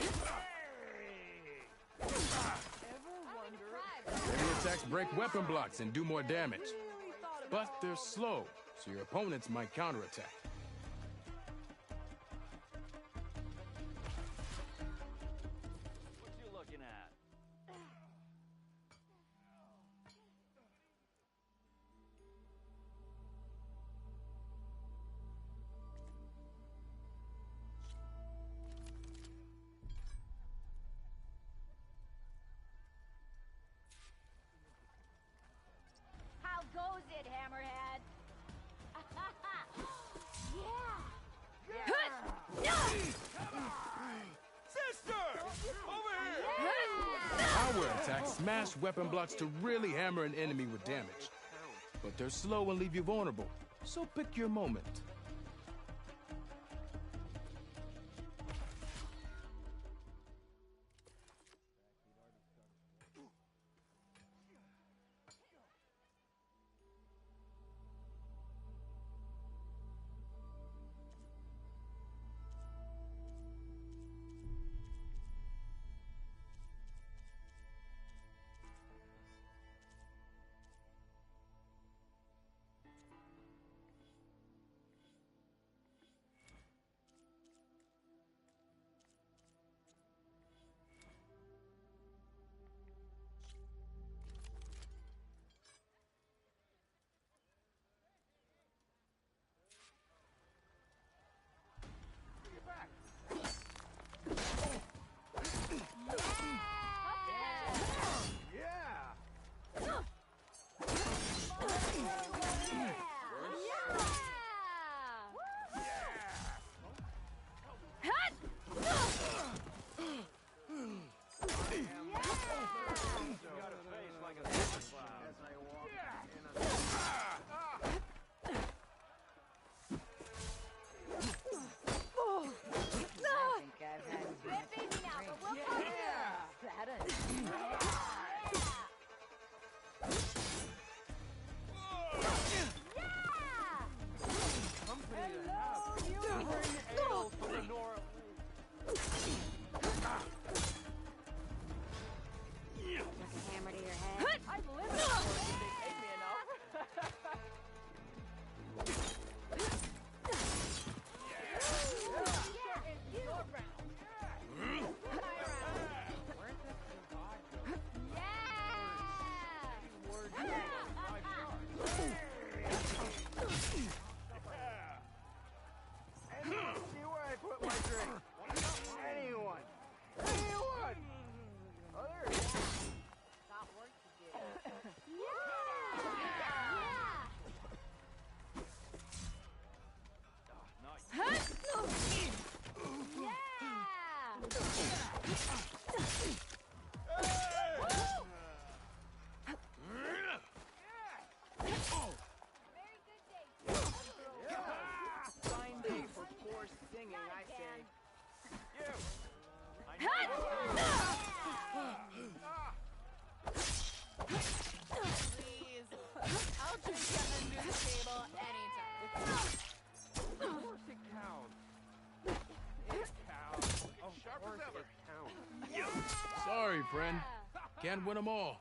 Heavy attacks break weapon blocks and do more damage. But they're slow, so your opponents might counterattack. What you looking at? How goes it, Hammerhead? Sister! Over here! Power attacks smash weapon blocks to really hammer an enemy with damage. But they're slow and leave you vulnerable, so pick your moment. Anyone see where I put my drink? Anyone? Anyone? Oh, there it is. Got work to do. Fine day for poor singing, I say. You! Please. I'll drink you under the table anytime. Of course it counts. It counts. Of Sharp course as ever. it counts. Sorry, friend. Can't win them all.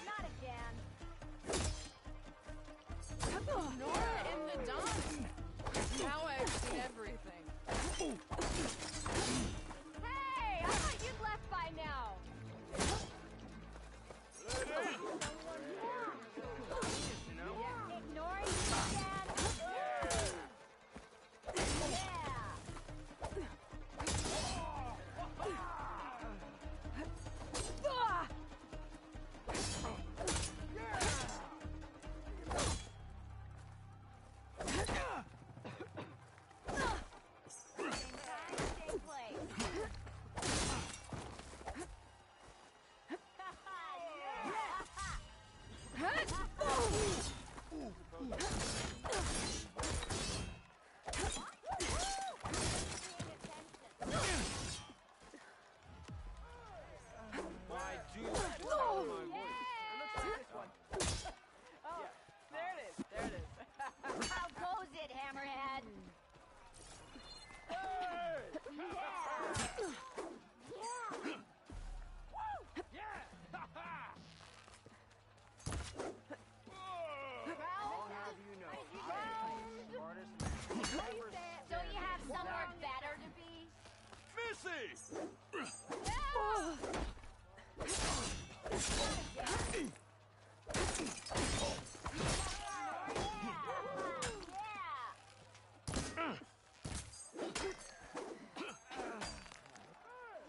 Not again. Nora in the dawn. Now I've seen everything. Hey, I thought you'd left by now. Ignoring you again. Why do you just follow my voice? It looks like this one. Oh, there it is. There it is. How goes it, Hammerhead? I'll have you know, I am the smartest man who's ever Don't you have somewhere better to be? Missy!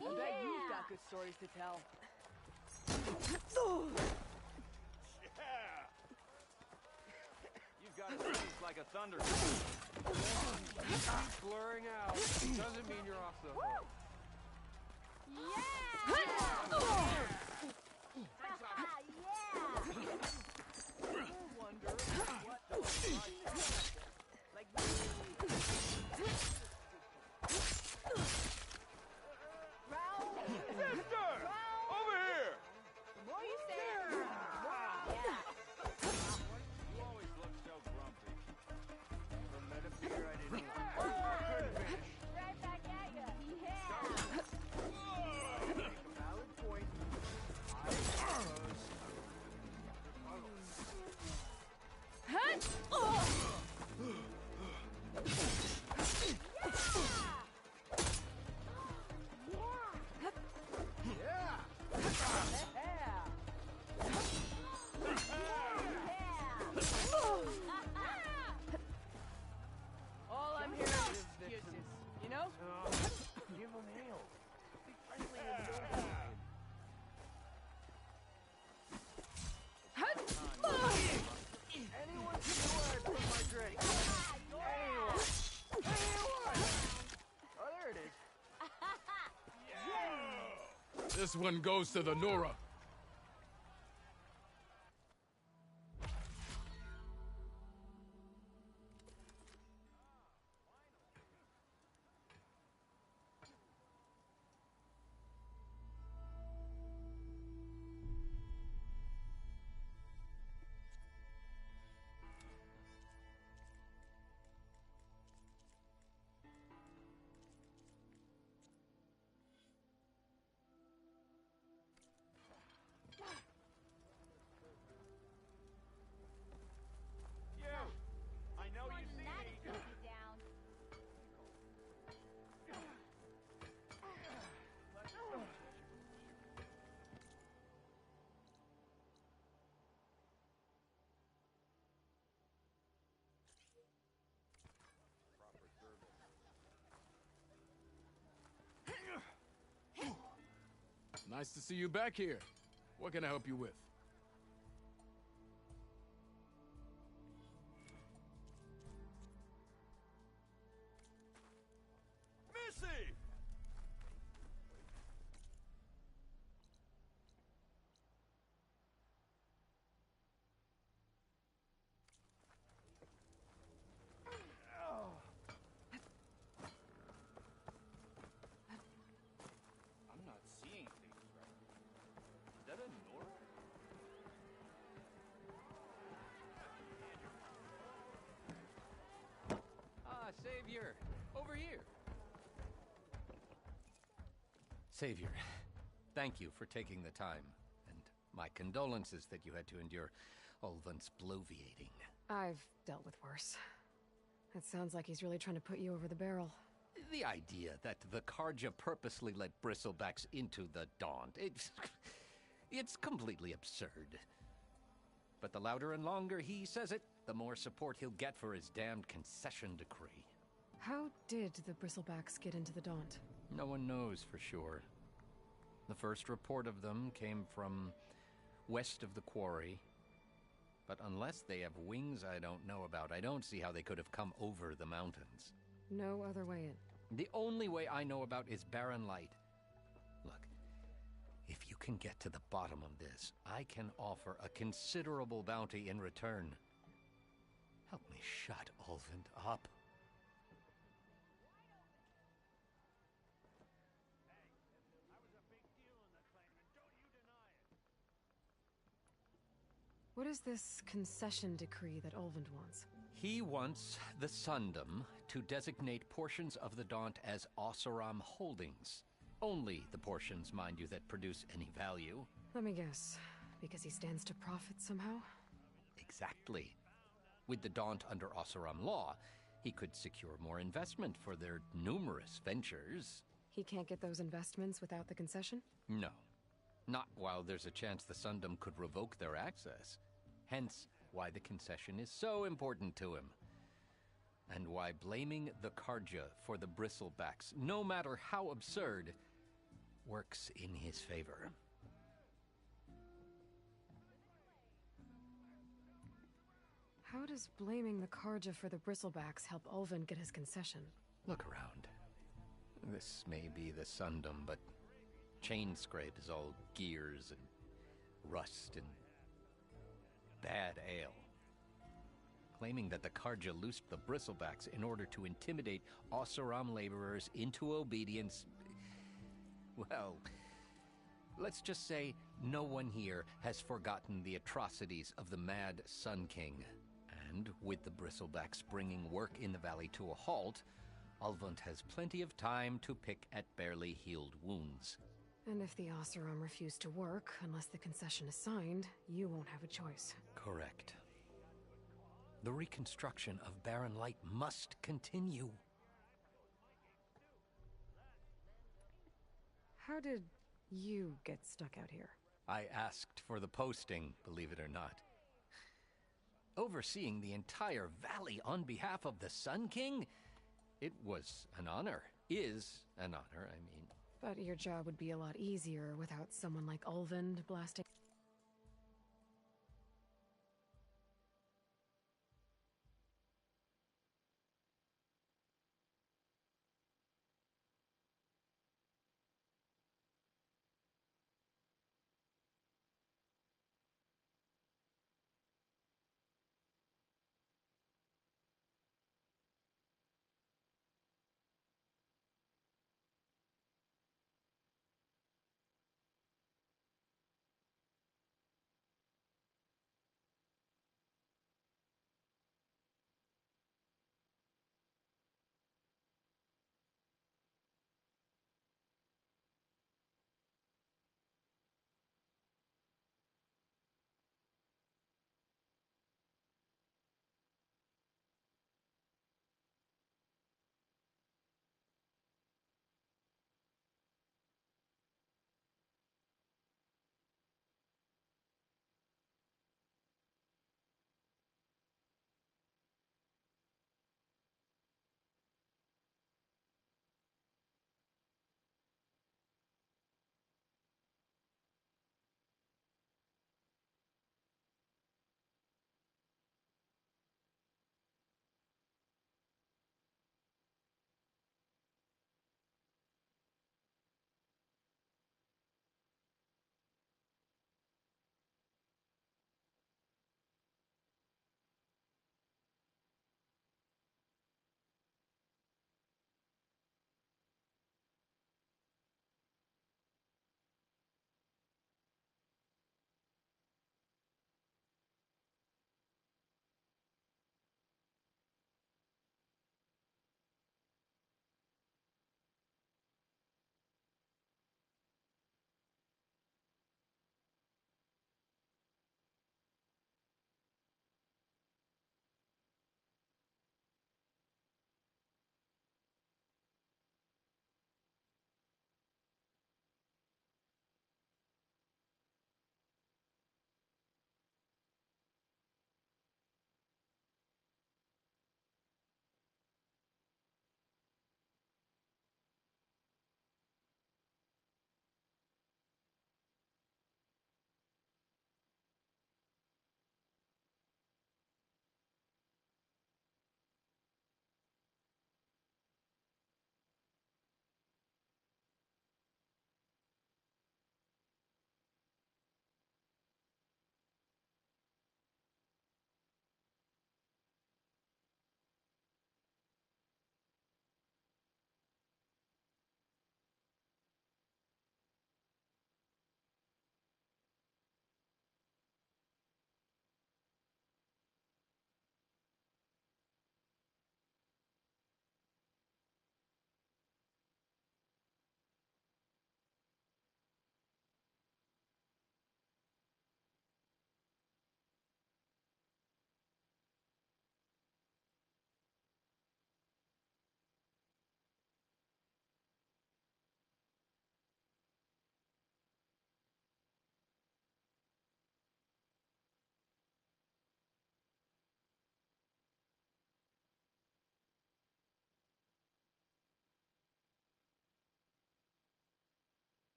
I bet you've got good stories to tell. Yeah! You've got a face like a thunderstorm. keep blurring out. Doesn't mean you're off the hook. Wonder what those like Sister! Over here! the more you say, You always look so grumpy. Never met a beer I didn't like. Couldn't finish. Right back at ya. Make a valid point. I suppose. all I'm hearing is excuses. You know? Give him hail. Be friendly and good. Anyone see where I put my drink? Anyone? Anyone? Oh, there it is. This one goes to the Nora. Nice to see you back here. What can I help you with? Missy! I'm not seeing things right. Is that a Nora? Ah, Savior! Over here! Savior, thank you for taking the time, and my condolences that you had to endure Ulvund's bloviating. I've dealt with worse. It sounds like he's really trying to put you over the barrel. The idea that the Karja purposely let bristlebacks into the Daunt, it's completely absurd. But the louder and longer he says it, the more support he'll get for his damned concession decree. How did the Bristlebacks get into the Daunt? No one knows for sure. The first report of them came from west of the quarry. But unless they have wings I don't know about, I don't see how they could have come over the mountains. No other way in. The only way I know about is barren light. Look, if you can get to the bottom of this, I can offer a considerable bounty in return. Help me shut Ulvund up. What is this concession decree that Ulvund wants? He wants the Sundom to designate portions of the Daunt as Oseram holdings. Only the portions, mind you, that produce any value. Let me guess. Because he stands to profit somehow? Exactly. With the Daunt under Oseram law, he could secure more investment for their numerous ventures. He can't get those investments without the concession? No. Not while there's a chance the Sundom could revoke their access. Hence, why the concession is so important to him. And why blaming the Karja for the bristlebacks, no matter how absurd, works in his favor. How does blaming the Karja for the Bristlebacks help Ulvund get his concession? Look around. This may be the Sundom, but Chainscrape is all gears and rust and bad ale. Claiming that the Karja loosed the Bristlebacks in order to intimidate Oseram laborers into obedience. Well, let's just say no one here has forgotten the atrocities of the Mad Sun King. And with the Bristlebacks bringing work in the valley to a halt, Ulvund has plenty of time to pick at barely healed wounds. And if the Oseram refuse to work, unless the concession is signed, you won't have a choice. Correct. The reconstruction of Barren Light must continue. How did you get stuck out here? I asked for the posting, believe it or not. Overseeing the entire valley on behalf of the Sun King? It was an honor. Is an honor, I mean. But your job would be a lot easier without someone like Ulvund blasting...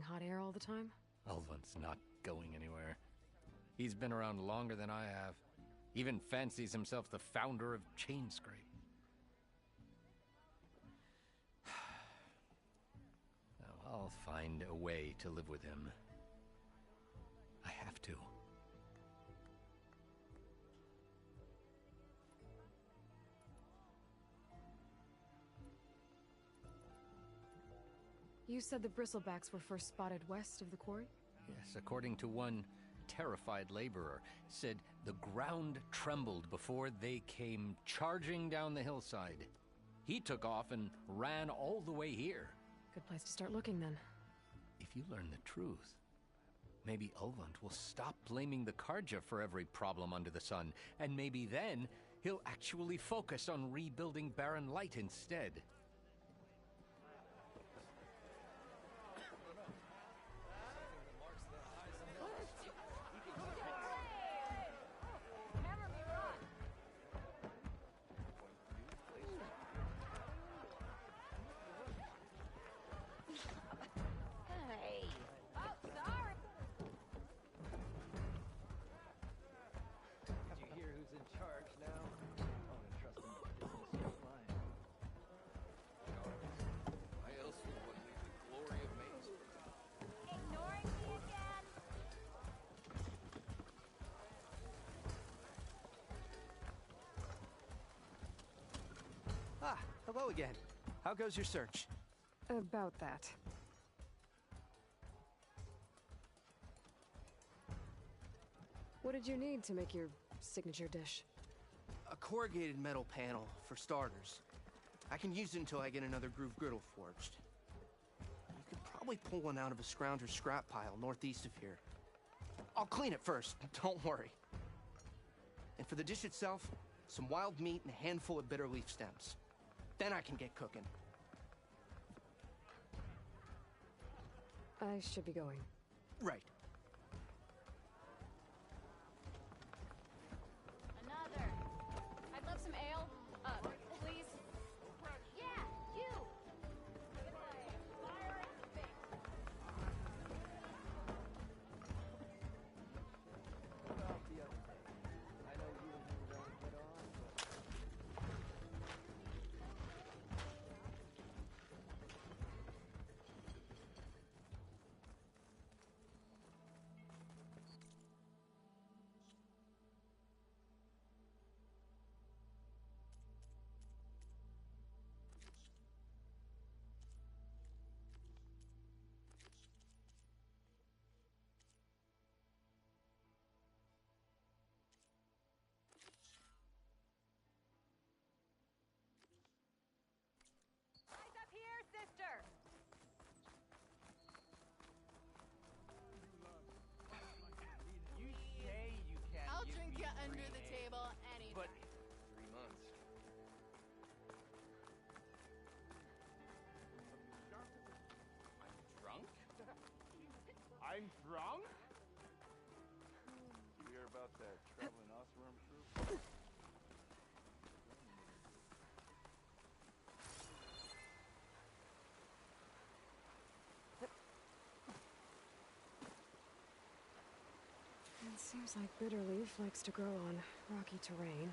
hot air all the time? Ulvant's not going anywhere. He's been around longer than I have. Even fancies himself the founder of Chainscrape. Now, I'll find a way to live with him. I have to. You said the bristlebacks were first spotted west of the quarry? Yes, according to one terrified laborer, said the ground trembled before they came charging down the hillside. He took off and ran all the way here. Good place to start looking, then. If you learn the truth, maybe Ulvant will stop blaming the Karja for every problem under the sun, and maybe then he'll actually focus on rebuilding Barren Light instead. Ah, hello again. How goes your search? About that. What did you need to make your signature dish? A corrugated metal panel, for starters. I can use it until I get another groove griddle forged. You could probably pull one out of a scrounger scrap pile northeast of here. I'll clean it first, don't worry. And for the dish itself, some wild meat and a handful of bitter leaf stems. Then I can get cooking. I should be going. Right. Another. I'd love some ale. Please. Yeah, you. Fire in space. What about the other day? I know you and him don't get on, but... Eyes up here, sister. You say you can't I'll give drink me you under free the name, table anytime. But 3 months. I'm drunk? I'm drunk? You hear about that traveling Osworm troop? It seems like bitterleaf likes to grow on rocky terrain.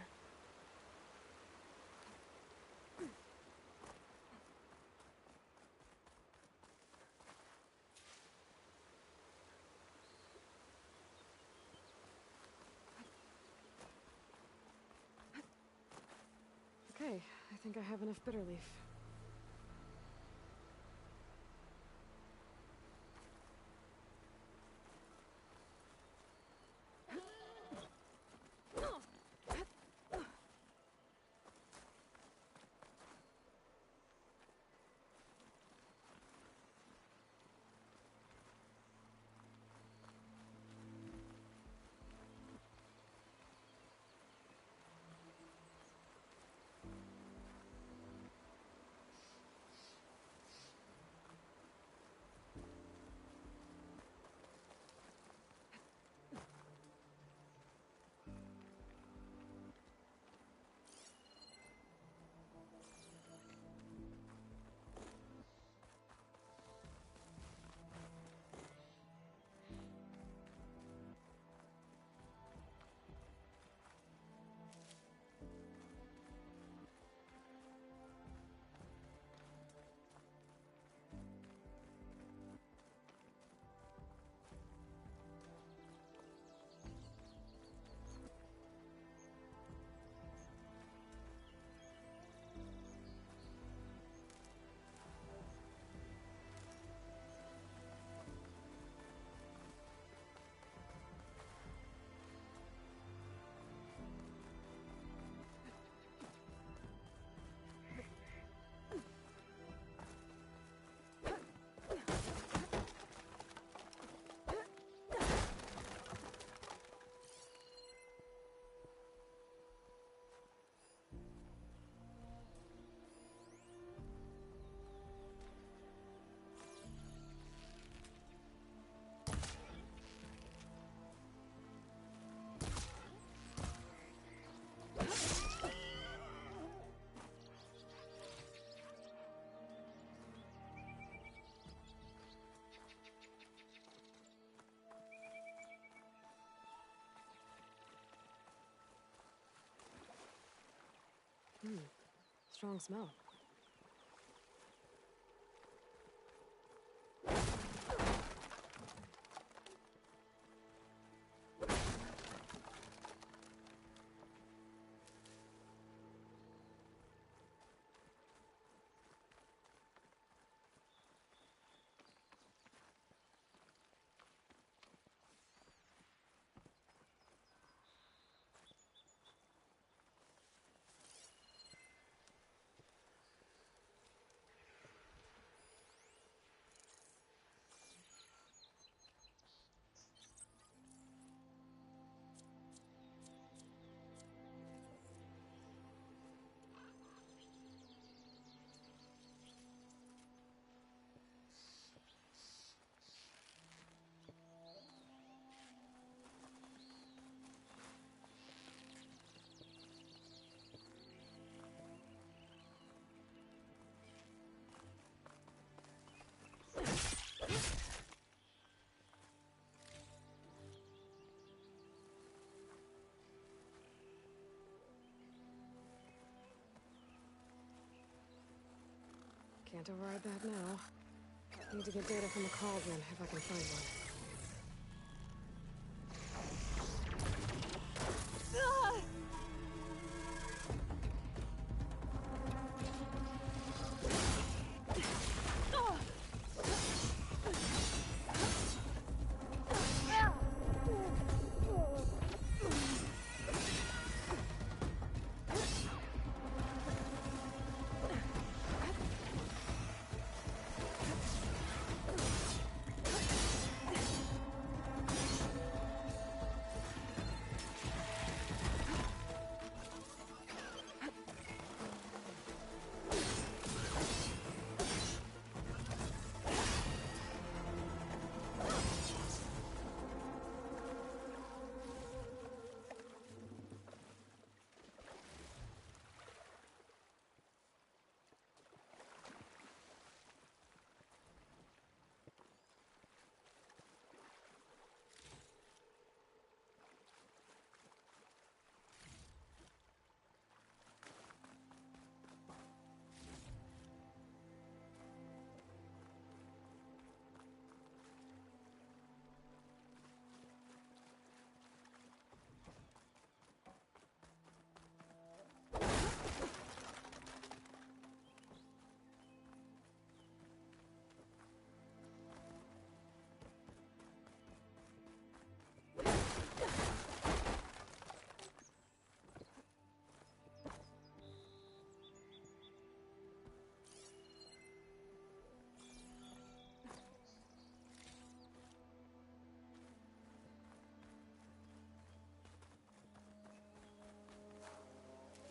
Okay, I think I have enough bitterleaf. Strong smell. Can't override that now. Need to get data from the cauldron if I can find one.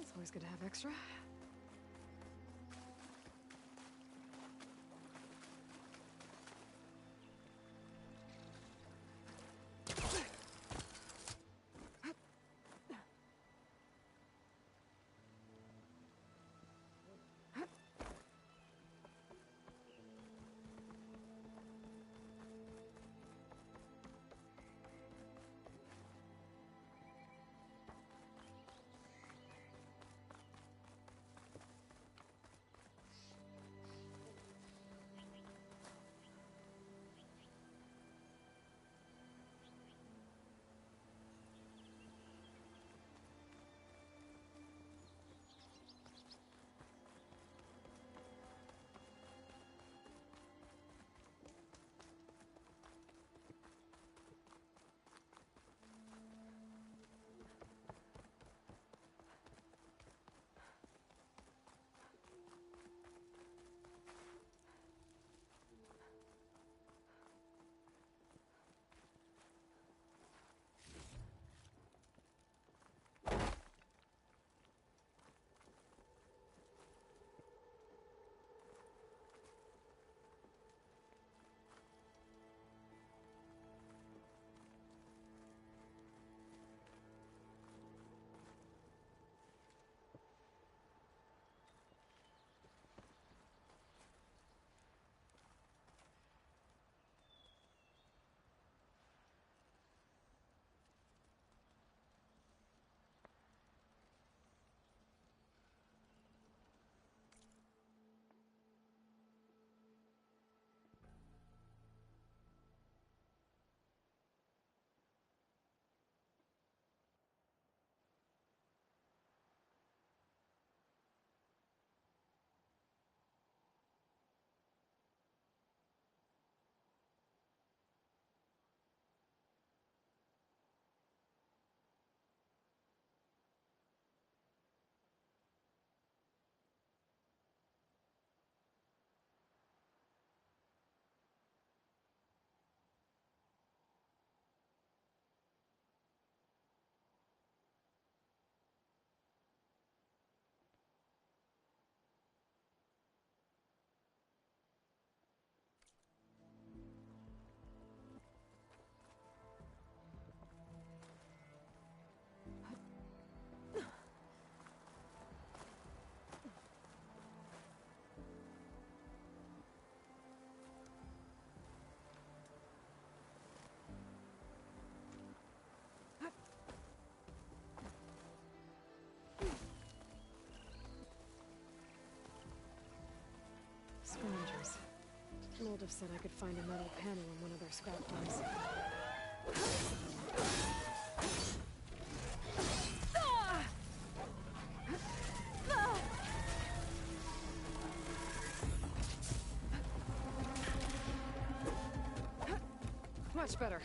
It's always good to have extra. Herald said I could find a metal panel in one of their scrap dumps. Much better.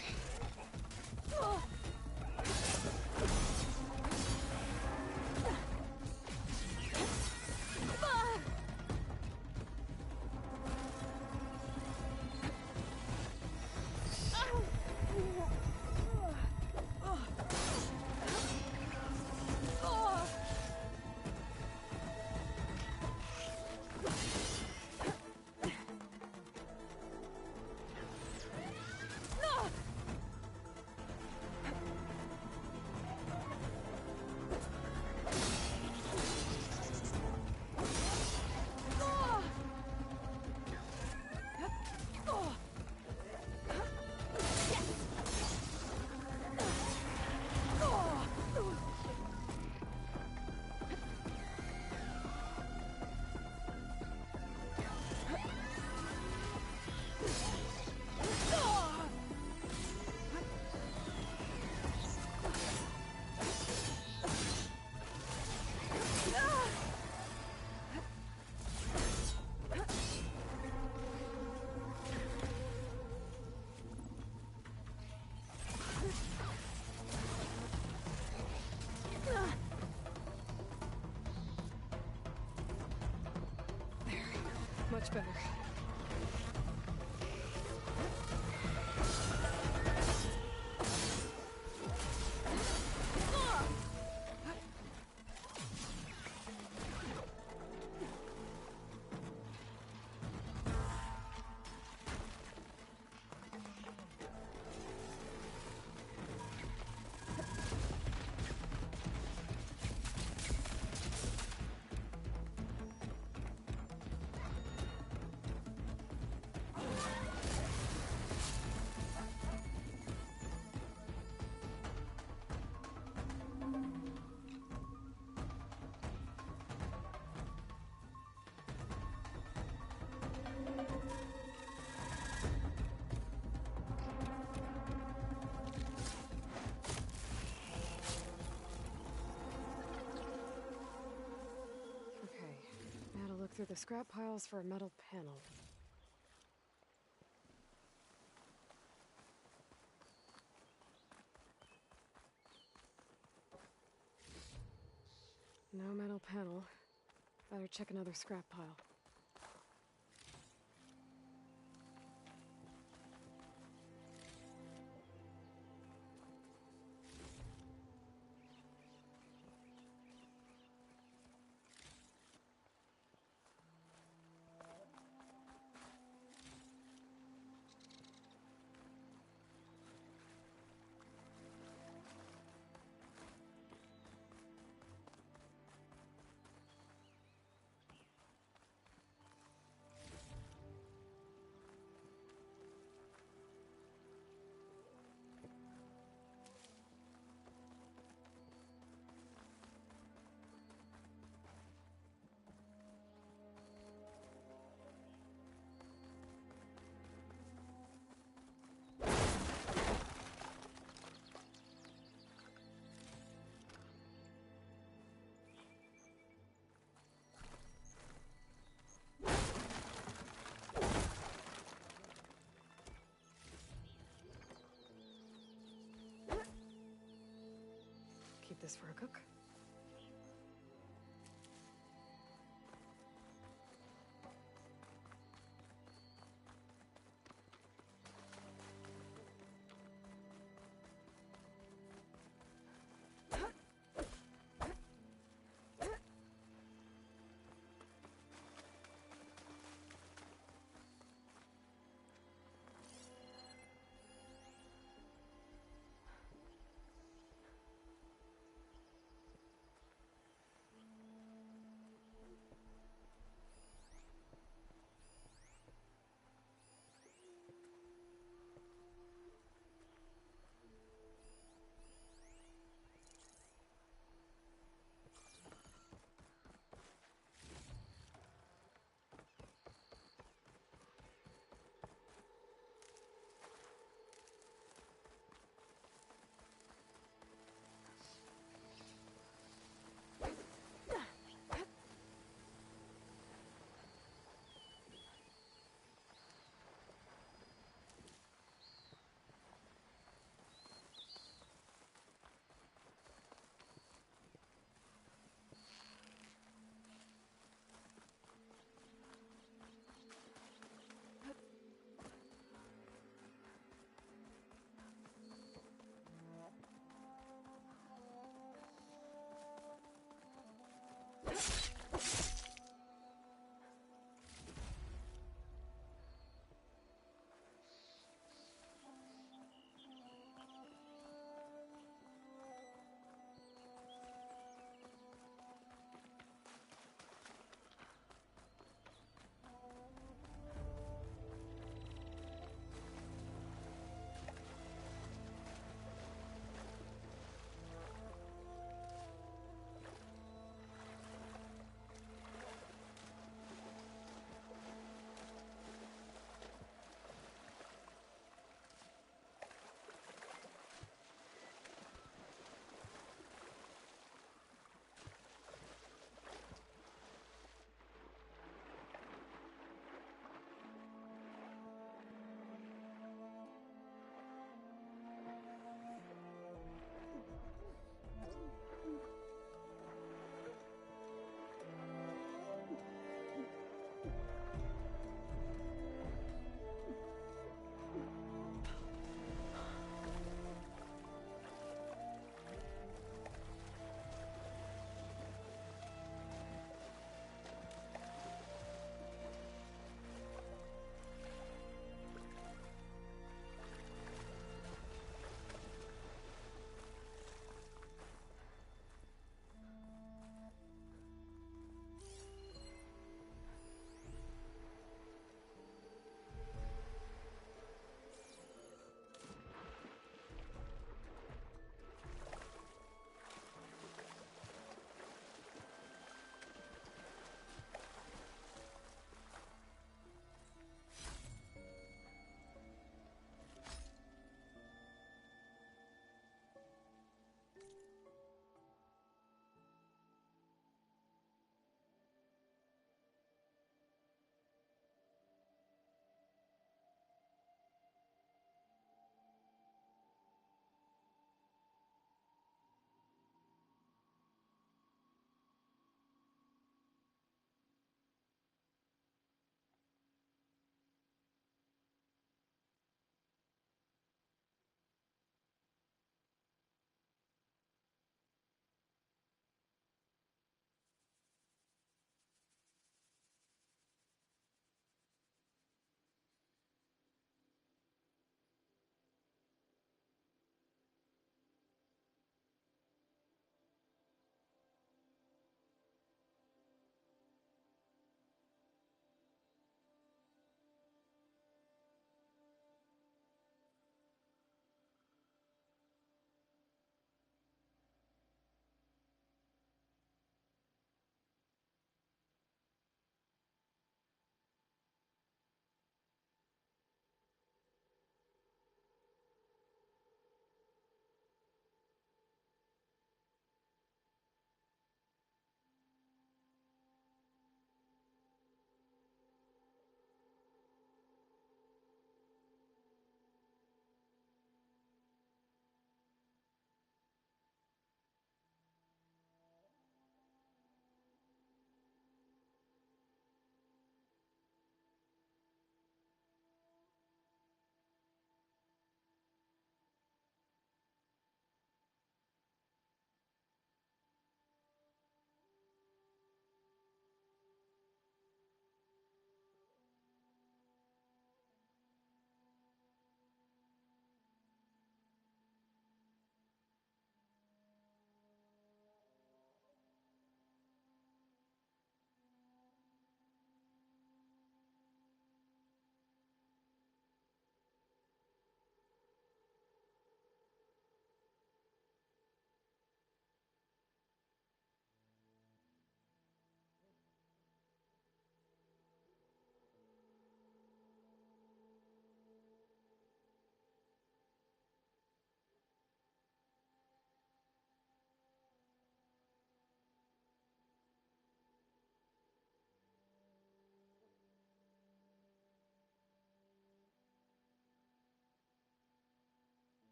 Much better. Through the scrap piles for a metal panel. No metal panel. Better check another scrap pile. Keep this for a cook.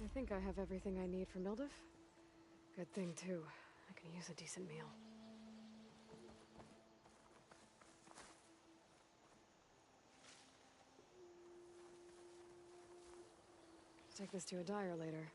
I think I have everything I need for Mildiv. Good thing, too. I can use a decent meal. Take this to a dyer later.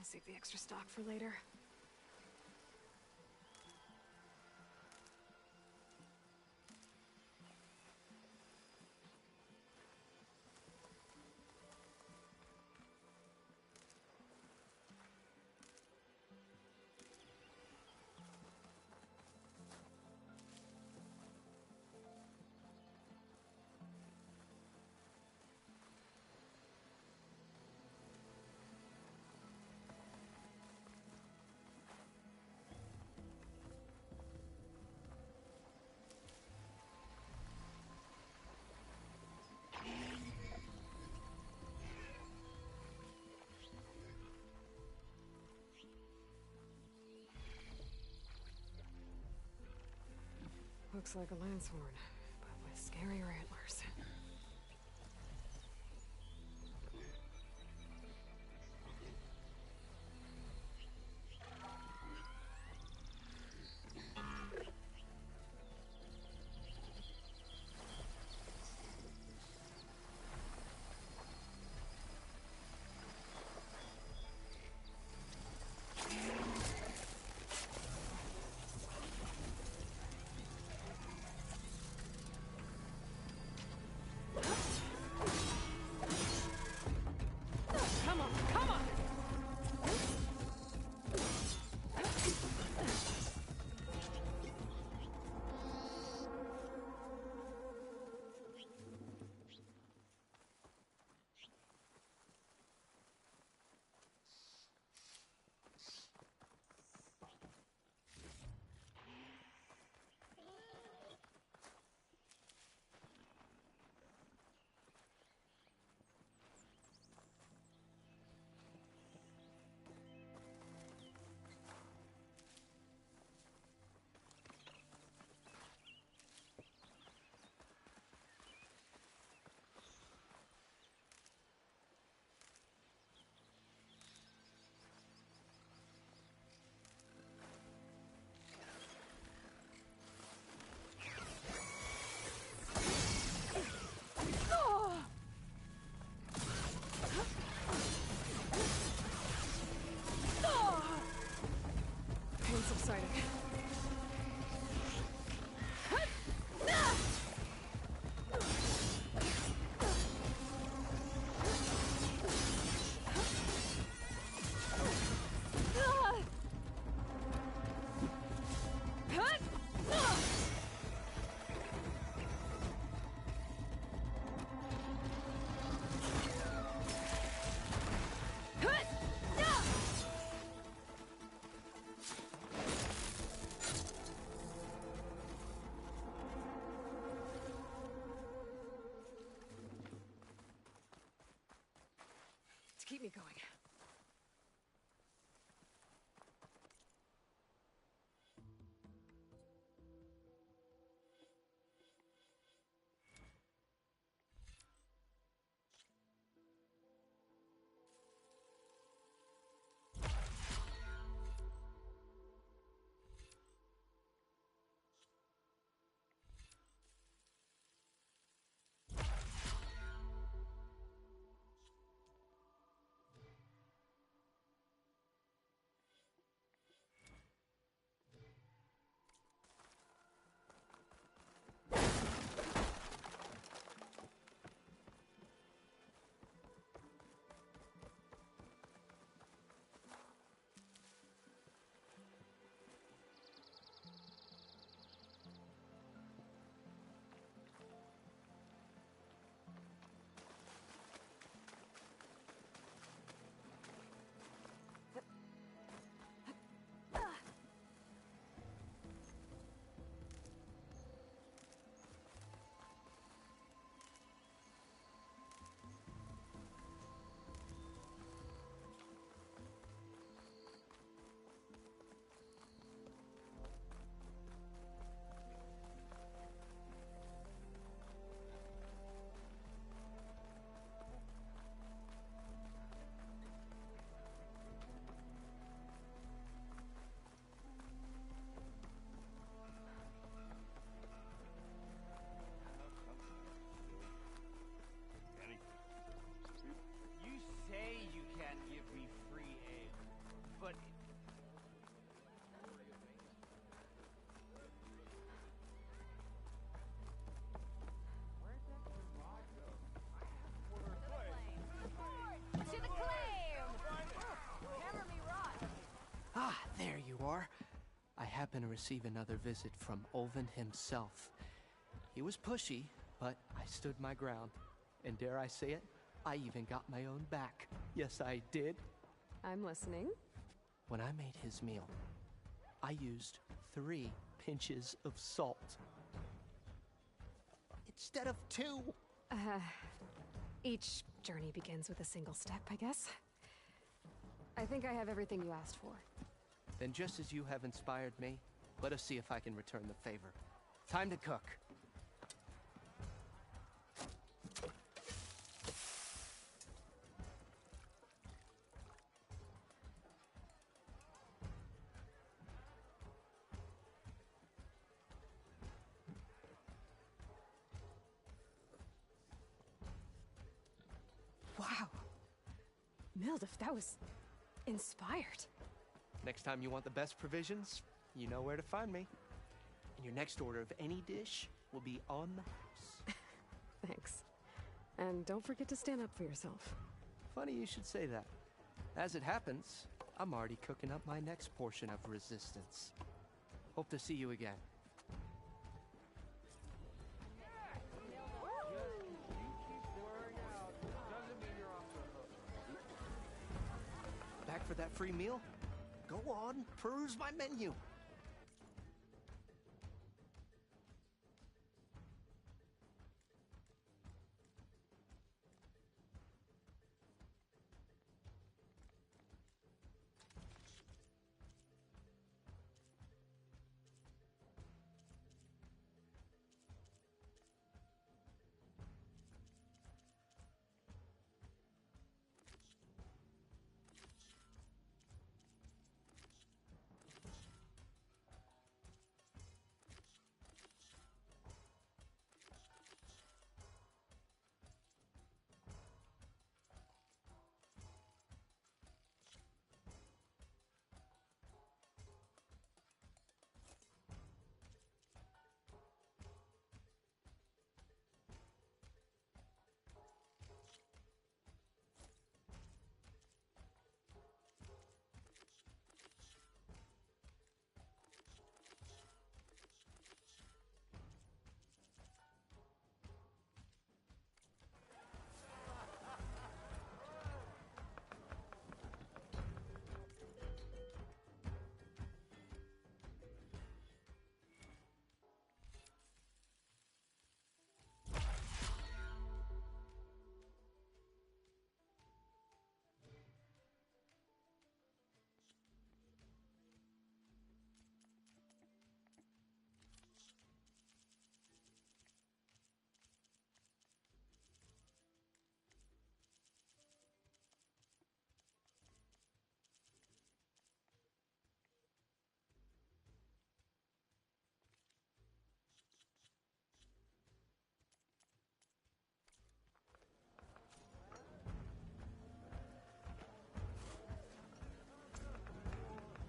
I'll save the extra stock for later. Looks like a lance horn, but with scarier antlers. Pain subsiding. To keep me going. You say you can't give me free ale, but To the claim! Hammer me rot! Ah, there you are. I happen to receive another visit from Olvin himself. He was pushy, but I stood my ground. And dare I say it, I even got my own back. Yes, I did. I'm listening. When I made his meal, I used 3 pinches of salt. Instead of 2. Each journey begins with a single step, I guess. I think I have everything you asked for. Then just as you have inspired me, let us see if I can return the favor. Time to cook. Wow. Mildef, that was inspired. Next time you want the best provisions, you know where to find me. And your next order of any dish will be on the house. Thanks. And don't forget to stand up for yourself. Funny you should say that. As it happens, I'm already cooking up my next portion of resistance. Hope to see you again. Back for that free meal? Go on, peruse my menu.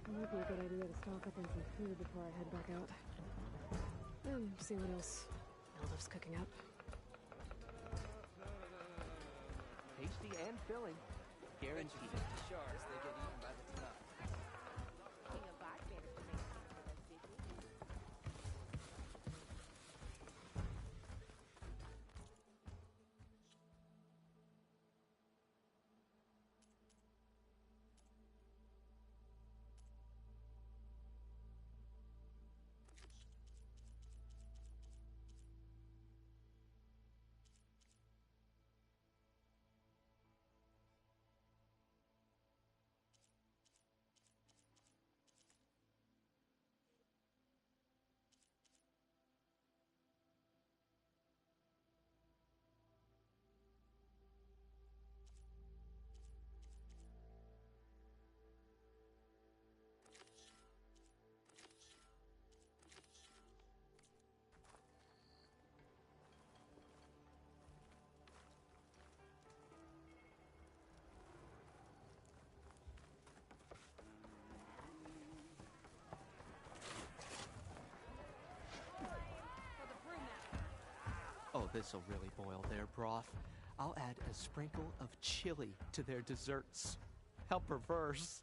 It might be a good idea to stock up on some food before I head back out. And see what else Mildef's cooking up. Tasty and filling. Guaranteed. Sharks, they get eaten by the ton. Oh, this'll really boil their broth. I'll add a sprinkle of chili to their desserts. How perverse.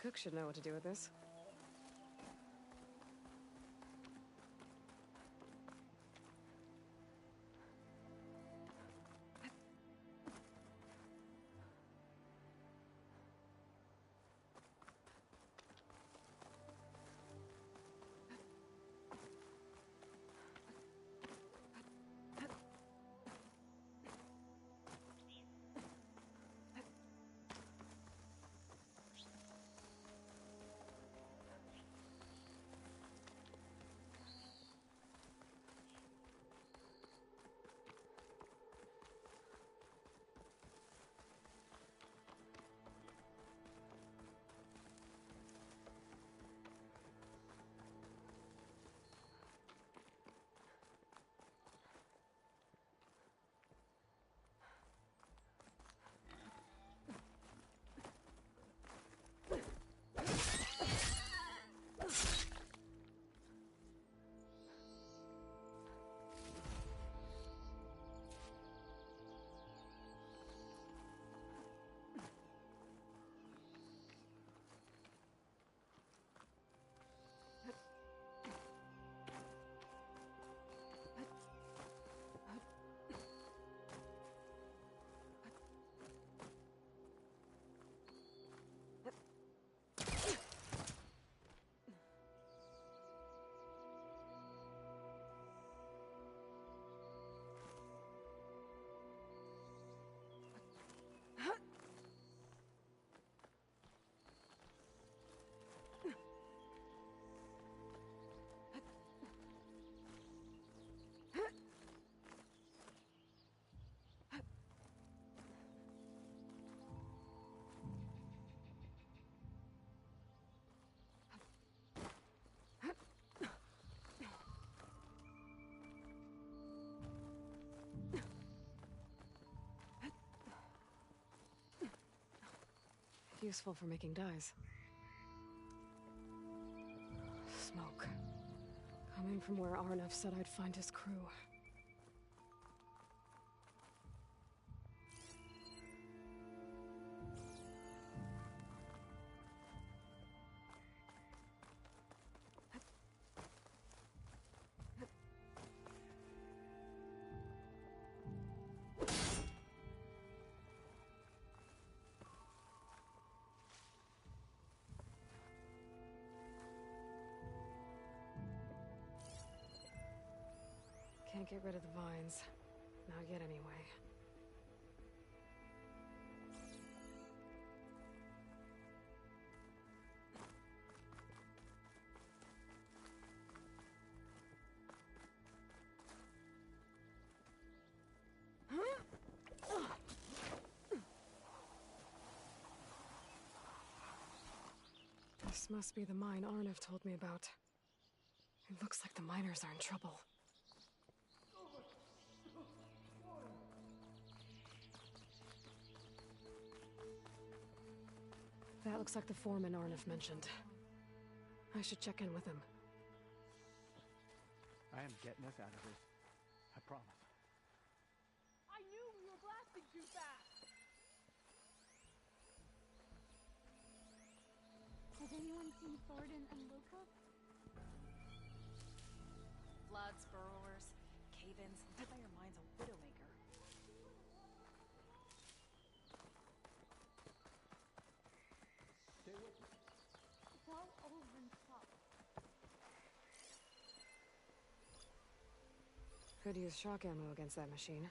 cook should know what to do with this. Useful for making dyes. Smoke. Coming from where Arnav said I'd find his crew. Can't get rid of the vines. Not yet, anyway. This must be the mine Arnav told me about. It looks like the miners are in trouble. That looks like the foreman Arnav mentioned. I should check in with him. I am getting us out of this. I promise. I knew we were blasting too fast! Has anyone seen Thornton and Luca? Floods, burrowers, cave-ins, entire mine's a widowmaker. Stay with me. Tell Olven stop. Could use shock ammo against that machine.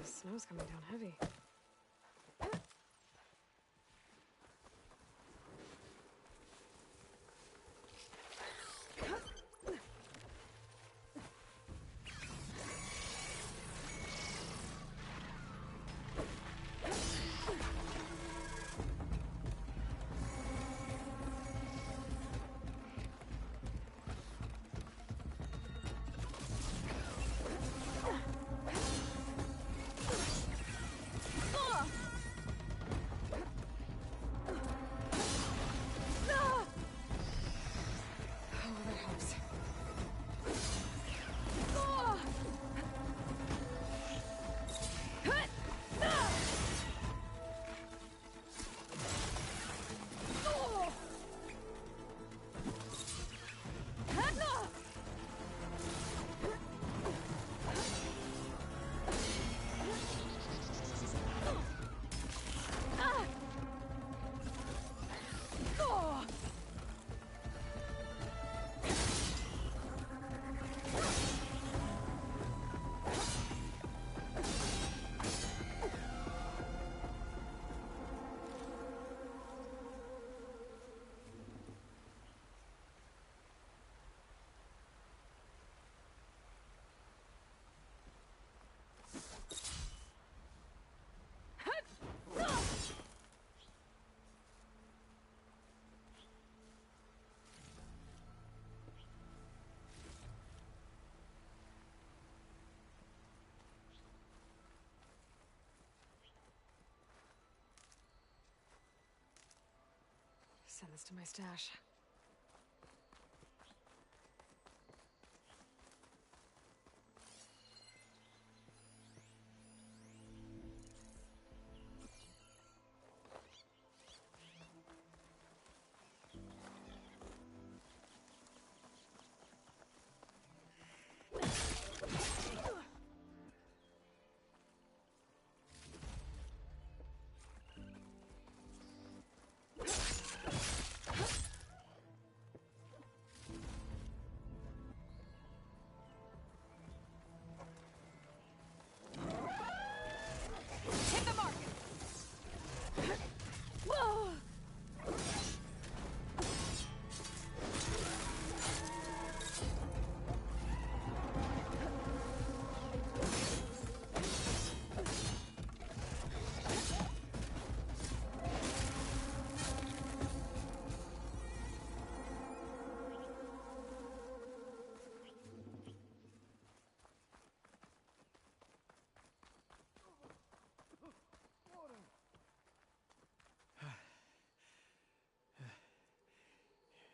The snow's coming down heavy. Send this to my stash.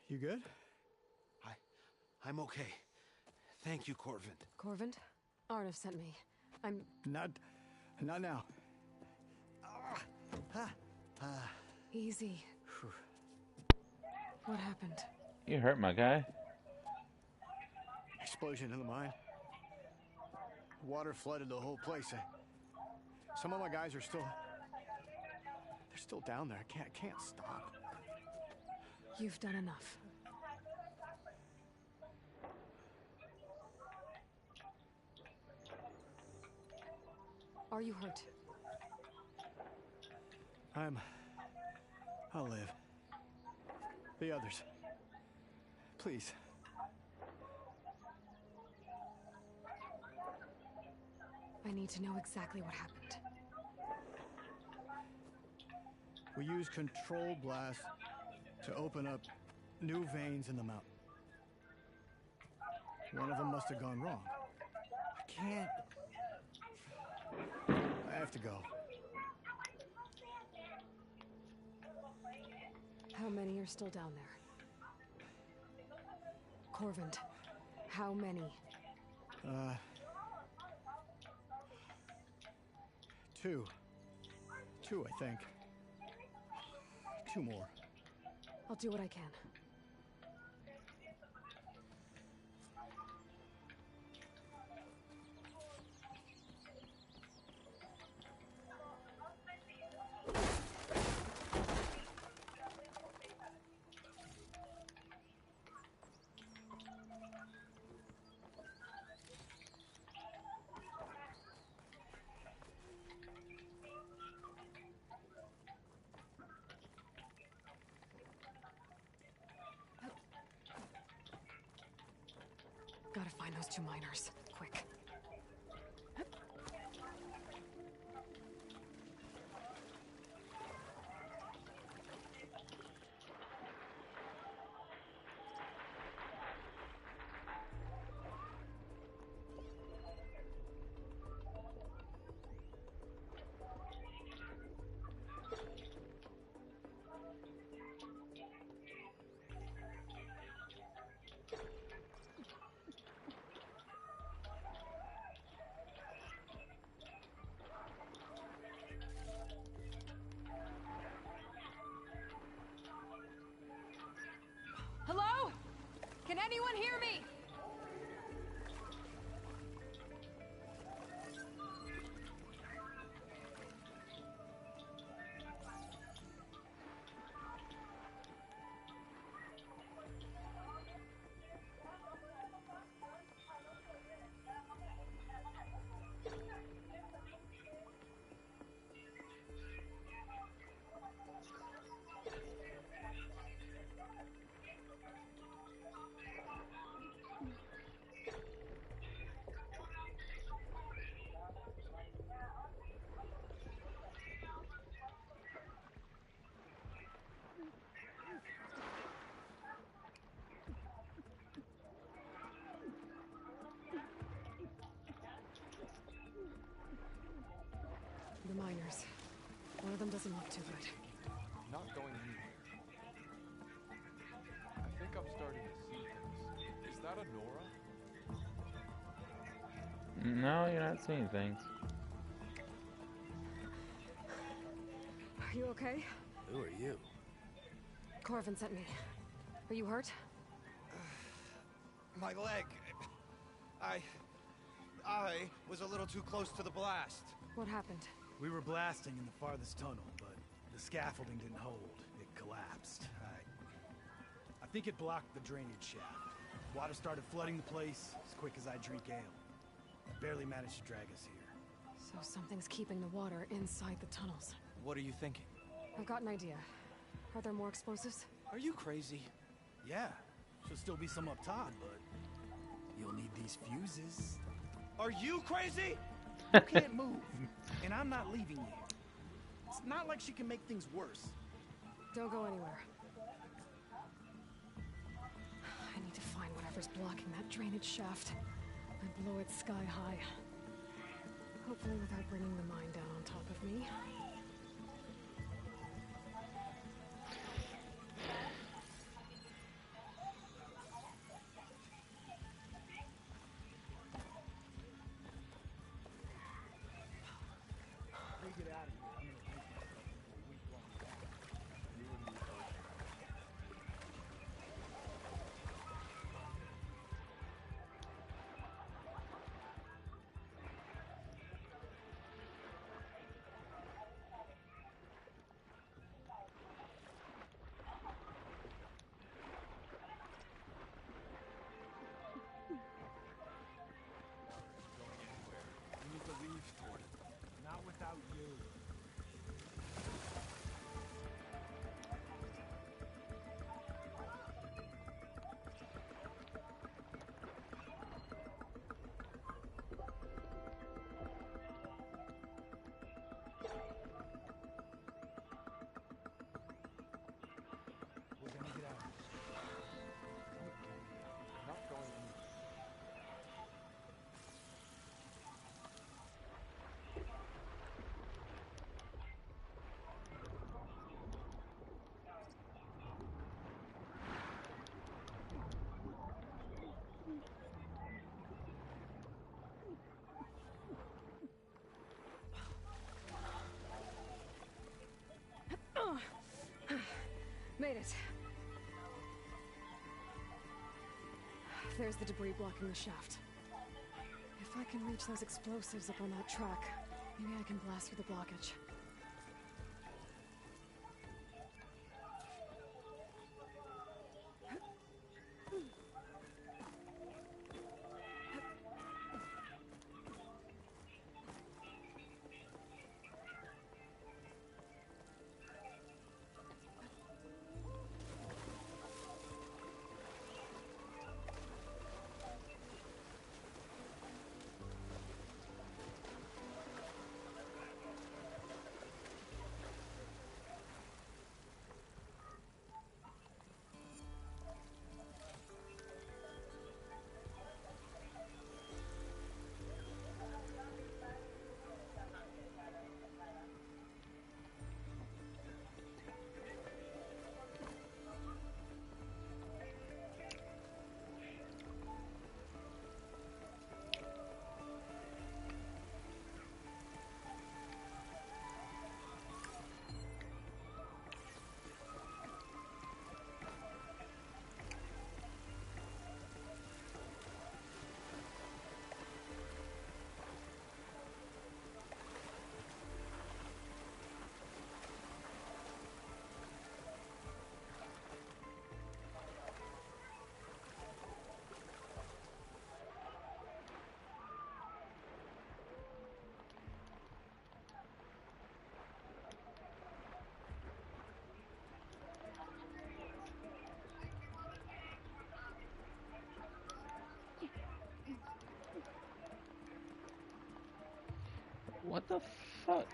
You good? I'm okay. Thank you, Corvin. Corvin? Arnav sent me. I'm... Not now. Easy. What happened? You hurt my guy. Explosion in the mine. Water flooded the whole place. Some of my guys are still... They're still down there. I can't stop. You've done enough. Are you hurt? I'll live. The others. Please. I need to know exactly what happened. We used controlled blast to open up new veins in the mountain. One of them must have gone wrong. I can't... I have to go. How many are still down there? Corvin, how many? Two. Two, I think. Two more. I'll do what I can. Gotta find those two miners. Quick. Hello? Can anyone hear me? The miners. One of them doesn't look too good. Not going anywhere. I think I'm starting to see things. Is that a Nora? No, you're not seeing things. Are you okay? Who are you? Corvin sent me. Are you hurt? My leg. I was a little too close to the blast. What happened? We were blasting in the farthest tunnel, but the scaffolding didn't hold. It collapsed. I think it blocked the drainage shaft. Water started flooding the place as quick as I drink ale. It barely managed to drag us here. So something's keeping the water inside the tunnels. What are you thinking? I've got an idea. Are there more explosives? Are you crazy? Yeah, should still be some up top, but you'll need these fuses. Are you crazy? You can't move, and I'm not leaving you. It's not like she can make things worse. Don't go anywhere. I need to find whatever's blocking that drainage shaft and blow it sky high. Hopefully without bringing the mine down on top of me. Not without you. We're gonna get out. Not going anywhere. Made it. There's the debris blocking the shaft. If I can reach those explosives up on that track, maybe I can blast through the blockage. What the fuck?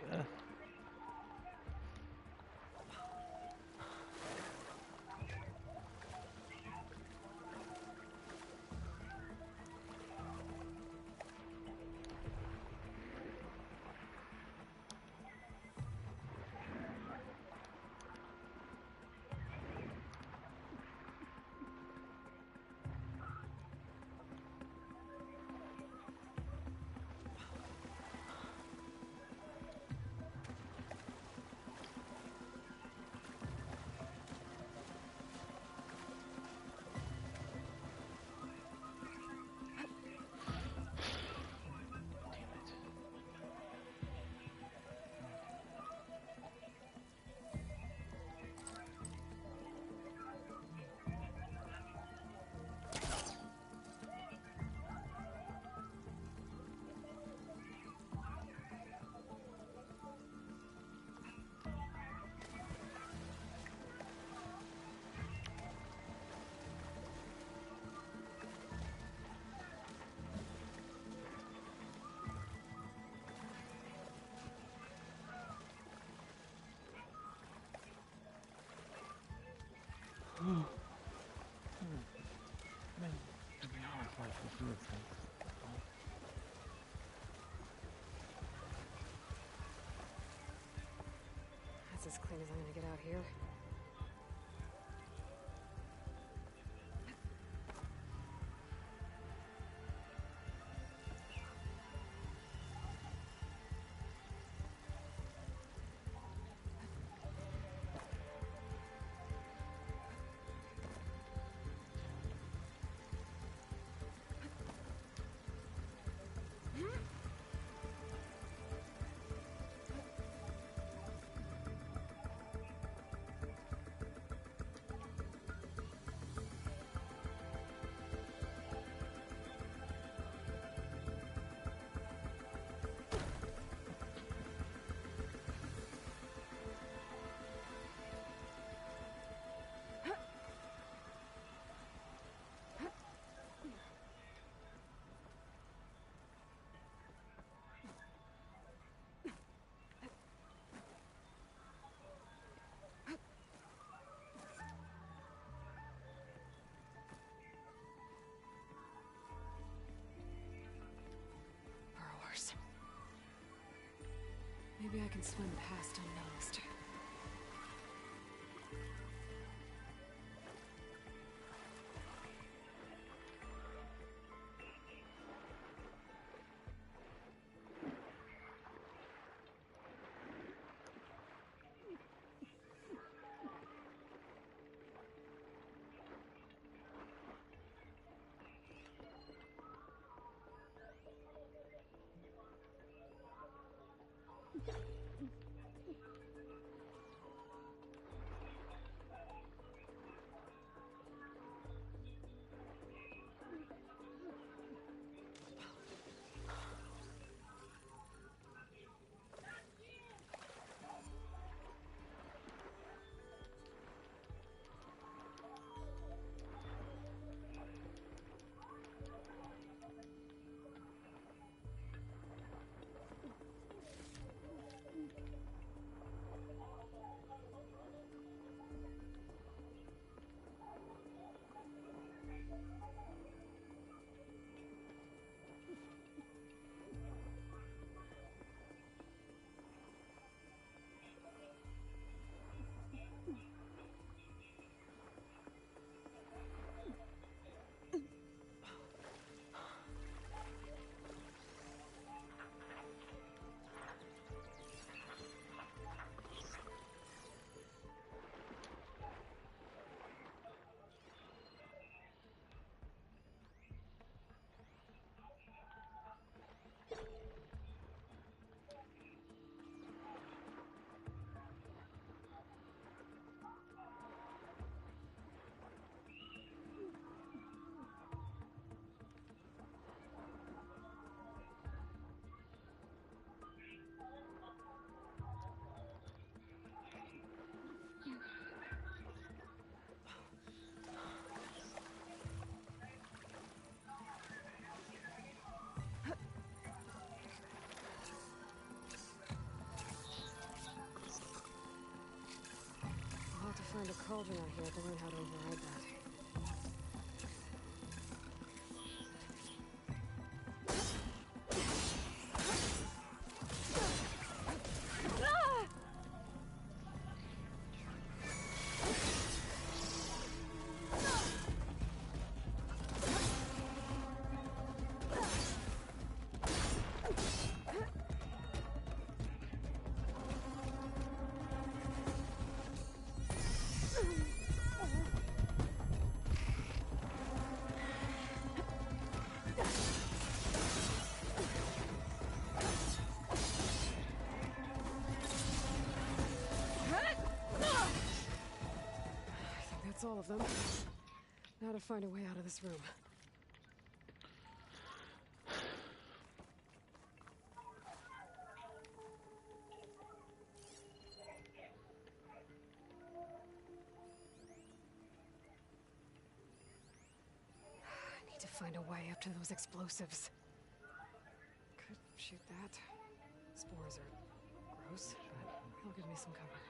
That's as clean as I'm gonna get out here. Burrowers. Maybe I can swim past unnoticed. cauldron out here. I can learn how to override that. That's all of them. Now to find a way out of this room. I need to find a way up to those explosives. Could shoot that. Spores are gross, but they'll give me some cover.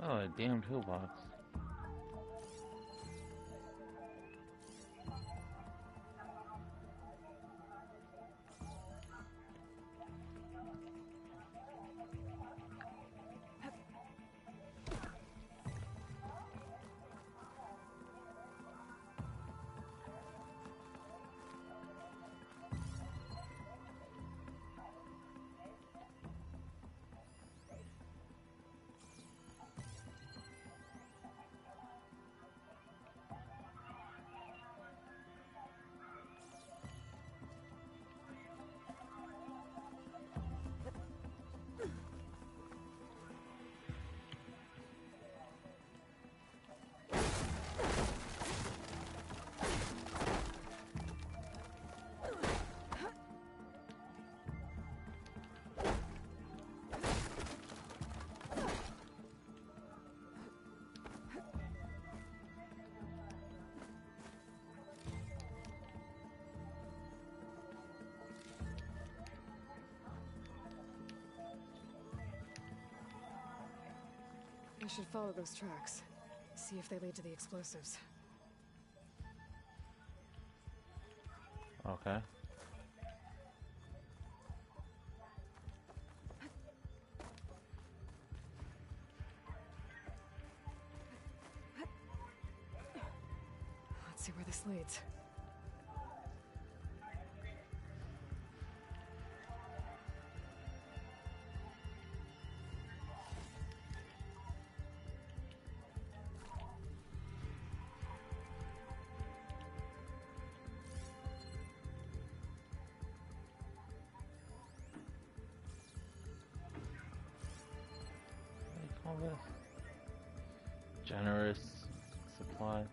Oh, a damn toolbox. I should follow those tracks. See if they lead to the explosives. Okay. Let's see where this leads. All this generous supply.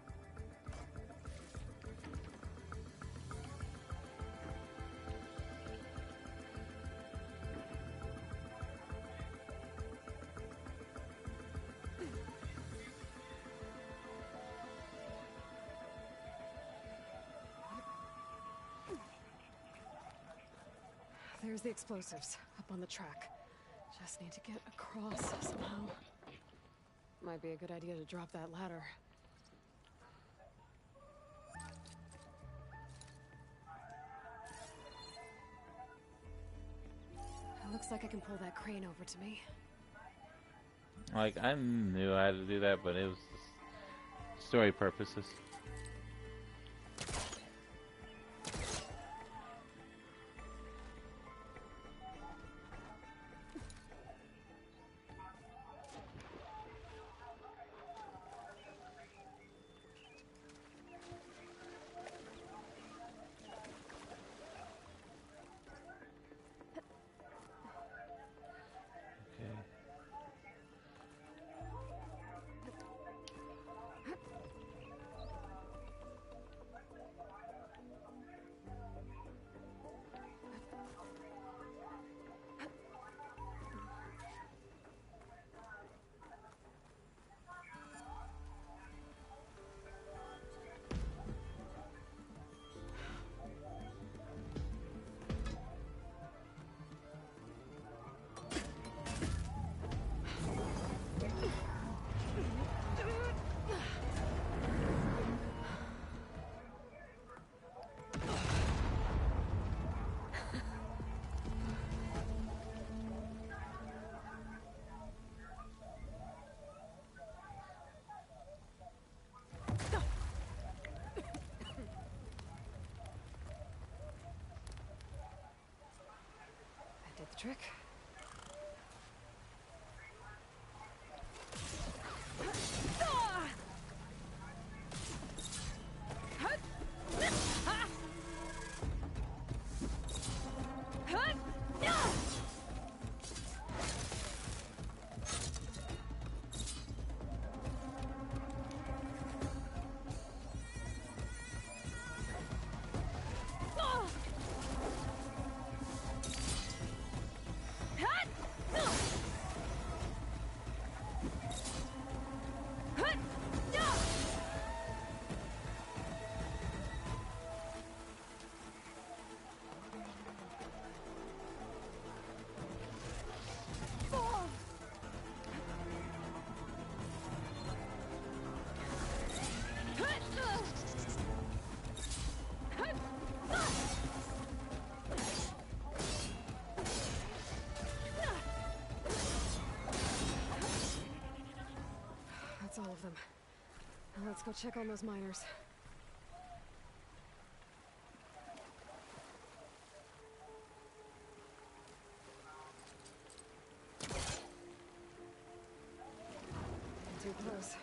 There's the explosives up on the track. Just need to get across somehow. Might be a good idea to drop that ladder. It looks like I can pull that crane over to me. Like, I knew I had to do that, but it was just story purposes. Did the trick. That's all of them. Now let's go check on those miners. Too close.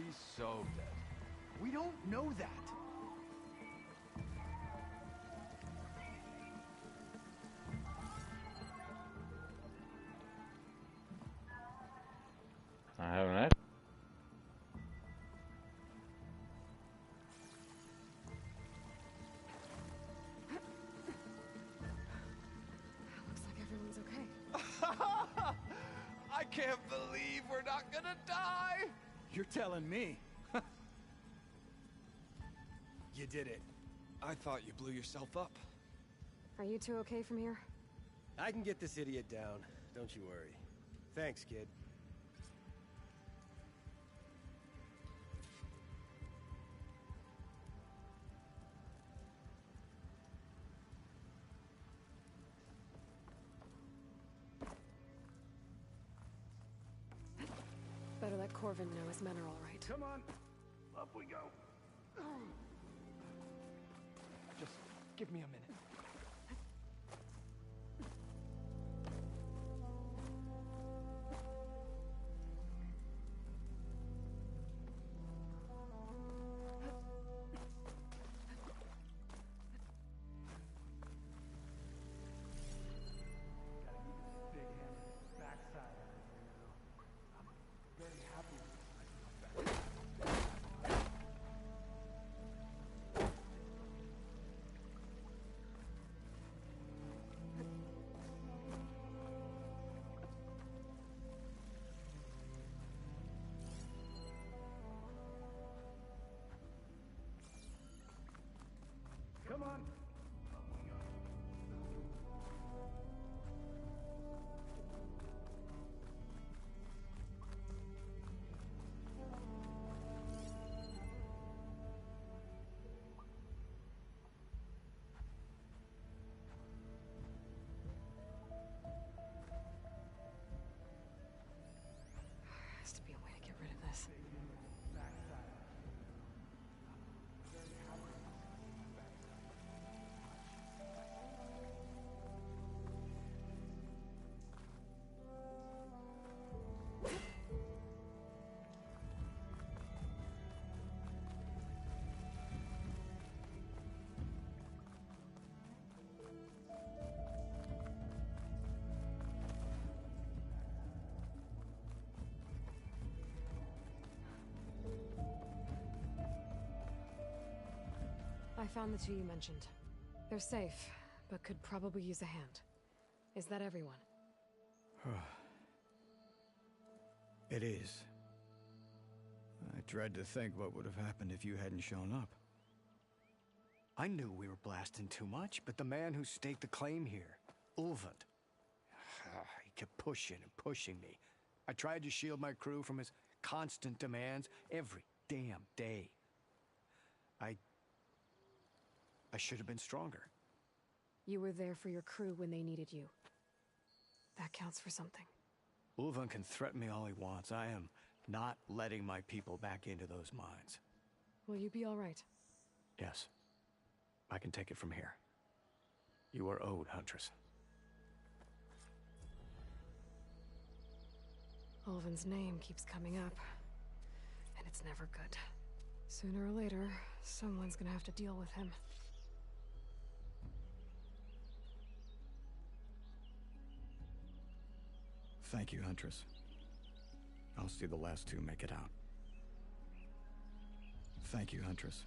She's so dead. We don't know that. I haven't had. Looks like everyone's okay. I can't believe we're not gonna die! You're telling me. You did it. I thought you blew yourself up. Are you two okay from here? I can get this idiot down. Don't you worry. Thanks, kid. Better let Corvin know his men are all right. Come on. Up we go. Just give me a minute. Come on. Has to be a way to get rid of this. I found the two you mentioned. They're safe, but could probably use a hand. Is that everyone? It is. I dread to think what would have happened if you hadn't shown up. I knew we were blasting too much, but the man who staked the claim here, Ulvund, he kept pushing and pushing me. I tried to shield my crew from his constant demands every damn day. I should have been stronger. You were there for your crew when they needed you. That counts for something. Ulvund can threaten me all he wants. I am not letting my people back into those mines. Will you be all right? Yes. I can take it from here. You are owed, Huntress. Ulvund's name keeps coming up, and it's never good. Sooner or later, someone's gonna have to deal with him. Thank you, Huntress. I'll see the last two make it out. Thank you, Huntress.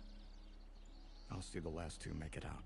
I'll see the last two make it out.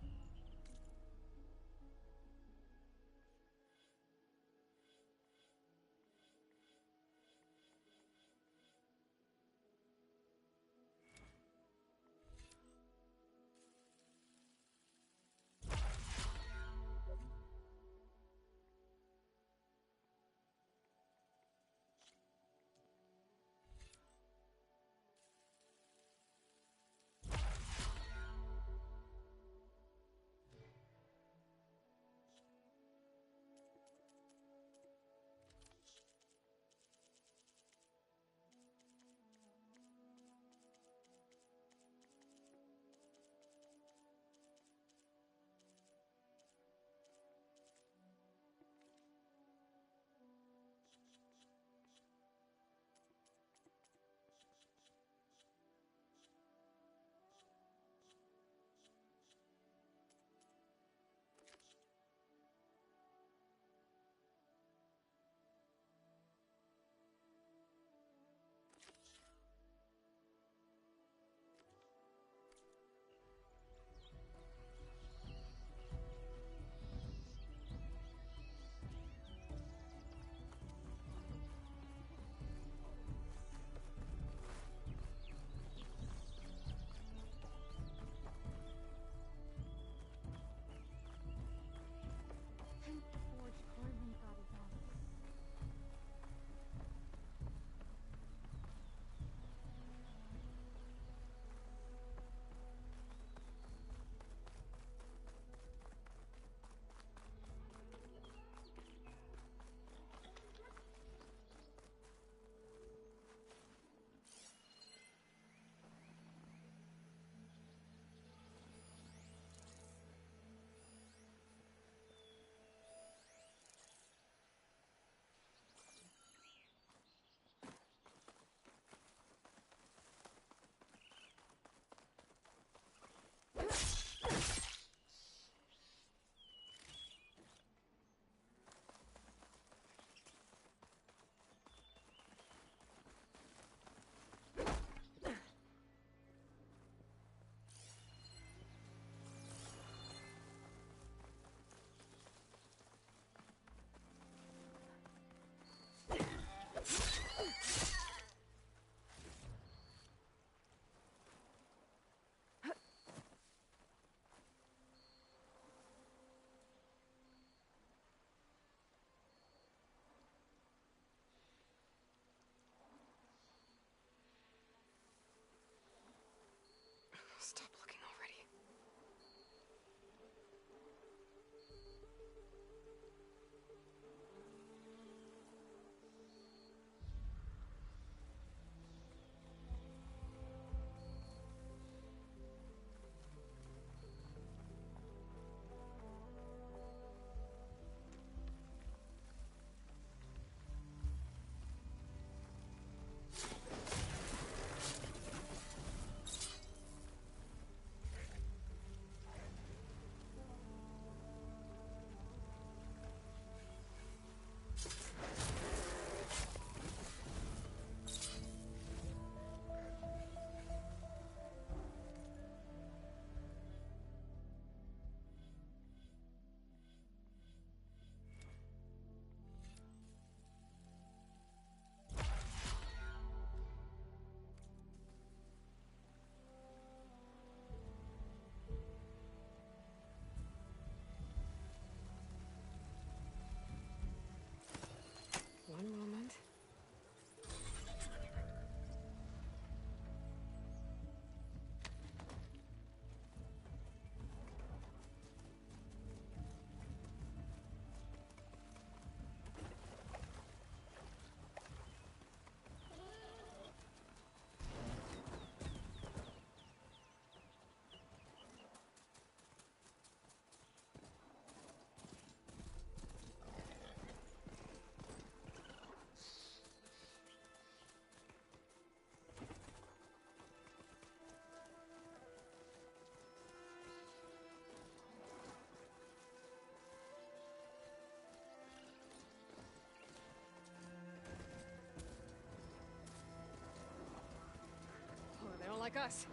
like us.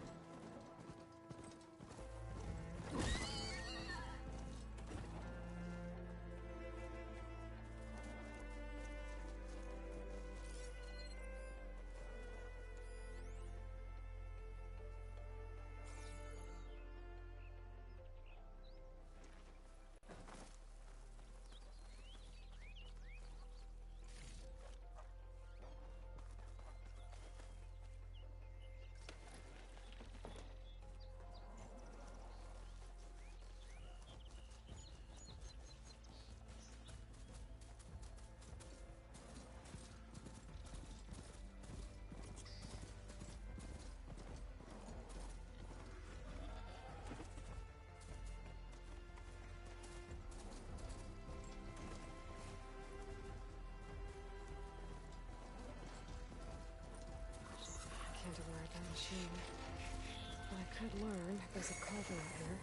Can't override that machine. But I could learn. There's a carving out here.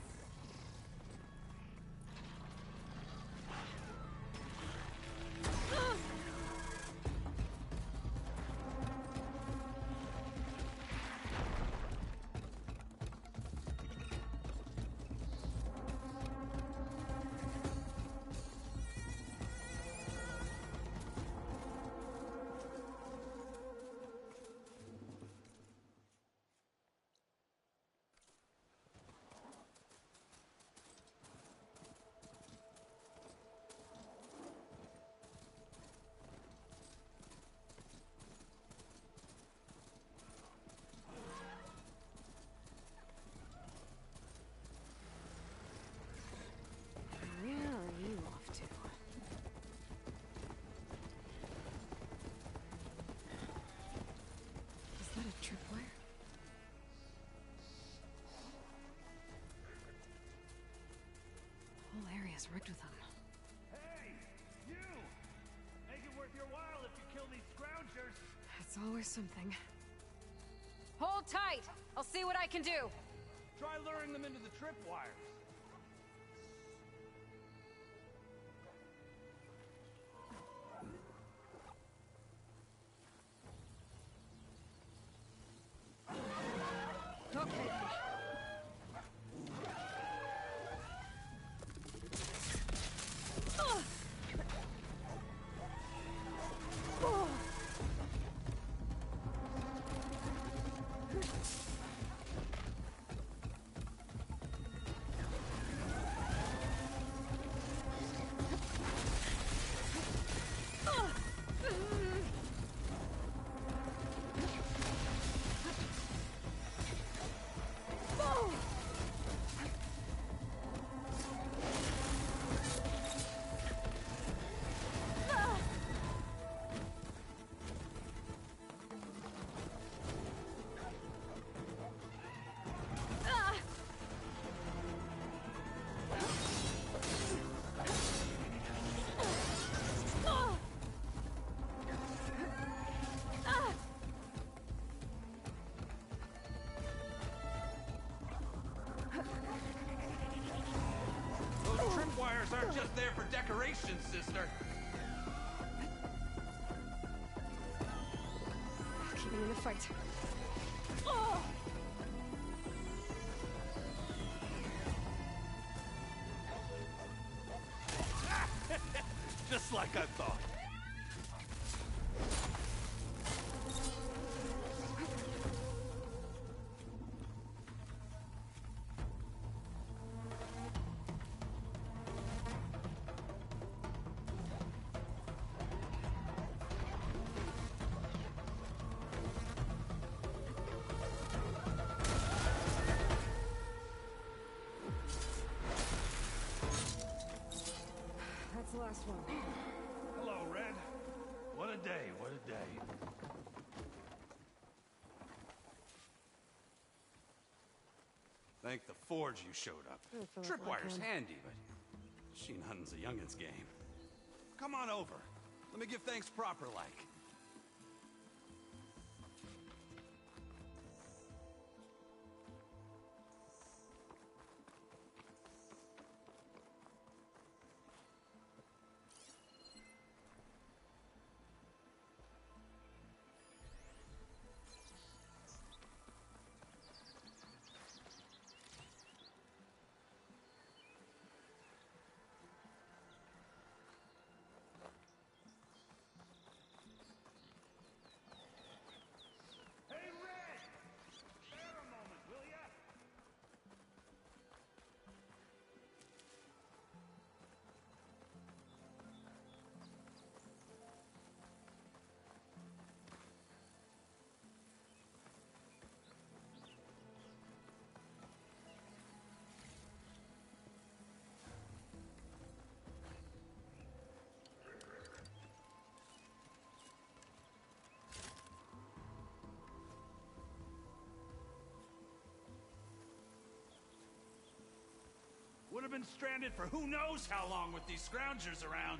Where are you off to? Is that a tripwire? The whole area's rigged with them. Hey, you! Make it worth your while if you kill these scroungers. It's always something. Hold tight! I'll see what I can do! Try luring them into the tripwires. Okay. Those tripwires aren't just there for decoration, sister. Keep me in the fight. Just like I thought. That's the last one. Hello, Red. What a day, what a day. Thank the Forge you showed up. Tripwire's handy, but machine hunting's a youngin's game. Come on over. Let me give thanks proper like. have been stranded for who knows how long with these scroungers around.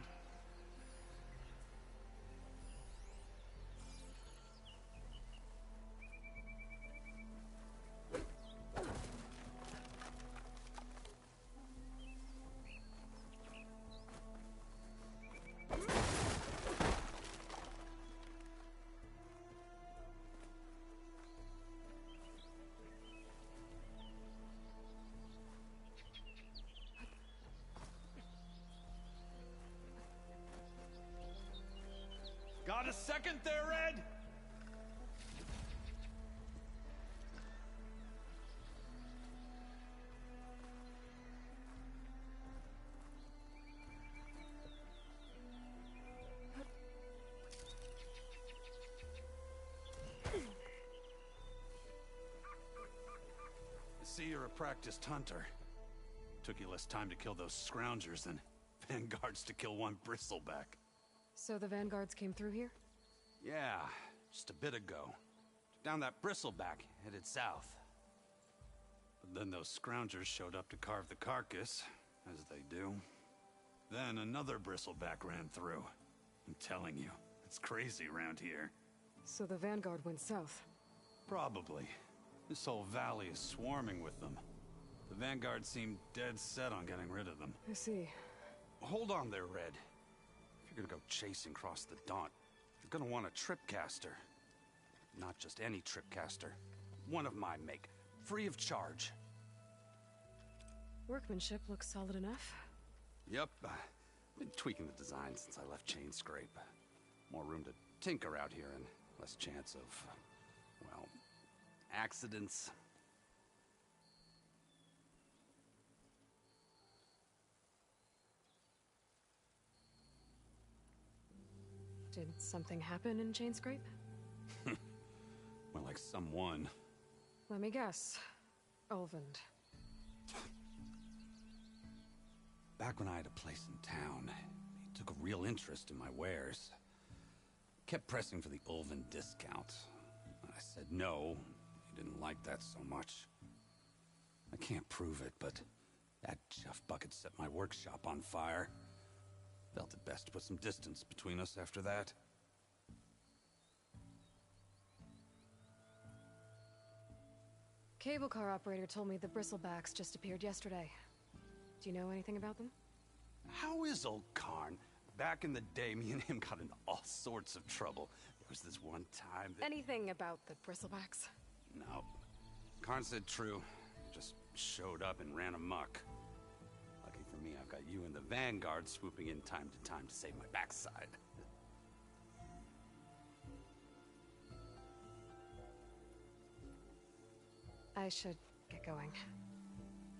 Got a second there, Red? I see you're a practiced hunter. Took you less time to kill those scroungers than vanguards to kill one bristleback. So the vanguards came through here? Yeah, just a bit ago. Took down that bristleback, headed south. But then those scroungers showed up to carve the carcass, as they do. Then another bristleback ran through. I'm telling you, it's crazy around here. So the vanguard went south? Probably. This whole valley is swarming with them. The vanguard seemed dead set on getting rid of them. I see. Hold on there, Red. If you're gonna go chasing across the Daunt, you're gonna want a tripcaster. Not just any tripcaster. One of my make. Free of charge. Workmanship looks solid enough. Yep. Been tweaking the design since I left Chain Scrape. More room to tinker out here and less chance of, well, accidents. Did something happen in Chain Scrape? Well, like someone. Let me guess. Ulvund. Back when I had a place in town, he took a real interest in my wares. Kept pressing for the Ulvund discount. I said no. He didn't like that so much. I can't prove it, but that chuff bucket set my workshop on fire. Felt it best to put some distance between us after that. Cable car operator told me the bristlebacks just appeared yesterday. Do you know anything about them? How is old Karn? Back in the day, me and him got into all sorts of trouble. There was this one time that... Anything about the bristlebacks? No. Karn said true. Just showed up and ran amok. Lucky for me, I've got you and the Vanguard swooping in time to save my backside. I should get going.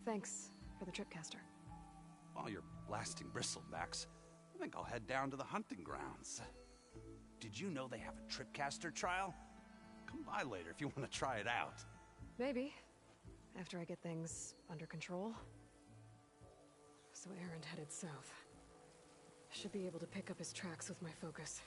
Thanks for the tripcaster. While you're blasting bristlebacks, I think I'll head down to the hunting grounds. Did you know they have a tripcaster trial? Come by later if you want to try it out. Maybe. After I get things under control. So Erend headed south. Should be able to pick up his tracks with my focus.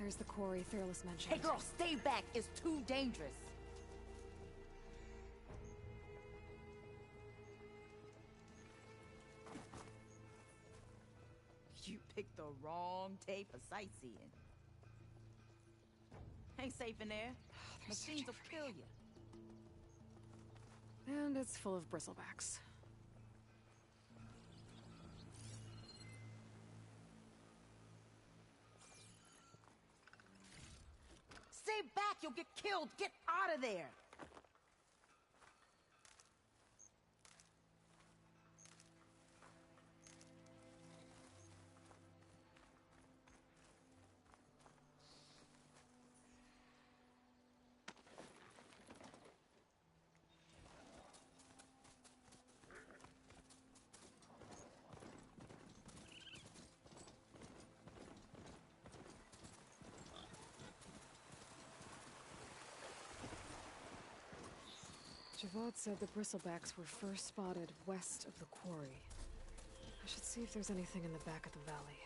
Here's the quarry Fearless mentioned. Hey girl, stay back. It's too dangerous. You picked the wrong day for sightseeing. Ain't safe in there. Machines will kill you. And it's full of bristlebacks. Stay back, you'll get killed. Get out of there. Javad said the bristlebacks were first spotted west of the quarry. I should see if there's anything in the back of the valley.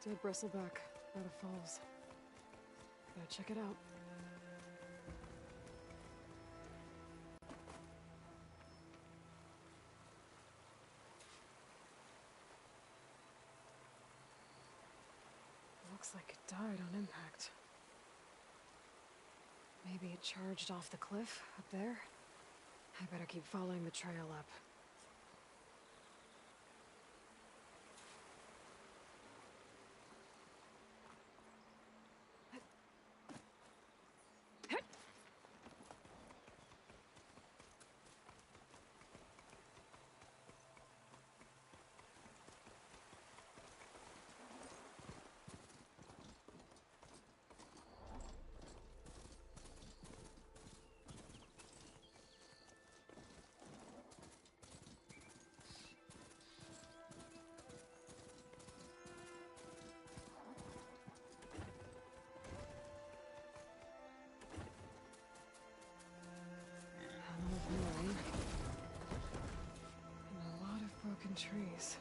Dead bristleback, out of falls. Gotta check it out. Looks like it died on impact. Maybe it charged off the cliff up there? I better keep following the trail up. Trees.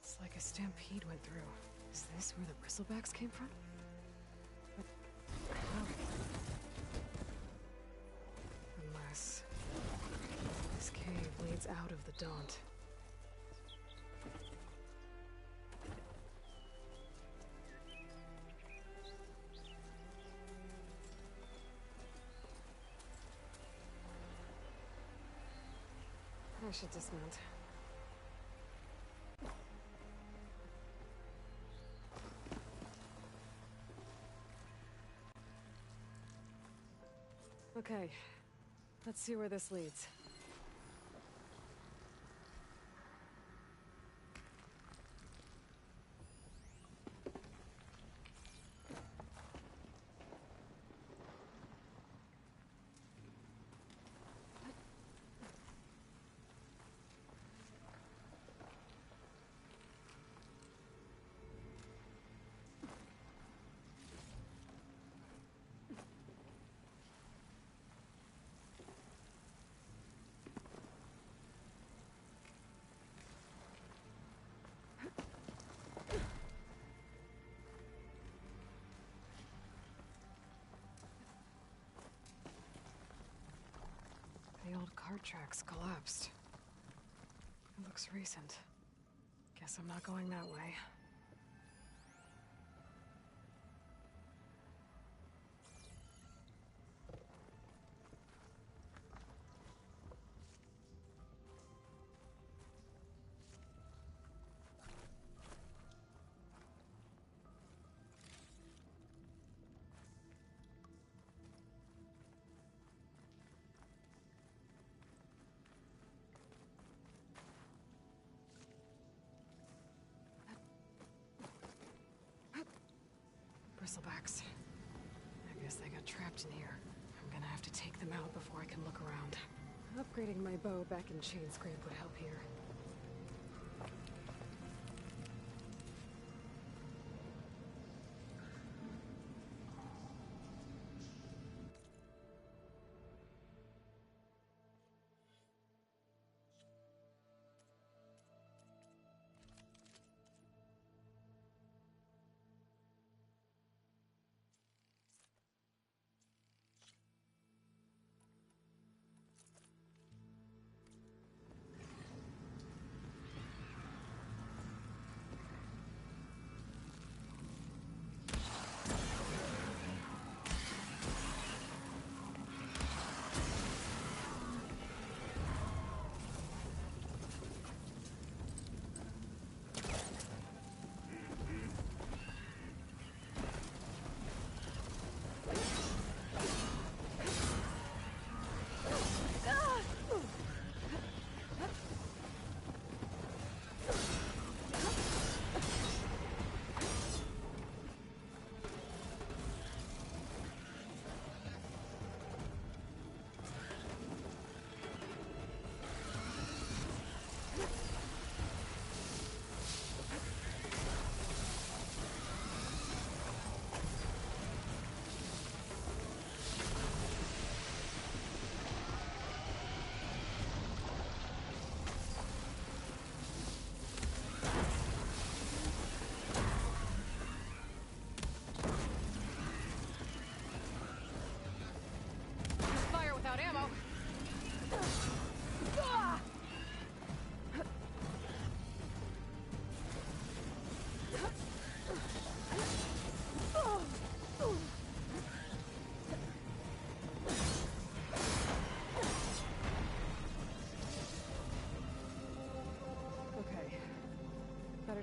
It's like a stampede went through. Is this where the bristlebacks came from? But how? Unless this cave leads out of the Daunt. I should dismount. Okay, let's see where this leads. The old cart tracks collapsed. It looks recent. Guess I'm not going that way. Bristlebacks. I guess they got trapped in here. I'm gonna have to take them out before I can look around. Upgrading my bow back in Chainscrape would help here.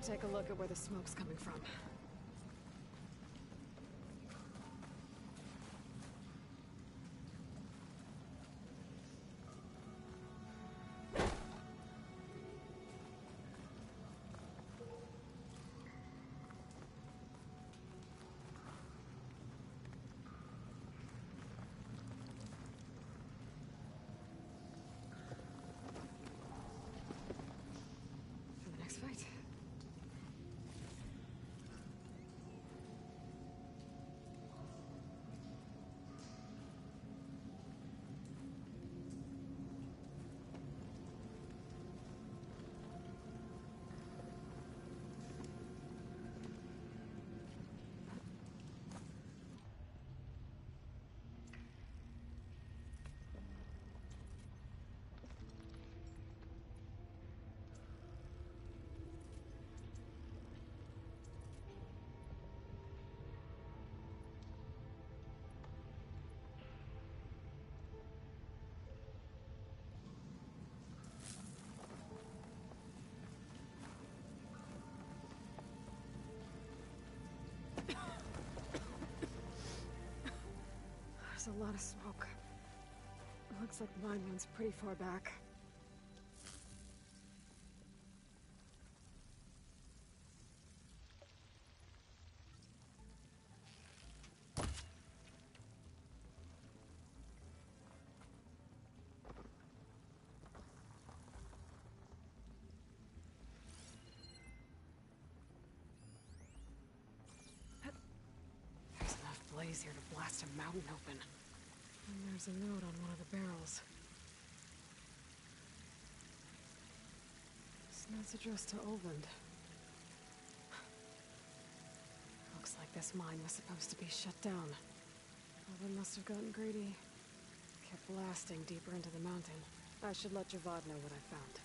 Better take a look at where the smoke's coming from. For the next fight. There's a lot of smoke. Looks like the mine runs pretty far back. There's enough blaze here to blast a mountain open. And there's a note on one of the barrels. This note's addressed to Olvend. Looks like this mine was supposed to be shut down. Olvend must have gotten greedy. Kept blasting deeper into the mountain. I should let Javad know what I found.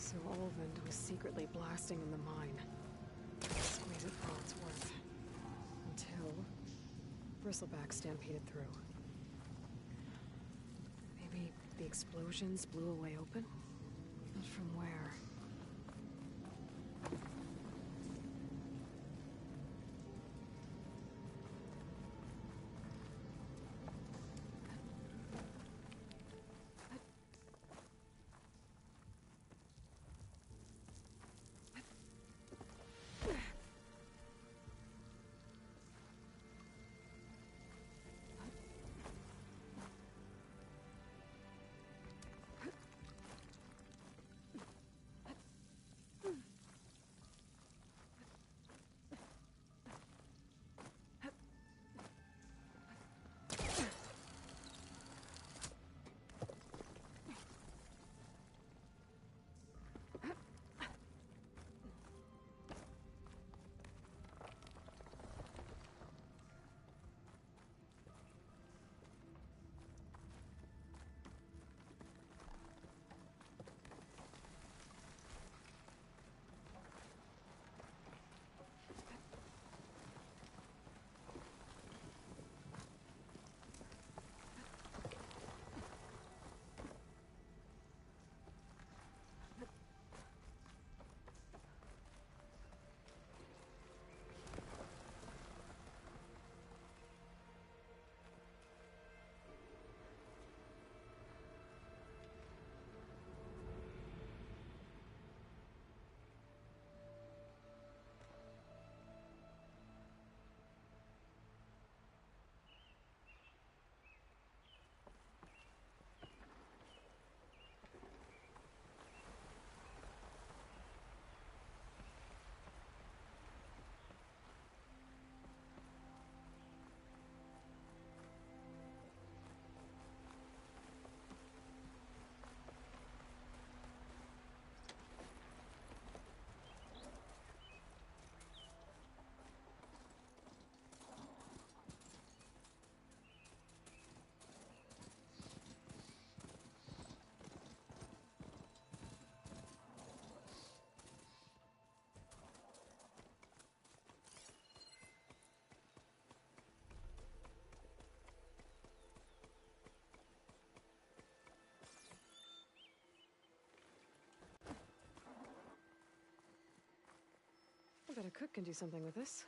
So Olvend was secretly blasting in the mine. Squeeze it for all it's worth. Until Bristleback stampeded through. Maybe the explosions blew a way open? But from where? I bet a cook can do something with this.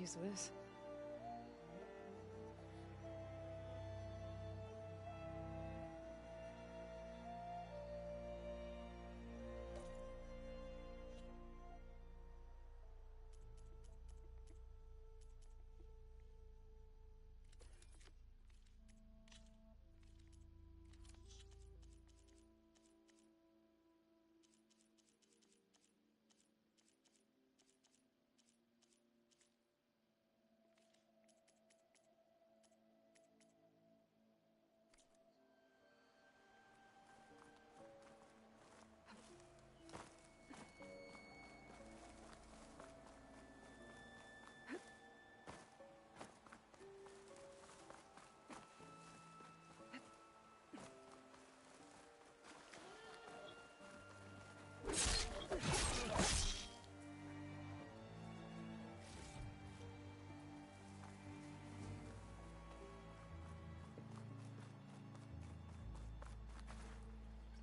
use of this.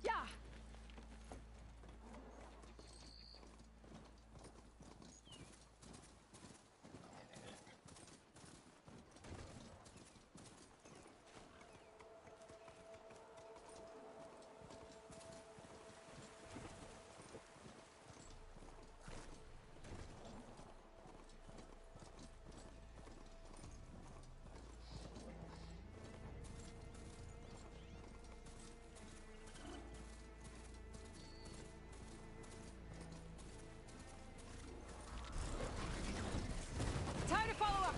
Yeah! Time to follow up!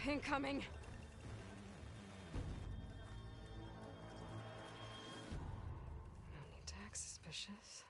Incoming! No need to act suspicious.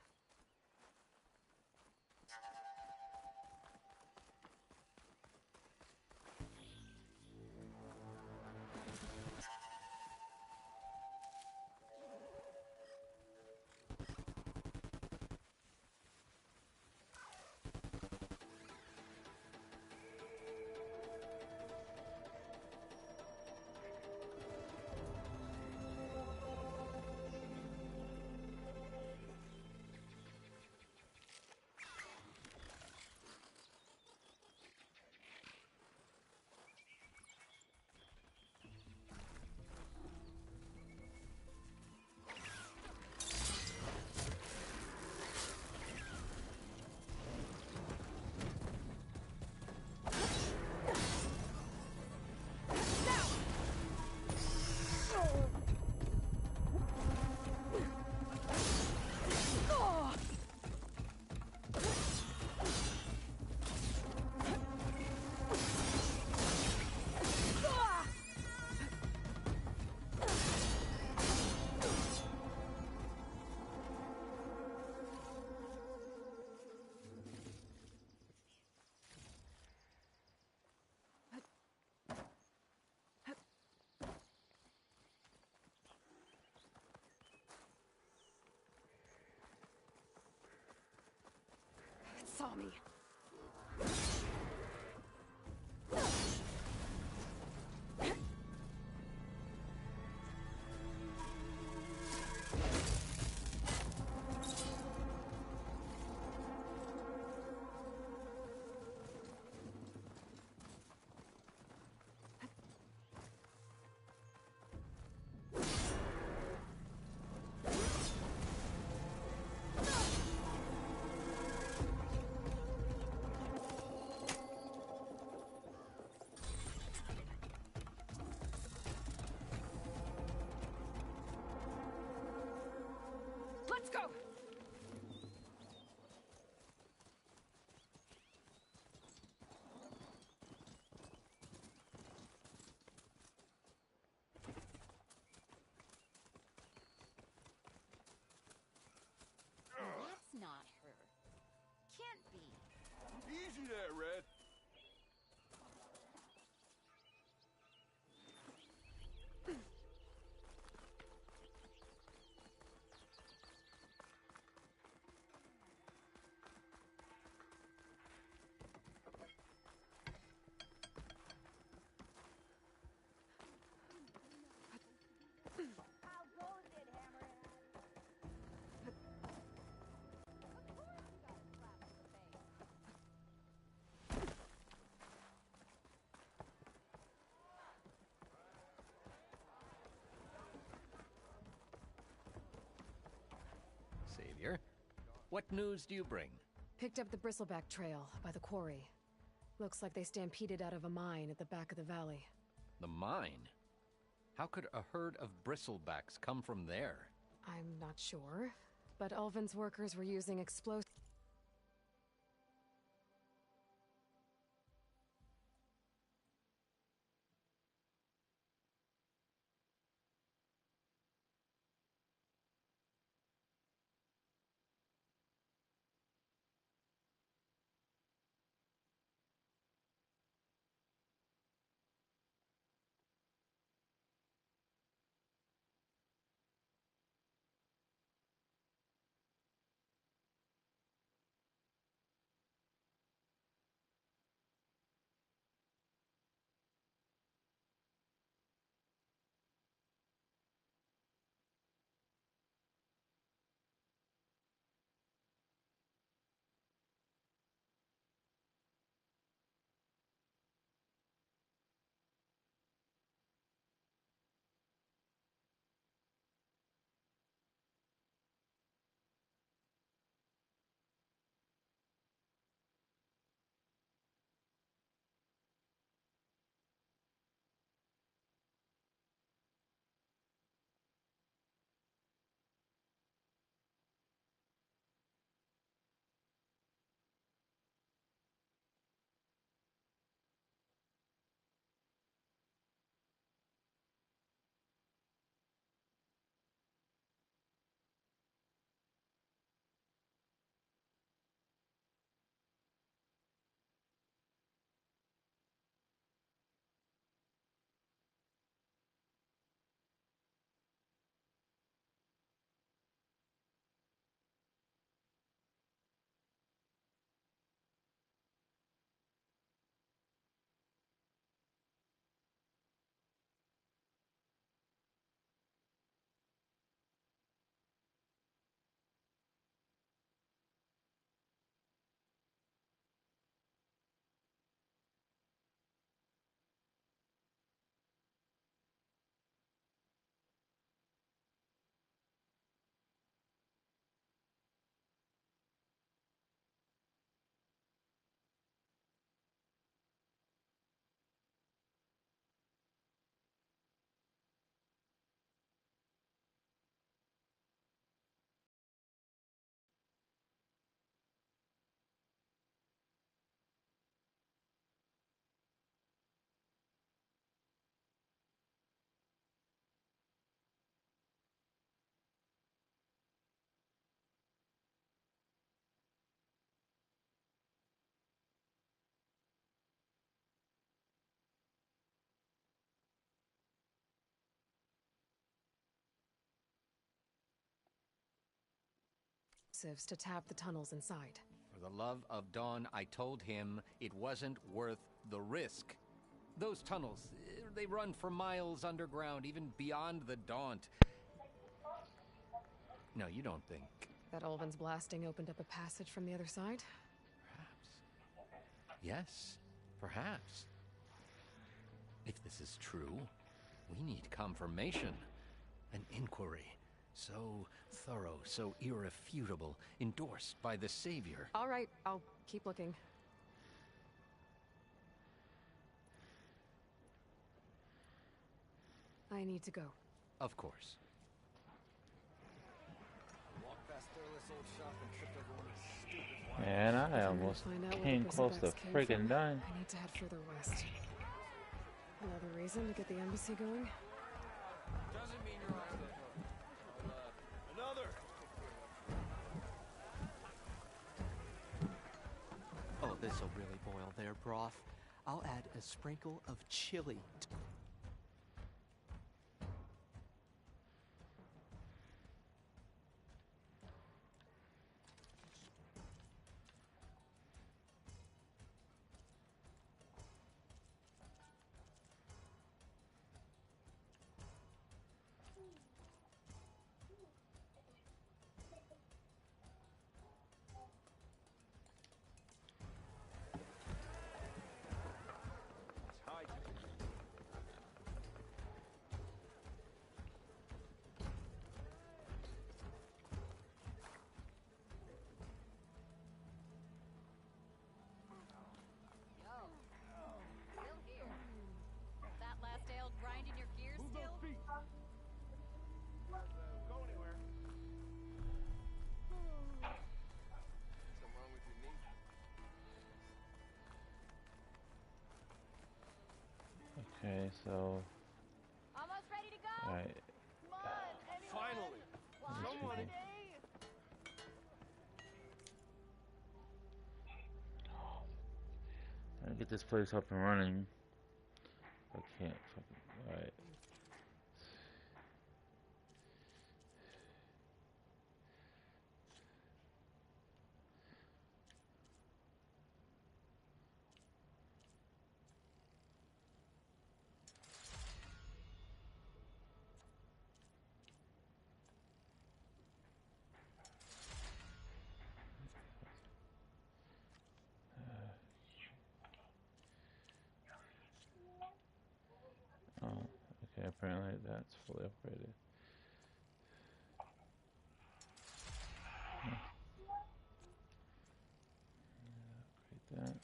saw me. Let's go! That's not her. Can't be. Easy there, Red. How goes it, Hammerhead? Of course you got a slap in the face. Savior, what news do you bring? Picked up the bristleback trail by the quarry. Looks like they stampeded out of a mine at the back of the valley. The mine? How could a herd of bristlebacks come from there? I'm not sure, but Ulvin's workers were using explosives. To tap the tunnels inside. Are the love of Dawn, I told him it wasn't worth the risk. Those tunnels, they run for miles underground, even beyond the Daunt. No, you don't think... That Ulvin's blasting opened up a passage from the other side? Yes, perhaps. If this is true, we need confirmation. An inquiry. So thorough, so irrefutable, endorsed by the Savior. All right, I'll keep looking. I need to go. Of course. Man, I almost came close to friggin' dying. I need to head further west. Another reason to get the embassy going? Doesn't mean you're on the hook. Another! Oh, this'll really boil their broth. I'll add a sprinkle of chili. Okay, so... Almost ready to go? Alright. Come on, anyone? Finally! Someone Someone! I gotta get this place up and running. I can't fucking... Alright. Oh, okay, apparently that's fully upgraded. Upgrade that.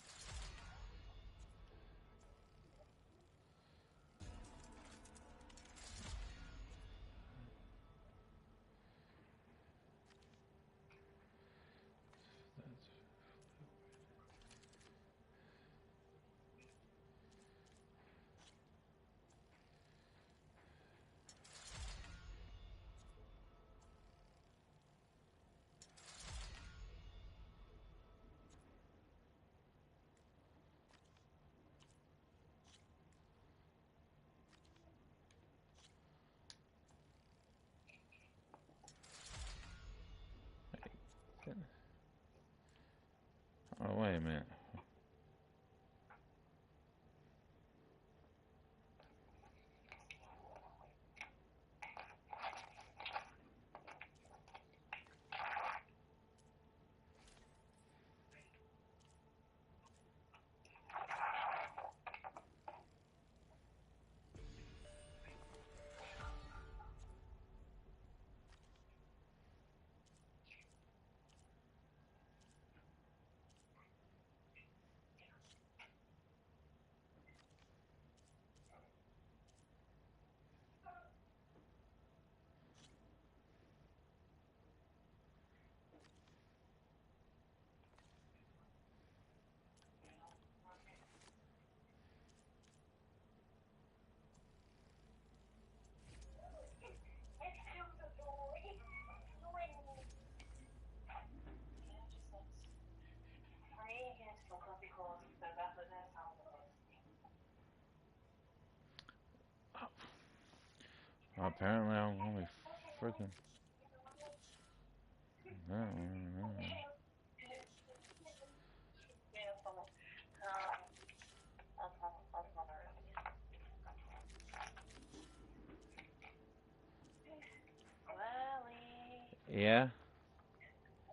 Oh, wait a minute. Well, apparently I'm only freaking... No. Yeah.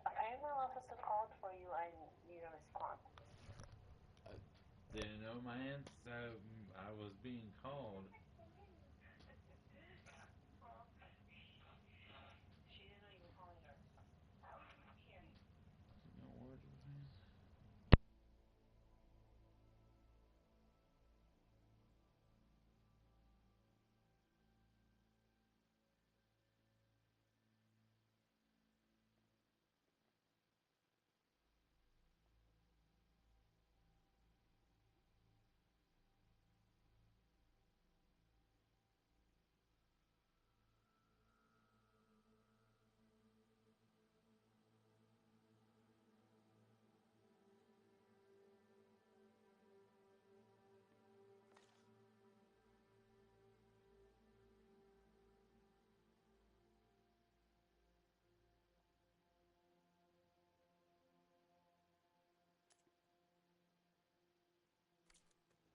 Payroll officer called for you. I need a response. I didn't know my answer. I was being called. She didn't know you were calling her. Here. No word with me.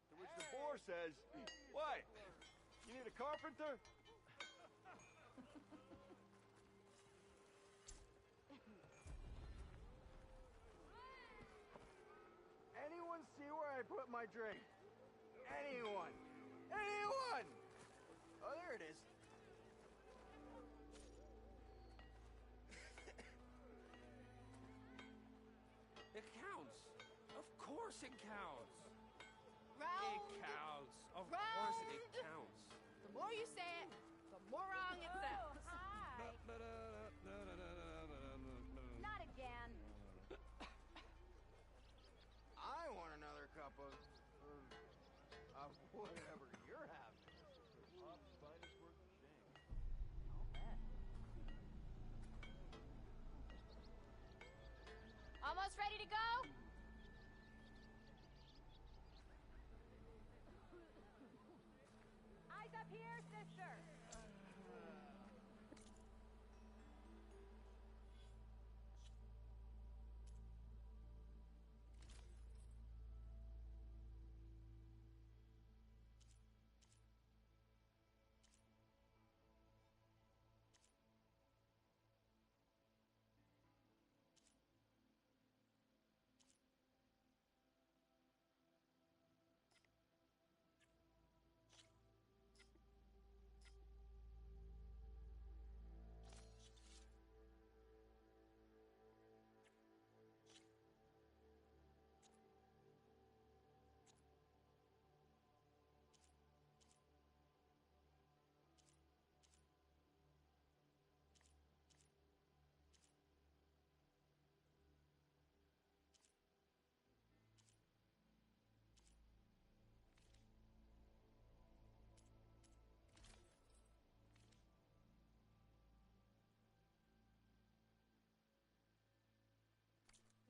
To which the boar says, "What? You need a carpenter?" Anyone see where I put my drink? Anyone? Anyone? Oh, there it is. It counts. Of course it counts. Round. It counts. Of Round. course it counts. The more you say it, the more wrong it sounds. Not again. I want another cup of whatever you're having. Pop's finest work of shame. Almost ready to go? Eyes up here, sister.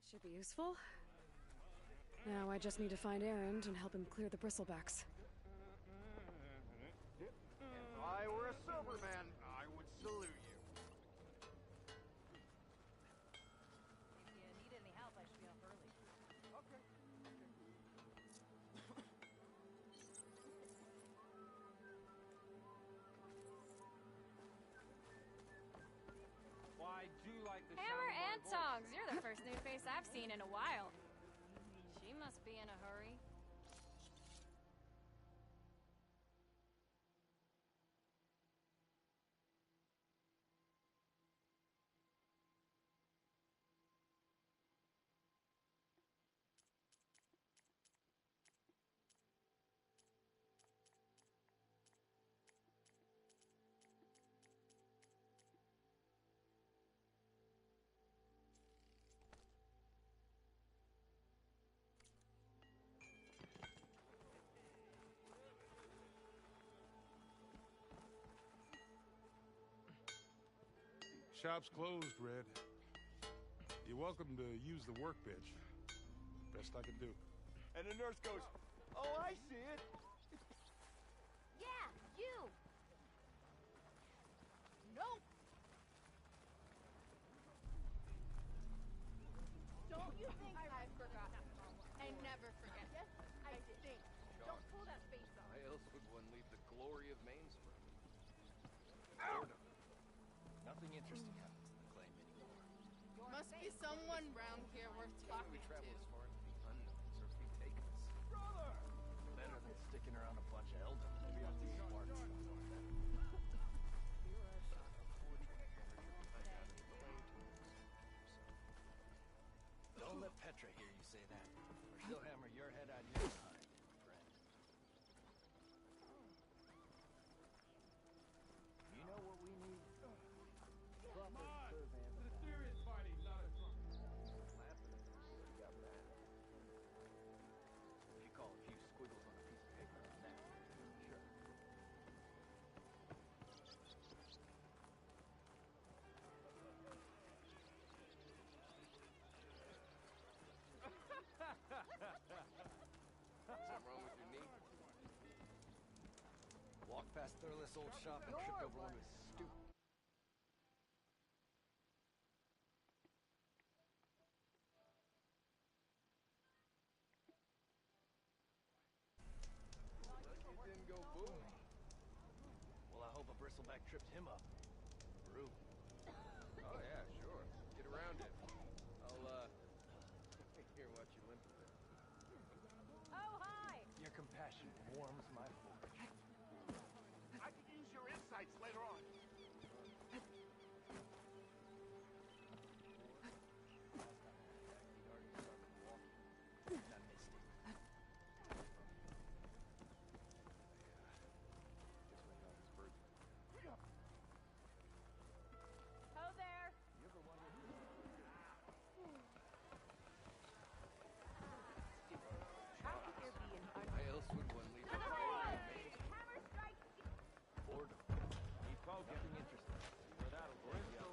Should be useful. Now I just need to find Erend and help him clear the bristlebacks. If I were a Silverman, I would salute you. If you need any help, I should be up early. Okay. Well, I do like the Hammer sound and of my voice. tongs. You're the first new face I've seen in a while. She must be in a hurry. Shop's closed, Red. You're welcome to use the workbench. Best I can do. And the nurse goes, "Oh, I see it." Yeah, you. Nope. Don't you think I've forgotten? I never forget. Yes, I did. Don't pull that face off. Why else would one leave the glory of Mainspring? Ow! Nothing interesting happens in the claim Must be someone round here worth talking We travel to. as far as the unknown serves to take us. Brother! Better than sticking around a bunch of elders. Maybe I'll do smart stuff. Don't let Petra hear you say that, or she'll hammer your head out your behind, friend. You know what we need? Come on! The serious fighting, not a drunk. Laughing at me, you got mad. If you call a few squiggles on a piece of paper on that, sure. Something wrong with your knee? Walked past Thurless old shop and tripped over one of his stupid. It didn't go boom. Well, I hope a bristleback tripped him up. Brew. Oh yeah, sure. Get around it. I'll here watch you limp a bit. Oh, hi! Your compassion warms my heart. I could use your insights later on. Ho there! How could there be an Why else would one leave a Hammer strikes! Boredom. Keep getting interested. See where that'll bring you.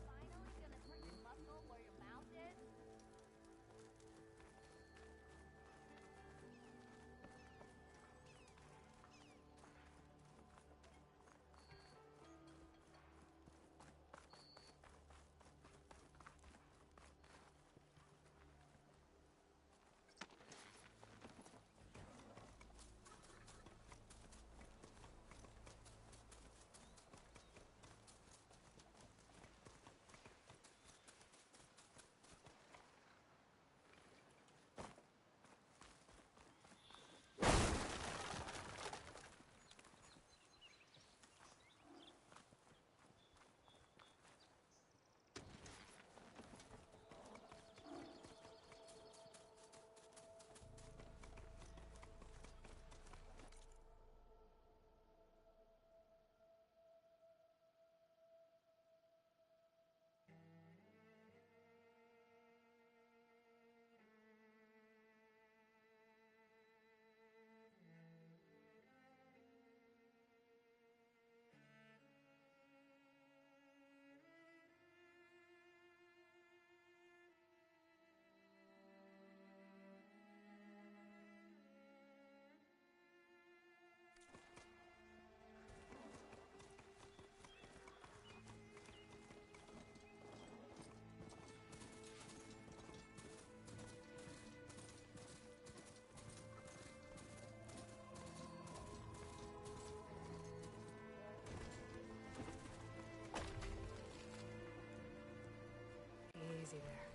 Finally gonna put your muscle where your mouth is? Easy there.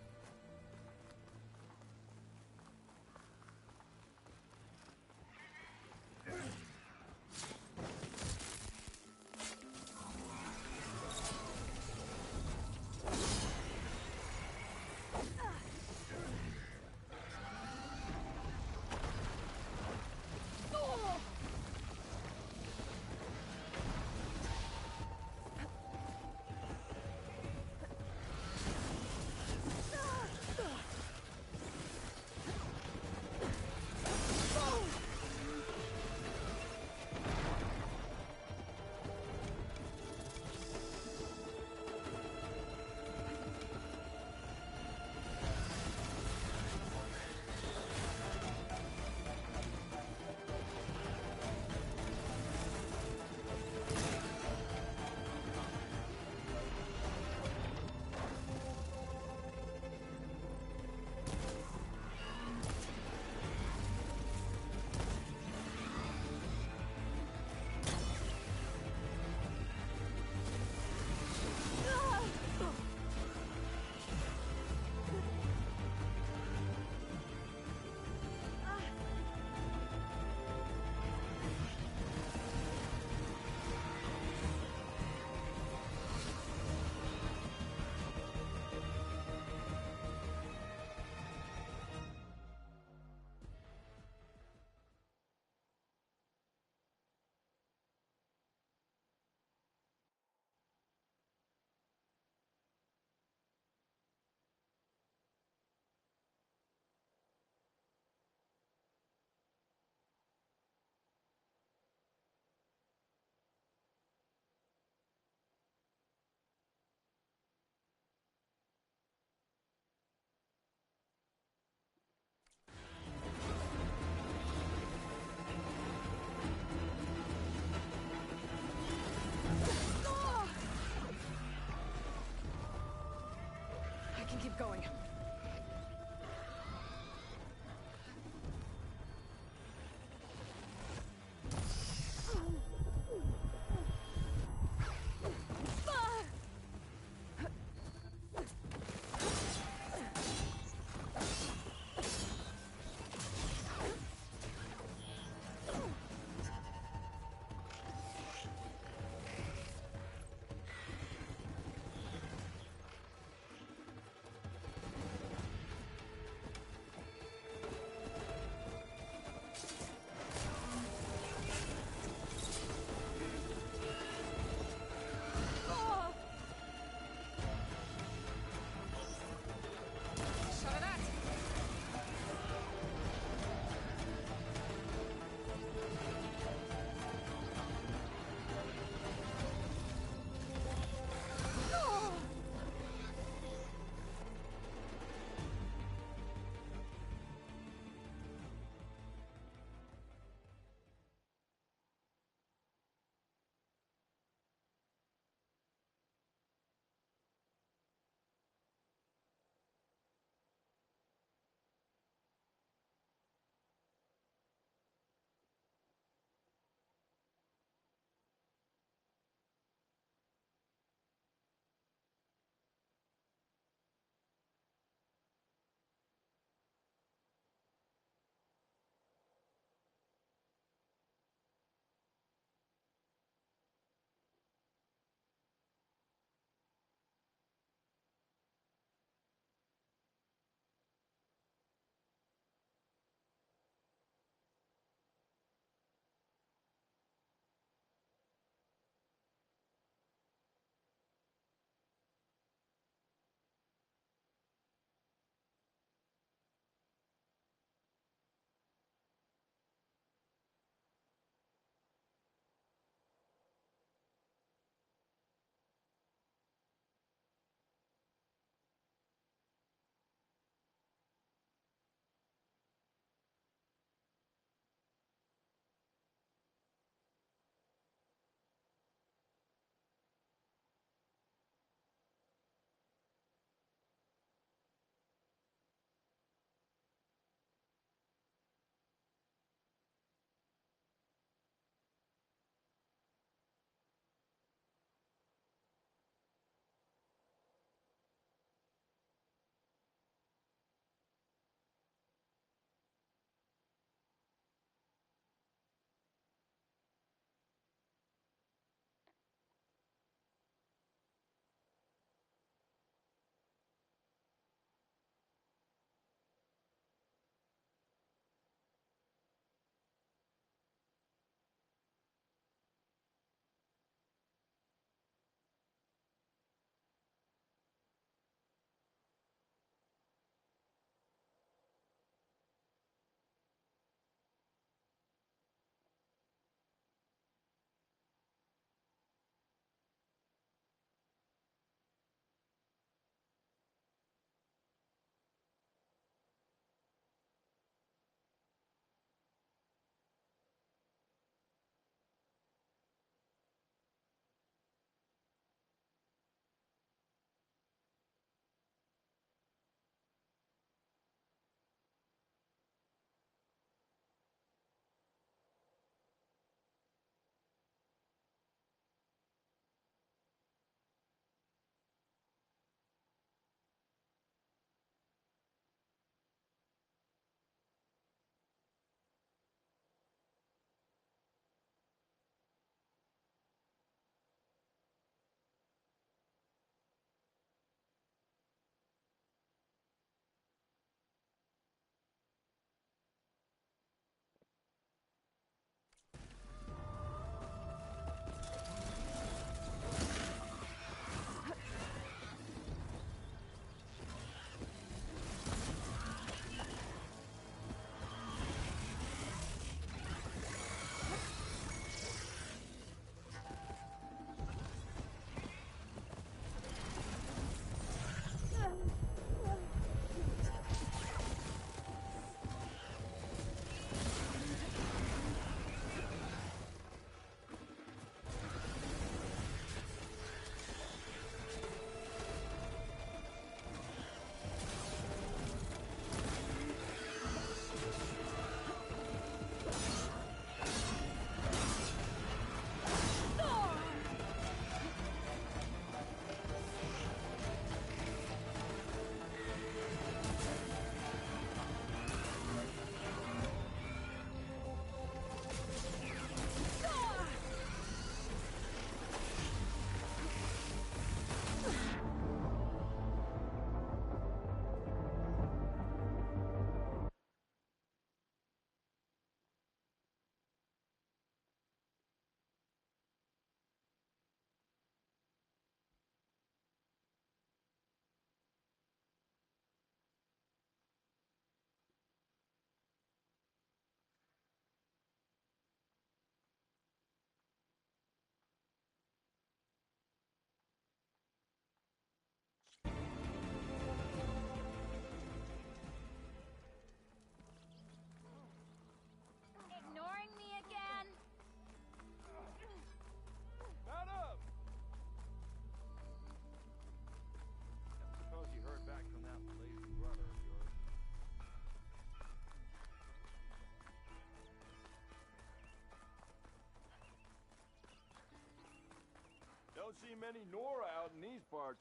don't see many Nora out in these parts.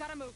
Gotta move.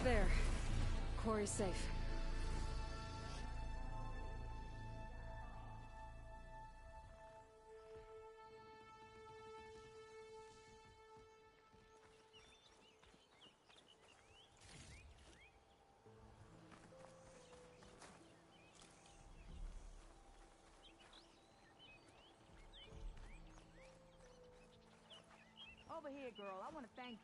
There. Quarry's safe. Over here, girl. I want to thank you.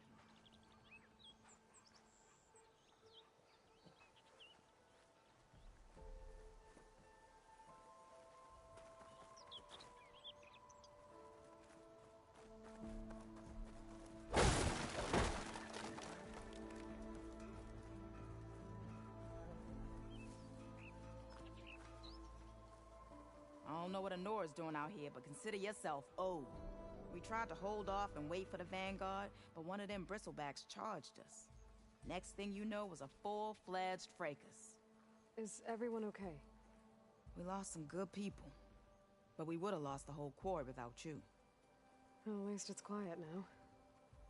I don't know what Honora's doing out here, but consider yourself owed. We tried to hold off and wait for the Vanguard, but one of them bristlebacks charged us. Next thing you know was a full-fledged fracas. Is everyone okay? We lost some good people, but we would have lost the whole quarry without you. Well, at least it's quiet now.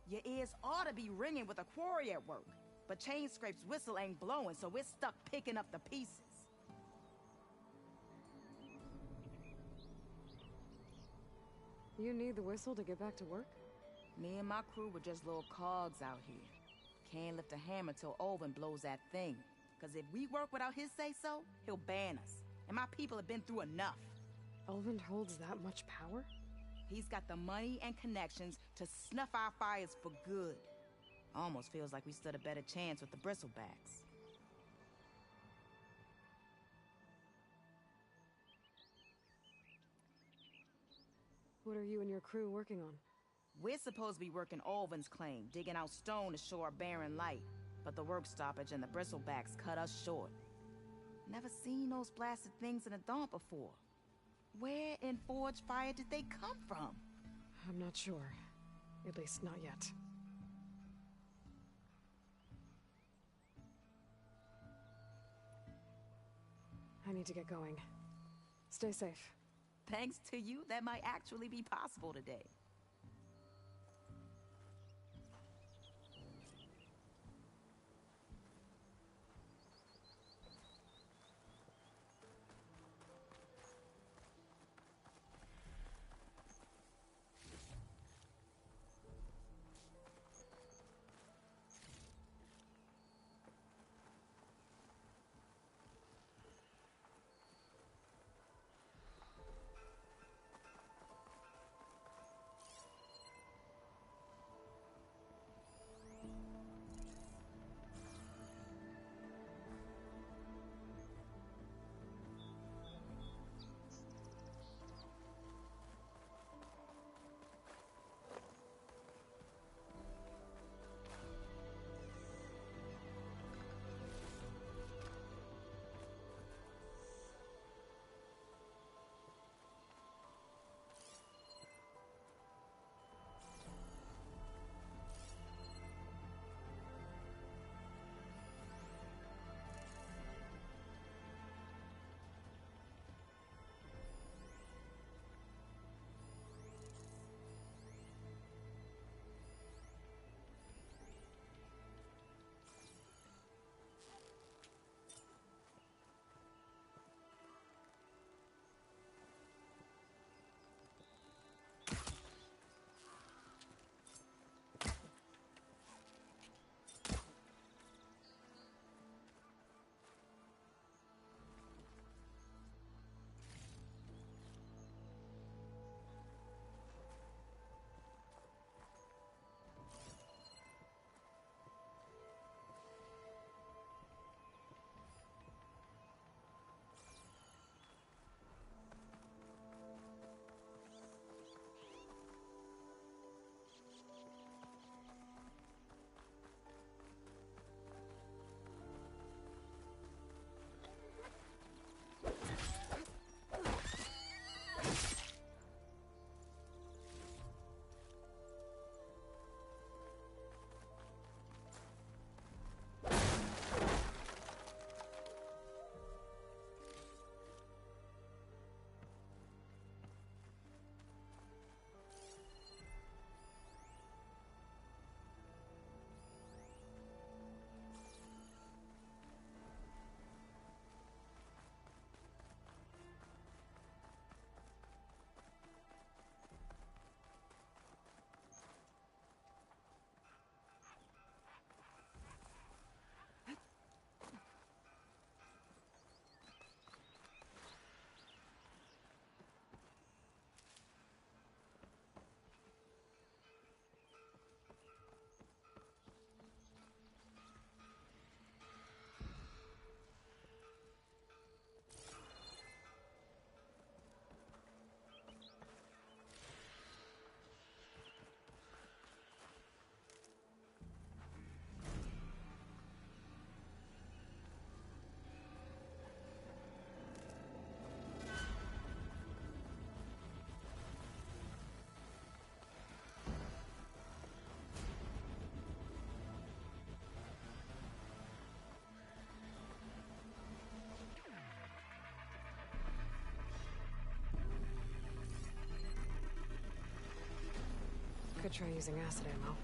Your ears ought to be ringing with a quarry at work, but Chainscrape's whistle ain't blowing, so we're stuck picking up the pieces. You need the whistle to get back to work? Me and my crew were just little cogs out here. Can't lift a hammer till Olvin blows that thing. Cause if we work without his say-so, he'll ban us. And my people have been through enough. Olvin holds that much power? He's got the money and connections to snuff our fires for good. Almost feels like we stood a better chance with the bristlebacks. What are you and your crew working on? We're supposed to be working Alvin's claim, digging out stone to show our barren light. But the work stoppage and the bristlebacks cut us short. Never seen those blasted things in a dump before. Where in Forge Fire did they come from? I'm not sure. At least not yet. I need to get going. Stay safe. Thanks to you, that might actually be possible today. Could try using acid ammo.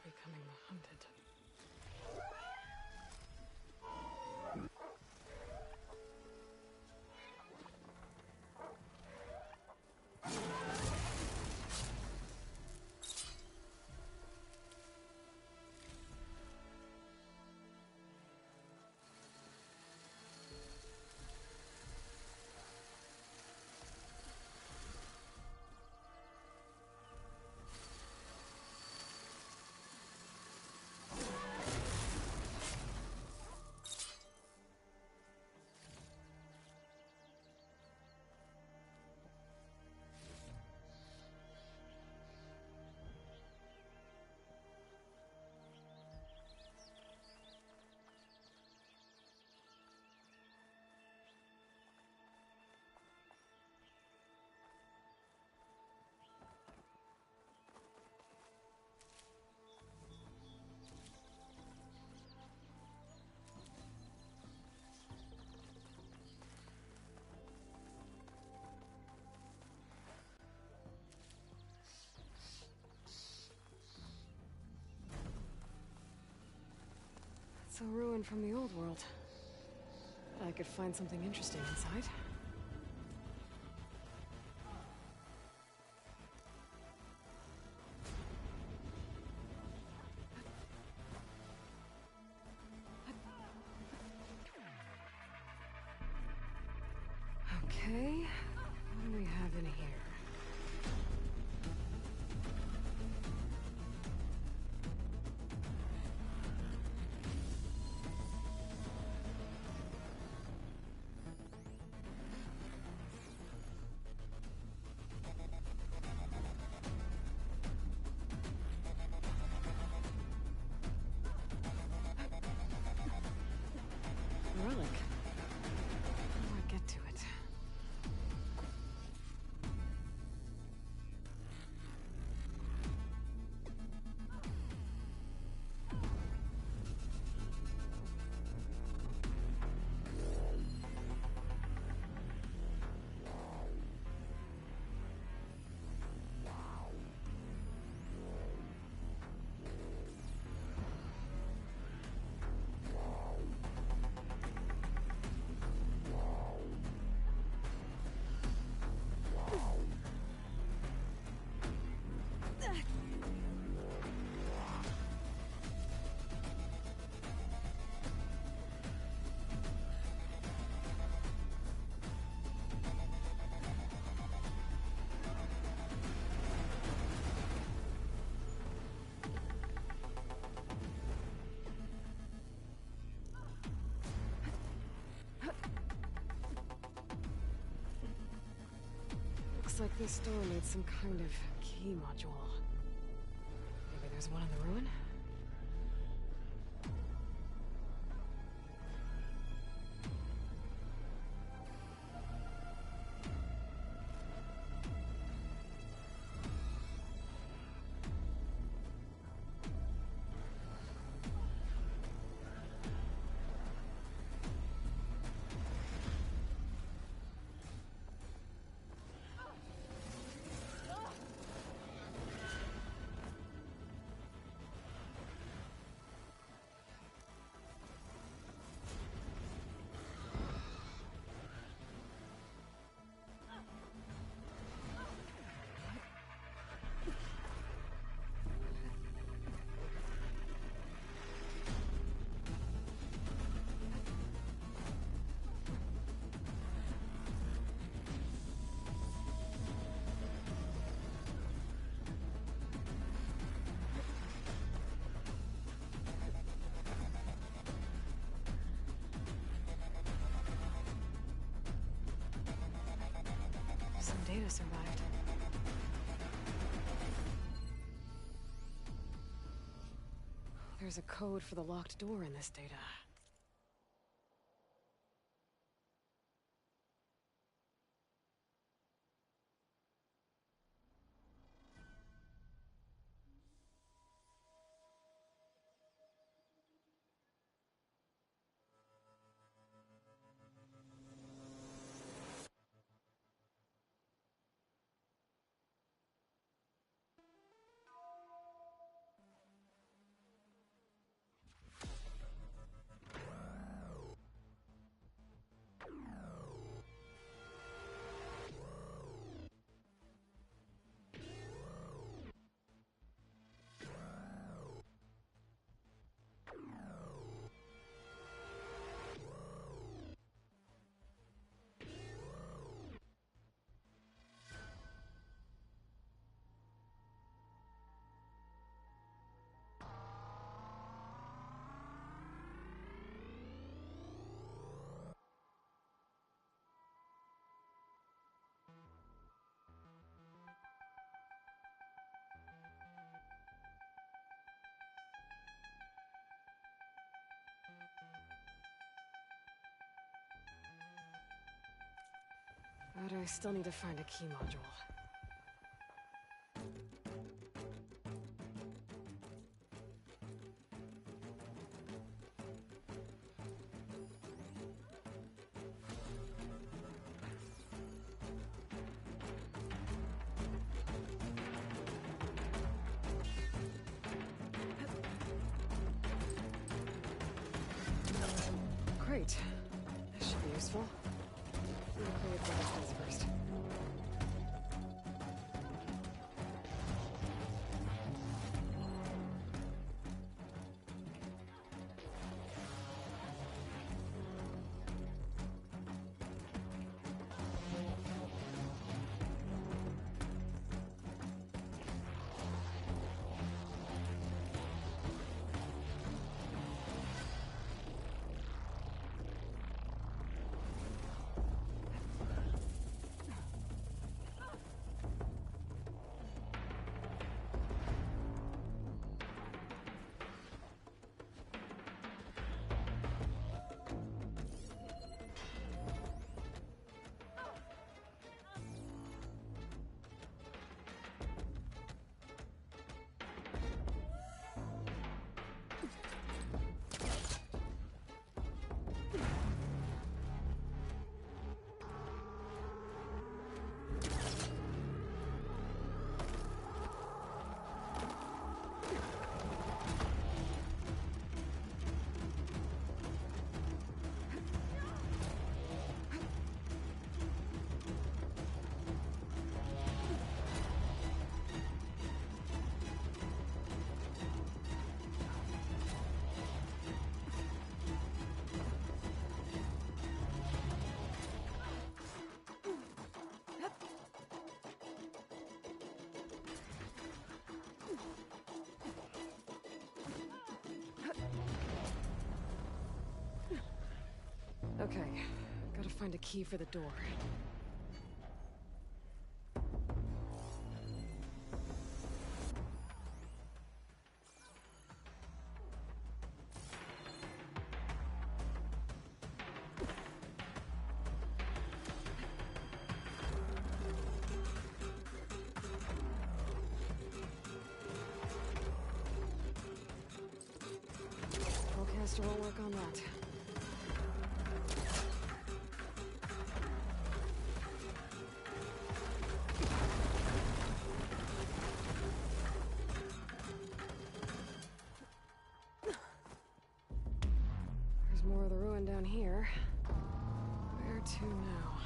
becoming the hunted. It's a ruin from the old world. I could find something interesting inside. Okay, what do we have in here? Relic. How do I get to it? Looks like this door needs some kind of key module. Maybe there's one in the ruin? Some data survived. There's a code for the locked door in this data. But I still need to find a key module. Great. This should be useful. Need to create the distance first. Okay, gotta find a key for the door. Spellcaster won't work on that. There's more of the ruin down here. Where to now?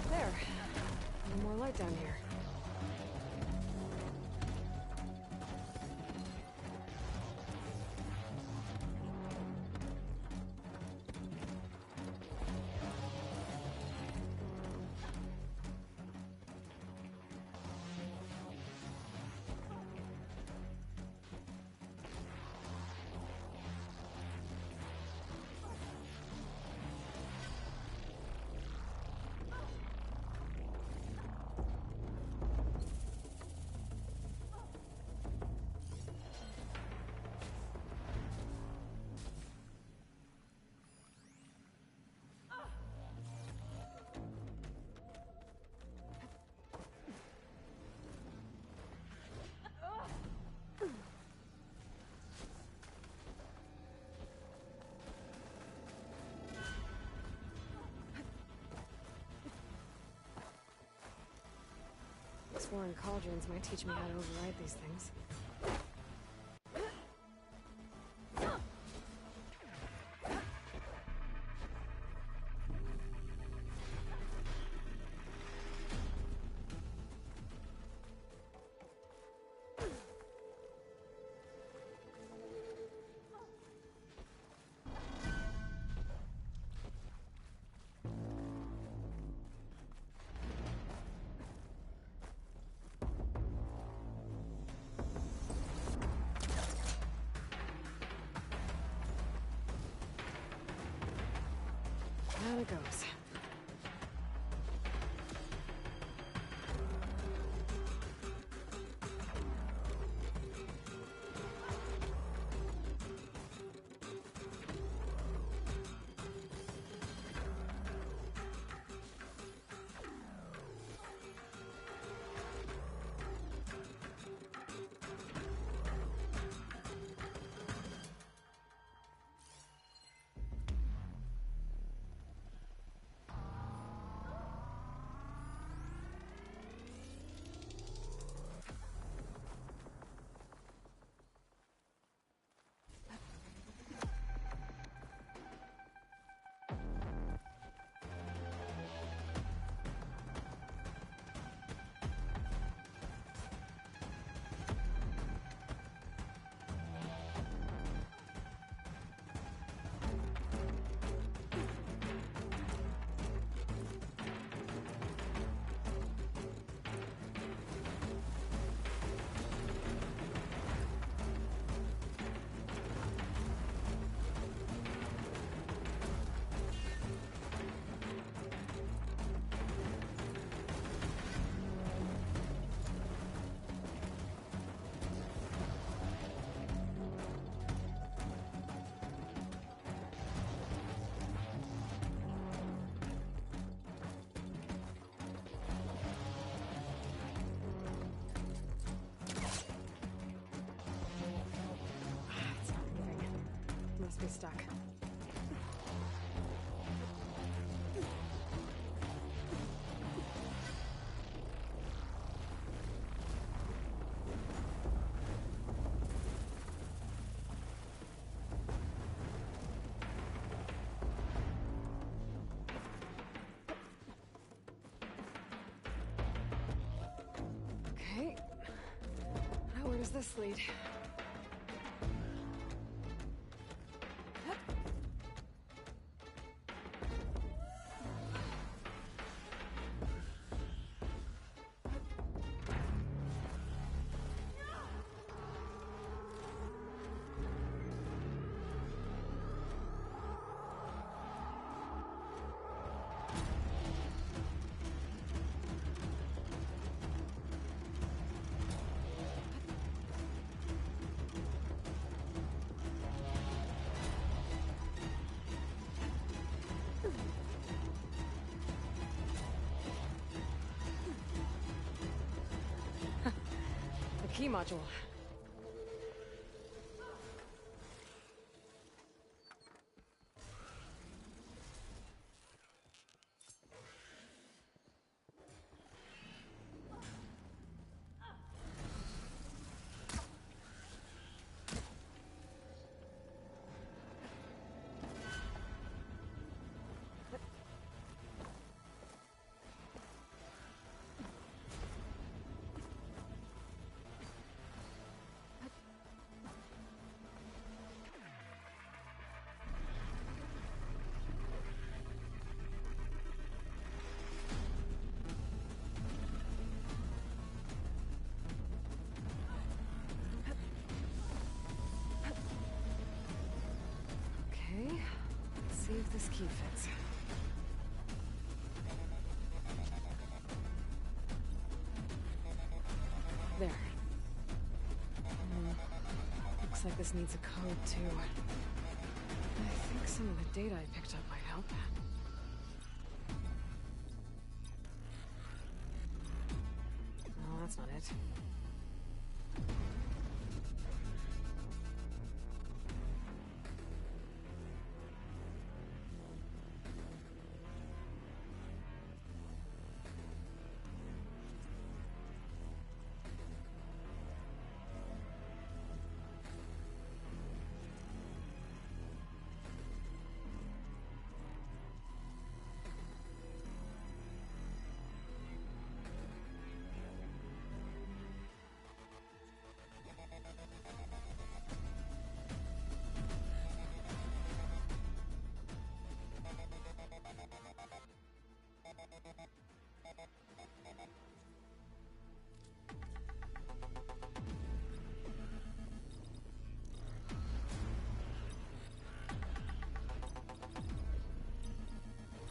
There. No more light down here. Exploring cauldrons might teach me how to override these things. it goes. Must be stuck. Okay. Now where does this lead? Key module. See if this key fits. There. Looks like this needs a code, too. I think some of the data I picked up might help. No, that's not it.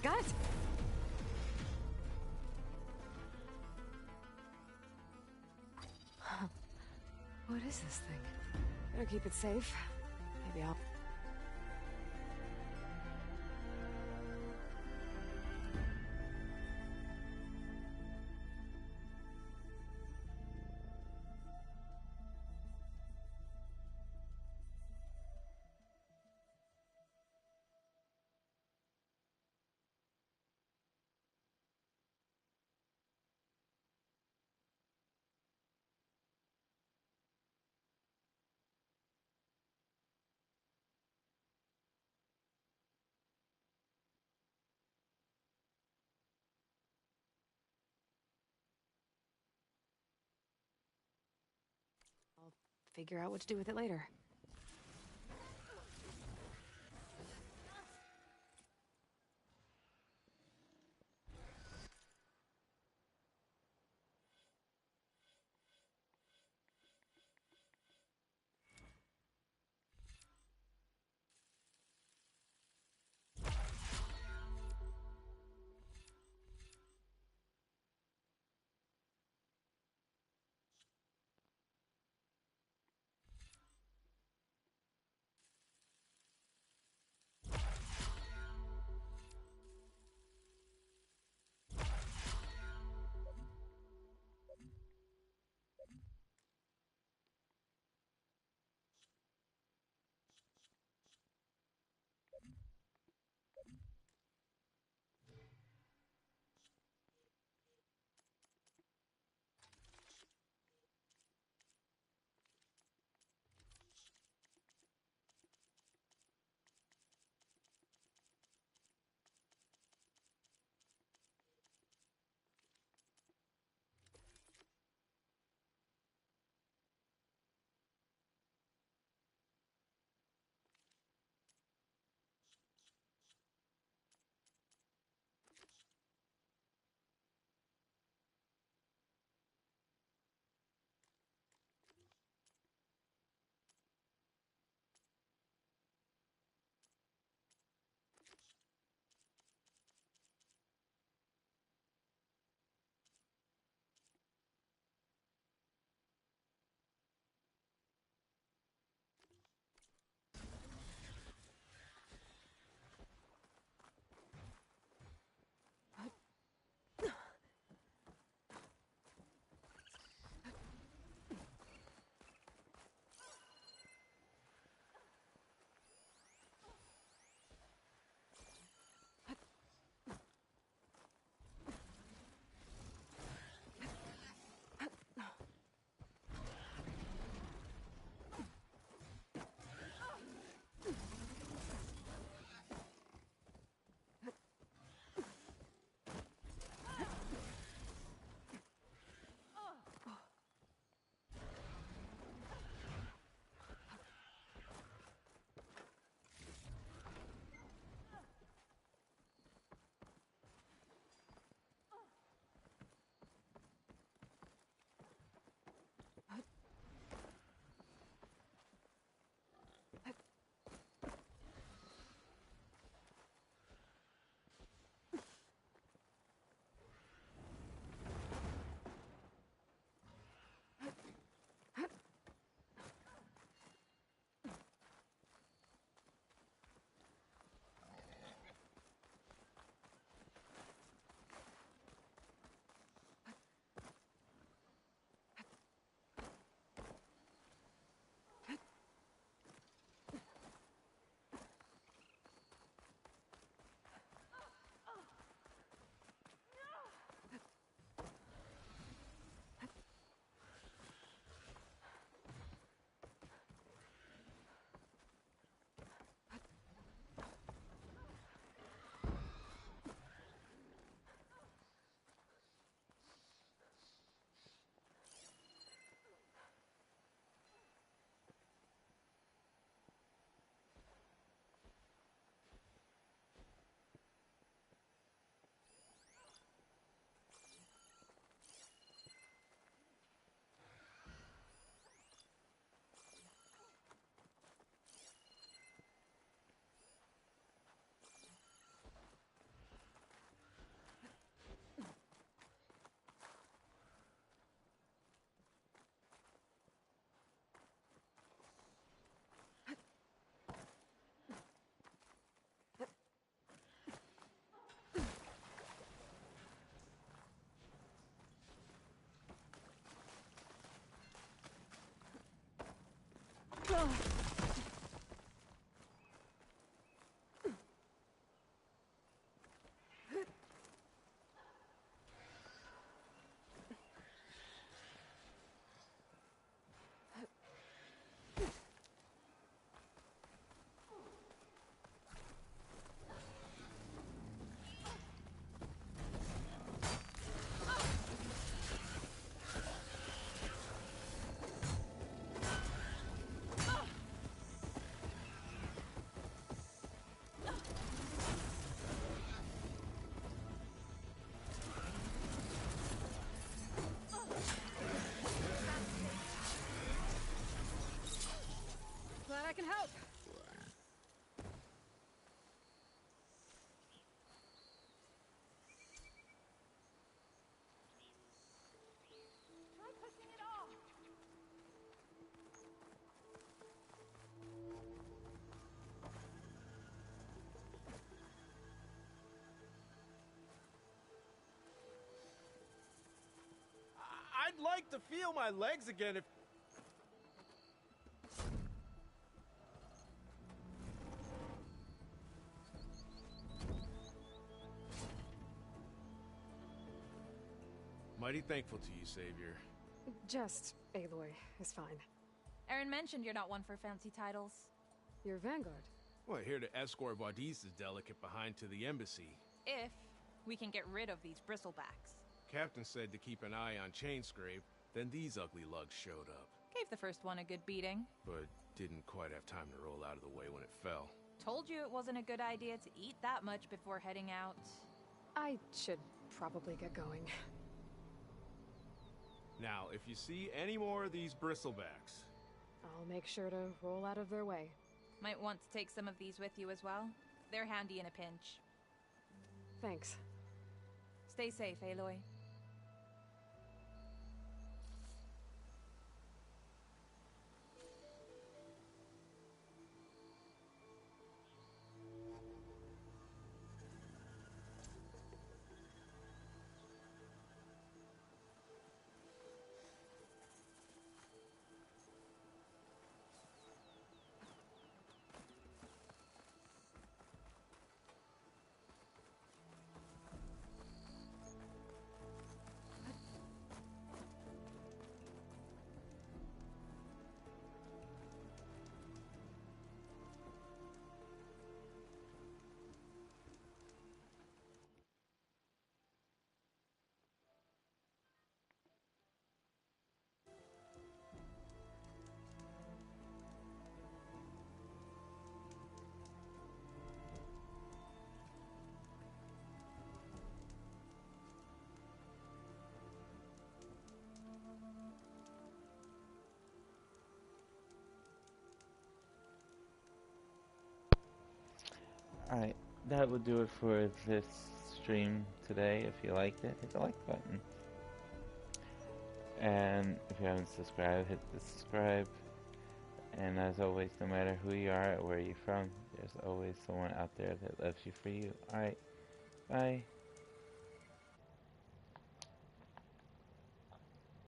got it! What is this thing? Better keep it safe. Maybe I'll... figure out what to do with it later. Glad I can help. Try pushing it off. I'd like to feel my legs again if... Mighty thankful to you, Savior. Just Aloy is fine. Aaron mentioned you're not one for fancy titles. You're Vanguard. Well, here to escort Wadis' delicate behind to the embassy. If we can get rid of these bristlebacks. Captain said to keep an eye on Chainscrape, then these ugly lugs showed up. Gave the first one a good beating. But didn't quite have time to roll out of the way when it fell. Told you it wasn't a good idea to eat that much before heading out. I should probably get going. Now, if you see any more of these bristlebacks... I'll make sure to roll out of their way. Might want to take some of these with you as well. They're handy in a pinch. Thanks. Stay safe, Aloy. Alright, that will do it for this stream today. If you liked it, hit the like button. And if you haven't subscribed, hit the subscribe. And as always, no matter who you are or where you're from, there's always someone out there that loves you for you. Alright, bye.